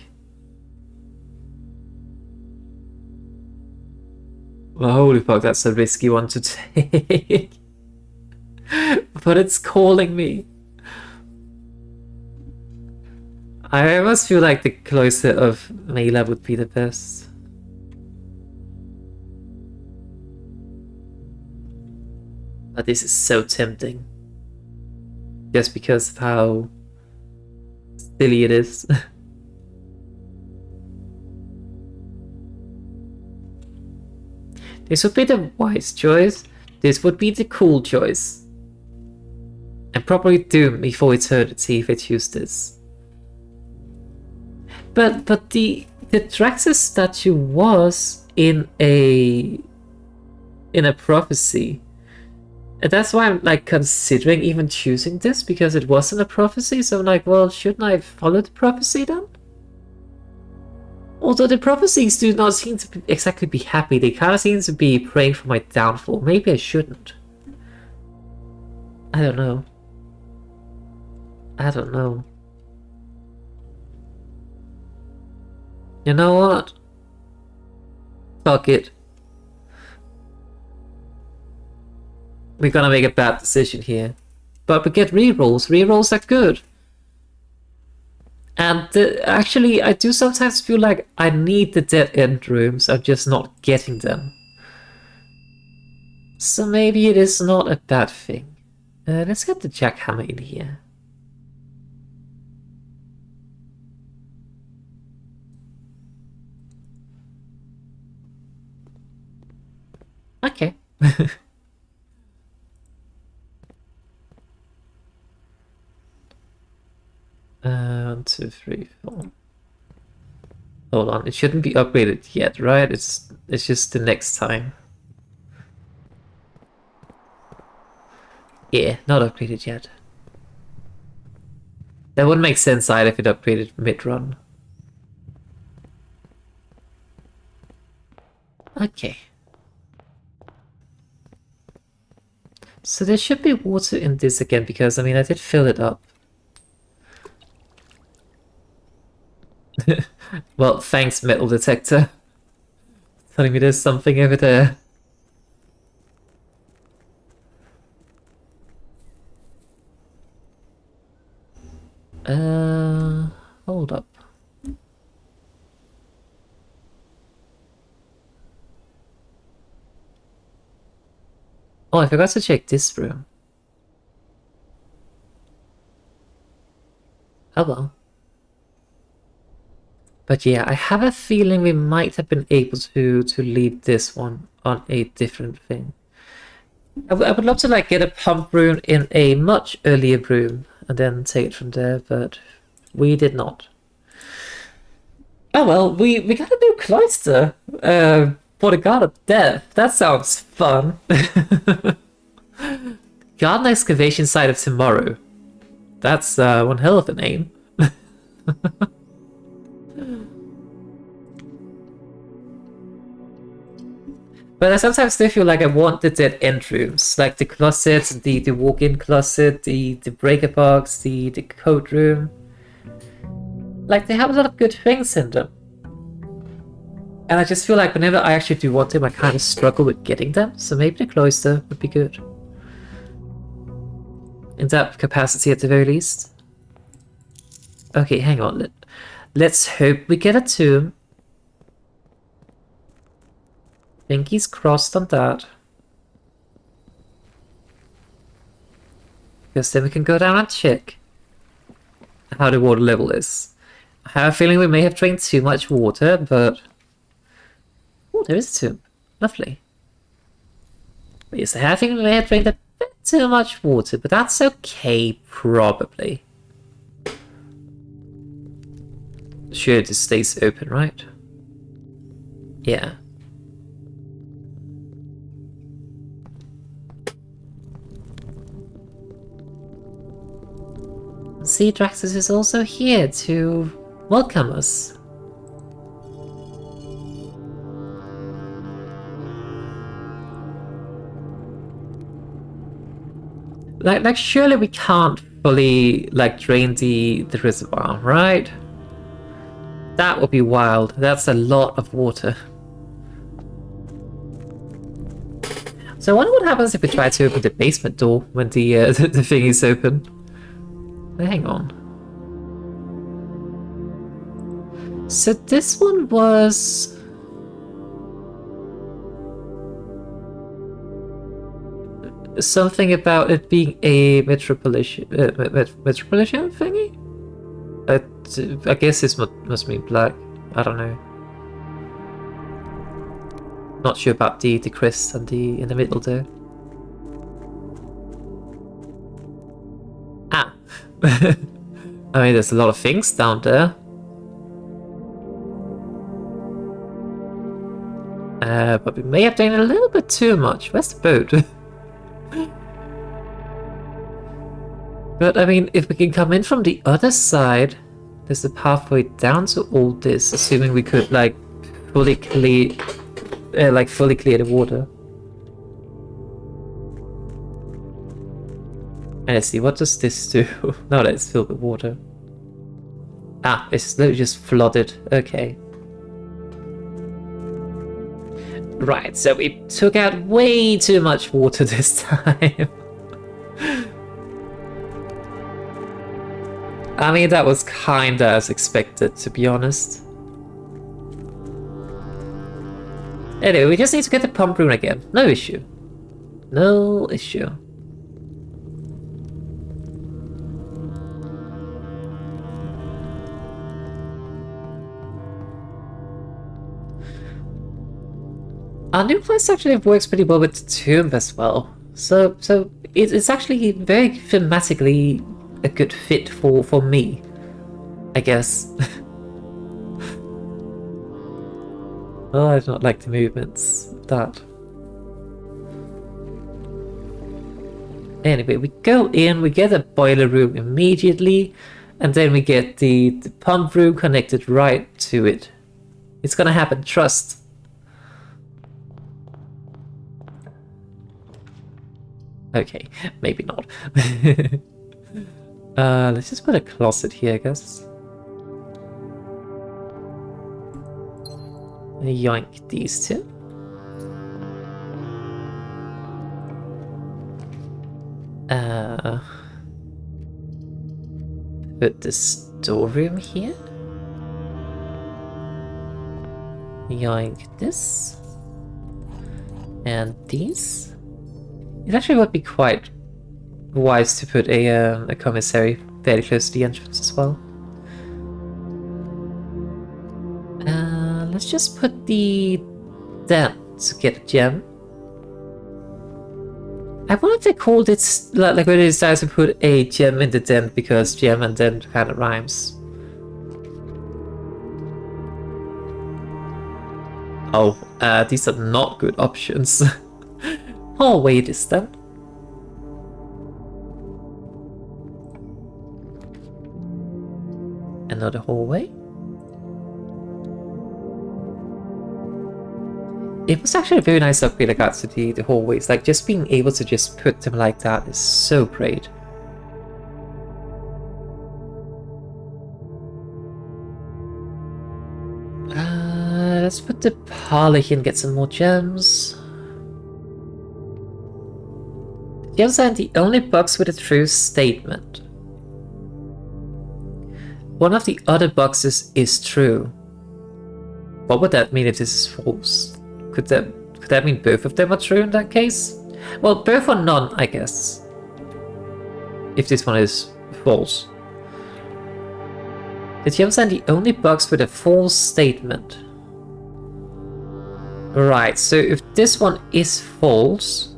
Well, holy fuck, that's a risky one to take. But it's calling me. I almost feel like the Cloister of Mela would be the best. But this is so tempting. Just because of how silly it is. This would be the wise choice. This would be the cool choice. And probably doom me for eternity if I choose this. But the Draxus statue was in a prophecy. And that's why I'm like considering even choosing this, because it wasn't a prophecy, so I'm like, well, shouldn't I follow the prophecy then? Although the prophecies do not seem to exactly be happy, they kind of seem to be praying for my downfall. Maybe I shouldn't. I don't know. I don't know. You know what? Fuck it. We're gonna make a bad decision here. But we get rerolls. Rerolls are good. And actually, I do sometimes feel like I need the dead end rooms. I'm just not getting them. So maybe it is not a bad thing. Let's get the jackhammer in here. Okay. 1, 2, 3, 4. Hold on, it shouldn't be upgraded yet, right? It's just the next time. Yeah, not upgraded yet. That wouldn't make sense either if it upgraded mid-run. Okay. So there should be water in this again, because, I mean, I did fill it up. Well, thanks, metal detector. Telling me there's something over there. Hold up. Oh, I forgot to check this room. Oh well. But yeah, I have a feeling we might have been able to leave this one on a different thing. I would love to like get a pump room in a much earlier room and then take it from there, but we did not. Oh well, we got a new cloister for the God of Death. That sounds fun. Garden excavation site of tomorrow. That's one hell of a name. But I sometimes still feel like I want the dead end rooms, like the closet, the walk-in closet, the breaker box, the code room. Like, they have a lot of good things in them. And I just feel like whenever I actually do want them, I kind of struggle with getting them. So maybe the cloister would be good. In that capacity at the very least. Okay, hang on. Let's hope we get a tomb. Pinky's crossed on that. Because then we can go down and check how the water level is. I have a feeling we may have drained too much water, but... Oh, there is a tomb. Lovely. But yes, I have a feeling we may have drained a bit too much water, but that's okay, probably. Sure, it just stays open, right? Yeah. See, Draxus is also here to welcome us. Like surely we can't fully, like, drain the reservoir, right? That would be wild. That's a lot of water. So I wonder what happens if we try to open the basement door when the the thing is open. Hang on. So this one was... something about it being a metropolitan thingy? I guess this must mean black. I don't know. Not sure about the crest and in the middle there. Ah. I mean, there's a lot of things down there. But we may have done a little bit too much. Where's the boat? But I mean, if we can come in from the other side, there's a pathway down to all this, assuming we could like fully clear the water. And let's see, what does this do? Now that it's filled with water. Ah, it's literally just flooded. Okay. Right, so we took out way too much water this time. I mean, that was kinda as expected, to be honest. Anyway, we just need to get the pump room again. No issue. No issue. Our new place actually works pretty well with the tomb as well. So it's actually very thematically a good fit for me, I guess. Oh, I do not like the movements of that. Anyway, we go in, we get a boiler room immediately, and then we get the pump room connected right to it. It's gonna happen, trust. Okay, maybe not. Let's just put a closet here, I guess. Yoink these two. Put the storeroom here. Yoink this. And these. It actually would be quite wise to put a commissary fairly close to the entrance as well. Let's just put the den to get a gem. I wonder if they called it like when they decided to put a gem in the den because gem and den kind of rhymes. Oh, these are not good options. Hallway this then. another hallway. It was actually a very nice upgrade I got to the hallways. Like, just being able to just put them like that is so great. Let's put the parlor here and get some more gems. Gems aren't the only box with a true statement. One of the other boxes is true. What would that mean if this is false? Could that mean both of them are true in that case? Well, both or none, I guess. If this one is false. The gems are the only box with a false statement. Right, so if this one is false,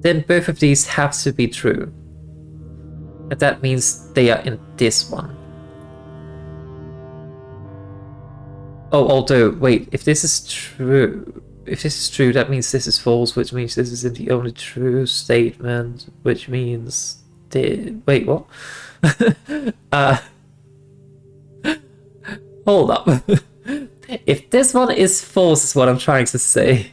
then both of these have to be true. And that means they are in this one. Oh, although, wait, if this is true, that means this is false, which means this isn't the only true statement, which means wait, what? Hold up. If this one is false, is what I'm trying to say.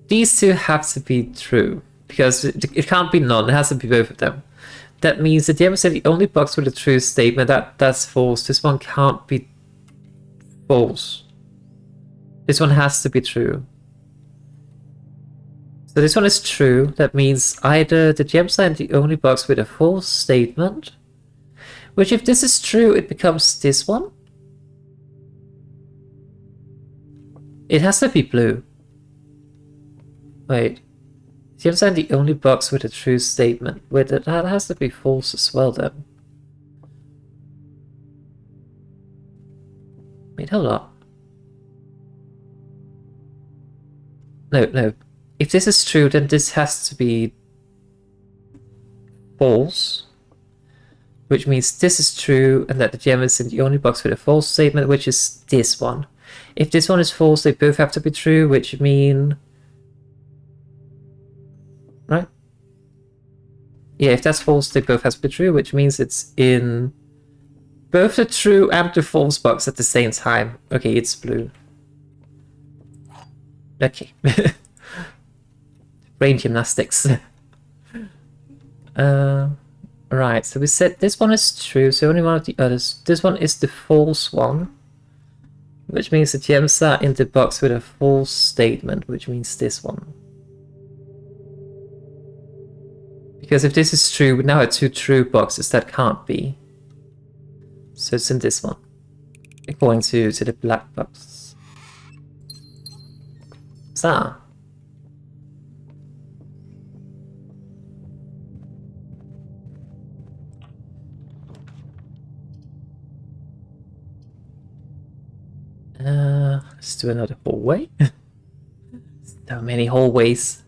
These two have to be true, because it can't be none, it has to be both of them. That means that the ever said the only box with a true statement, that's false. This one can't be false. This one has to be true. So this one is true. That means either the gems are in the only box with a false statement, which if this is true, it becomes this one. It has to be blue. Wait. Gems are in the only box with a true statement. Wait, that has to be false as well then. Wait, hold on. No. If this is true, then this has to be false. Which means this is true, and that the gem is in the only box with a false statement, which is this one. If this one is false, they both have to be true, which mean... Right? Yeah, if that's false, they both have to be true, which means it's in both the true and the false box at the same time. Okay, it's blue. Okay. Brain gymnastics. Right, so we said this one is true, so only one of the others. This one is the false one, which means the gems are in the box with a false statement, which means this one. Because if this is true, we now have two true boxes. That can't be. So it's in this one, according to the black box. So. Let's do another hallway. So many hallways.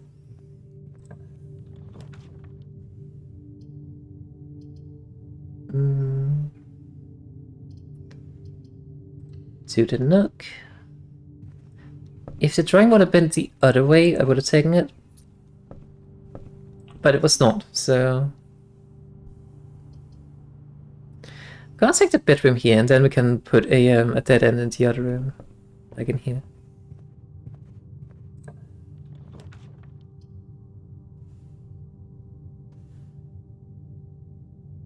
To the nook. If the drawing would have been the other way, I would have taken it. But it was not, so... I'm gonna take the bedroom here, and then we can put a dead end in the other room. Like in here.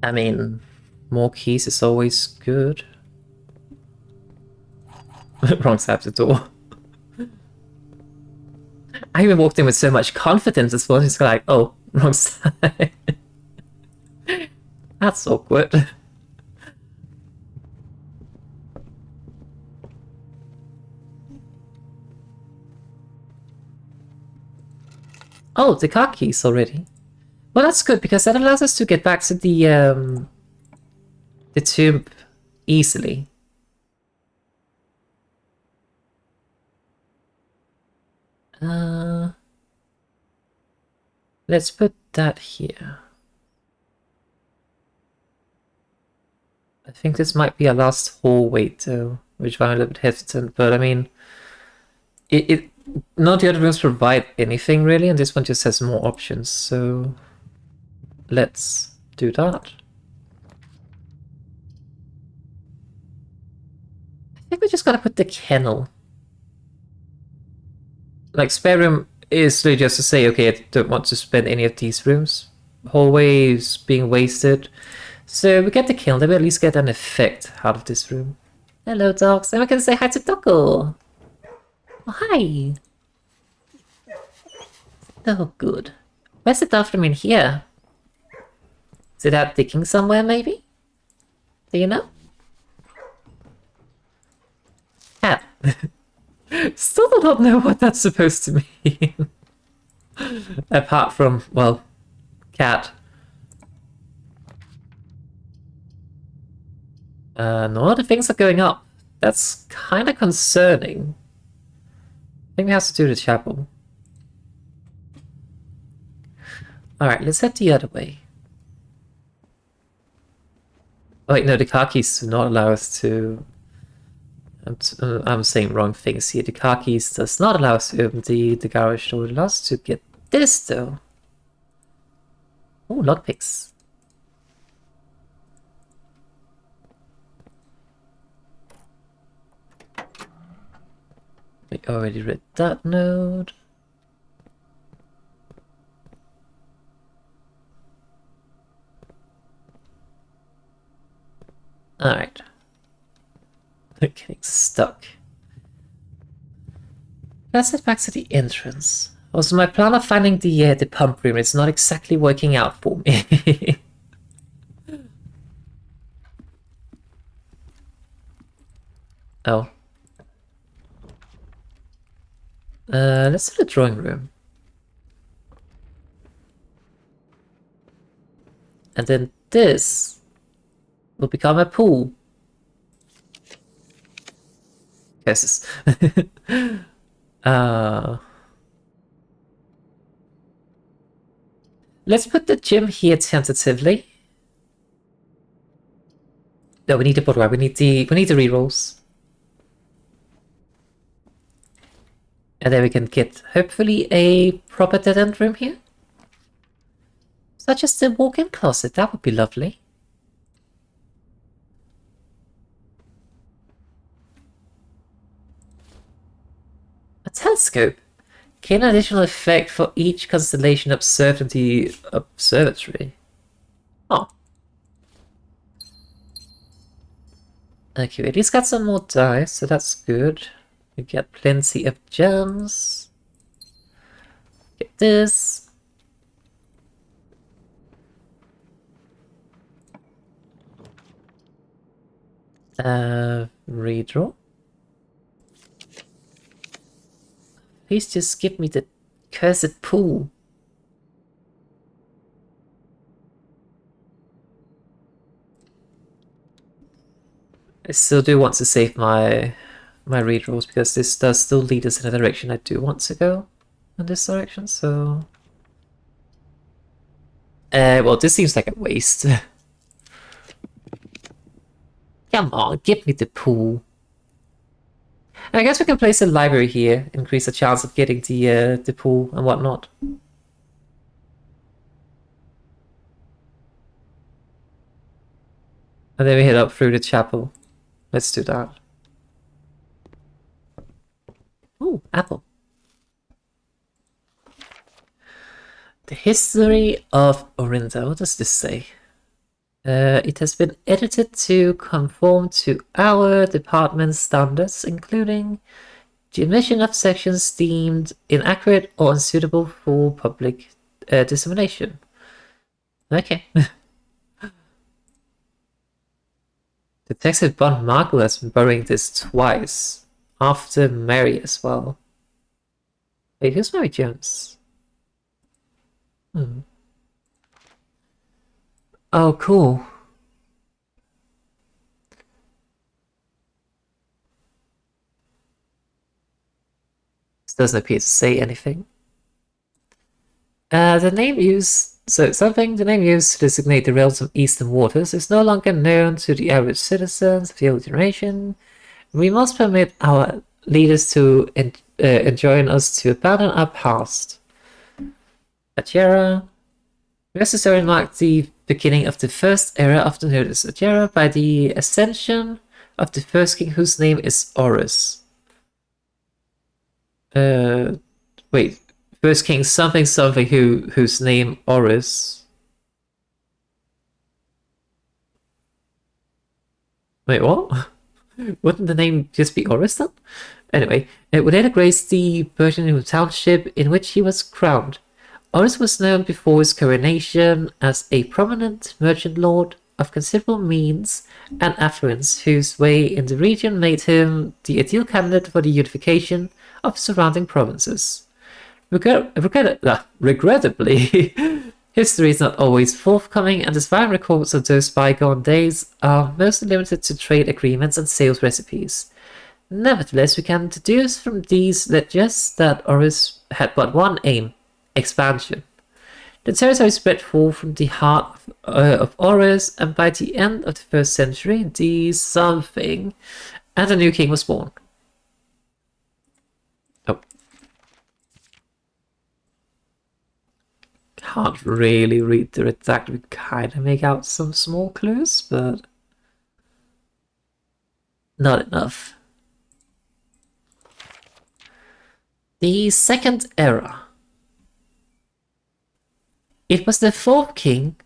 I mean, more keys is always good. Wrong side of the door. I even walked in with so much confidence as well. Just like, oh, wrong side. That's awkward. Oh, the car keys already. Well, that's good because that allows us to get back to the tomb easily. Let's put that here. I think this might be our last hallway though, which I'm a little bit hesitant, but I mean, none of the other rooms provide anything really, and this one just has more options, so let's do that. we just gotta put the kennel. Like, spare room is really just to say, okay, I don't want to spend any of these rooms. Hallways being wasted. So we get the kennel, then we at least get an effect out of this room. Hello, dogs. And we can say hi to Duckle. Oh, hi. Oh, good. Where's the bathroom in here? Is it out digging somewhere, maybe? Do you know? Cat. Still do not know what that's supposed to mean. Apart from, well, cat. No other things are going up. That's kind of concerning. I think we have to do the chapel. Alright, let's head the other way. Oh, wait, no, the car keys do not allow us to... I'm saying wrong things here. The car keys does not allow us to open the garage door. It allows us to get this, though. Oh, lockpicks. We already read that note. Alright. We're getting stuck. Let's head back to the entrance. Also, my plan of finding the pump room is not exactly working out for me. Oh. Let's do the drawing room. And then this will become a pool. Yes. Let's put the gym here tentatively. No, we need the bottom. We need the rerolls. And then we can get hopefully a proper dead end room here. Such as the walk-in closet. That would be lovely. A telescope. Gain an additional effect for each constellation observed in the observatory. Oh. Okay, we at least got some more dice, so that's good. We get plenty of gems. Get this. Redraw. Please just give me the cursed pool. I still do want to save my redraws because this does still lead us in a direction I do want to go in this direction, so... well, this seems like a waste. Come on, give me the pool. And I guess we can place a library here, increase the chance of getting the pool and whatnot. And then we head up through the chapel. Let's do that. Ooh, apple. The history of Orinda. What does this say? It has been edited to conform to our department's standards, including the omission of sections deemed inaccurate or unsuitable for public dissemination. Okay. Detective Bond Markle has been borrowing this twice, after Mary as well. Wait, who's Mary Jones? Oh, cool. This doesn't appear to say anything. The name used... So, the name used to designate the realms of Eastern Waters is no longer known to the average citizens of the old generation. We must permit our leaders to enjoin us to abandon our past. Ajera. Necessary marked the beginning of the first era of the Notice Ajera by the ascension of the first king whose name is Horus. Wait, first king something something whose name Horus. Wait, what? Wouldn't the name just be Horus then? Anyway, it would later grace the Persian township in which he was crowned. Horus was known before his coronation as a prominent merchant lord of considerable means and affluence, whose sway in the region made him the ideal candidate for the unification of surrounding provinces. Regrettably, history is not always forthcoming, and the surviving records of those bygone days are mostly limited to trade agreements and sales recipes. Nevertheless, we can deduce from these legends that Horus had but one aim: expansion. The territory spread forth from the heart of Horus, and by the end of the 1st century, the something and a new king was born. Oh. Can't really read the exact, we kind of make out some small clues, but not enough. The Second Era. It was the 4th king,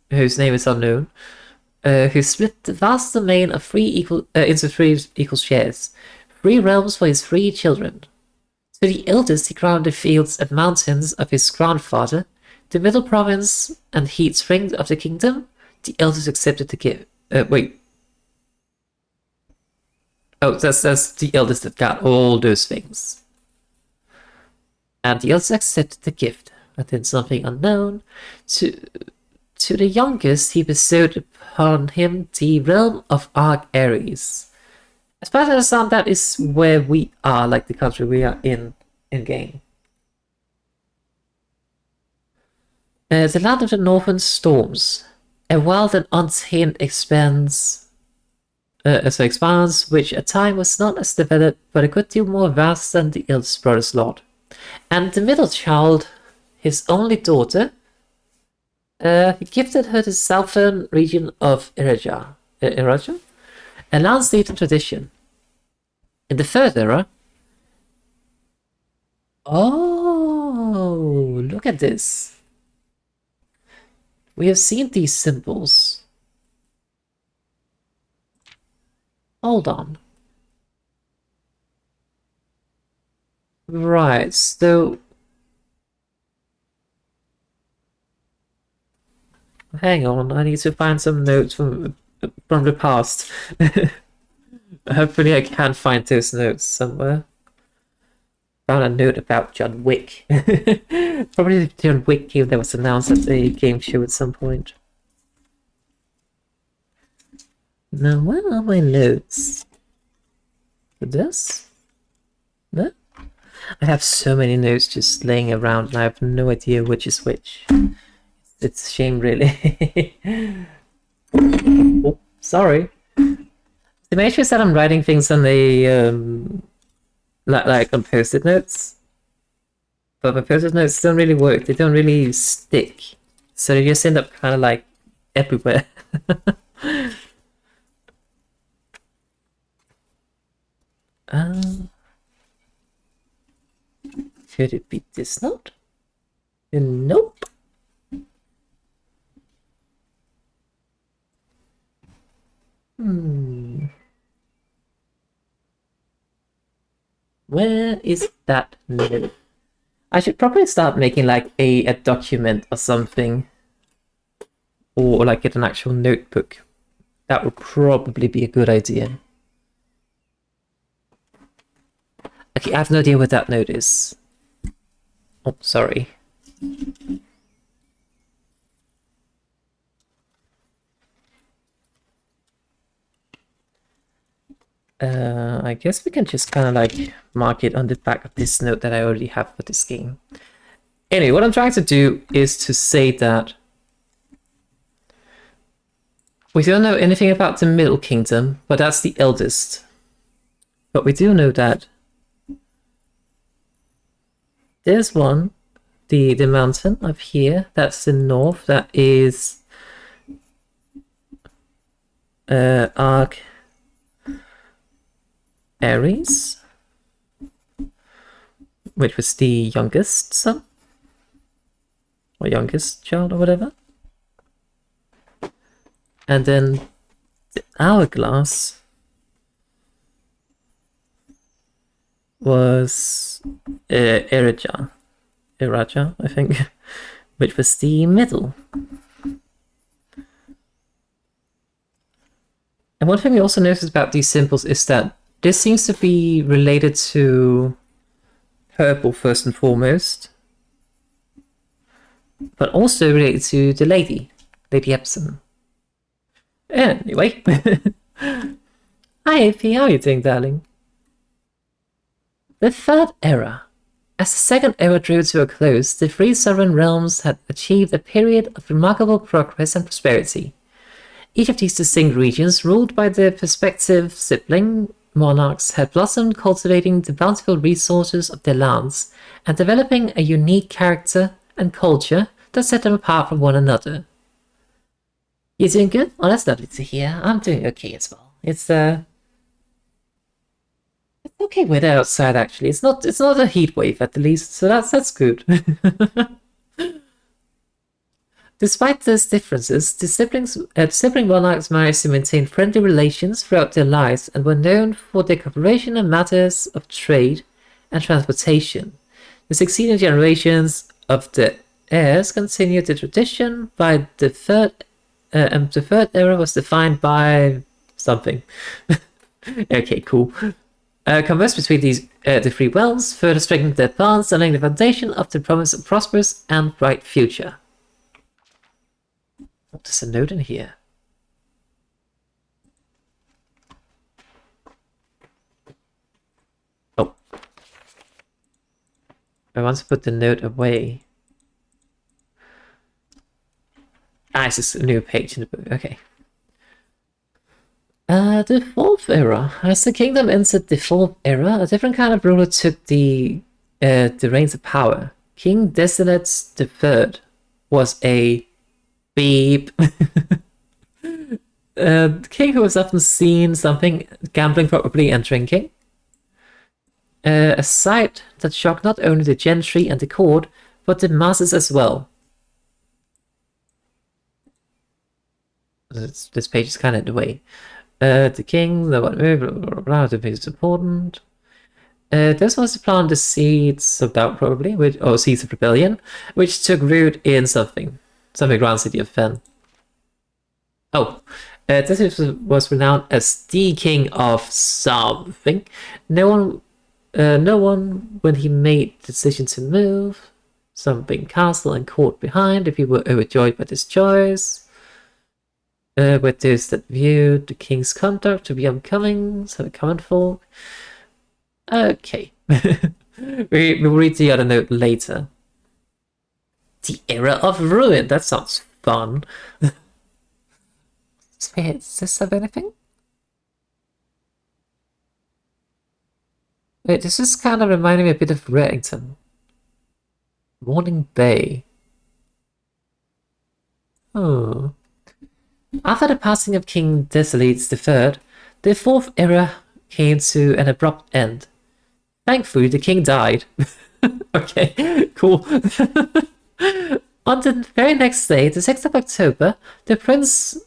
whose name is unknown, who split the vast domain of into 3 equal shares, 3 realms for his 3 children. To the eldest he crowned the fields and mountains of his grandfather, the middle province and heat springs of the kingdom. The eldest accepted the gift. Wait. Oh, that's the eldest that got all those things. And the eldest accepted the gift. But then something unknown. To the youngest, he bestowed upon him the realm of Ares. As far as I understand, that is where we are, like the country we are in game. The land of the northern storms. A wild and untamed expanse, which at time was not as developed, but a good deal more vast than the eldest brother's lot. And the middle child, his only daughter, he gifted her the southern region of Iraja, a land steeped in tradition. In the 3rd era, oh, look at this. We have seen these symbols. Hold on. Right, so hang on, I need to find some notes from the past. Hopefully I can find those notes somewhere. Found a note about John Wick. Probably the John Wick game that was announced at the game show at some point. Now, where are my notes? This? No? I have so many notes just laying around and I have no idea which is which. It's a shame, really. Oh, sorry. The main issue is that I'm writing things on the like on post-it notes, but my post-it notes don't really work. They don't really stick, so they just end up kind of like everywhere. Could it be this note? Nope. Where is that note? I should probably start making like a document or something, or like get an actual notebook. That would probably be a good idea. Okay, I have no idea what that note is. Oh, sorry. I guess we can just kind of like mark it on the back of this note that I already have for this game. Anyway, what I'm trying to do is to say that we don't know anything about the Middle Kingdom, but that's the eldest. But we do know that there's one, the mountain up here, that's the north, that is Ares, which was the youngest son, or youngest child, or whatever. And then the hourglass was Iraja, I think, which was the middle. And one thing we also noticed about these symbols is that this seems to be related to purple first and foremost, but also related to the Lady Epsom. Anyway, hi AP, how are you doing, darling? The third era. As the second era drew to a close, the three sovereign realms had achieved a period of remarkable progress and prosperity. Each of these distinct regions, ruled by their respective sibling monarchs, had blossomed, cultivating the bountiful resources of their lands and developing a unique character and culture that set them apart from one another. You doing good? Oh, that's lovely to hear. I'm doing okay as well. It's okay weather outside actually. It's not a heat wave at the least, so that's good. Despite these differences, the sibling monarchs managed to maintain friendly relations throughout their lives and were known for their cooperation in matters of trade and transportation. The succeeding generations of the heirs continued the tradition. By the third era was defined by something. Okay, cool. Converse between these the three realms further strengthened their bonds and laying the foundation of the prosperous and bright future. Oh, there's a note in here. Oh. I want to put the note away. Ah, it's just a new page in the book. Okay. The fourth era. As the kingdom entered the fourth era, a different kind of ruler took the reins of power. King Desilets III was a beep. The king who was often seen gambling probably and drinking. A sight that shocked not only the gentry and the court, but the masses as well. This page is kind of in the way. The king, the is important. This was to plant the seeds of doubt, probably, or seeds of rebellion, which took root in something around city of Fen. Oh, this was renowned as the king of something. No one, when he made the decision to move, something castle and court behind, the people were overjoyed by this choice. With those that viewed the king's conduct to be unbecoming, so the common folk. Okay. We'll read the other note later. The era of ruin. That sounds fun. Does this have anything? Wait, this is kind of reminding me a bit of Reddington. Morning Bay. Oh. After the passing of King Desilets III, the fourth era came to an abrupt end. Thankfully, the king died. Okay, cool. On the very next day, the 6th of October, the Prince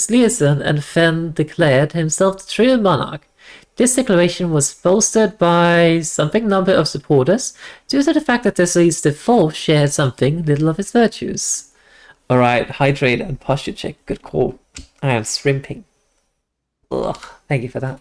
Liaison and Fen declared himself the true monarch. This declaration was bolstered by something number of supporters due to the fact that Desilets IV shared something little of his virtues. Alright, hydrate and posture check. Good call. I am shrimping. Ugh, thank you for that.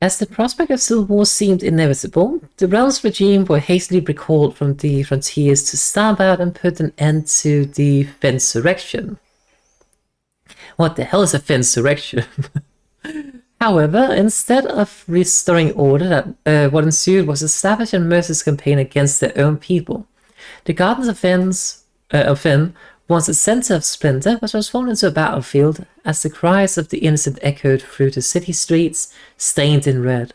As the prospect of civil war seemed inevitable, the realm's regime were hastily recalled from the frontiers to stamp out and put an end to the Fensurrection. What the hell is a Fensurrection? However, instead of restoring order, what ensued was a savage and merciless campaign against their own people. The Gardens of Fen, once a center of splendor, was transformed into a battlefield as the cries of the innocent echoed through the city streets, stained in red.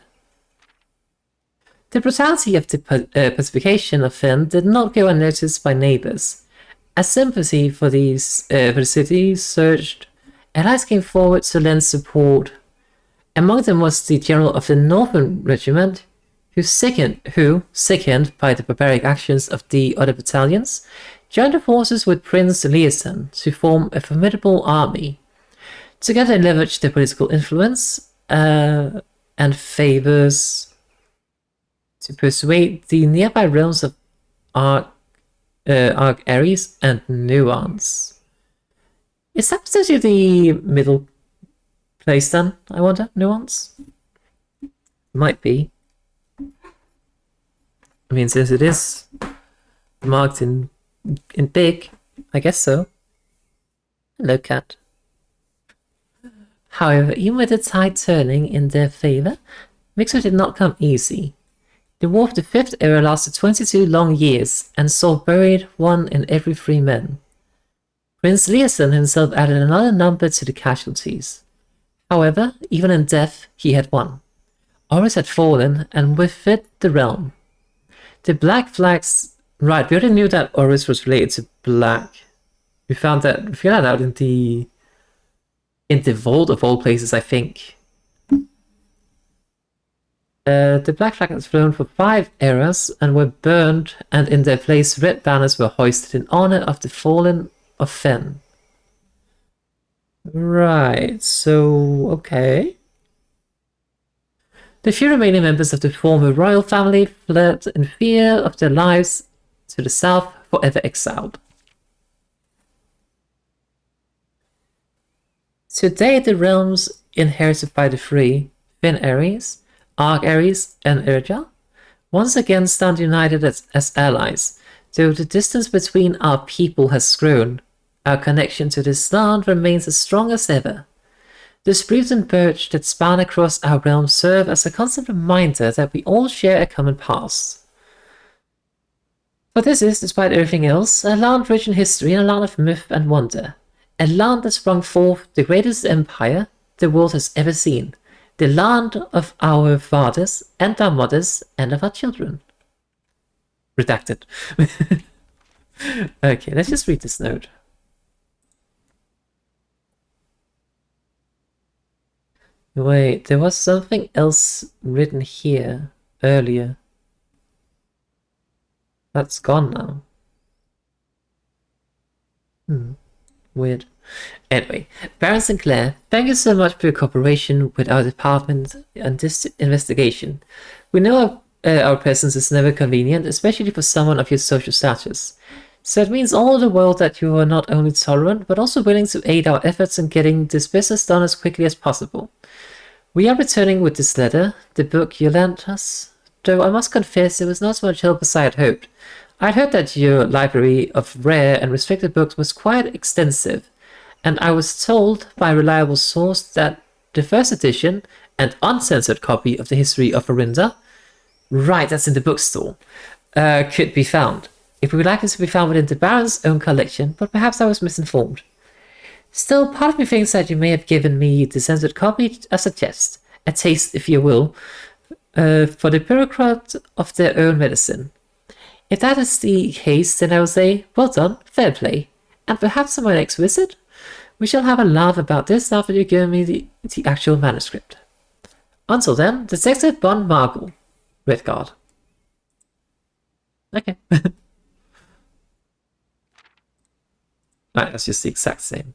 The brutality of the pacification of Finn did not go unnoticed by neighbors. As sympathy for the city surged, allies came forward to lend support. Among them was the general of the Northern Regiment, who, sickened by the barbaric actions of the other battalions, joined forces with Prince Leeson to form a formidable army. Together they leveraged their political influence and favors to persuade the nearby realms of Ark Ares and Nuance. Is that potentially the middle place then, I wonder? Nuance? Might be. I mean, since it is marked in big, I guess so. Hello, cat. However, even with the tide turning in their favor, victory did not come easy. The War of the Fifth Era lasted 22 long years, and saw buried 1 in every 3 men. Prince Leeson himself added another number to the casualties. However, even in death, he had won. Horus had fallen, and with it the realm. The Black Flags... Right, we already knew that Horus was related to Black. We figured that out in the vault of all places, I think. The Black Flag has flown for 5 eras and were burned, and in their place red banners were hoisted in honor of the fallen of Fen. Right, so okay. The few remaining members of the former royal family fled in fear of their lives to the south, forever exiled. Today the realms inherited by the three, Finn Ares, Ark Ares, and Urja, once again stand united as allies. Though the distance between our people has grown, our connection to this land remains as strong as ever. The spruce and birch that span across our realm serve as a constant reminder that we all share a common past. But this is, despite everything else, a land rich in history and a land of myth and wonder. A land that sprung forth the greatest empire the world has ever seen. The land of our fathers and our mothers and of our children. Redacted. Okay, let's just read this note. Wait, there was something else written here earlier. That's gone now. Weird. Anyway, Baron Sinclair, thank you so much for your cooperation with our department and this investigation. We know our presence is never convenient, especially for someone of your social status. So it means all the world that you are not only tolerant, but also willing to aid our efforts in getting this business done as quickly as possible. We are returning with this letter, the book you lent us, though I must confess it was not so much help as I had hoped. I had heard that your library of rare and restricted books was quite extensive, and I was told by a reliable source that the first edition and uncensored copy of the history of Orinda, right, that's in the bookstore, could be found. It would likely to be found within the Baron's own collection, but perhaps I was misinformed. Still, part of me thinks that you may have given me the censored copy as a test, a taste, if you will, for the bureaucrat of their own medicine. If that is the case, then I will say, well done, fair play, and perhaps on my next visit, we shall have a laugh about this after you give me the actual manuscript. Until then, Detective Bond Margle, Redguard. Okay. Right, that's just the exact same.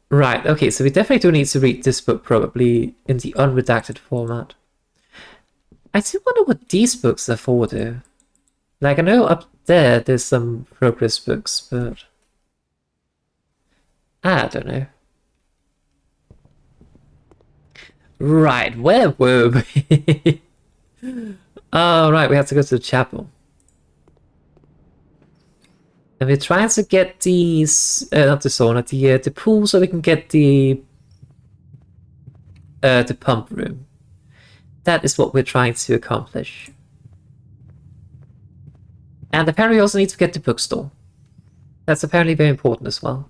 Right, okay, so we definitely do need to read this book probably in the unredacted format. I do wonder what these books are for, though. Like, I know up there's some progress books, but I don't know. Right, where were we? Oh, right, we have to go to the chapel. And we're trying to get these, not the sauna, the pool, so we can get the pump room. That is what we're trying to accomplish. And apparently we also need to get the bookstore. That's apparently very important as well.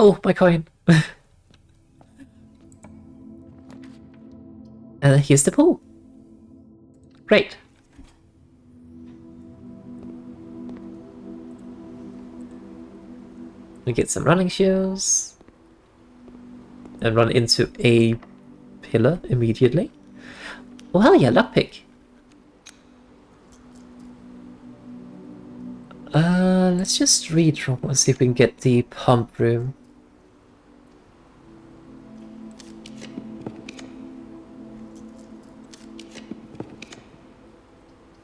No, my coin. And here's the pool. Great. We get some running shoes. And run into a pillar immediately. Well, yeah, lockpick. Let's just read from and see if we can get the pump room.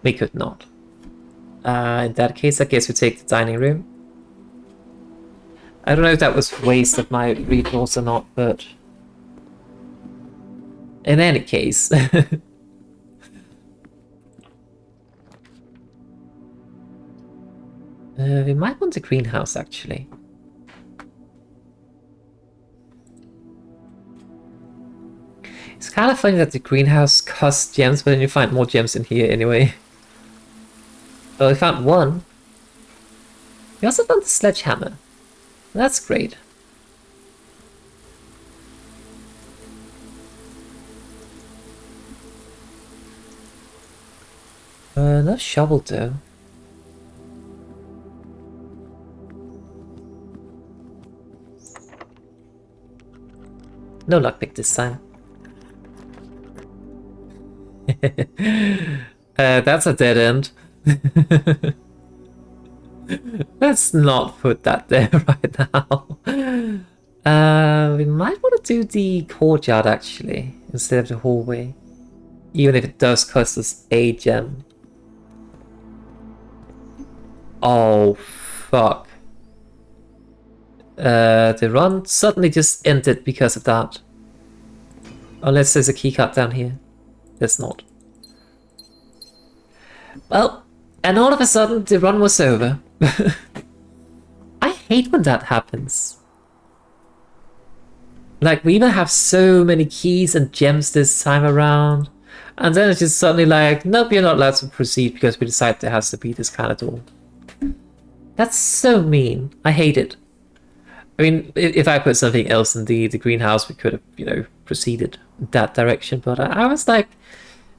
We could not. In that case, I guess we take the dining room. I don't know if that was waste of my read rolls or not, but in any case. We might want a greenhouse, actually. It's kind of funny that the greenhouse costs gems, but then you find more gems in here anyway. Well, we found one. We also found the sledgehammer. That's great. No shovel though. No lockpick this time. That's a dead end. Let's not put that there right now. We might want to do the courtyard actually, instead of the hallway. Even if it does cost us a gem. Oh, fuck. The run suddenly just ended because of that. Unless there's a keycard down here. There's not. Well, and all of a sudden the run was over. I hate when that happens. Like, we even have so many keys and gems this time around. And then it's just suddenly like, nope, you're not allowed to proceed because we decided there has to be this kind of door. That's so mean. I hate it. I mean, if I put something else in the greenhouse, we could have, you know, proceeded in that direction. But I was like,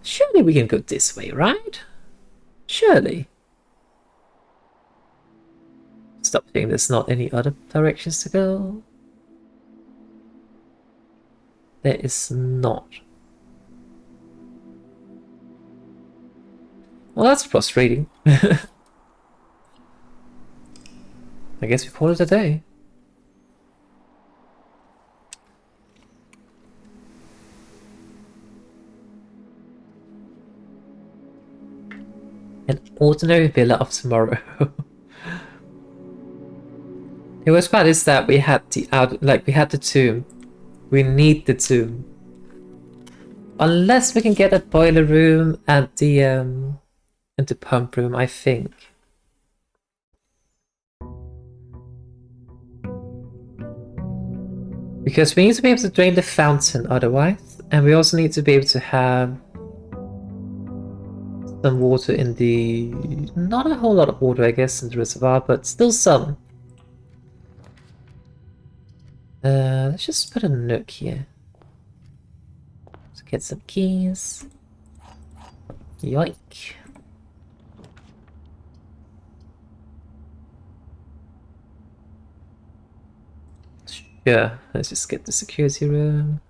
surely we can go this way, right? Surely. Stop saying there's not any other directions to go. There is not. Well, that's frustrating. I guess we call it a day. An ordinary villa of tomorrow. The worst part is that we had the tomb. We need the tomb. Unless we can get a boiler room and the pump room, I think. Because we need to be able to drain the fountain otherwise, and we also need to be able to have some water in the... not a whole lot of water, I guess, in the reservoir, but still some. Let's just put a nook here. Let's get some keys. Yoink. Sure, let's just get the security room.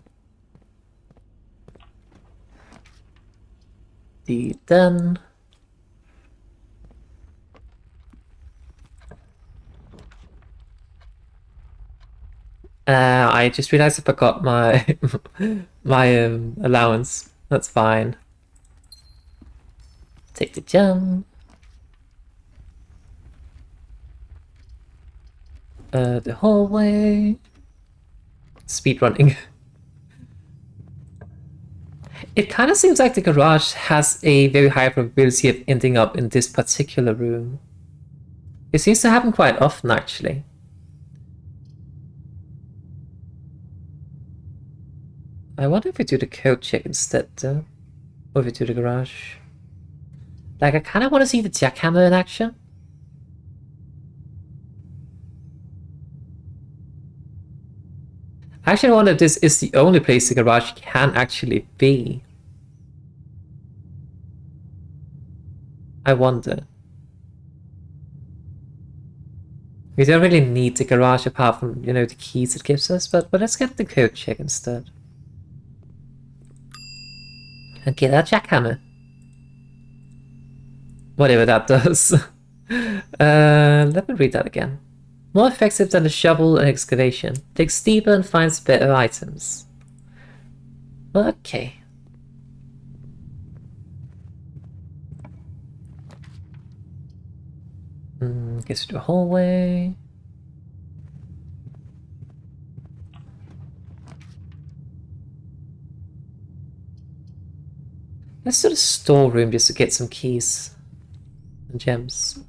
Done. I just realized I forgot my my allowance. That's fine. Take the gem. The hallway. Speed running. It kind of seems like the garage has a very high probability of ending up in this particular room. It seems to happen quite often, actually. I wonder if we do the code check instead, though. Or if we do the garage. Like, I kind of want to see the jackhammer in action. I actually wonder if this is the only place the garage can actually be. I wonder. We don't really need the garage apart from, you know, the keys it gives us, but let's get the code check instead. And get our jackhammer. Whatever that does. Let me read that again. More effective than the shovel and excavation. Digs deeper and finds better items. Okay. Gets through the hallway. Let's do the storeroom just to get some keys and gems.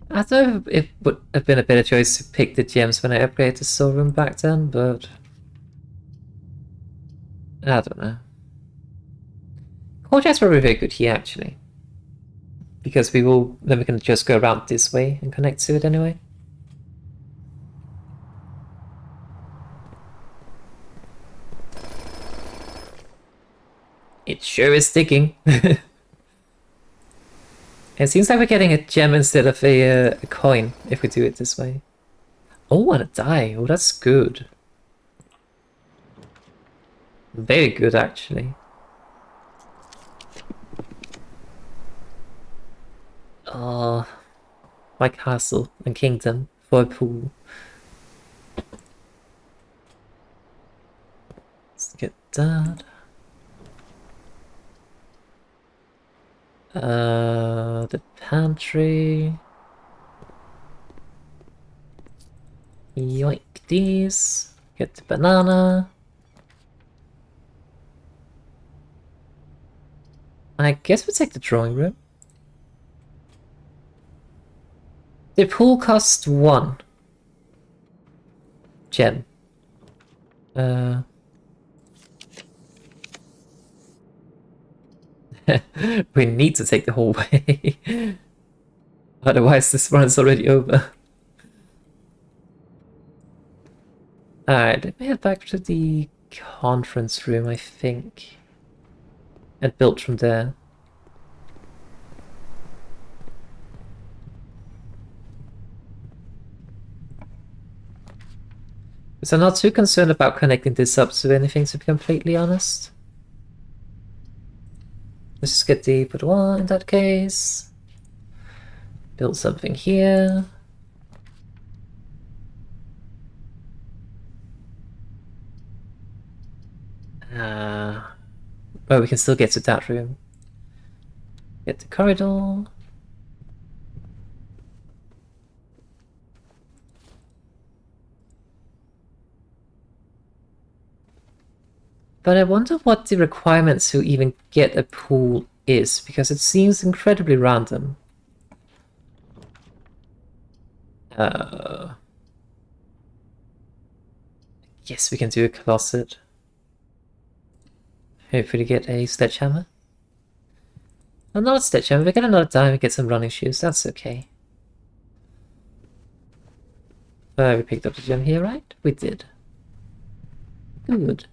I don't know if it would have been a better choice to pick the gems when I upgraded the storeroom back then, but I don't know. Courtyard's probably very good here actually, because then we can just go around this way and connect to it anyway. It sure is sticking. It seems like we're getting a gem instead of a coin if we do it this way. Oh, and a die. Oh, that's good. Very good, actually. Oh, my castle and kingdom for a pool. Let's get that. The pantry. Yoink these. Get the banana. I guess we'll take the drawing room. The pool costs 1 gem. We need to take the hallway. Otherwise this run's already over. Alright, let me head back to the conference room, I think. And build from there. So I'm not too concerned about connecting this up to anything, to be completely honest. Let's just get the boudoir in that case. Build something here. Well, we can still get to that room. Get the corridor. But I wonder what the requirements to even get a pool is, because it seems incredibly random. Yes, we can do a closet. Hopefully get a sledgehammer. Well, not a sledgehammer, we get another dime, we get some running shoes, that's okay. We picked up the gem here, right? We did. Good.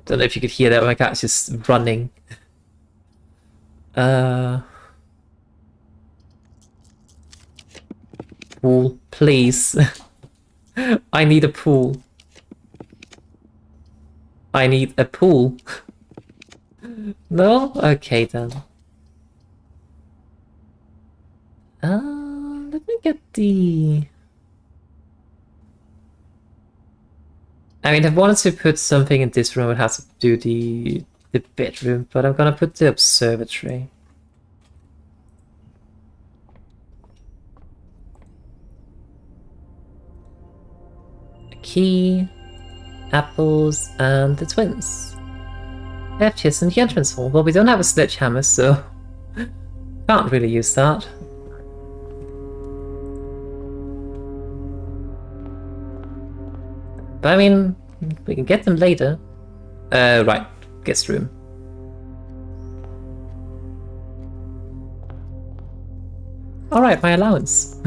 Don't know if you could hear that, my cat's just running. Pool, please. I need a pool. I need a pool. No? Okay then. Let me get the... I mean, if I wanted to put something in this room, I'd have to do the bedroom, but I'm gonna put the observatory. A key, apples, and the twins. They have chests in the entrance hall. Well, we don't have a sledgehammer, so can't really use that. But I mean, we can get them later. Right, guest room. Alright, my allowance.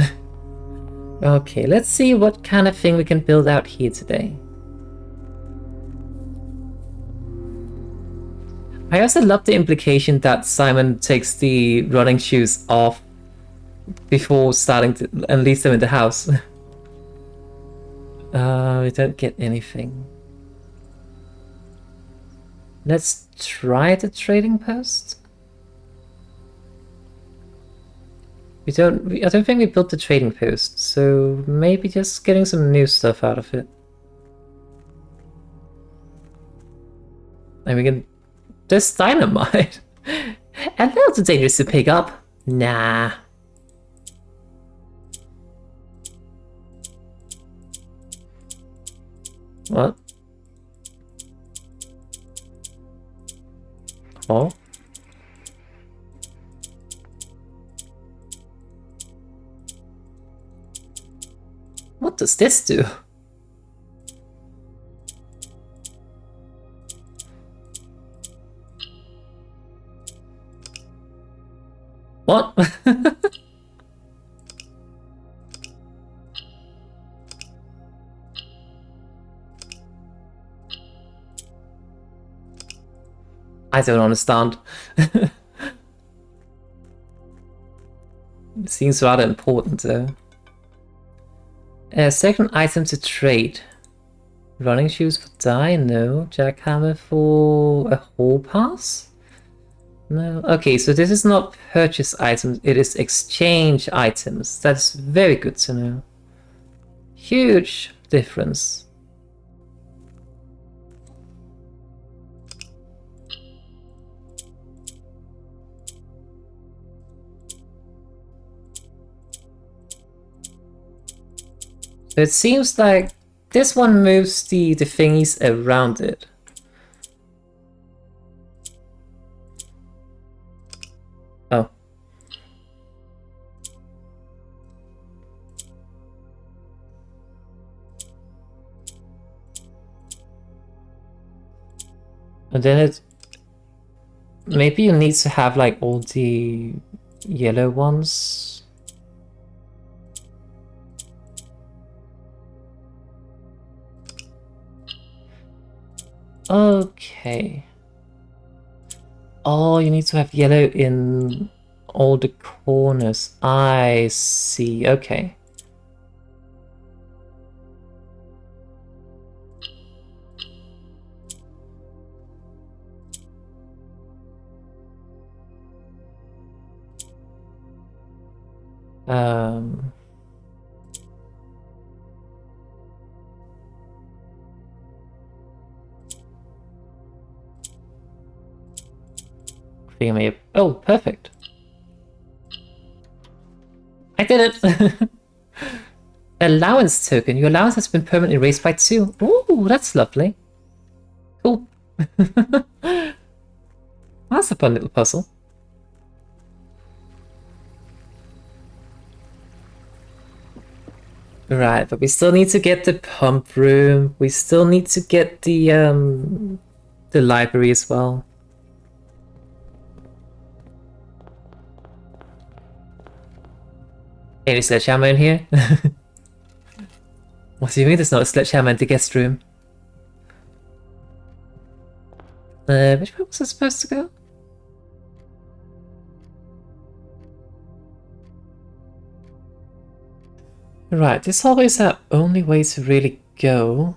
Okay, let's see what kind of thing we can build out here today. I also love the implication that Simon takes the running shoes off before starting to and leaves them in the house. We don't get anything. Let's try the trading post. I don't think we built the trading post, so maybe just getting some new stuff out of it. And we can... There's dynamite! And that's dangerous to pick up. Nah. What? Oh? What does this do? What? I don't understand. It seems rather important though. Second item to trade. Running shoes for dye? No. Jackhammer for a hall pass? No. Okay, so this is not purchase items, it is exchange items. That's very good to know. Huge difference. So it seems like this one moves the thingies around it. Oh. And then it... Maybe you need to have like all the yellow ones. Okay. Oh, you need to have yellow in all the corners. I see. Okay. Oh, perfect. I did it! Allowance token. Your allowance has been permanently raised by 2. Ooh, that's lovely. Cool. That's a fun little puzzle. Right, but we still need to get the pump room. We still need to get the library as well. Any sledgehammer in here? What do you mean there's not a sledgehammer in the guest room? Which way was I supposed to go? Right, this hallway is our only way to really go.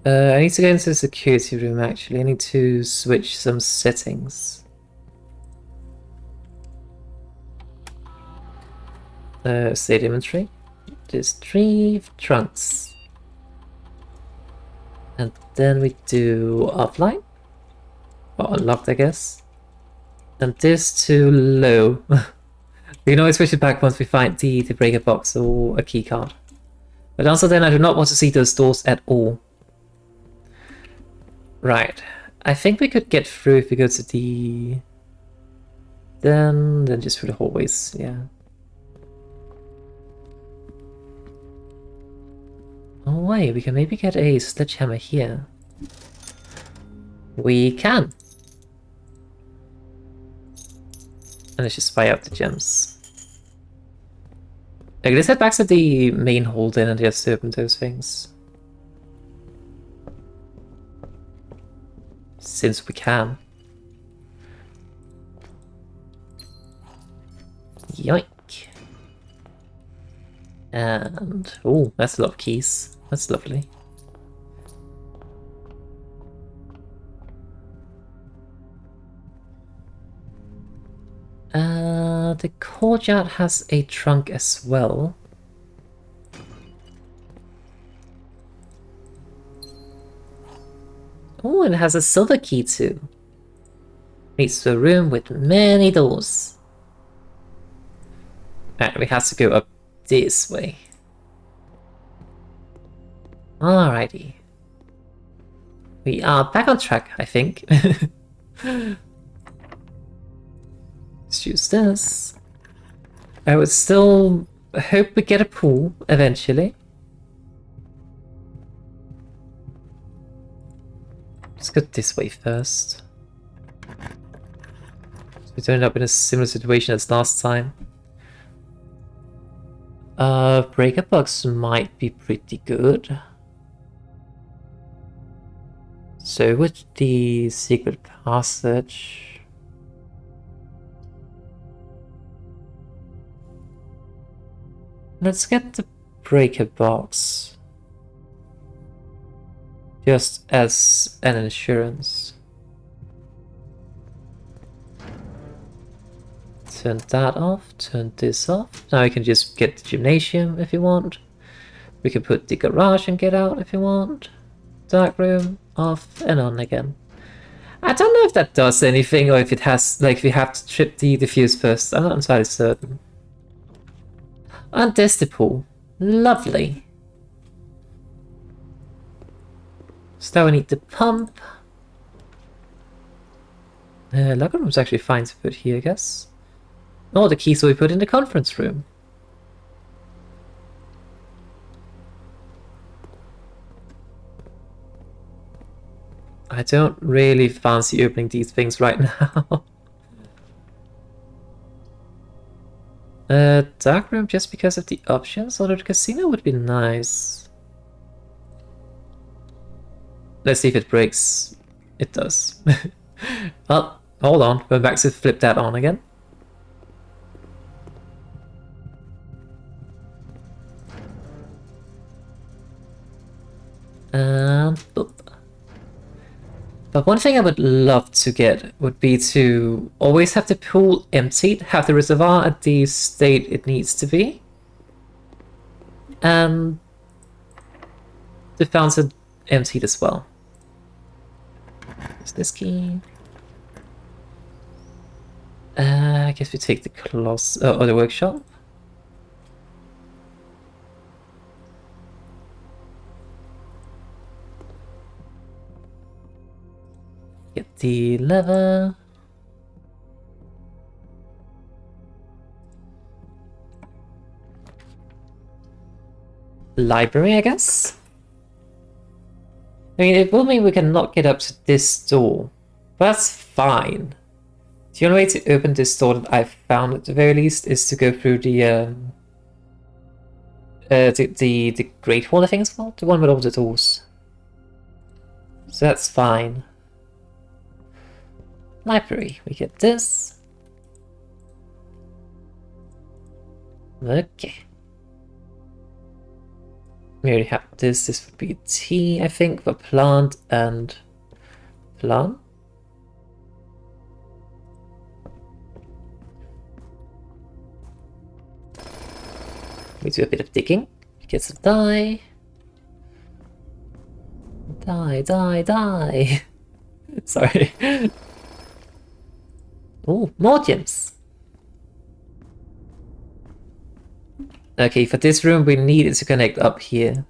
I need to go into the security room actually. I need to switch some settings. State inventory. Retrieve trunks. And then we do offline. Or unlocked, I guess. And this to low. We can always switch it back once we find the breaker box or a key card. But also then I do not want to see those doors at all. Right. I think we could get through if we go to the... Then just through the hallways, yeah. Oh wait, we can maybe get a sledgehammer here. We can! And let's just buy out the gems. Okay, let's head back to the main hall then and just open those things. Since we can. Yoink. And... oh, that's a lot of keys. That's lovely. The courtyard has a trunk as well. Oh, it has a silver key too. Leads to a room with many doors. Alright, we have to go up this way. Alrighty. We are back on track, I think. Let's use this. I would still hope we get a pool eventually. Let's go this way first. So we don't end up in a similar situation as last time. Breaker box might be pretty good. So with the secret passage... let's get the breaker box. Just as an insurance. Turn that off, turn this off. Now we can just get the gymnasium if you want. We can put the garage and get out if you want. Dark room, off and on again. I don't know if that does anything or if it has, like, if you have to trip the fuse first. I'm not entirely certain. And there's the pool. Lovely. So now we need the pump. Locker room's actually fine to put here, I guess. Oh, the keys will be put in the conference room. I don't really fancy opening these things right now. Dark room just because of the options, although the casino would be nice. Let's see if it breaks. It does. Well, hold on. We're back to flip that on again. And boop. But one thing I would love to get would be to always have the pool emptied, have the reservoir at the state it needs to be, and the fountain emptied as well. Is this key? I guess we take the closet or the workshop. Get the lever. Library, I guess? I mean, it will mean we cannot get up to this door, but that's fine. The only way to open this door that I've found at the very least is to go through the Great Hall, I think it's called? The one with all the doors. So that's fine. Library, we get this. Okay. We already have this. This would be T, I think, for plant and plant. We do a bit of digging. Get some dye. Die. Sorry. Oh, more gems. Okay, for this room we need it to connect up here.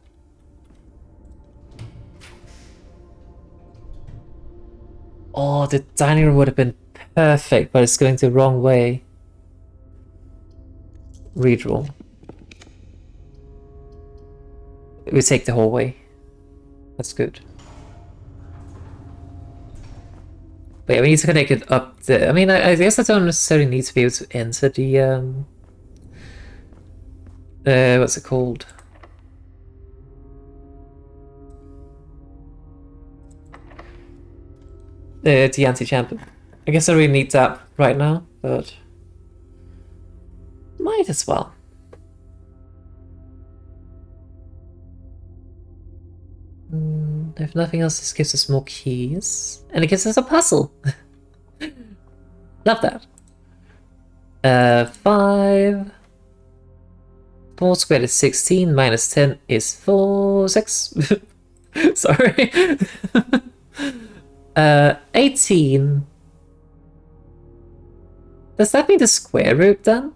Oh, the dining room would have been perfect, but it's going the wrong way. Redraw. We take the hallway. That's good. But yeah, we need to connect it up there. I mean, I guess I don't necessarily need to be able to enter the What's it called? The anti-champion. I guess I really need that right now, but might as well. If nothing else, this gives us more keys. And it gives us a puzzle. Love that. 5. 4 squared is 16, minus 10 is 6. Sorry. 18. Does that mean the square root then?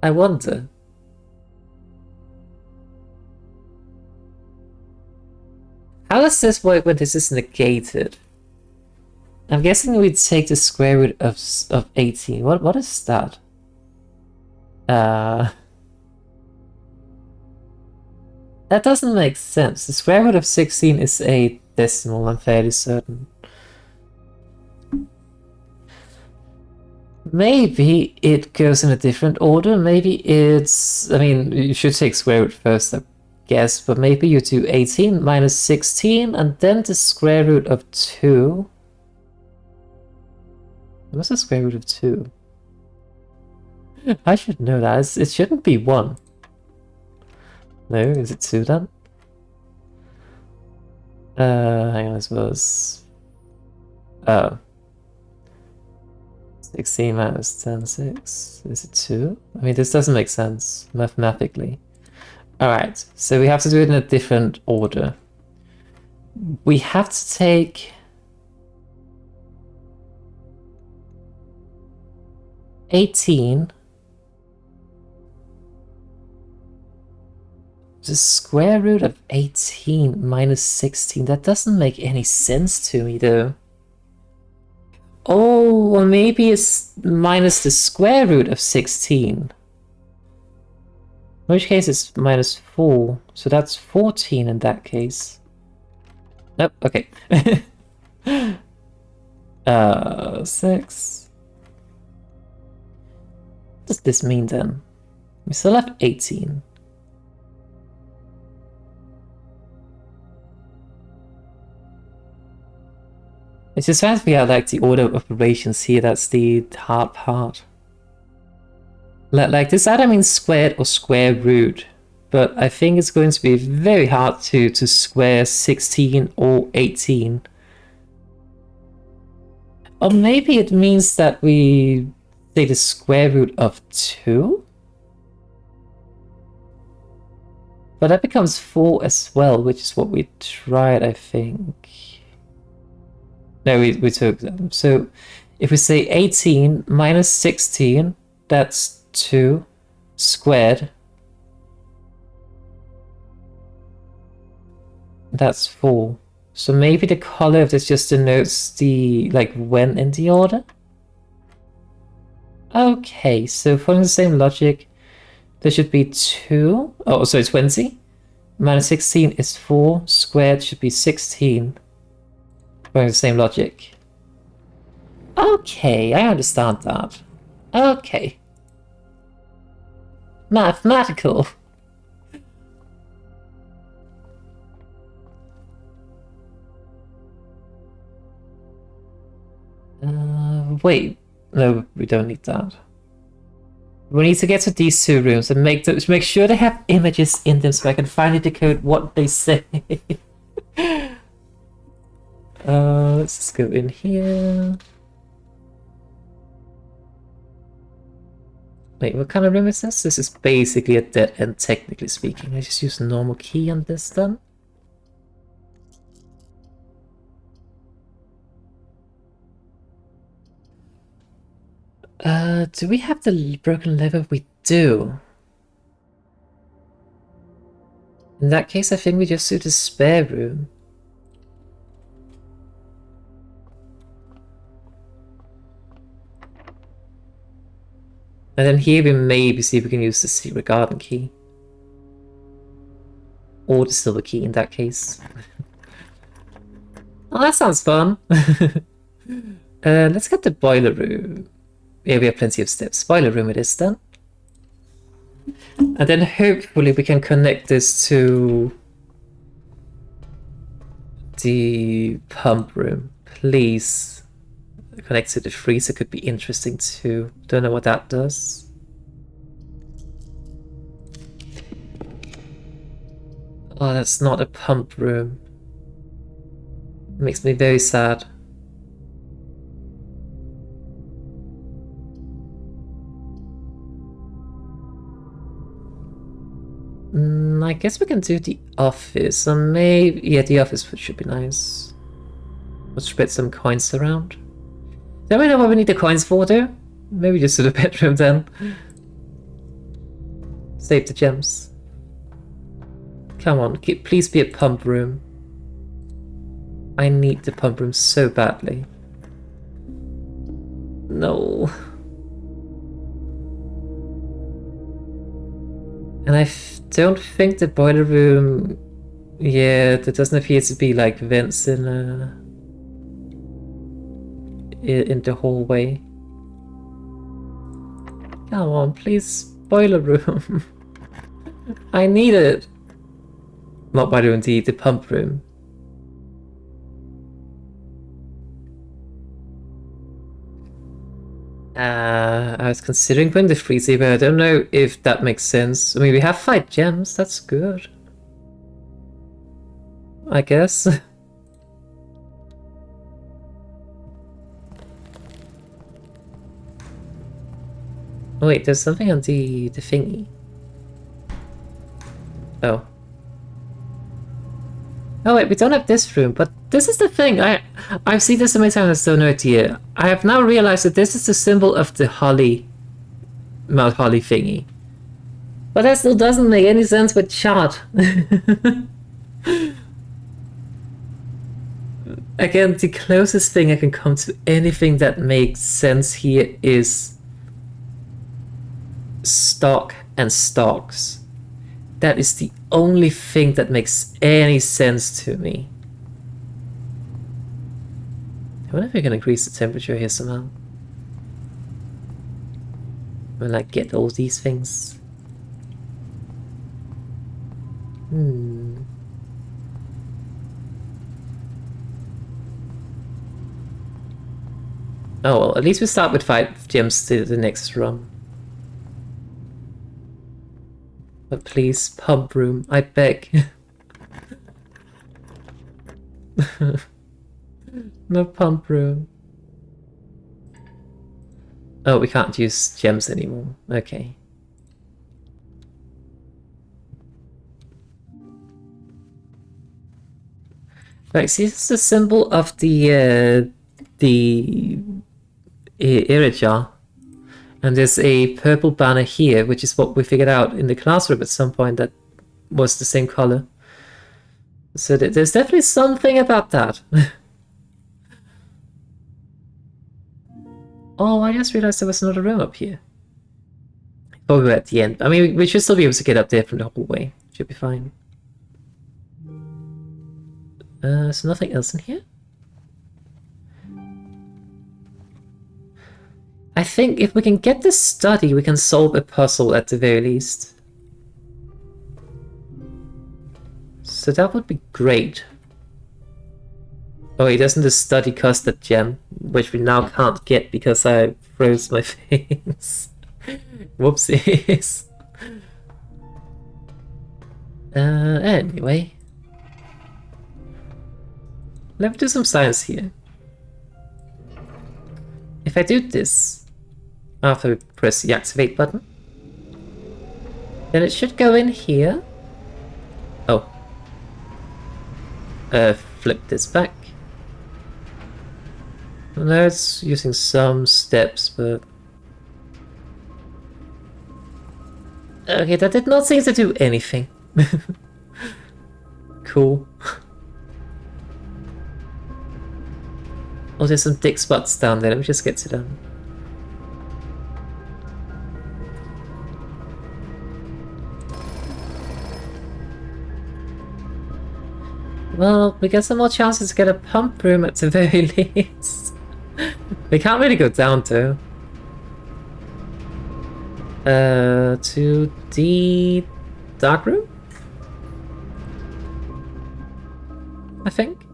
I wonder. How does this work when this is negated? I'm guessing we'd take the square root of 18. What is that? That doesn't make sense. The square root of 16 is a decimal, I'm fairly certain. Maybe it goes in a different order. Maybe it's... I mean, you should take square root first, I guess, but maybe you do 18 minus 16 and then the square root of 2. What's the square root of 2? I should know that. It shouldn't be 1. No, is it 2 then? Hang on, I suppose. Oh. 16 minus 10, 6. Is it 2? I mean, this doesn't make sense mathematically. Alright, so we have to do it in a different order. We have to take 18. The square root of 18 minus 16. That doesn't make any sense to me though. Oh, well maybe it's minus the square root of 16. In which case it's minus 4. So that's 14 in that case. Nope, okay. 6. What does this mean then? We still have 18. It's just trying to figure out like the order of operations here. That's the hard part. Like this either means squared or square root, but I think it's going to be very hard to square 16 or 18. Or maybe it means that we say the square root of 2? But that becomes 4 as well, which is what we tried, I think. No, we took them. So if we say 18 minus 16, that's 2 squared. That's 4. So maybe the color of this just denotes the, like, when in the order? Okay, so following the same logic, there should be 2. Oh, so 20. Minus 16 is 4. Squared should be 16. Following the same logic. Okay, I understand that. Okay. Mathematical. Wait. No, we don't need that. We need to get to these 2 rooms and make sure they have images in them so I can finally decode what they say. Let's just go in here. Wait, what kind of room is this? This is basically a dead end, technically speaking. I just use a normal key on this then. Do we have the broken lever? We do. In that case, I think we just do the spare room. And then here we maybe see if we can use the secret garden key. Or the silver key in that case. Oh, that sounds fun. Let's get the boiler room. Yeah, we have plenty of steps. Boiler room it is then. And then hopefully we can connect this to the pump room. Please connect to the freezer, could be interesting too. Don't know what that does. Oh, that's not a pump room. It makes me very sad. I guess we can do the office, or maybe... yeah, the office should be nice. Let's spread some coins around. Don't we know what we need the coins for, though? Maybe just to the bedroom then. Save the gems. Come on, please be a pump room. I need the pump room so badly. No. And I don't think the boiler room... yeah, there doesn't appear to be like vents in the hallway. Come on, please, boiler room. I need it. Not boiler room, the pump room. I was considering putting the freezer, but I don't know if that makes sense. I mean, we have 5 gems, that's good. I guess. Oh, wait, there's something on the thingy. Oh. Oh wait, we don't have this room, but this is the thing. I've seen this so many times, I still no idea. I have now realized that this is the symbol of the holly, Mount Holly thingy. But that still doesn't make any sense with chat. Again, the closest thing I can come to anything that makes sense here is stock and stocks. That is the only thing that makes any sense to me. I wonder if we can increase the temperature here somehow. When I get all these things. Oh well, at least we start with 5 gems to the next run. But please, pump room, I beg. No pump room. Oh, we can't use gems anymore. Okay. Right, see, this is the symbol of the Iraja. And there's a purple banner here, which is what we figured out in the classroom at some point that was the same color. So there's definitely something about that. Oh, I just realized there was another room up here. Oh, we were at the end. I mean, we should still be able to get up there from the hallway. Should be fine. So nothing else in here? I think if we can get this study, we can solve a puzzle at the very least. So that would be great. Oh, wait, doesn't the study cost a gem? Which we now can't get because I froze my face. Whoopsies. Anyway. Let me do some science here. If I do this, after we press the activate button, then it should go in here. Oh. Flip this back. No, it's using some steps, but... okay, that did not seem to do anything. Cool. Oh, there's some dick spots down there. Let me just get to them. Well, we get some more chances to get a pump room at the very least. We can't really go down though. To the dark room? I think.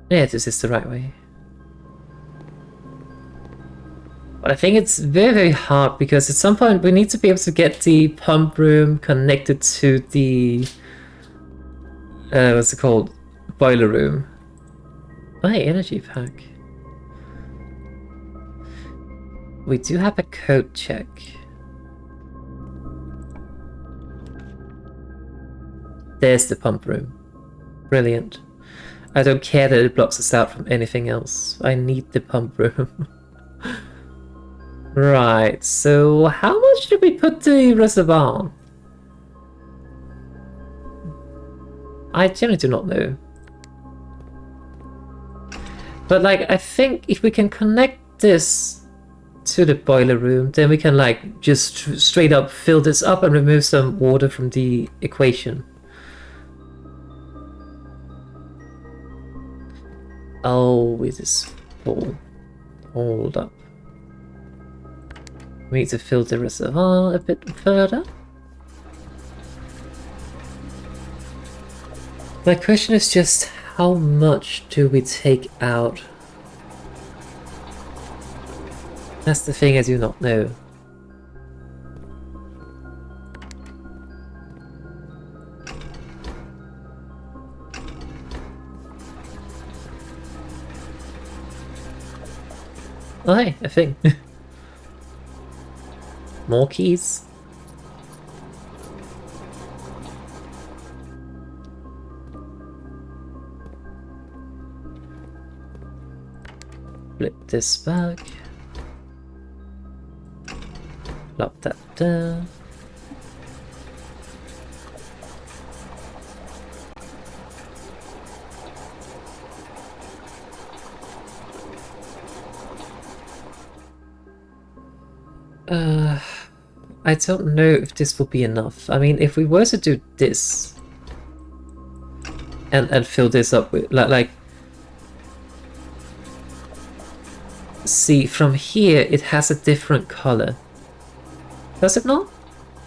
Yeah, this is the right way. But I think it's very, very hard because at some point we need to be able to get the pump room connected to the what's it called? Boiler room. Oh, hey, energy pack. We do have a code check. There's the pump room. Brilliant. I don't care that it blocks us out from anything else. I need the pump room. Right, so how much did we put the reservoir on? I generally do not know. But like, I think if we can connect this to the boiler room, then we can like just straight up fill this up and remove some water from the equation. Oh, it is full. Hold up. We need to fill the reservoir a bit further. My question is just how much do we take out? That's the thing I do not know. Oh, hey, a thing. More keys. Flip this back. Lock that down. I don't know if this will be enough. I mean, if we were to do this and fill this up with like see, from here it has a different color. Does it not?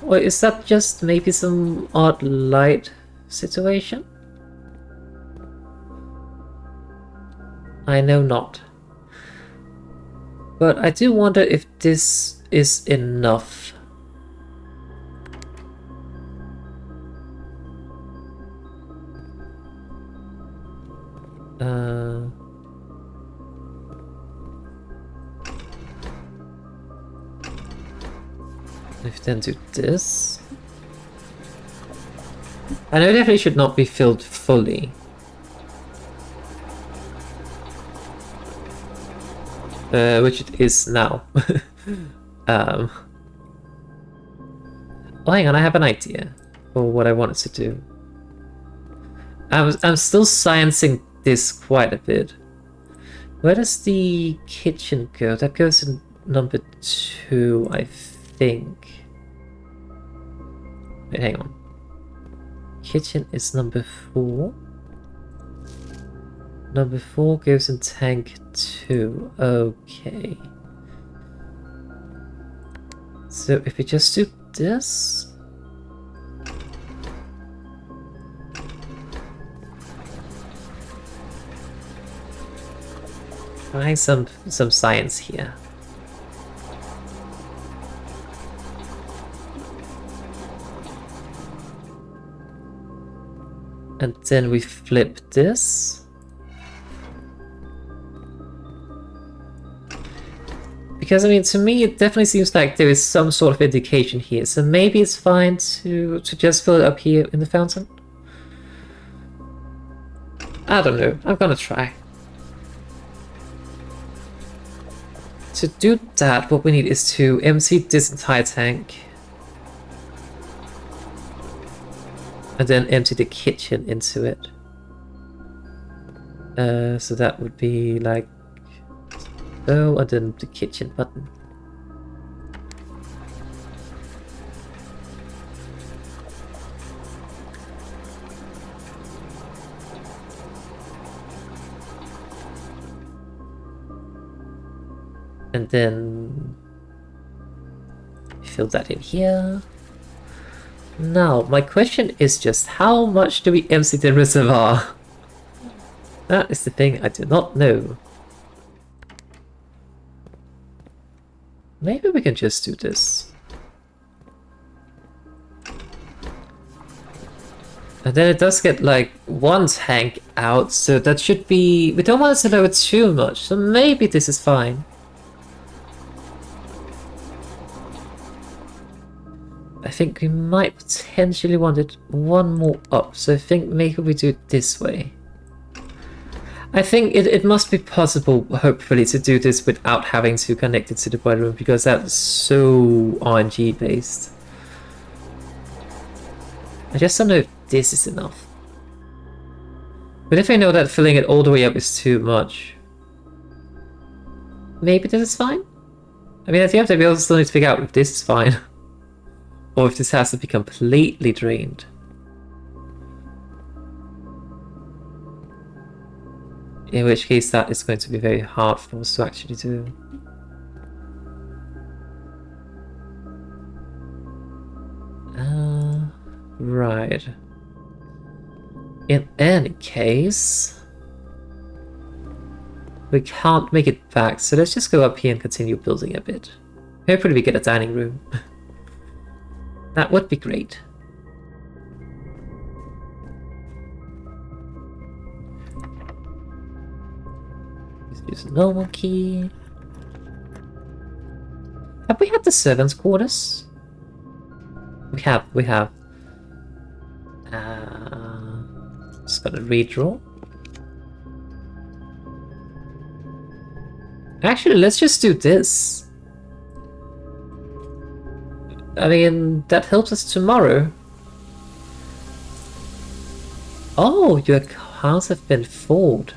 Or is that just maybe some odd light situation? I know not. But I do wonder if this is enough. If then do this. I know it definitely should not be filled fully. Which it is now. Oh, hang on, I have an idea for what I wanted to do. I'm still sciencing this quite a bit. Where does the kitchen go? That goes in number 2, I think. Wait, hang on. Kitchen is number 4. Number 4 goes in tank 2. Okay. So if we just do this. Trying some science here. And then we flip this. Because I mean, to me it definitely seems like there is some sort of indication here. So maybe it's fine to just fill it up here in the fountain. I don't know. I'm gonna try. To do that, what we need is to empty this entire tank. And then empty the kitchen into it. So that would be like so, and then the kitchen button. And then fill that in here. Now, my question is just how much do we empty the reservoir? That is the thing I do not know. Maybe we can just do this. And then it does get like one tank out, so that should be... We don't want to lower it too much, so maybe this is fine. I think we might potentially want it one more up, so I think maybe we do it this way. I think it must be possible, hopefully, to do this without having to connect it to the boiler room, because that's so RNG based. I just don't know if this is enough. But if I know that filling it all the way up is too much, maybe this is fine? I mean, at the end of the day, we also still need to figure out if this is fine. Or if this has to be completely drained. In which case that is going to be very hard for us to actually do. Right. In any case, we can't make it back, so let's just go up here and continue building a bit. Hopefully we get a dining room. That would be great. Let's use a normal key. Have we had the servants' quarters? We have. Just got a redraw. Actually, let's just do this. I mean, that helps us tomorrow. Oh, your accounts have been fooled.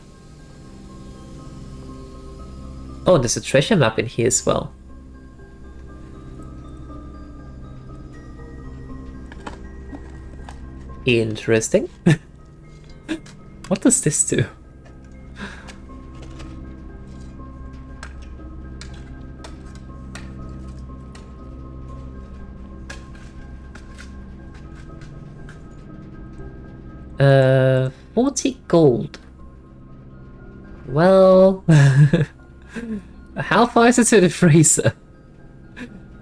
Oh, there's a treasure map in here as well. Interesting. What does this do? Uh, 40 gold. Well, how far is it to the freezer?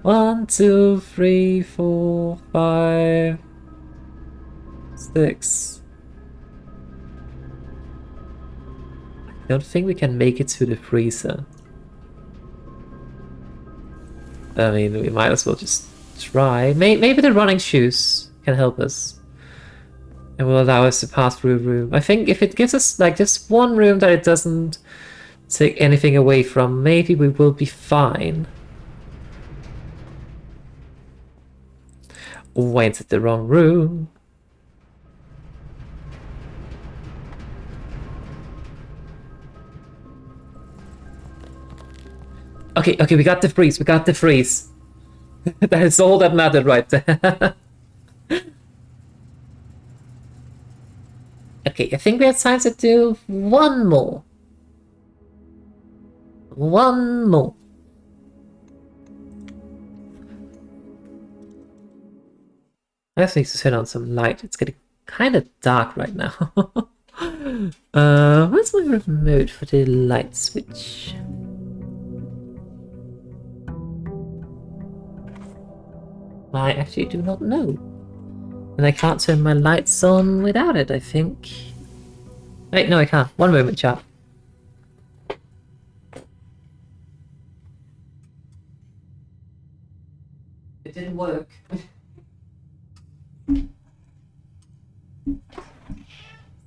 1, 2, 3, 4, 5, 6. I don't think we can make it to the freezer. I mean, we might as well just try. Maybe the running shoes can help us. It will allow us to pass through a room. I think if it gives us like just one room that it doesn't take anything away from, maybe we will be fine. Oh, I entered the wrong room. Okay, we got the freeze, That is all that mattered right there. Okay, I think we have time to do one more. One more. I just need to turn on some light. It's getting kind of dark right now. Where's my remote for the light switch? I actually do not know. And I can't turn my lights on without it, I think. Wait, no I can't. One moment, chat. It didn't work. It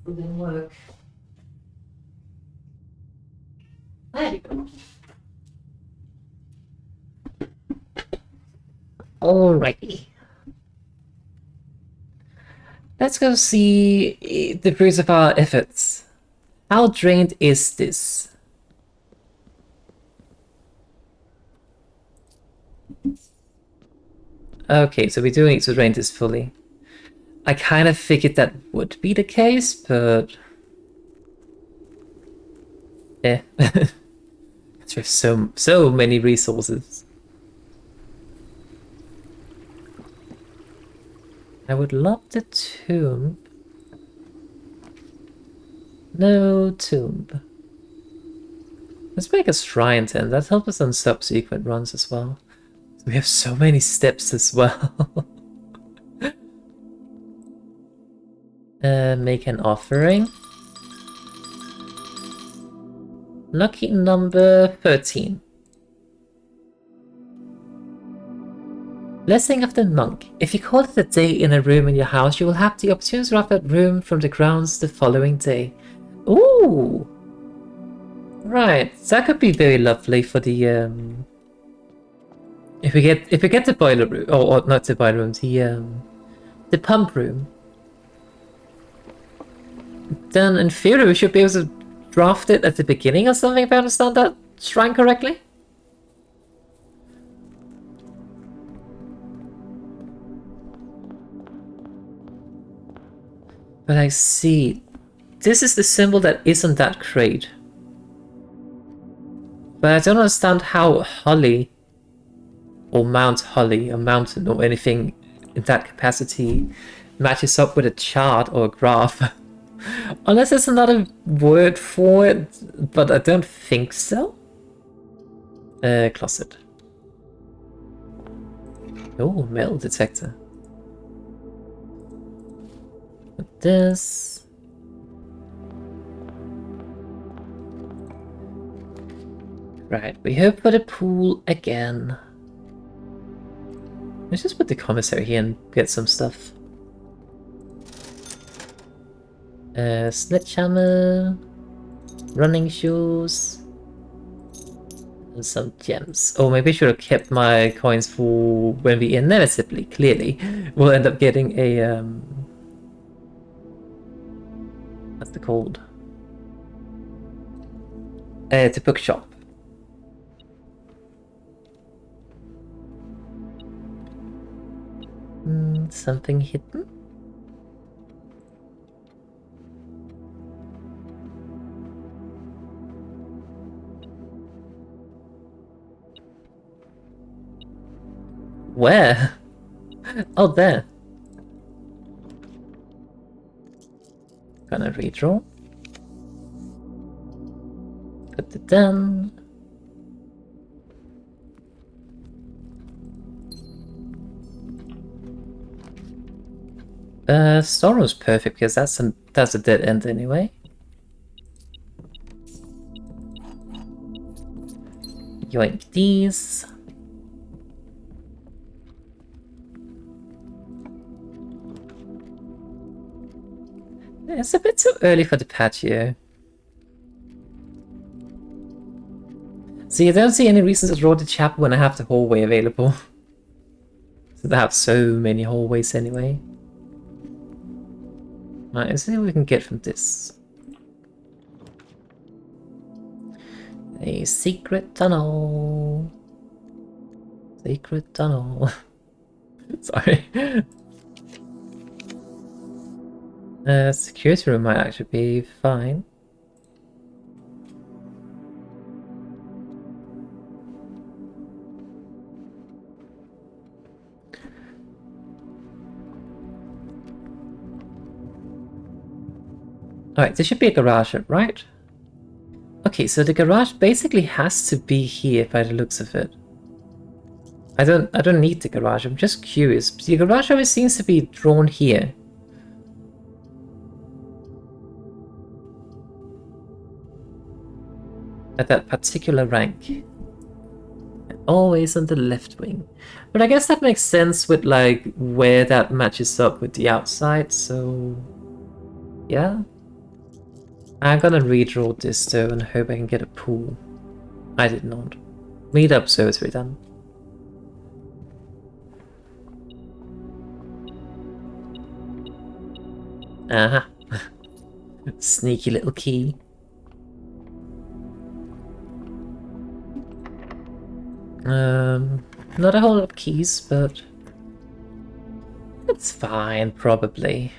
didn't work. There we go. Alrighty. Let's go see the fruits of our efforts. How drained is this? Okay, so we do need to drain this fully. I kind of figured that would be the case, but... There's so many resources. I would love the tomb. No tomb. Let's make a shrine then. That helps us on subsequent runs as well. We have so many steps as well. Make an offering. Lucky number 13. Blessing of the Monk. If you call it a day in a room in your house, you will have the opportunity to have that room from the grounds the following day. Ooh! Right, that could be very lovely for the if we get the boiler room, or not the boiler room, the pump room. Then in theory we should be able to draft it at the beginning or something, if I understand that shrine correctly. But I see, this is the symbol that isn't that great. But I don't understand how Holly, or Mount Holly, or Mountain, or anything in that capacity matches up with a chart or a graph. Unless there's another word for it, but I don't think so. Closet. Oh, metal detector. With this. Right, we hope for the pool again. Let's just put the commissary here and get some stuff. Sledgehammer, running shoes, and some gems. Oh, maybe I should have kept my coins for when we inevitably, clearly, will end up getting a, what's it called? The bookshop. Something hidden? Where? Oh, there. Gonna redraw. Put it down. Storeroom's perfect because that's a dead end anyway. Yoink these. It's a bit too early for the patio. So you don't see any reason to draw the chapel when I have the hallway available. So they have so many hallways anyway. Right, let's see what we can get from this. A secret tunnel. Secret tunnel. Sorry. Security room might actually be fine. Alright, there should be a garage, right? Okay, so the garage basically has to be here by the looks of it. I don't need the garage, I'm just curious. The garage always seems to be drawn here. At that particular rank. And always on the left wing. But I guess that makes sense with like where that matches up with the outside, so yeah. I'm gonna redraw this though and hope I can get a pool. I did not. Meet up observatory then. Aha. Sneaky little key. Not a whole lot of keys, but it's fine, probably.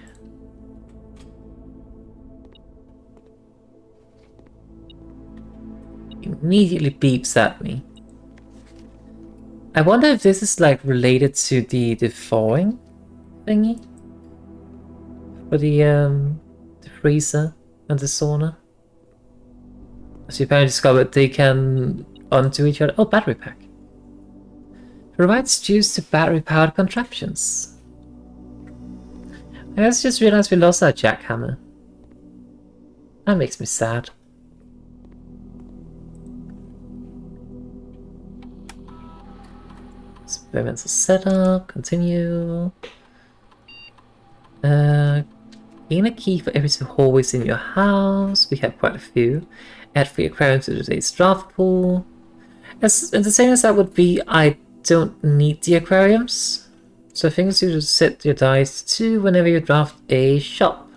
immediately beeps at me. I wonder if this is like related to the thawing thingy for the freezer and the sauna. As you apparently discovered, they can undo each other. Oh, battery pack. Provides juice to battery-powered contraptions. I just realized we lost our jackhammer. That makes me sad. Experimental setup, continue. Gain a key for every 2 hallways in your house. We have quite a few. Add 3 aquariums to today's draft pool. And the same as that would be, I don't need the aquariums. So things you just set your dice to whenever you draft a shop.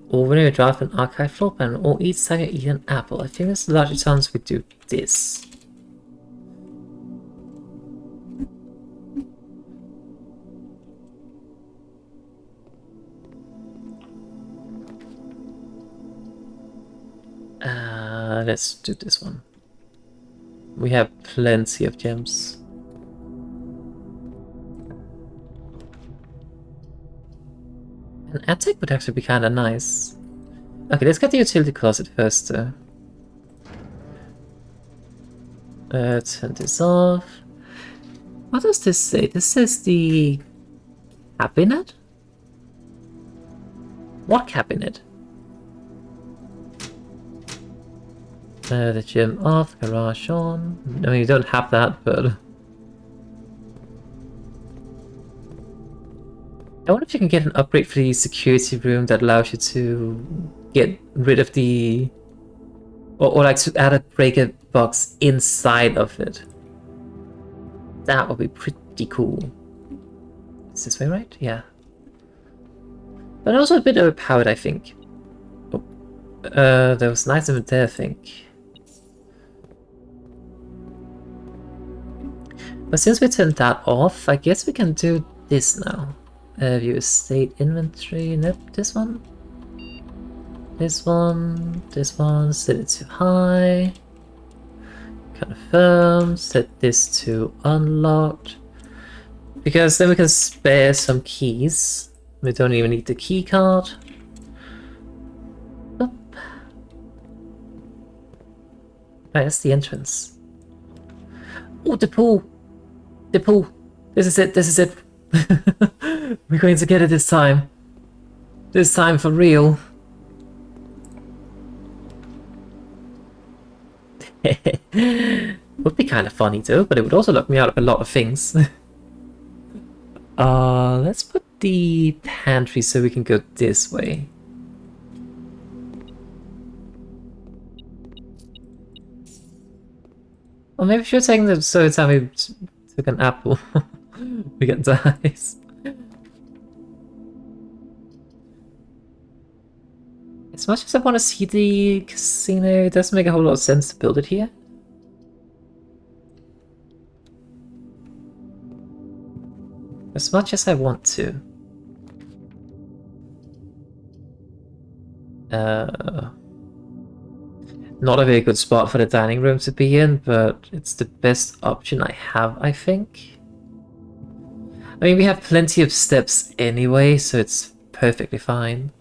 Or whenever you draft an archive floor plan, or each time you eat an apple. I think there's a larger chance we do this. Let's do this one. We have plenty of gems. An attic would actually be kind of nice. Okay, let's get the utility closet first. Turn this off. What does this say? This says the cabinet? What cabinet? The gym off, garage on. I mean, you don't have that, but I wonder if you can get an upgrade for the security room that allows you to get rid of the... Or like to add a breaker box inside of it. That would be pretty cool. Is this way right? Yeah. But also a bit overpowered, I think. Oh. There was an item there, I think. But since we turned that off, I guess we can do this now. View estate inventory. Nope, this one. This one. This one. Set it to high. Confirm. Set this to unlocked. Because then we can spare some keys. We don't even need the key card. Oop. Right, that's the entrance. Oh, the pool! The pool! This is it, this is it! We're going to get it this time. This time for real. Would be kind of funny too, but it would also lock me out of a lot of things. Let's put the pantry so we can go this way. Or maybe if you're taking the so time we took an apple, we get dice. As much as I want to see the casino, it doesn't make a whole lot of sense to build it here. As much as I want to. Not a very good spot for the dining room to be in, but it's the best option I have, I think. I mean, we have plenty of steps anyway, so it's perfectly fine.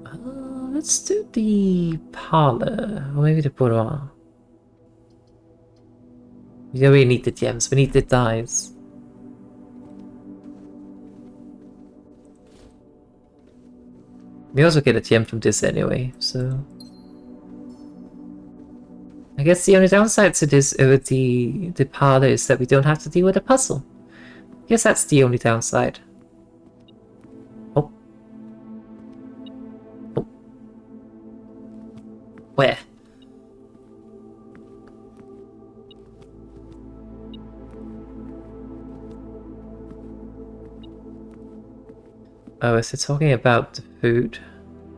Let's do the parlor, or maybe the boudoir. We don't really need the gems, we need the dies. We also get a gem from this anyway, so... I guess the only downside to this over the parlor is that we don't have to deal with a puzzle. I guess that's the only downside. Oh. Oh. Where? Oh, is it talking about the food?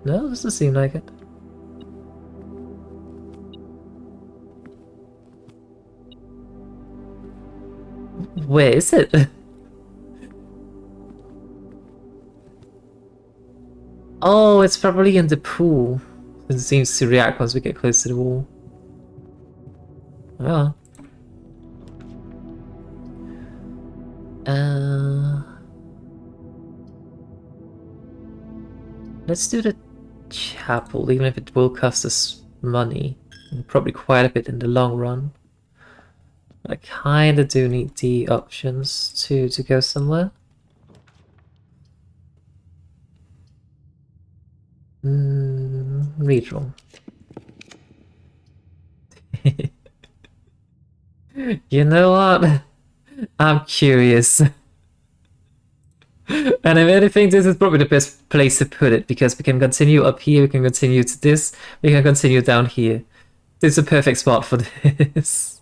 No, doesn't seem like it. Where is it? Oh, it's probably in the pool. It seems to react once we get close to the wall. Oh. Let's do the chapel, even if it will cost us money. And probably quite a bit in the long run. I kinda do need the options to go somewhere. Redraw. You know what? I'm curious. And if anything, this is probably the best place to put it, because we can continue up here, we can continue to this, we can continue down here. This is a perfect spot for this.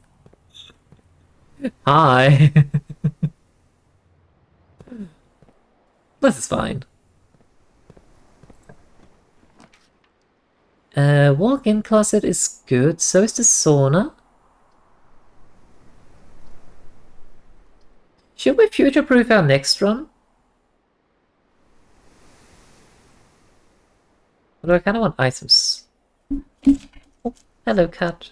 Hi. This is fine. Walk-in closet is good, so is the sauna. Should we future-proof our next run? Although I kind of want items. Oh, hello, cat.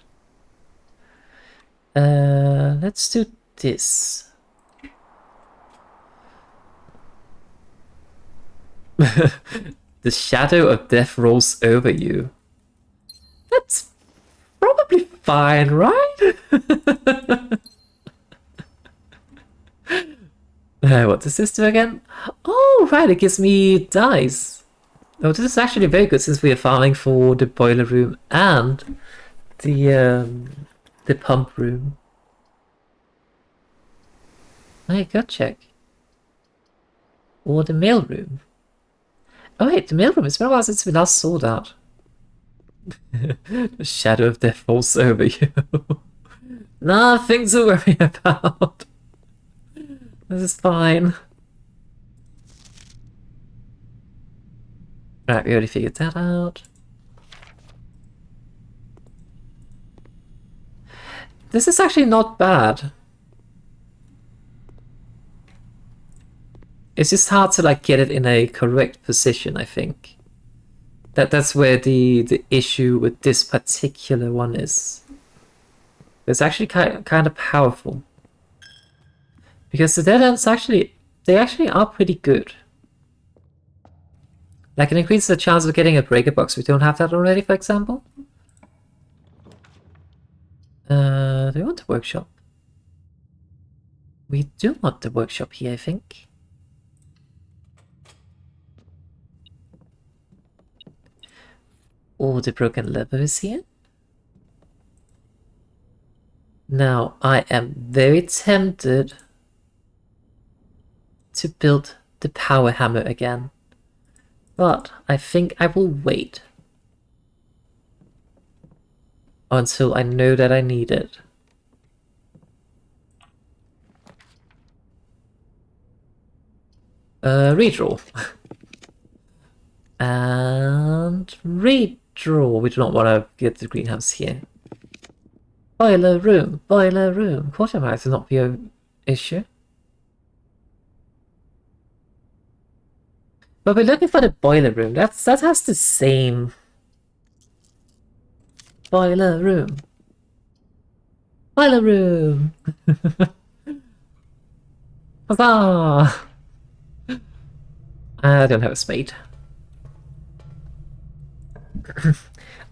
Let's do this. The shadow of death rolls over you. That's probably fine, right? What does this do again? Oh, right, it gives me dice. Oh, this is actually very good since we are farming for the boiler room and the pump room. Hey, go check. Or the mail room. Oh wait, the mail room. It's been a while since we last saw that. The shadow of death falls over you. Nothing to worry about. This is fine. Right, we already figured that out. This is actually not bad. It's just hard to like get it in a correct position, I think. That's where the issue with this particular one is. It's actually kind of powerful. Because the dead ends they actually are pretty good. Like, it increases the chance of getting a breaker box. We don't have that already, for example. Do we want the workshop? We do want the workshop here, I think. Oh, the broken lever is here. Now, I am very tempted to build the power hammer again. But I think I will wait until I know that I need it. Redraw. And redraw. We do not want to get the greenhouse here. Boiler room, boiler room. Quartermaster is not the issue. But we're looking for the boiler room. That has the same boiler room. Boiler room. Huzzah! I don't have a spade.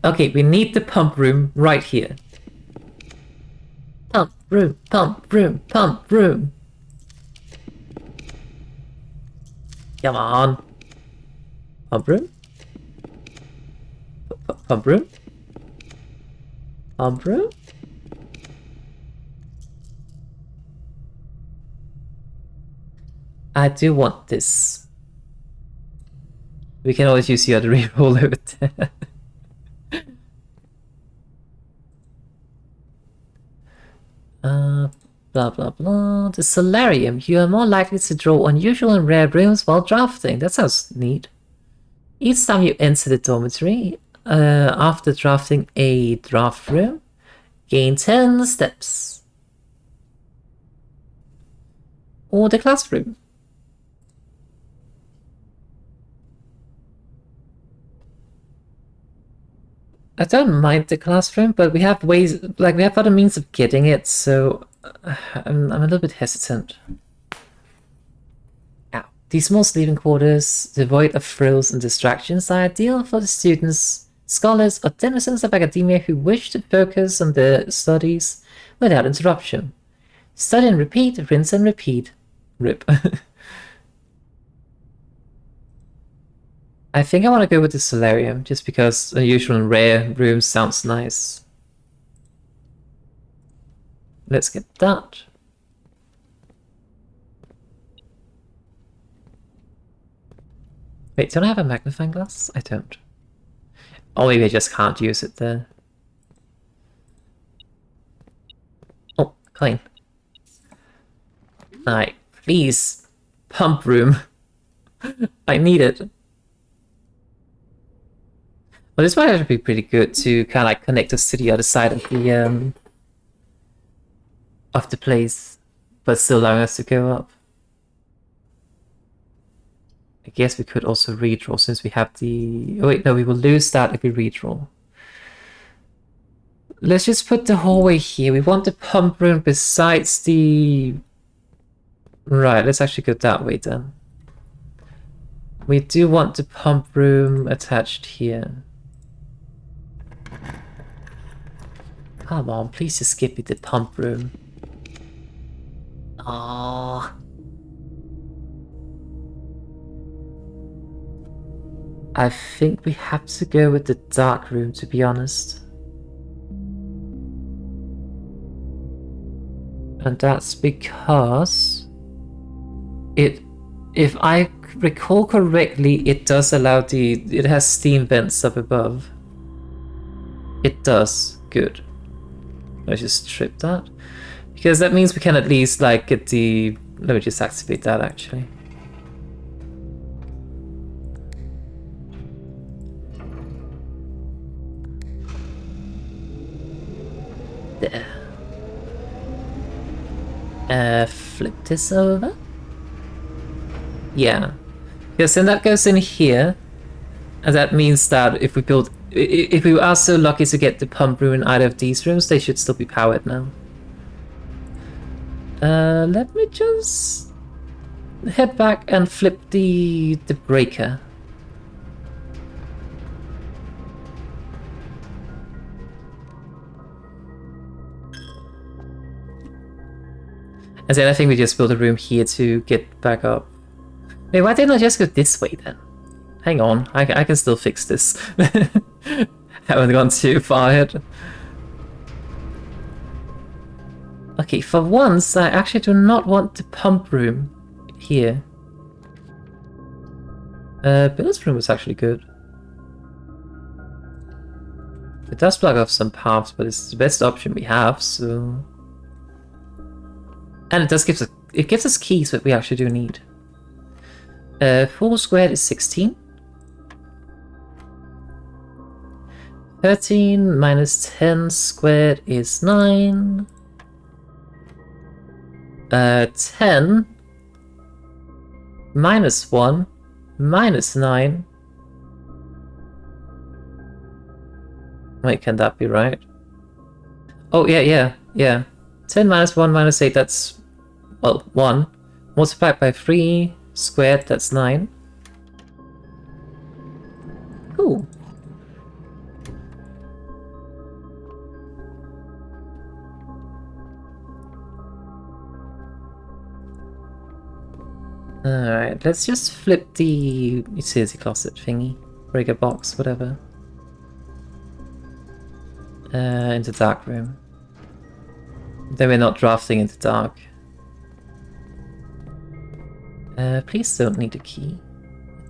Okay, we need the pump room right here. Pump room, pump room, pump room. Come on. Pump room? Pump room? Pump room? I do want this. We can always use the other reroll over there. Blah blah blah. The solarium. You are more likely to draw unusual and rare rooms while drafting. That sounds neat. Each time you enter the dormitory, after drafting a draft room, gain 10 steps. Or the classroom. I don't mind the classroom, but we have ways, like we have other means of getting it, so I'm a little bit hesitant. Ow. These small sleeping quarters, devoid of frills and distractions, are ideal for the students, scholars, or denizens of academia who wish to focus on their studies without interruption. Study and repeat, rinse and repeat. Rip. I think I want to go with the solarium, just because unusual and rare room sounds nice. Let's get that. Wait, don't I have a magnifying glass? I don't. Or maybe I just can't use it there. Oh, clean. Alright, please. Pump room. I need it. Well, this might actually be pretty good to kind of like connect us to the other side of the place, but still allowing us to go up. I guess we could also redraw since we have the... Oh wait, no, we will lose that if we redraw. Let's just put the hallway here. We want the pump room besides the... Right, let's actually go that way then. We do want the pump room attached here. Come on, please just give me the pump room. Aww. I think we have to go with the dark room, to be honest. And that's because if I recall correctly, it does allow it has steam vents up above. It does. Good. Let's just strip that. Because that means we can at least like get the... Let me just activate that actually. There. Flip this over. Yeah. Because then that goes in here. And that means that if we are so lucky to get the pump room in either of these rooms, they should still be powered now. Let me just head back and flip the breaker. And then I think we just build a room here to get back up. Wait, why didn't I just go this way then? Hang on, I can still fix this. Haven't gone too far ahead. Okay, for once, I actually do not want the pump room here. Bill's room is actually good. It does block off some paths, but it's the best option we have, so... And it does gives us keys that we actually do need. 4 squared is 16. 13 minus 10 squared is 9. 10 minus 1 minus 9. Wait, can that be right? Oh, yeah. 10 minus 1 minus 8, that's, well, 1. Multiplied by 3 squared, that's 9. Cool. Alright, let's just flip the utility closet thingy. Breaker box, whatever. Into dark room. Then we're not drafting into dark. Please don't need a key.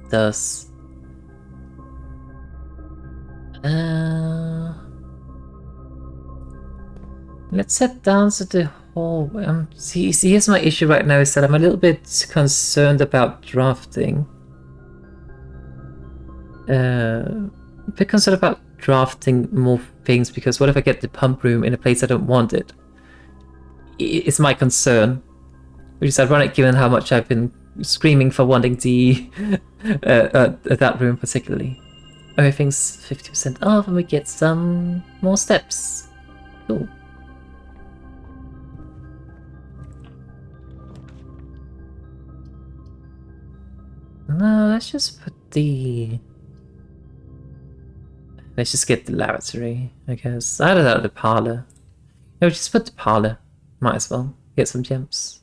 It does. Let's head down to the hallway. See, here's my issue right now is that I'm a little bit concerned about drafting. A bit concerned about drafting more things because what if I get the pump room in a place I don't want it? It's my concern. Which is ironic given how much I've been screaming for wanting the that room particularly. Everything's 50% off and we get some more steps. Cool. No, let's just put the... Let's just get the lavatory, I guess. I don't know, the parlor. No, just put the parlor. Might as well. Get some gems.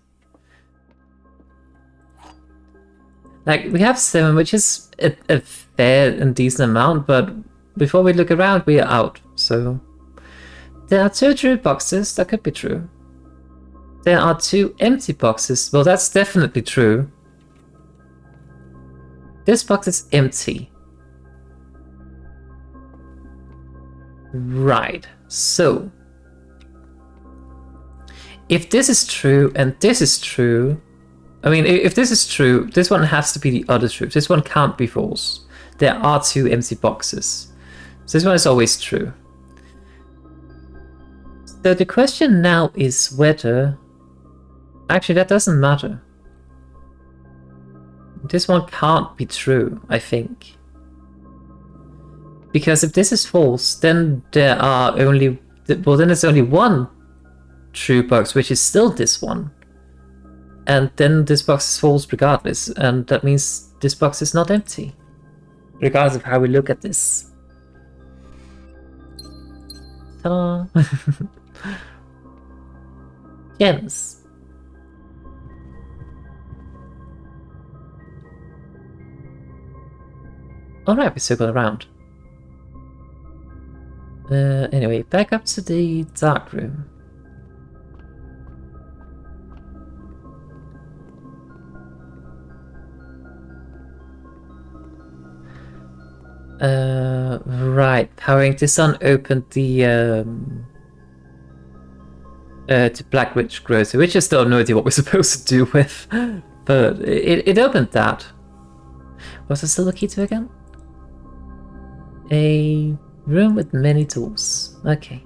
Like, we have 7, which is a fair and decent amount, but before we look around, we are out, so... There are 2 true boxes, that could be true. There are 2 empty boxes, well, that's definitely true. This box is empty. Right, so... If this is true, and this is true... I mean, if this is true, this one has to be the other truth. This one can't be false. There are 2 empty boxes. So this one is always true. So the question now is whether... Actually, that doesn't matter. This one can't be true, I think. Because if this is false, then there are only... Well, then there's only 1 true box, which is still this one. And then this box is false regardless, and that means this box is not empty. Regardless of how we look at this. Ta-da! Gems. Alright, we circled around. Anyway, back up to the dark room. Right, powering this on opened the to Black Witch Grocery, which I still have no idea what we're supposed to do with, but it opened that. What's there still a key to again? A room with many doors. Okay.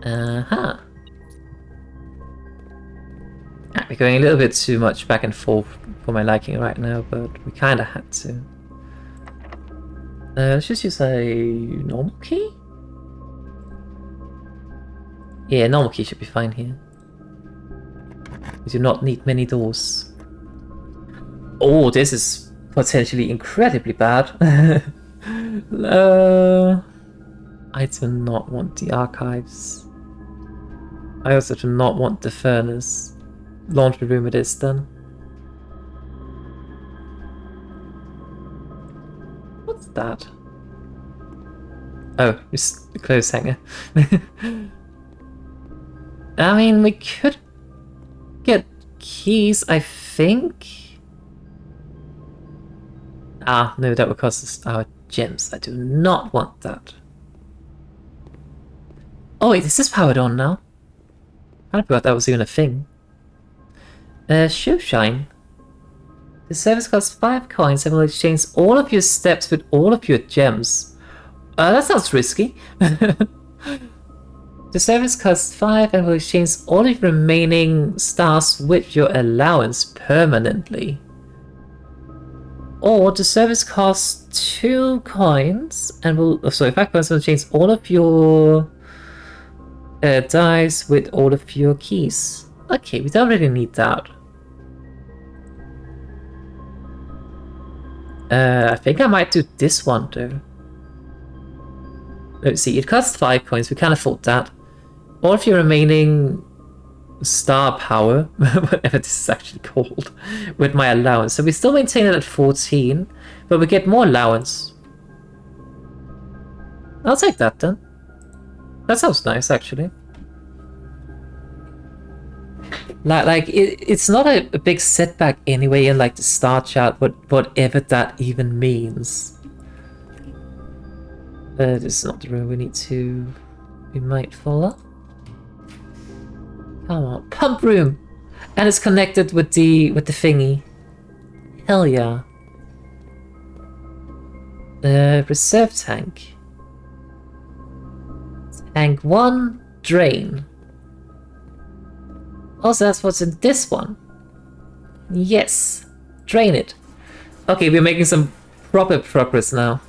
Uh-huh. We're going a little bit too much back and forth for my liking right now, but we kind of had to. Let's just use a normal key? Yeah, normal key should be fine here. We do not need many doors. Oh, this is potentially incredibly bad. I do not want the archives. I also do not want the furnace. Laundry room it is then. What's that? Oh, it's the clothes hanger. I mean, we could get keys, I think. Ah, no, that would cost us our gems. I do not want that. Oh wait, this is powered on now. I forgot that was even a thing. Shoe shine. The service costs 5 coins and will exchange all of your steps with all of your gems. That sounds risky. The service costs 5 and will exchange all of your remaining stars with your allowance permanently. Or the service costs 2 coins and will... Oh, sorry, 5 coins will exchange all of your dice with all of your keys. Okay, we don't really need that. I think I might do this one though. Let's see, it costs 5 coins, we can't afford that. All of your remaining star power, whatever this is actually called, with my allowance. So we still maintain it at 14, but we get more allowance. I'll take that then. That sounds nice actually. Like it's not a big setback anyway in like the star chart, whatever that even means. This is not the room we need to be mindful of. Come on, pump room, and it's connected with the thingy. Hell yeah. Reserve tank. Tank 1, drain. Also, that's what's in this one. Yes! Drain it! Okay, we're making some proper progress now.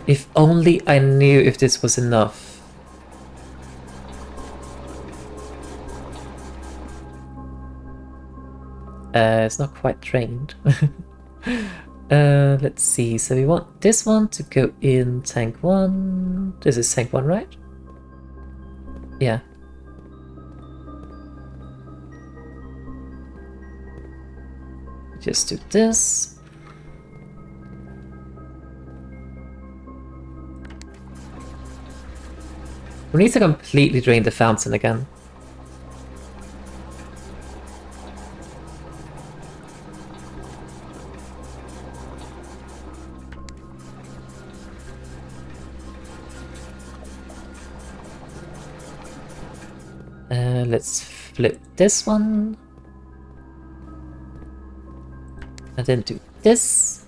If only I knew if this was enough. It's not quite drained. Let's see. So we want this one to go in tank 1. This is tank 1, right? Yeah. Just do this. We need to completely drain the fountain again. Let's flip this one. And then do this.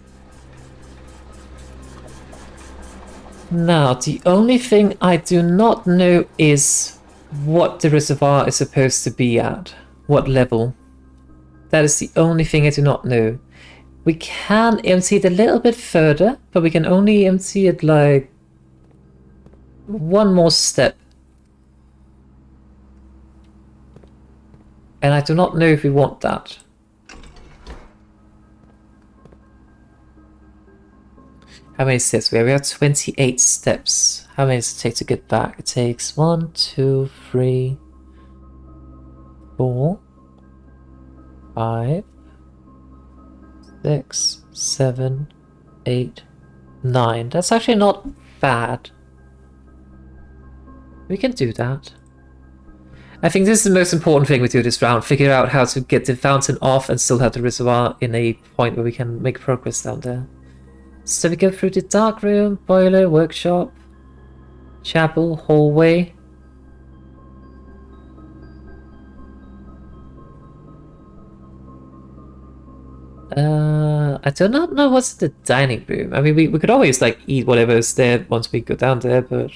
Now, the only thing I do not know is what the reservoir is supposed to be at. What level. That is the only thing I do not know. We can empty it a little bit further, but we can only empty it like one more step. And I do not know if we want that. How many steps we have? We have 28 steps. How many does it take to get back? It takes 1, 2, 3, 4, 5, 6, 7, 8, 9. That's actually not bad. We can do that. I think this is the most important thing we do this round. Figure out how to get the fountain off and still have the reservoir in a point where we can make progress down there. So we go through the dark room, boiler, workshop, chapel, hallway. I do not know what's the dining room. I mean, we could always like eat whatever's there once we go down there, but...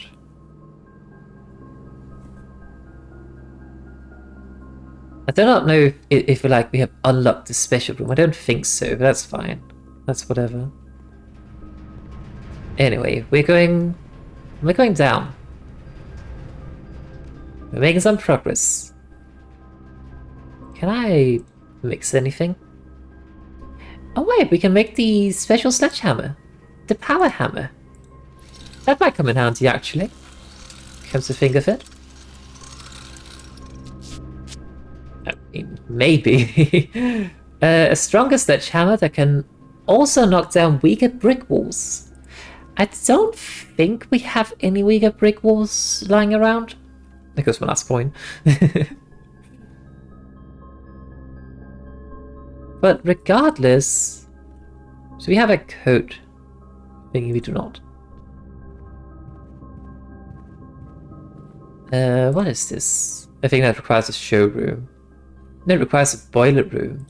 I do not know if we have unlocked the special room. I don't think so, but that's fine. That's whatever. Anyway, we're going down. We're making some progress. Can I mix anything? Oh wait, we can make the special sledgehammer. The power hammer. That might come in handy actually. Comes to think of it. I mean, maybe. A stronger sledgehammer that can also knock down weaker brick walls. I don't think we have any weaker brick walls lying around. That goes my last point. But regardless, so we have a code. Thinking we do not. What is this? I think that requires a showroom. No, it requires a boiler room.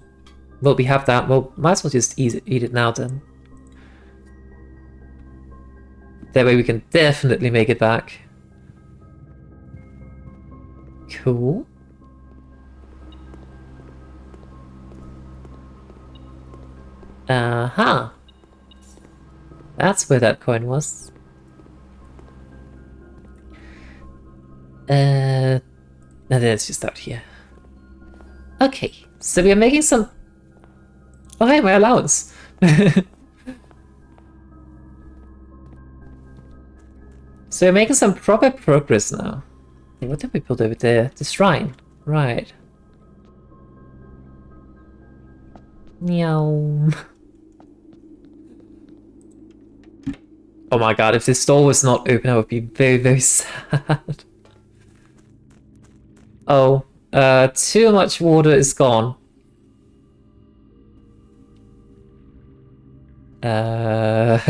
Well, we have that. Well, might as well just eat it now then. That way we can definitely make it back. Cool. Uh-huh. That's where that coin was. No, then it's just out here. Okay, so we are making some... Oh hey, my allowance! So we're making some proper progress now. Hey, what did we build over there? The shrine. Right. Meow. Oh my god, if this door was not open, I would be very, very sad. Oh, too much water is gone. Now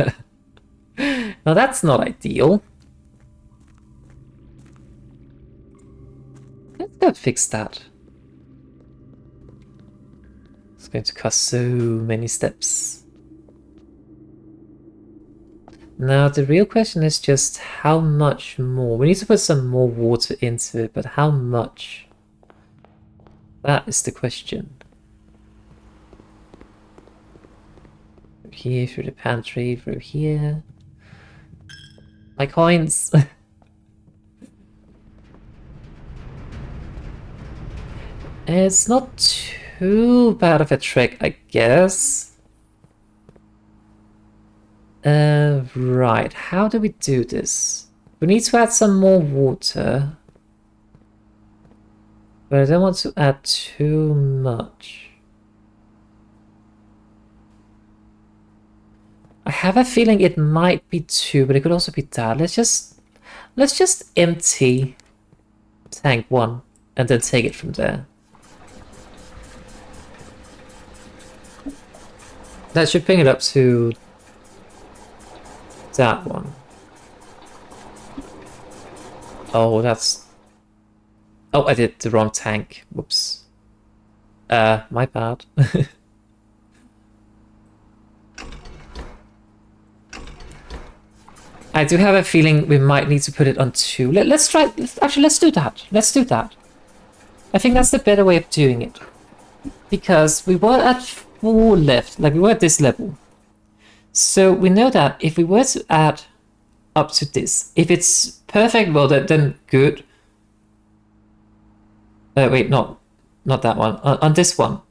that's not ideal. Let's go fix that. It's going to cost so many steps. Now the real question is just how much more. We need to put some more water into it, but how much? That is the question. here, through the pantry, through here. My coins! It's not too bad of a trick, I guess. Right, how do we do this? We need to add some more water. But I don't want to add too much. I have a feeling it might be 2, but it could also be that. Let's just empty tank 1 and then take it from there. That should bring it up to that one. Oh, that's... Oh, I did the wrong tank. Whoops. My bad. I do have a feeling we might need to put it on 2. Let's try... Actually, let's do that. Let's do that. I think that's the better way of doing it. Because we were at 4 left. Like, we were at this level. So we know that if we were to add up to this, if it's perfect, well, then good. Wait, not that one. On this one.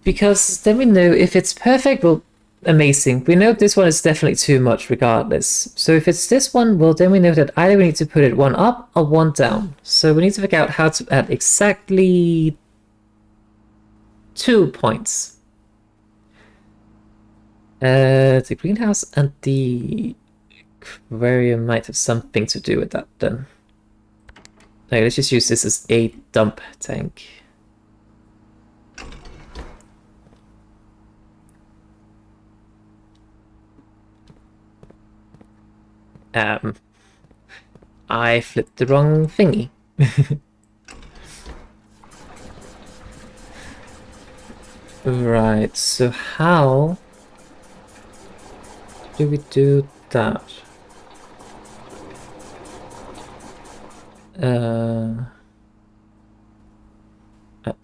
Because then we know if it's perfect, well, amazing. We know this one is definitely too much regardless. So if it's this one, well, then we know that either we need to put it 1 up or 1 down. So we need to figure out how to add exactly 2 points. The greenhouse and the aquarium might have something to do with that then. Okay, let's just use this as a dump tank. I flipped the wrong thingy. Right, so how do we do that? I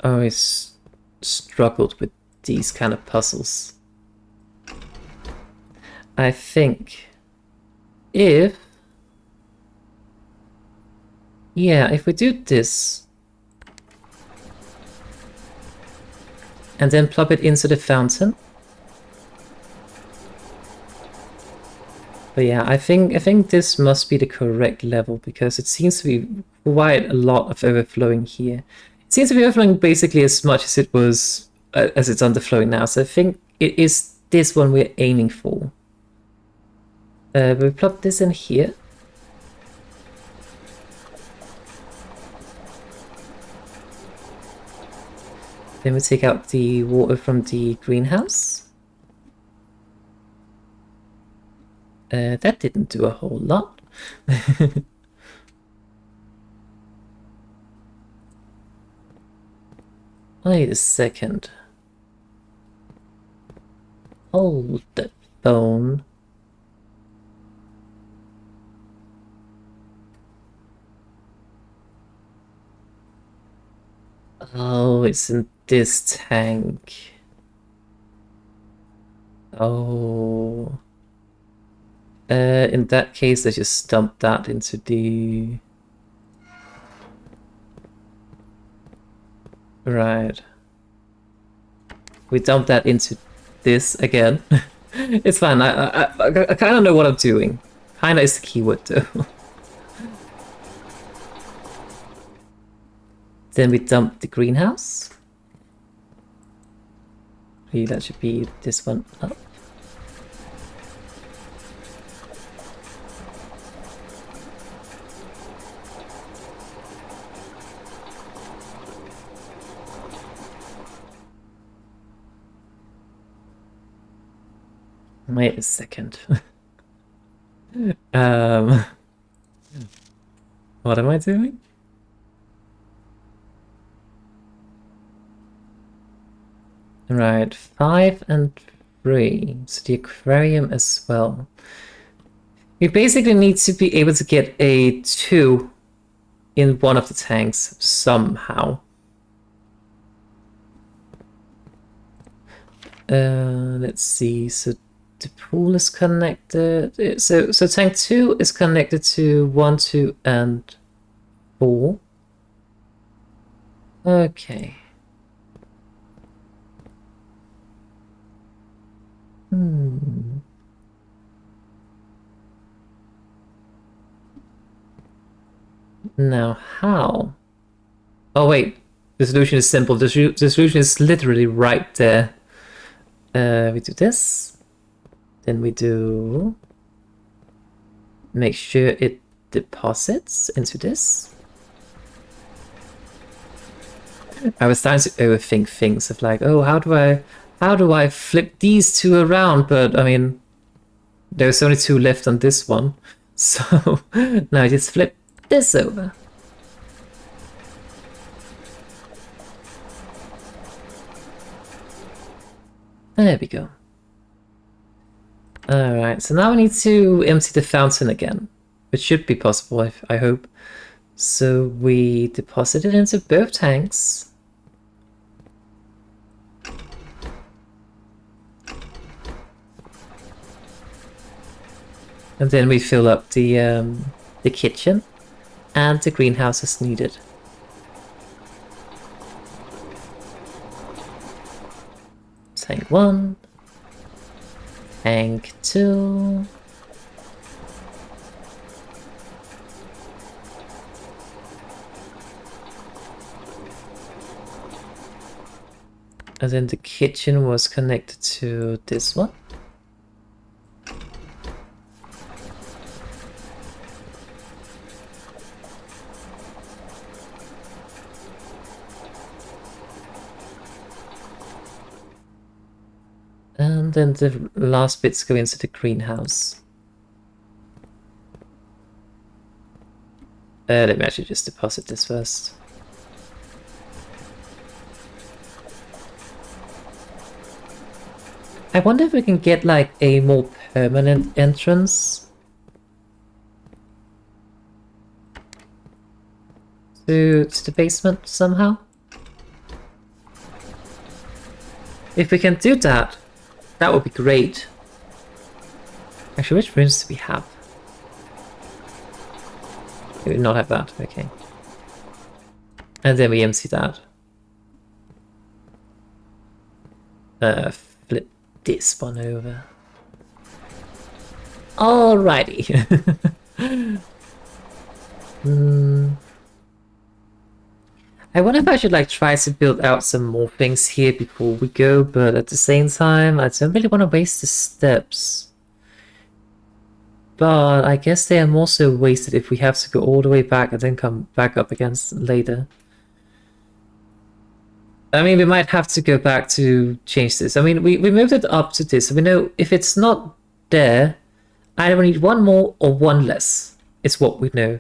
always struggled with these kind of puzzles. I think if we do this and then plop it into the fountain. But yeah, I think this must be the correct level because it seems to be quite a lot of overflowing here. It seems to be overflowing basically as much as it was as it's underflowing now. So I think it is this one we're aiming for. We plop this in here. Then we take out the water from the greenhouse. That didn't do a whole lot. Wait a second. Hold the phone. Oh, it's in this tank. Oh. In that case, let's just dump that into the... Right. We dump that into this again. It's fine. I kind of know what I'm doing. Kinda is the keyword though. Then we dump the greenhouse. Maybe that should be this one up. Wait a second. What am I doing? Right, 5 and 3. So the aquarium as well. We basically need to be able to get a 2 in one of the tanks somehow. Let's see. So the pool is connected. So tank 2 is connected to 1, 2, and 4. Okay. Now how? Oh wait, the solution is simple. The solution is literally right there. We do this. Then we do... make sure it deposits into this. I was starting to overthink things of like, oh, how do I flip these two around? But I mean, there's only 2 left on this one. So now I just flip this over. There we go. Alright, so now we need to empty the fountain again, which should be possible, I hope. So we deposit it into both tanks. And then we fill up the kitchen and the greenhouse as needed. Tank 1. Tank 2. And then the kitchen was connected to this one. And then the last bits go into the greenhouse. Let me actually just deposit this first. I wonder if we can get like a more permanent entrance to the basement somehow. If we can do that, that would be great. Actually, which rooms do we have? We do not have that, okay. And then we empty that. Flip this one over. Alrighty. I wonder if I should like try to build out some more things here before we go, but at the same time, I don't really want to waste the steps. But I guess they are more so wasted if we have to go all the way back and then come back up against later. I mean, we might have to go back to change this. I mean, we moved it up to this, so we know if it's not there, either we need one more or one less. It's what we know.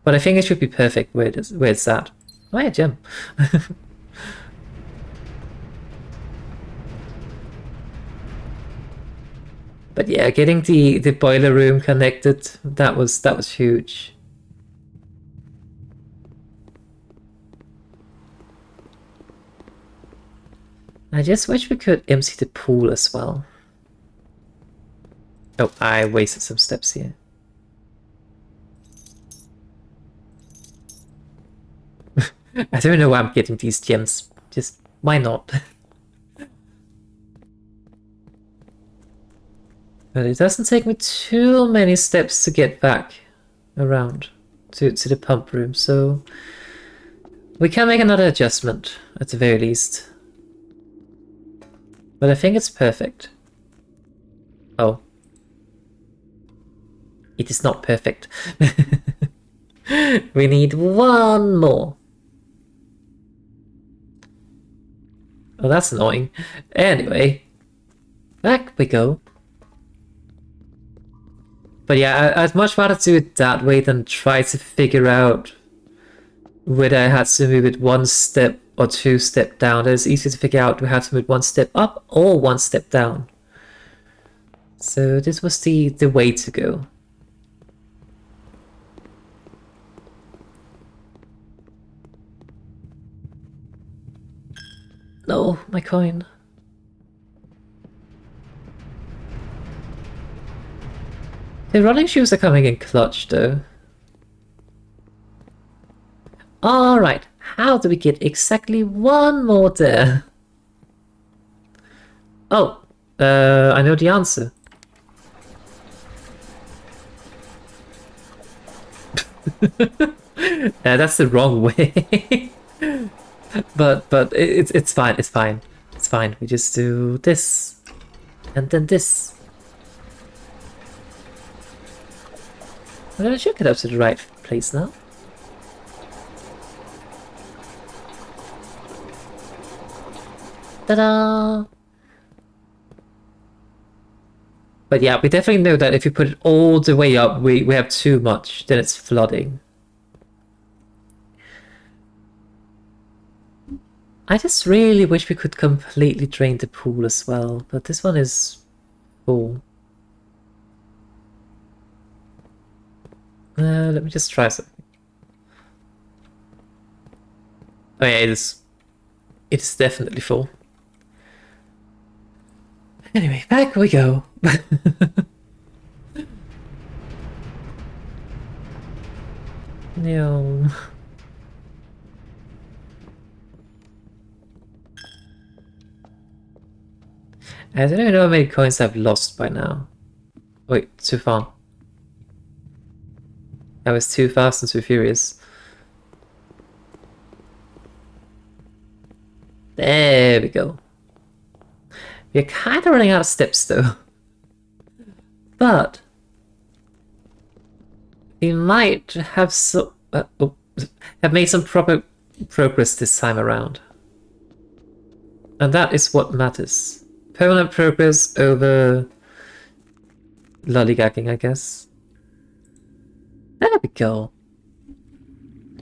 But I think it should be perfect where it's at. Oh yeah, gem. But yeah, getting the boiler room connected, that was huge. I just wish we could empty the pool as well. Oh, I wasted some steps here. I don't know why I'm getting these gems. Just, why not? But it doesn't take me too many steps to get back around to the pump room, so we can make another adjustment at the very least. But I think it's perfect. Oh. It is not perfect. We need one more. Oh, that's annoying. Anyway, back we go. But yeah, I'd much rather do it that way than try to figure out whether I had to move it 1 step or 2 step down. It's easier to figure out we had to move 1 step up or 1 step down. So this was the way to go. No, my coin. The running shoes are coming in clutch, though. Alright, how do we get exactly one more there? Oh, I know the answer. That's the wrong way. but it's fine, it's fine. It's fine. We just do this. And then this. Well, I should get up to the right place now. Ta-da! But yeah, we definitely know that if you put it all the way up, we have too much, then it's flooding. I just really wish we could completely drain the pool as well, but this one is full. Let me just try something. Oh yeah, it's definitely full. Anyway, back we go. No. I don't even know how many coins I've lost by now. Wait, too far. I was too fast and too furious. There we go. We're kind of running out of steps though. But we might have have made some proper progress this time around. And that is what matters. Permanent progress over lollygagging, I guess. There we go.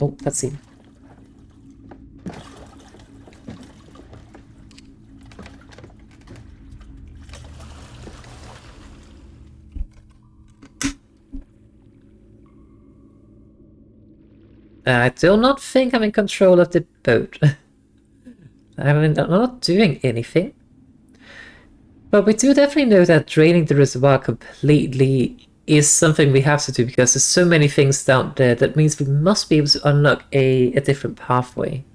Oh, let's see. I do not think I'm in control of the boat. I'm not doing anything. But we do definitely know that draining the reservoir completely is something we have to do because there's so many things down there. That means we must be able to unlock a different pathway.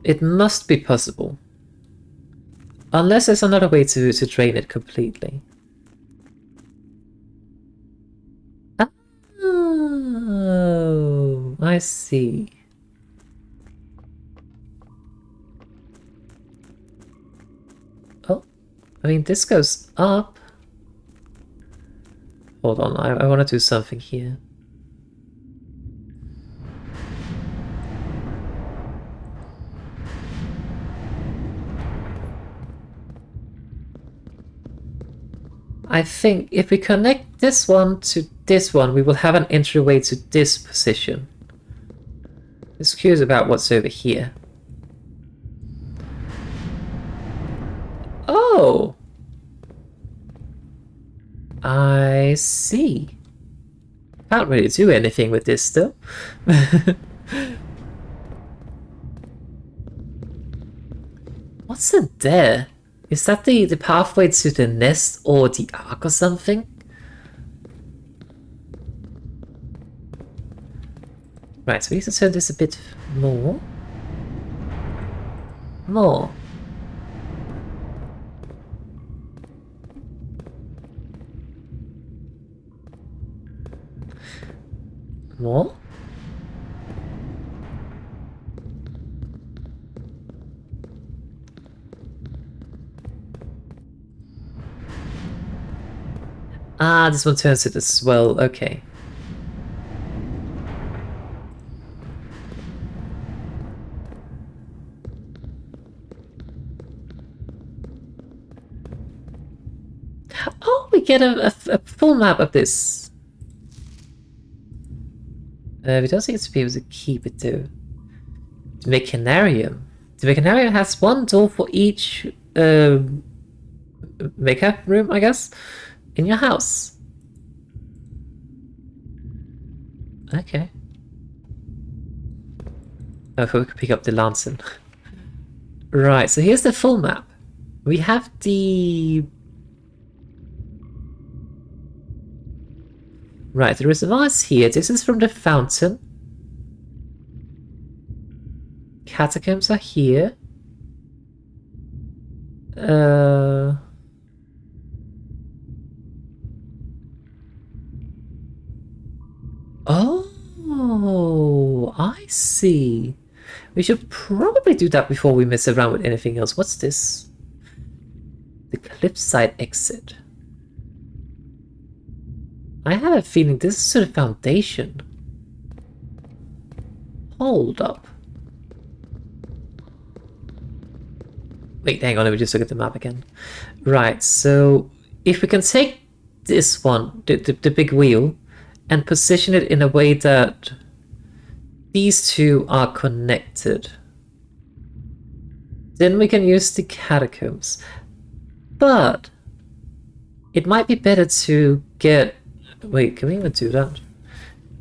It must be possible. Unless there's another way to drain it completely. Oh, I see. Oh, I mean, this goes up. Hold on, I want to do something here. I think if we connect this one to this one, we will have an entryway to this position. Just curious about what's over here. Oh! I see. Can't really do anything with this still. What's in there? Is that the pathway to the nest or the ark or something? Right, so we need to turn this a bit more. More. More? Ah, this one turns it as well, okay. Oh, we get a full map of this. We don't seem to be able to keep it though. The Mechanarium. The Mechanarium has one door for each makeup room, I guess, in your house. Okay. Oh, if we could pick up the lantern. Right, so here's the full map. We have the... Right, the reservoir is here. This is from the fountain. Catacombs are here. Oh, I see. We should probably do that before we mess around with anything else. What's this? The cliffside exit. I have a feeling this is to the foundation. Hold up. Wait, hang on, let me just look at the map again. Right, so if we can take this one, the big wheel, and position it in a way that these two are connected, then we can use the catacombs. But it might be better to get... Wait, can we even do that?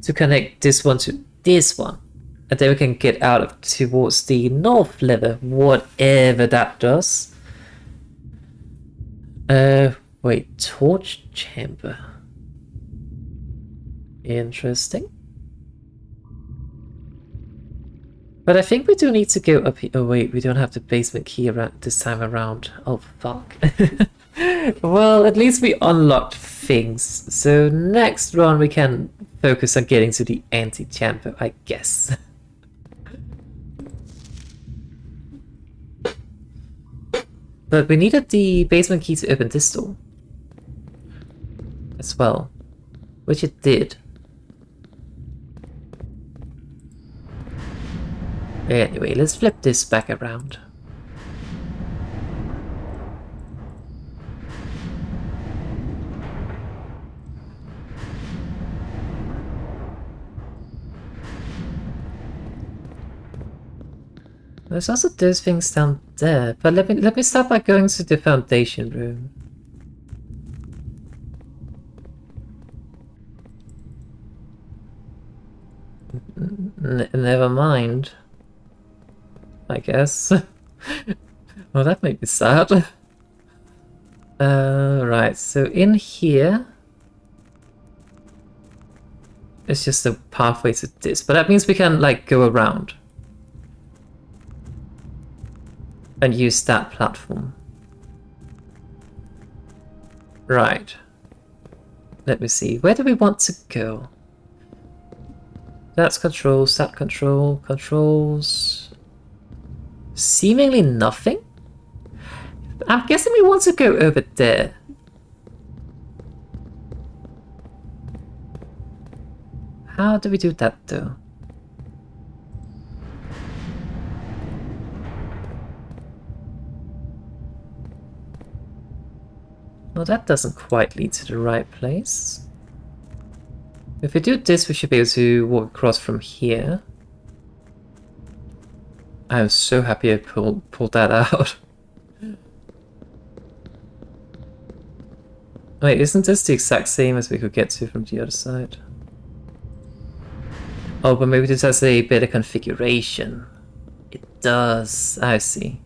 To connect this one to this one. And then we can get out of towards the north lever, whatever that does. Wait, torch chamber. Interesting. But I think we do need to go up here. Oh wait, we don't have the basement key around this time around. Oh fuck. Well, at least we unlocked things. So next run we can focus on getting to the anti-chamber, I guess. But we needed the basement key to open this door as well, which it did. Anyway, let's flip this back around. There's also those things down there, but let me start by going to the foundation room. Never mind, I guess. Well, that made me sad. Right, so in here it's just a pathway to this, but that means we can like go around and use that platform. Right. Let me see. Where do we want to go? That's controls, that controls. Seemingly nothing? I'm guessing we want to go over there. How do we do that though? Well, that doesn't quite lead to the right place. If we do this, we should be able to walk across from here. I'm so happy I pulled that out. Wait, isn't this the exact same as we could get to from the other side? Oh, but maybe this has a better configuration. It does. I see.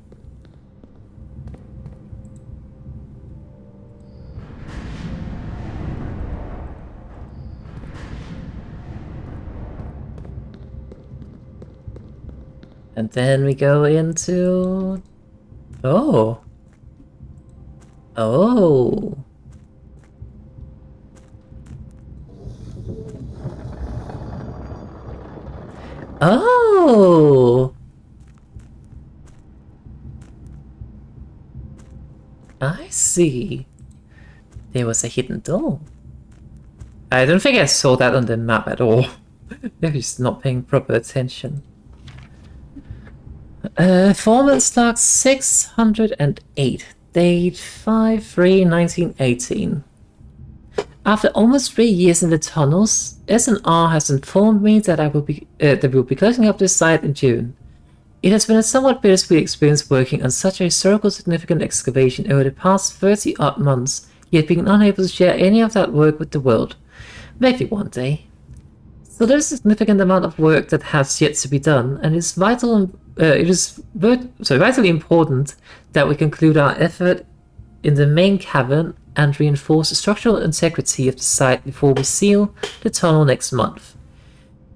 And then we go into... Oh. Oh. Oh. I see. There was a hidden door. I don't think I saw that on the map at all. Maybe just not paying proper attention. Performance log 608, date 5/3/1918. After almost 3 years in the tunnels, S&R has informed me that we'll be closing up this site in June. It has been a somewhat bittersweet experience working on such a historical significant excavation over the past 30-odd months, yet being unable to share any of that work with the world. Maybe one day. So there's a significant amount of work that has yet to be done, and it's vital it is vitally important that we conclude our effort in the main cavern and reinforce the structural integrity of the site before we seal the tunnel next month.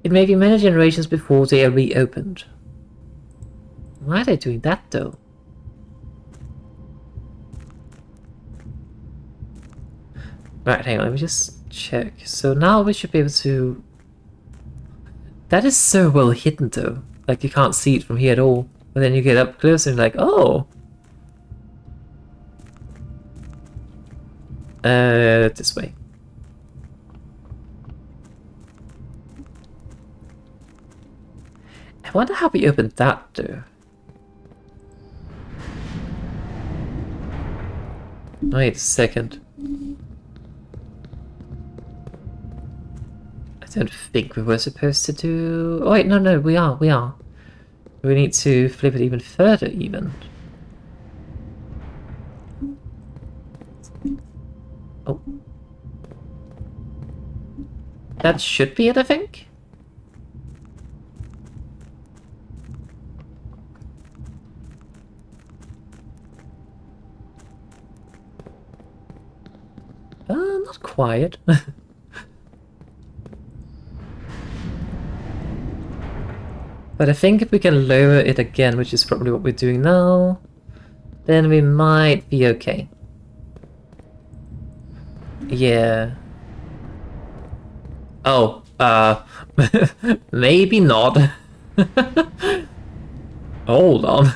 It may be many generations before they are reopened. Why are they doing that though? Right, hang on, let me just check. So now we should be able to... That is so well hidden though. Like you can't see it from here at all. But then you get up close and you're like, oh! This way. I wonder how we opened that though. Wait a second. I don't think we were supposed to do... Oh wait, no, we are. We need to flip it even further even. Oh. That should be it, I think? Not quite. But I think if we can lower it again, which is probably what we're doing now, then we might be okay. Yeah. Oh, maybe not. Hold on.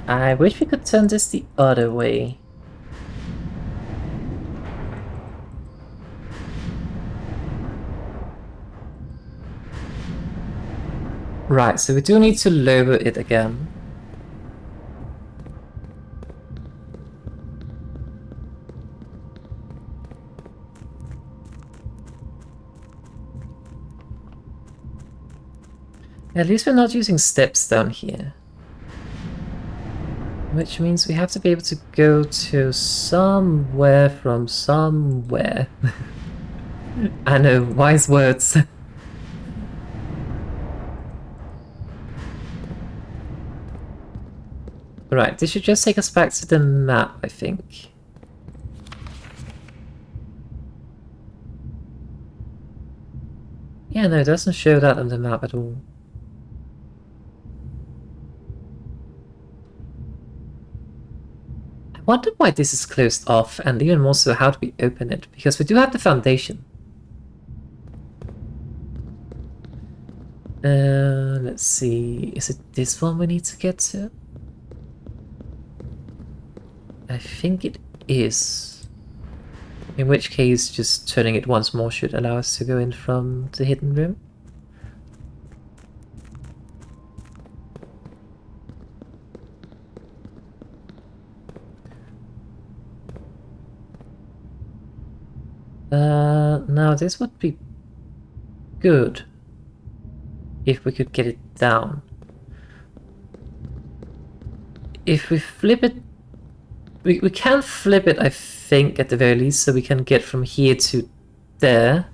I wish we could turn this the other way. Right, so we do need to lower it again. At least we're not using steps down here. Which means we have to be able to go to somewhere from somewhere. I know, wise words. Right, this should just take us back to the map, I think. Yeah, no, it doesn't show that on the map at all. I wonder why this is closed off, and even more so, how do we open it? Because we do have the foundation. Let's see, is it this one we need to get to? I think it is. In which case, just turning it once more should allow us to go in from the hidden room. Now this would be good if we could get it down. If we flip it, we can flip it, I think, at the very least, so we can get from here to there.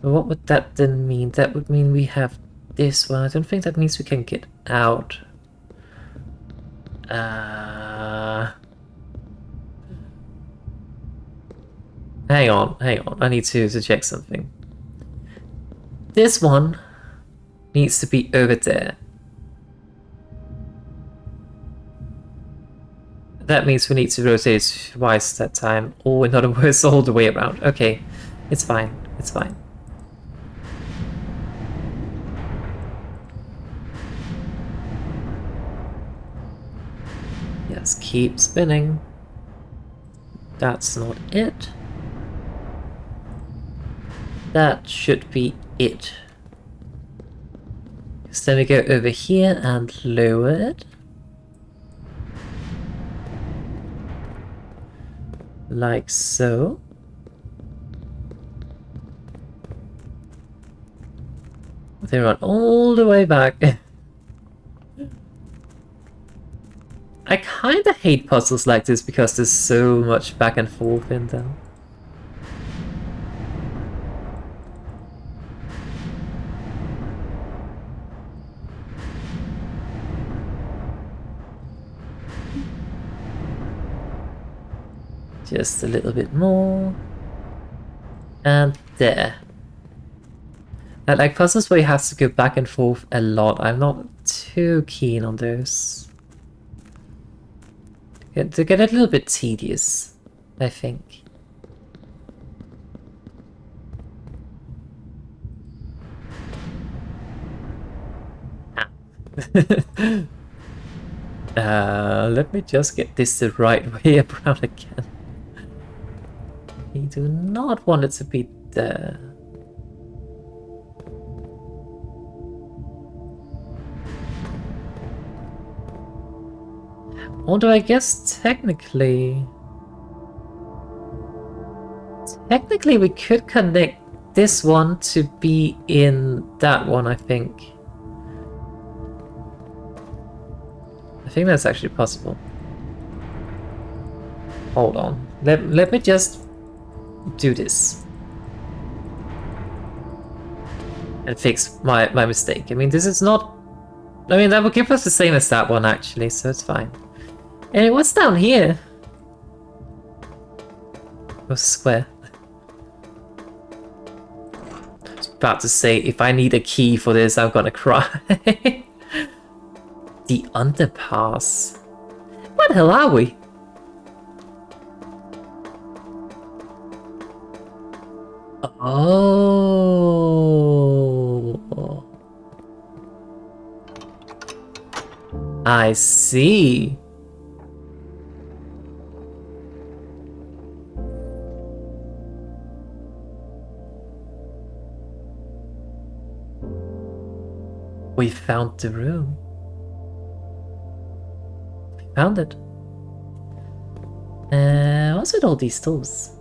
But what would that then mean? That would mean we have this one. I don't think that means we can get out. Hang on. I need to check something. This one needs to be over there. That means we need to rotate it twice that time, or in other words, all the way around. Okay, it's fine. It's fine. Yes, keep spinning. That's not it. That should be it. So then we go over here and lower it. Like so. They run all the way back. I kinda hate puzzles like this because there's so much back and forth in them. Just a little bit more. And there. I like puzzles where you have to go back and forth a lot. I'm not too keen on those. They get a little bit tedious, I think. Let me just get this the right way around again. You do not want it to be there. Although I guess technically we could connect this one to be in that one, I think. I think that's actually possible. Hold on. Let me just do this. And fix my mistake. I mean, this is not... I mean, that would give us the same as that one, actually, so it's fine. Anyway, what's down here? Oh, square. I was about to say, if I need a key for this, I'm gonna cry. The underpass. Where the hell are we? Oh. I see. We found the room. We found it. What's with all these tools?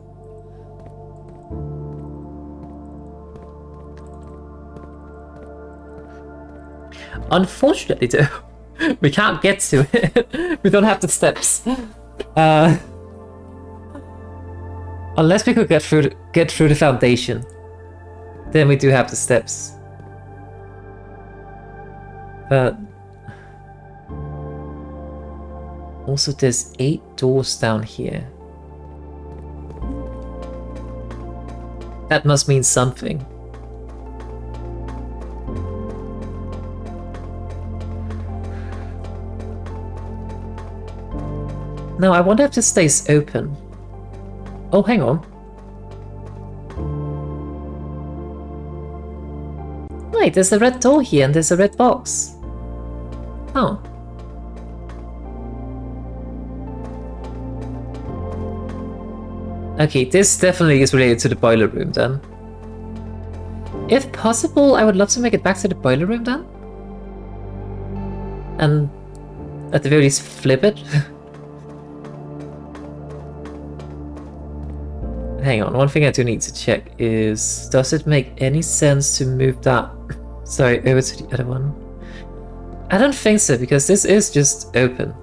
Unfortunately, though, we can't get to it. We don't have the steps. Unless we could get through the foundation, then we do have the steps. But also, there's 8 doors down here. That must mean something. No, I wonder if this stays open. Oh, hang on. Wait, there's a red door here and there's a red box. Oh. Okay, this definitely is related to the boiler room then. If possible, I would love to make it back to the boiler room then. And at the very least flip it. Hang on, one thing I do need to check is, does it make any sense to move that, sorry, over to the other one? I don't think so, because this is just open.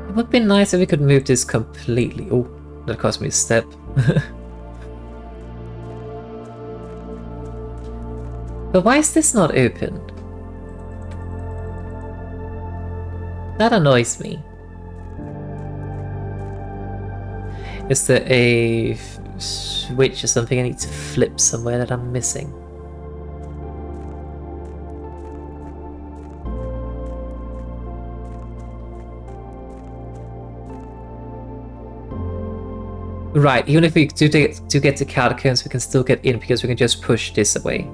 It would be nice if we could move this completely. Oh, that cost me a step. But why is this not open? That annoys me. Is there a switch or something I need to flip somewhere that I'm missing? Right, even if we do get to catacombs, we can still get in because we can just push this away.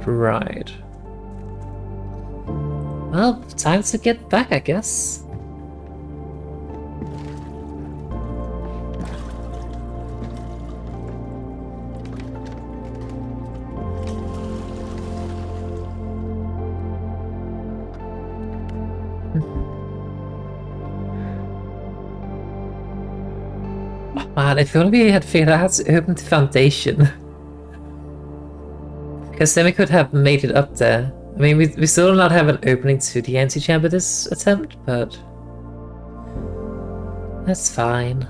Right. Well, time to get back, I guess. Oh, man, if only we had figured out how to open the foundation. Because then we could have made it up there. I mean, we still do not have an opening to the antechamber this attempt, but that's fine.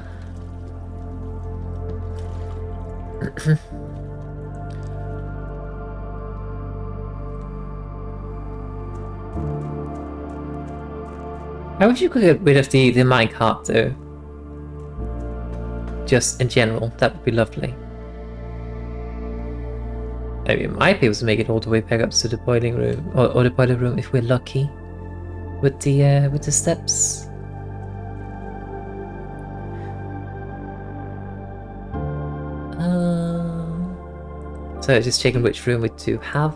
I wish you could get rid of the minecart though. Just in general, that would be lovely. Maybe we might be able to make it all the way back up to the boiling room, or the boiler room if we're lucky, with the steps. So just checking which room we do have.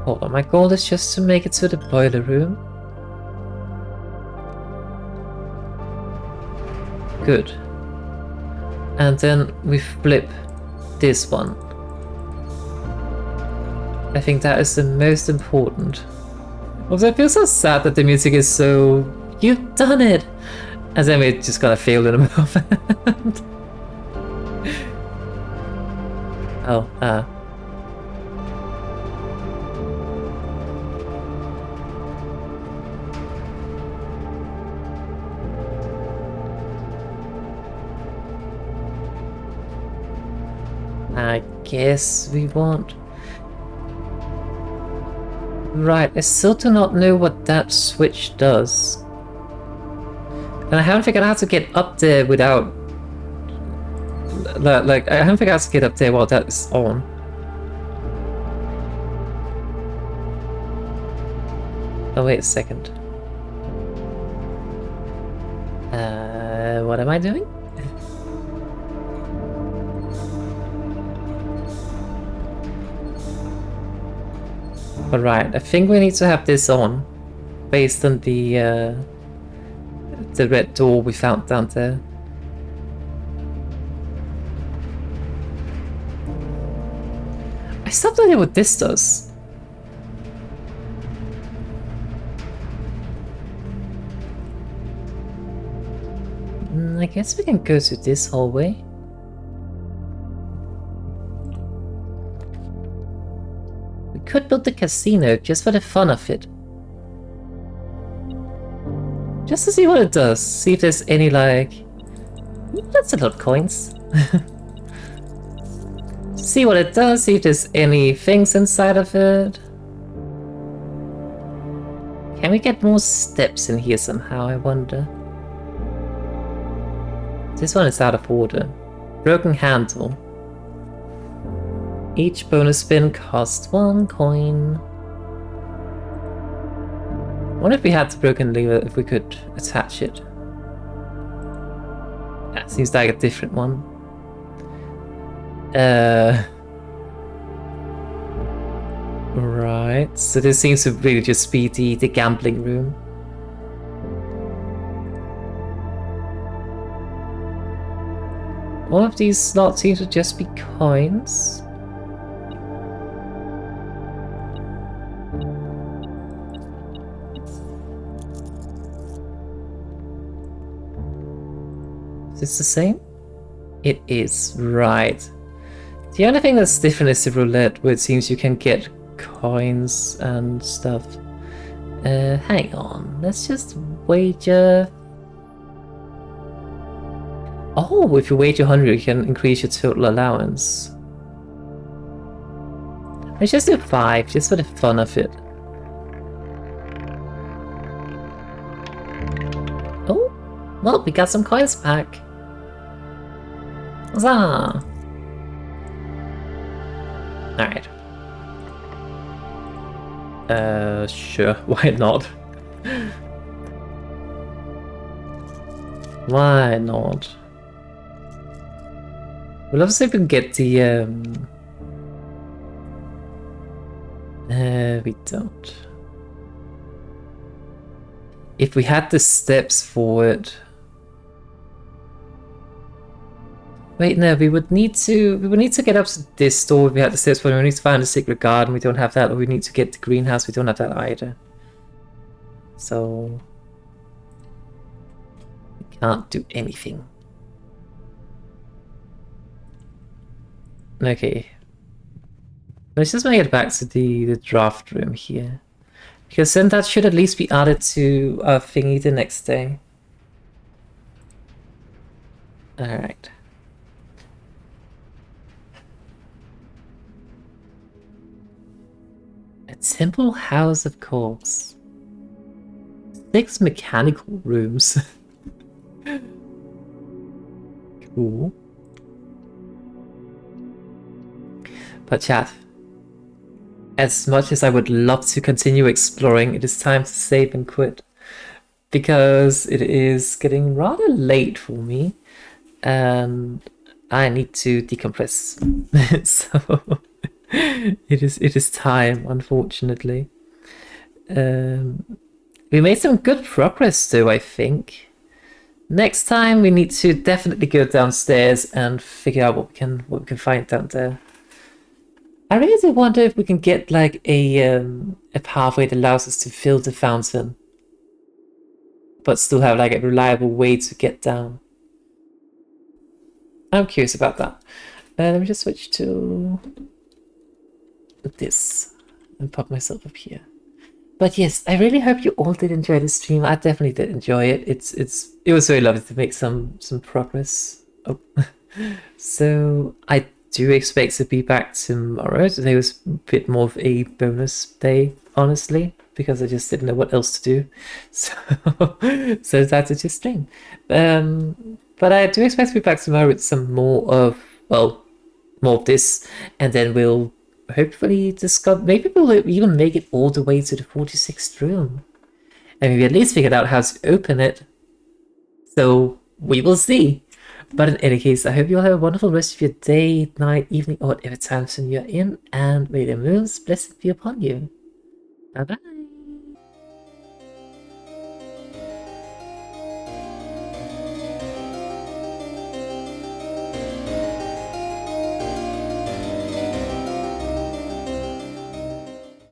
Hold on, my goal is just to make it to the boiler room. Good. And then we flip this one. I think that is the most important. Also, I feel so sad that the music is so... You've done it! And then we just gonna fail in a moment. Oh, I guess we won't. Right, I still do not know what that switch does. And I haven't figured out how to get up there without... Like, I haven't figured out how to get up there while that's on. Oh, wait a second. What am I doing? Alright, I think we need to have this on, based on the red door we found down there. I still don't know what this does. I guess we can go to this hallway. We could build the casino just for the fun of it. Just to see what it does. See if there's any, like... That's a lot of coins. See what it does, see if there's any things inside of it. Can we get more steps in here somehow, I wonder? This one is out of order. Broken handle. Each bonus spin costs 1 coin. I wonder if we had the broken lever, if we could attach it. That seems like a different one. Right, so this seems to really just be the gambling room. All of these slots seem to just be coins. Is this the same? It is, right. The only thing that's different is the roulette, where it seems you can get coins and stuff. Hang on, let's just wager... Oh, if you wager 100, you can increase your total allowance. Let's just do 5, just for the fun of it. Oh, well, we got some coins back. Huzzah! Alright. Sure, why not? Why not? We'll also see if we can get the, we don't. If we had the steps for it... Wait, no, we would need to get up to this door. We had the steps, but we need to find the secret garden. We don't have that, or we need to get the greenhouse. We don't have that either. So we can't do anything. Okay. Let's just make it back to the draft room here. Because then that should at least be added to our thingy the next day. Alright. A temple house of corks. 6 mechanical rooms. Cool. But chat, as much as I would love to continue exploring, it is time to save and quit. Because it is getting rather late for me. And I need to decompress. So it is time, unfortunately. We made some good progress though, I think. Next time we need to definitely go downstairs and figure out what we can find down there. I really do wonder if we can get like a pathway that allows us to fill the fountain, but still have like a reliable way to get down. I'm curious about that. Let me just switch to this and pop myself up here. But yes, I really hope you all did enjoy the stream. I definitely did enjoy it. It was very lovely to make some progress. Oh. So I do expect to be back tomorrow. Today was a bit more of a bonus day, honestly, because I just didn't know what else to do. So that's it, just stream. But I do expect to be back tomorrow with some more of this, and then we'll hopefully discover. Maybe we'll even make it all the way to the 46th room, and maybe at least figured out how to open it. So we will see. But in any case, I hope you all have a wonderful rest of your day, night, evening, or whatever time zone you're in, and may the moon's blessing be upon you. Bye bye.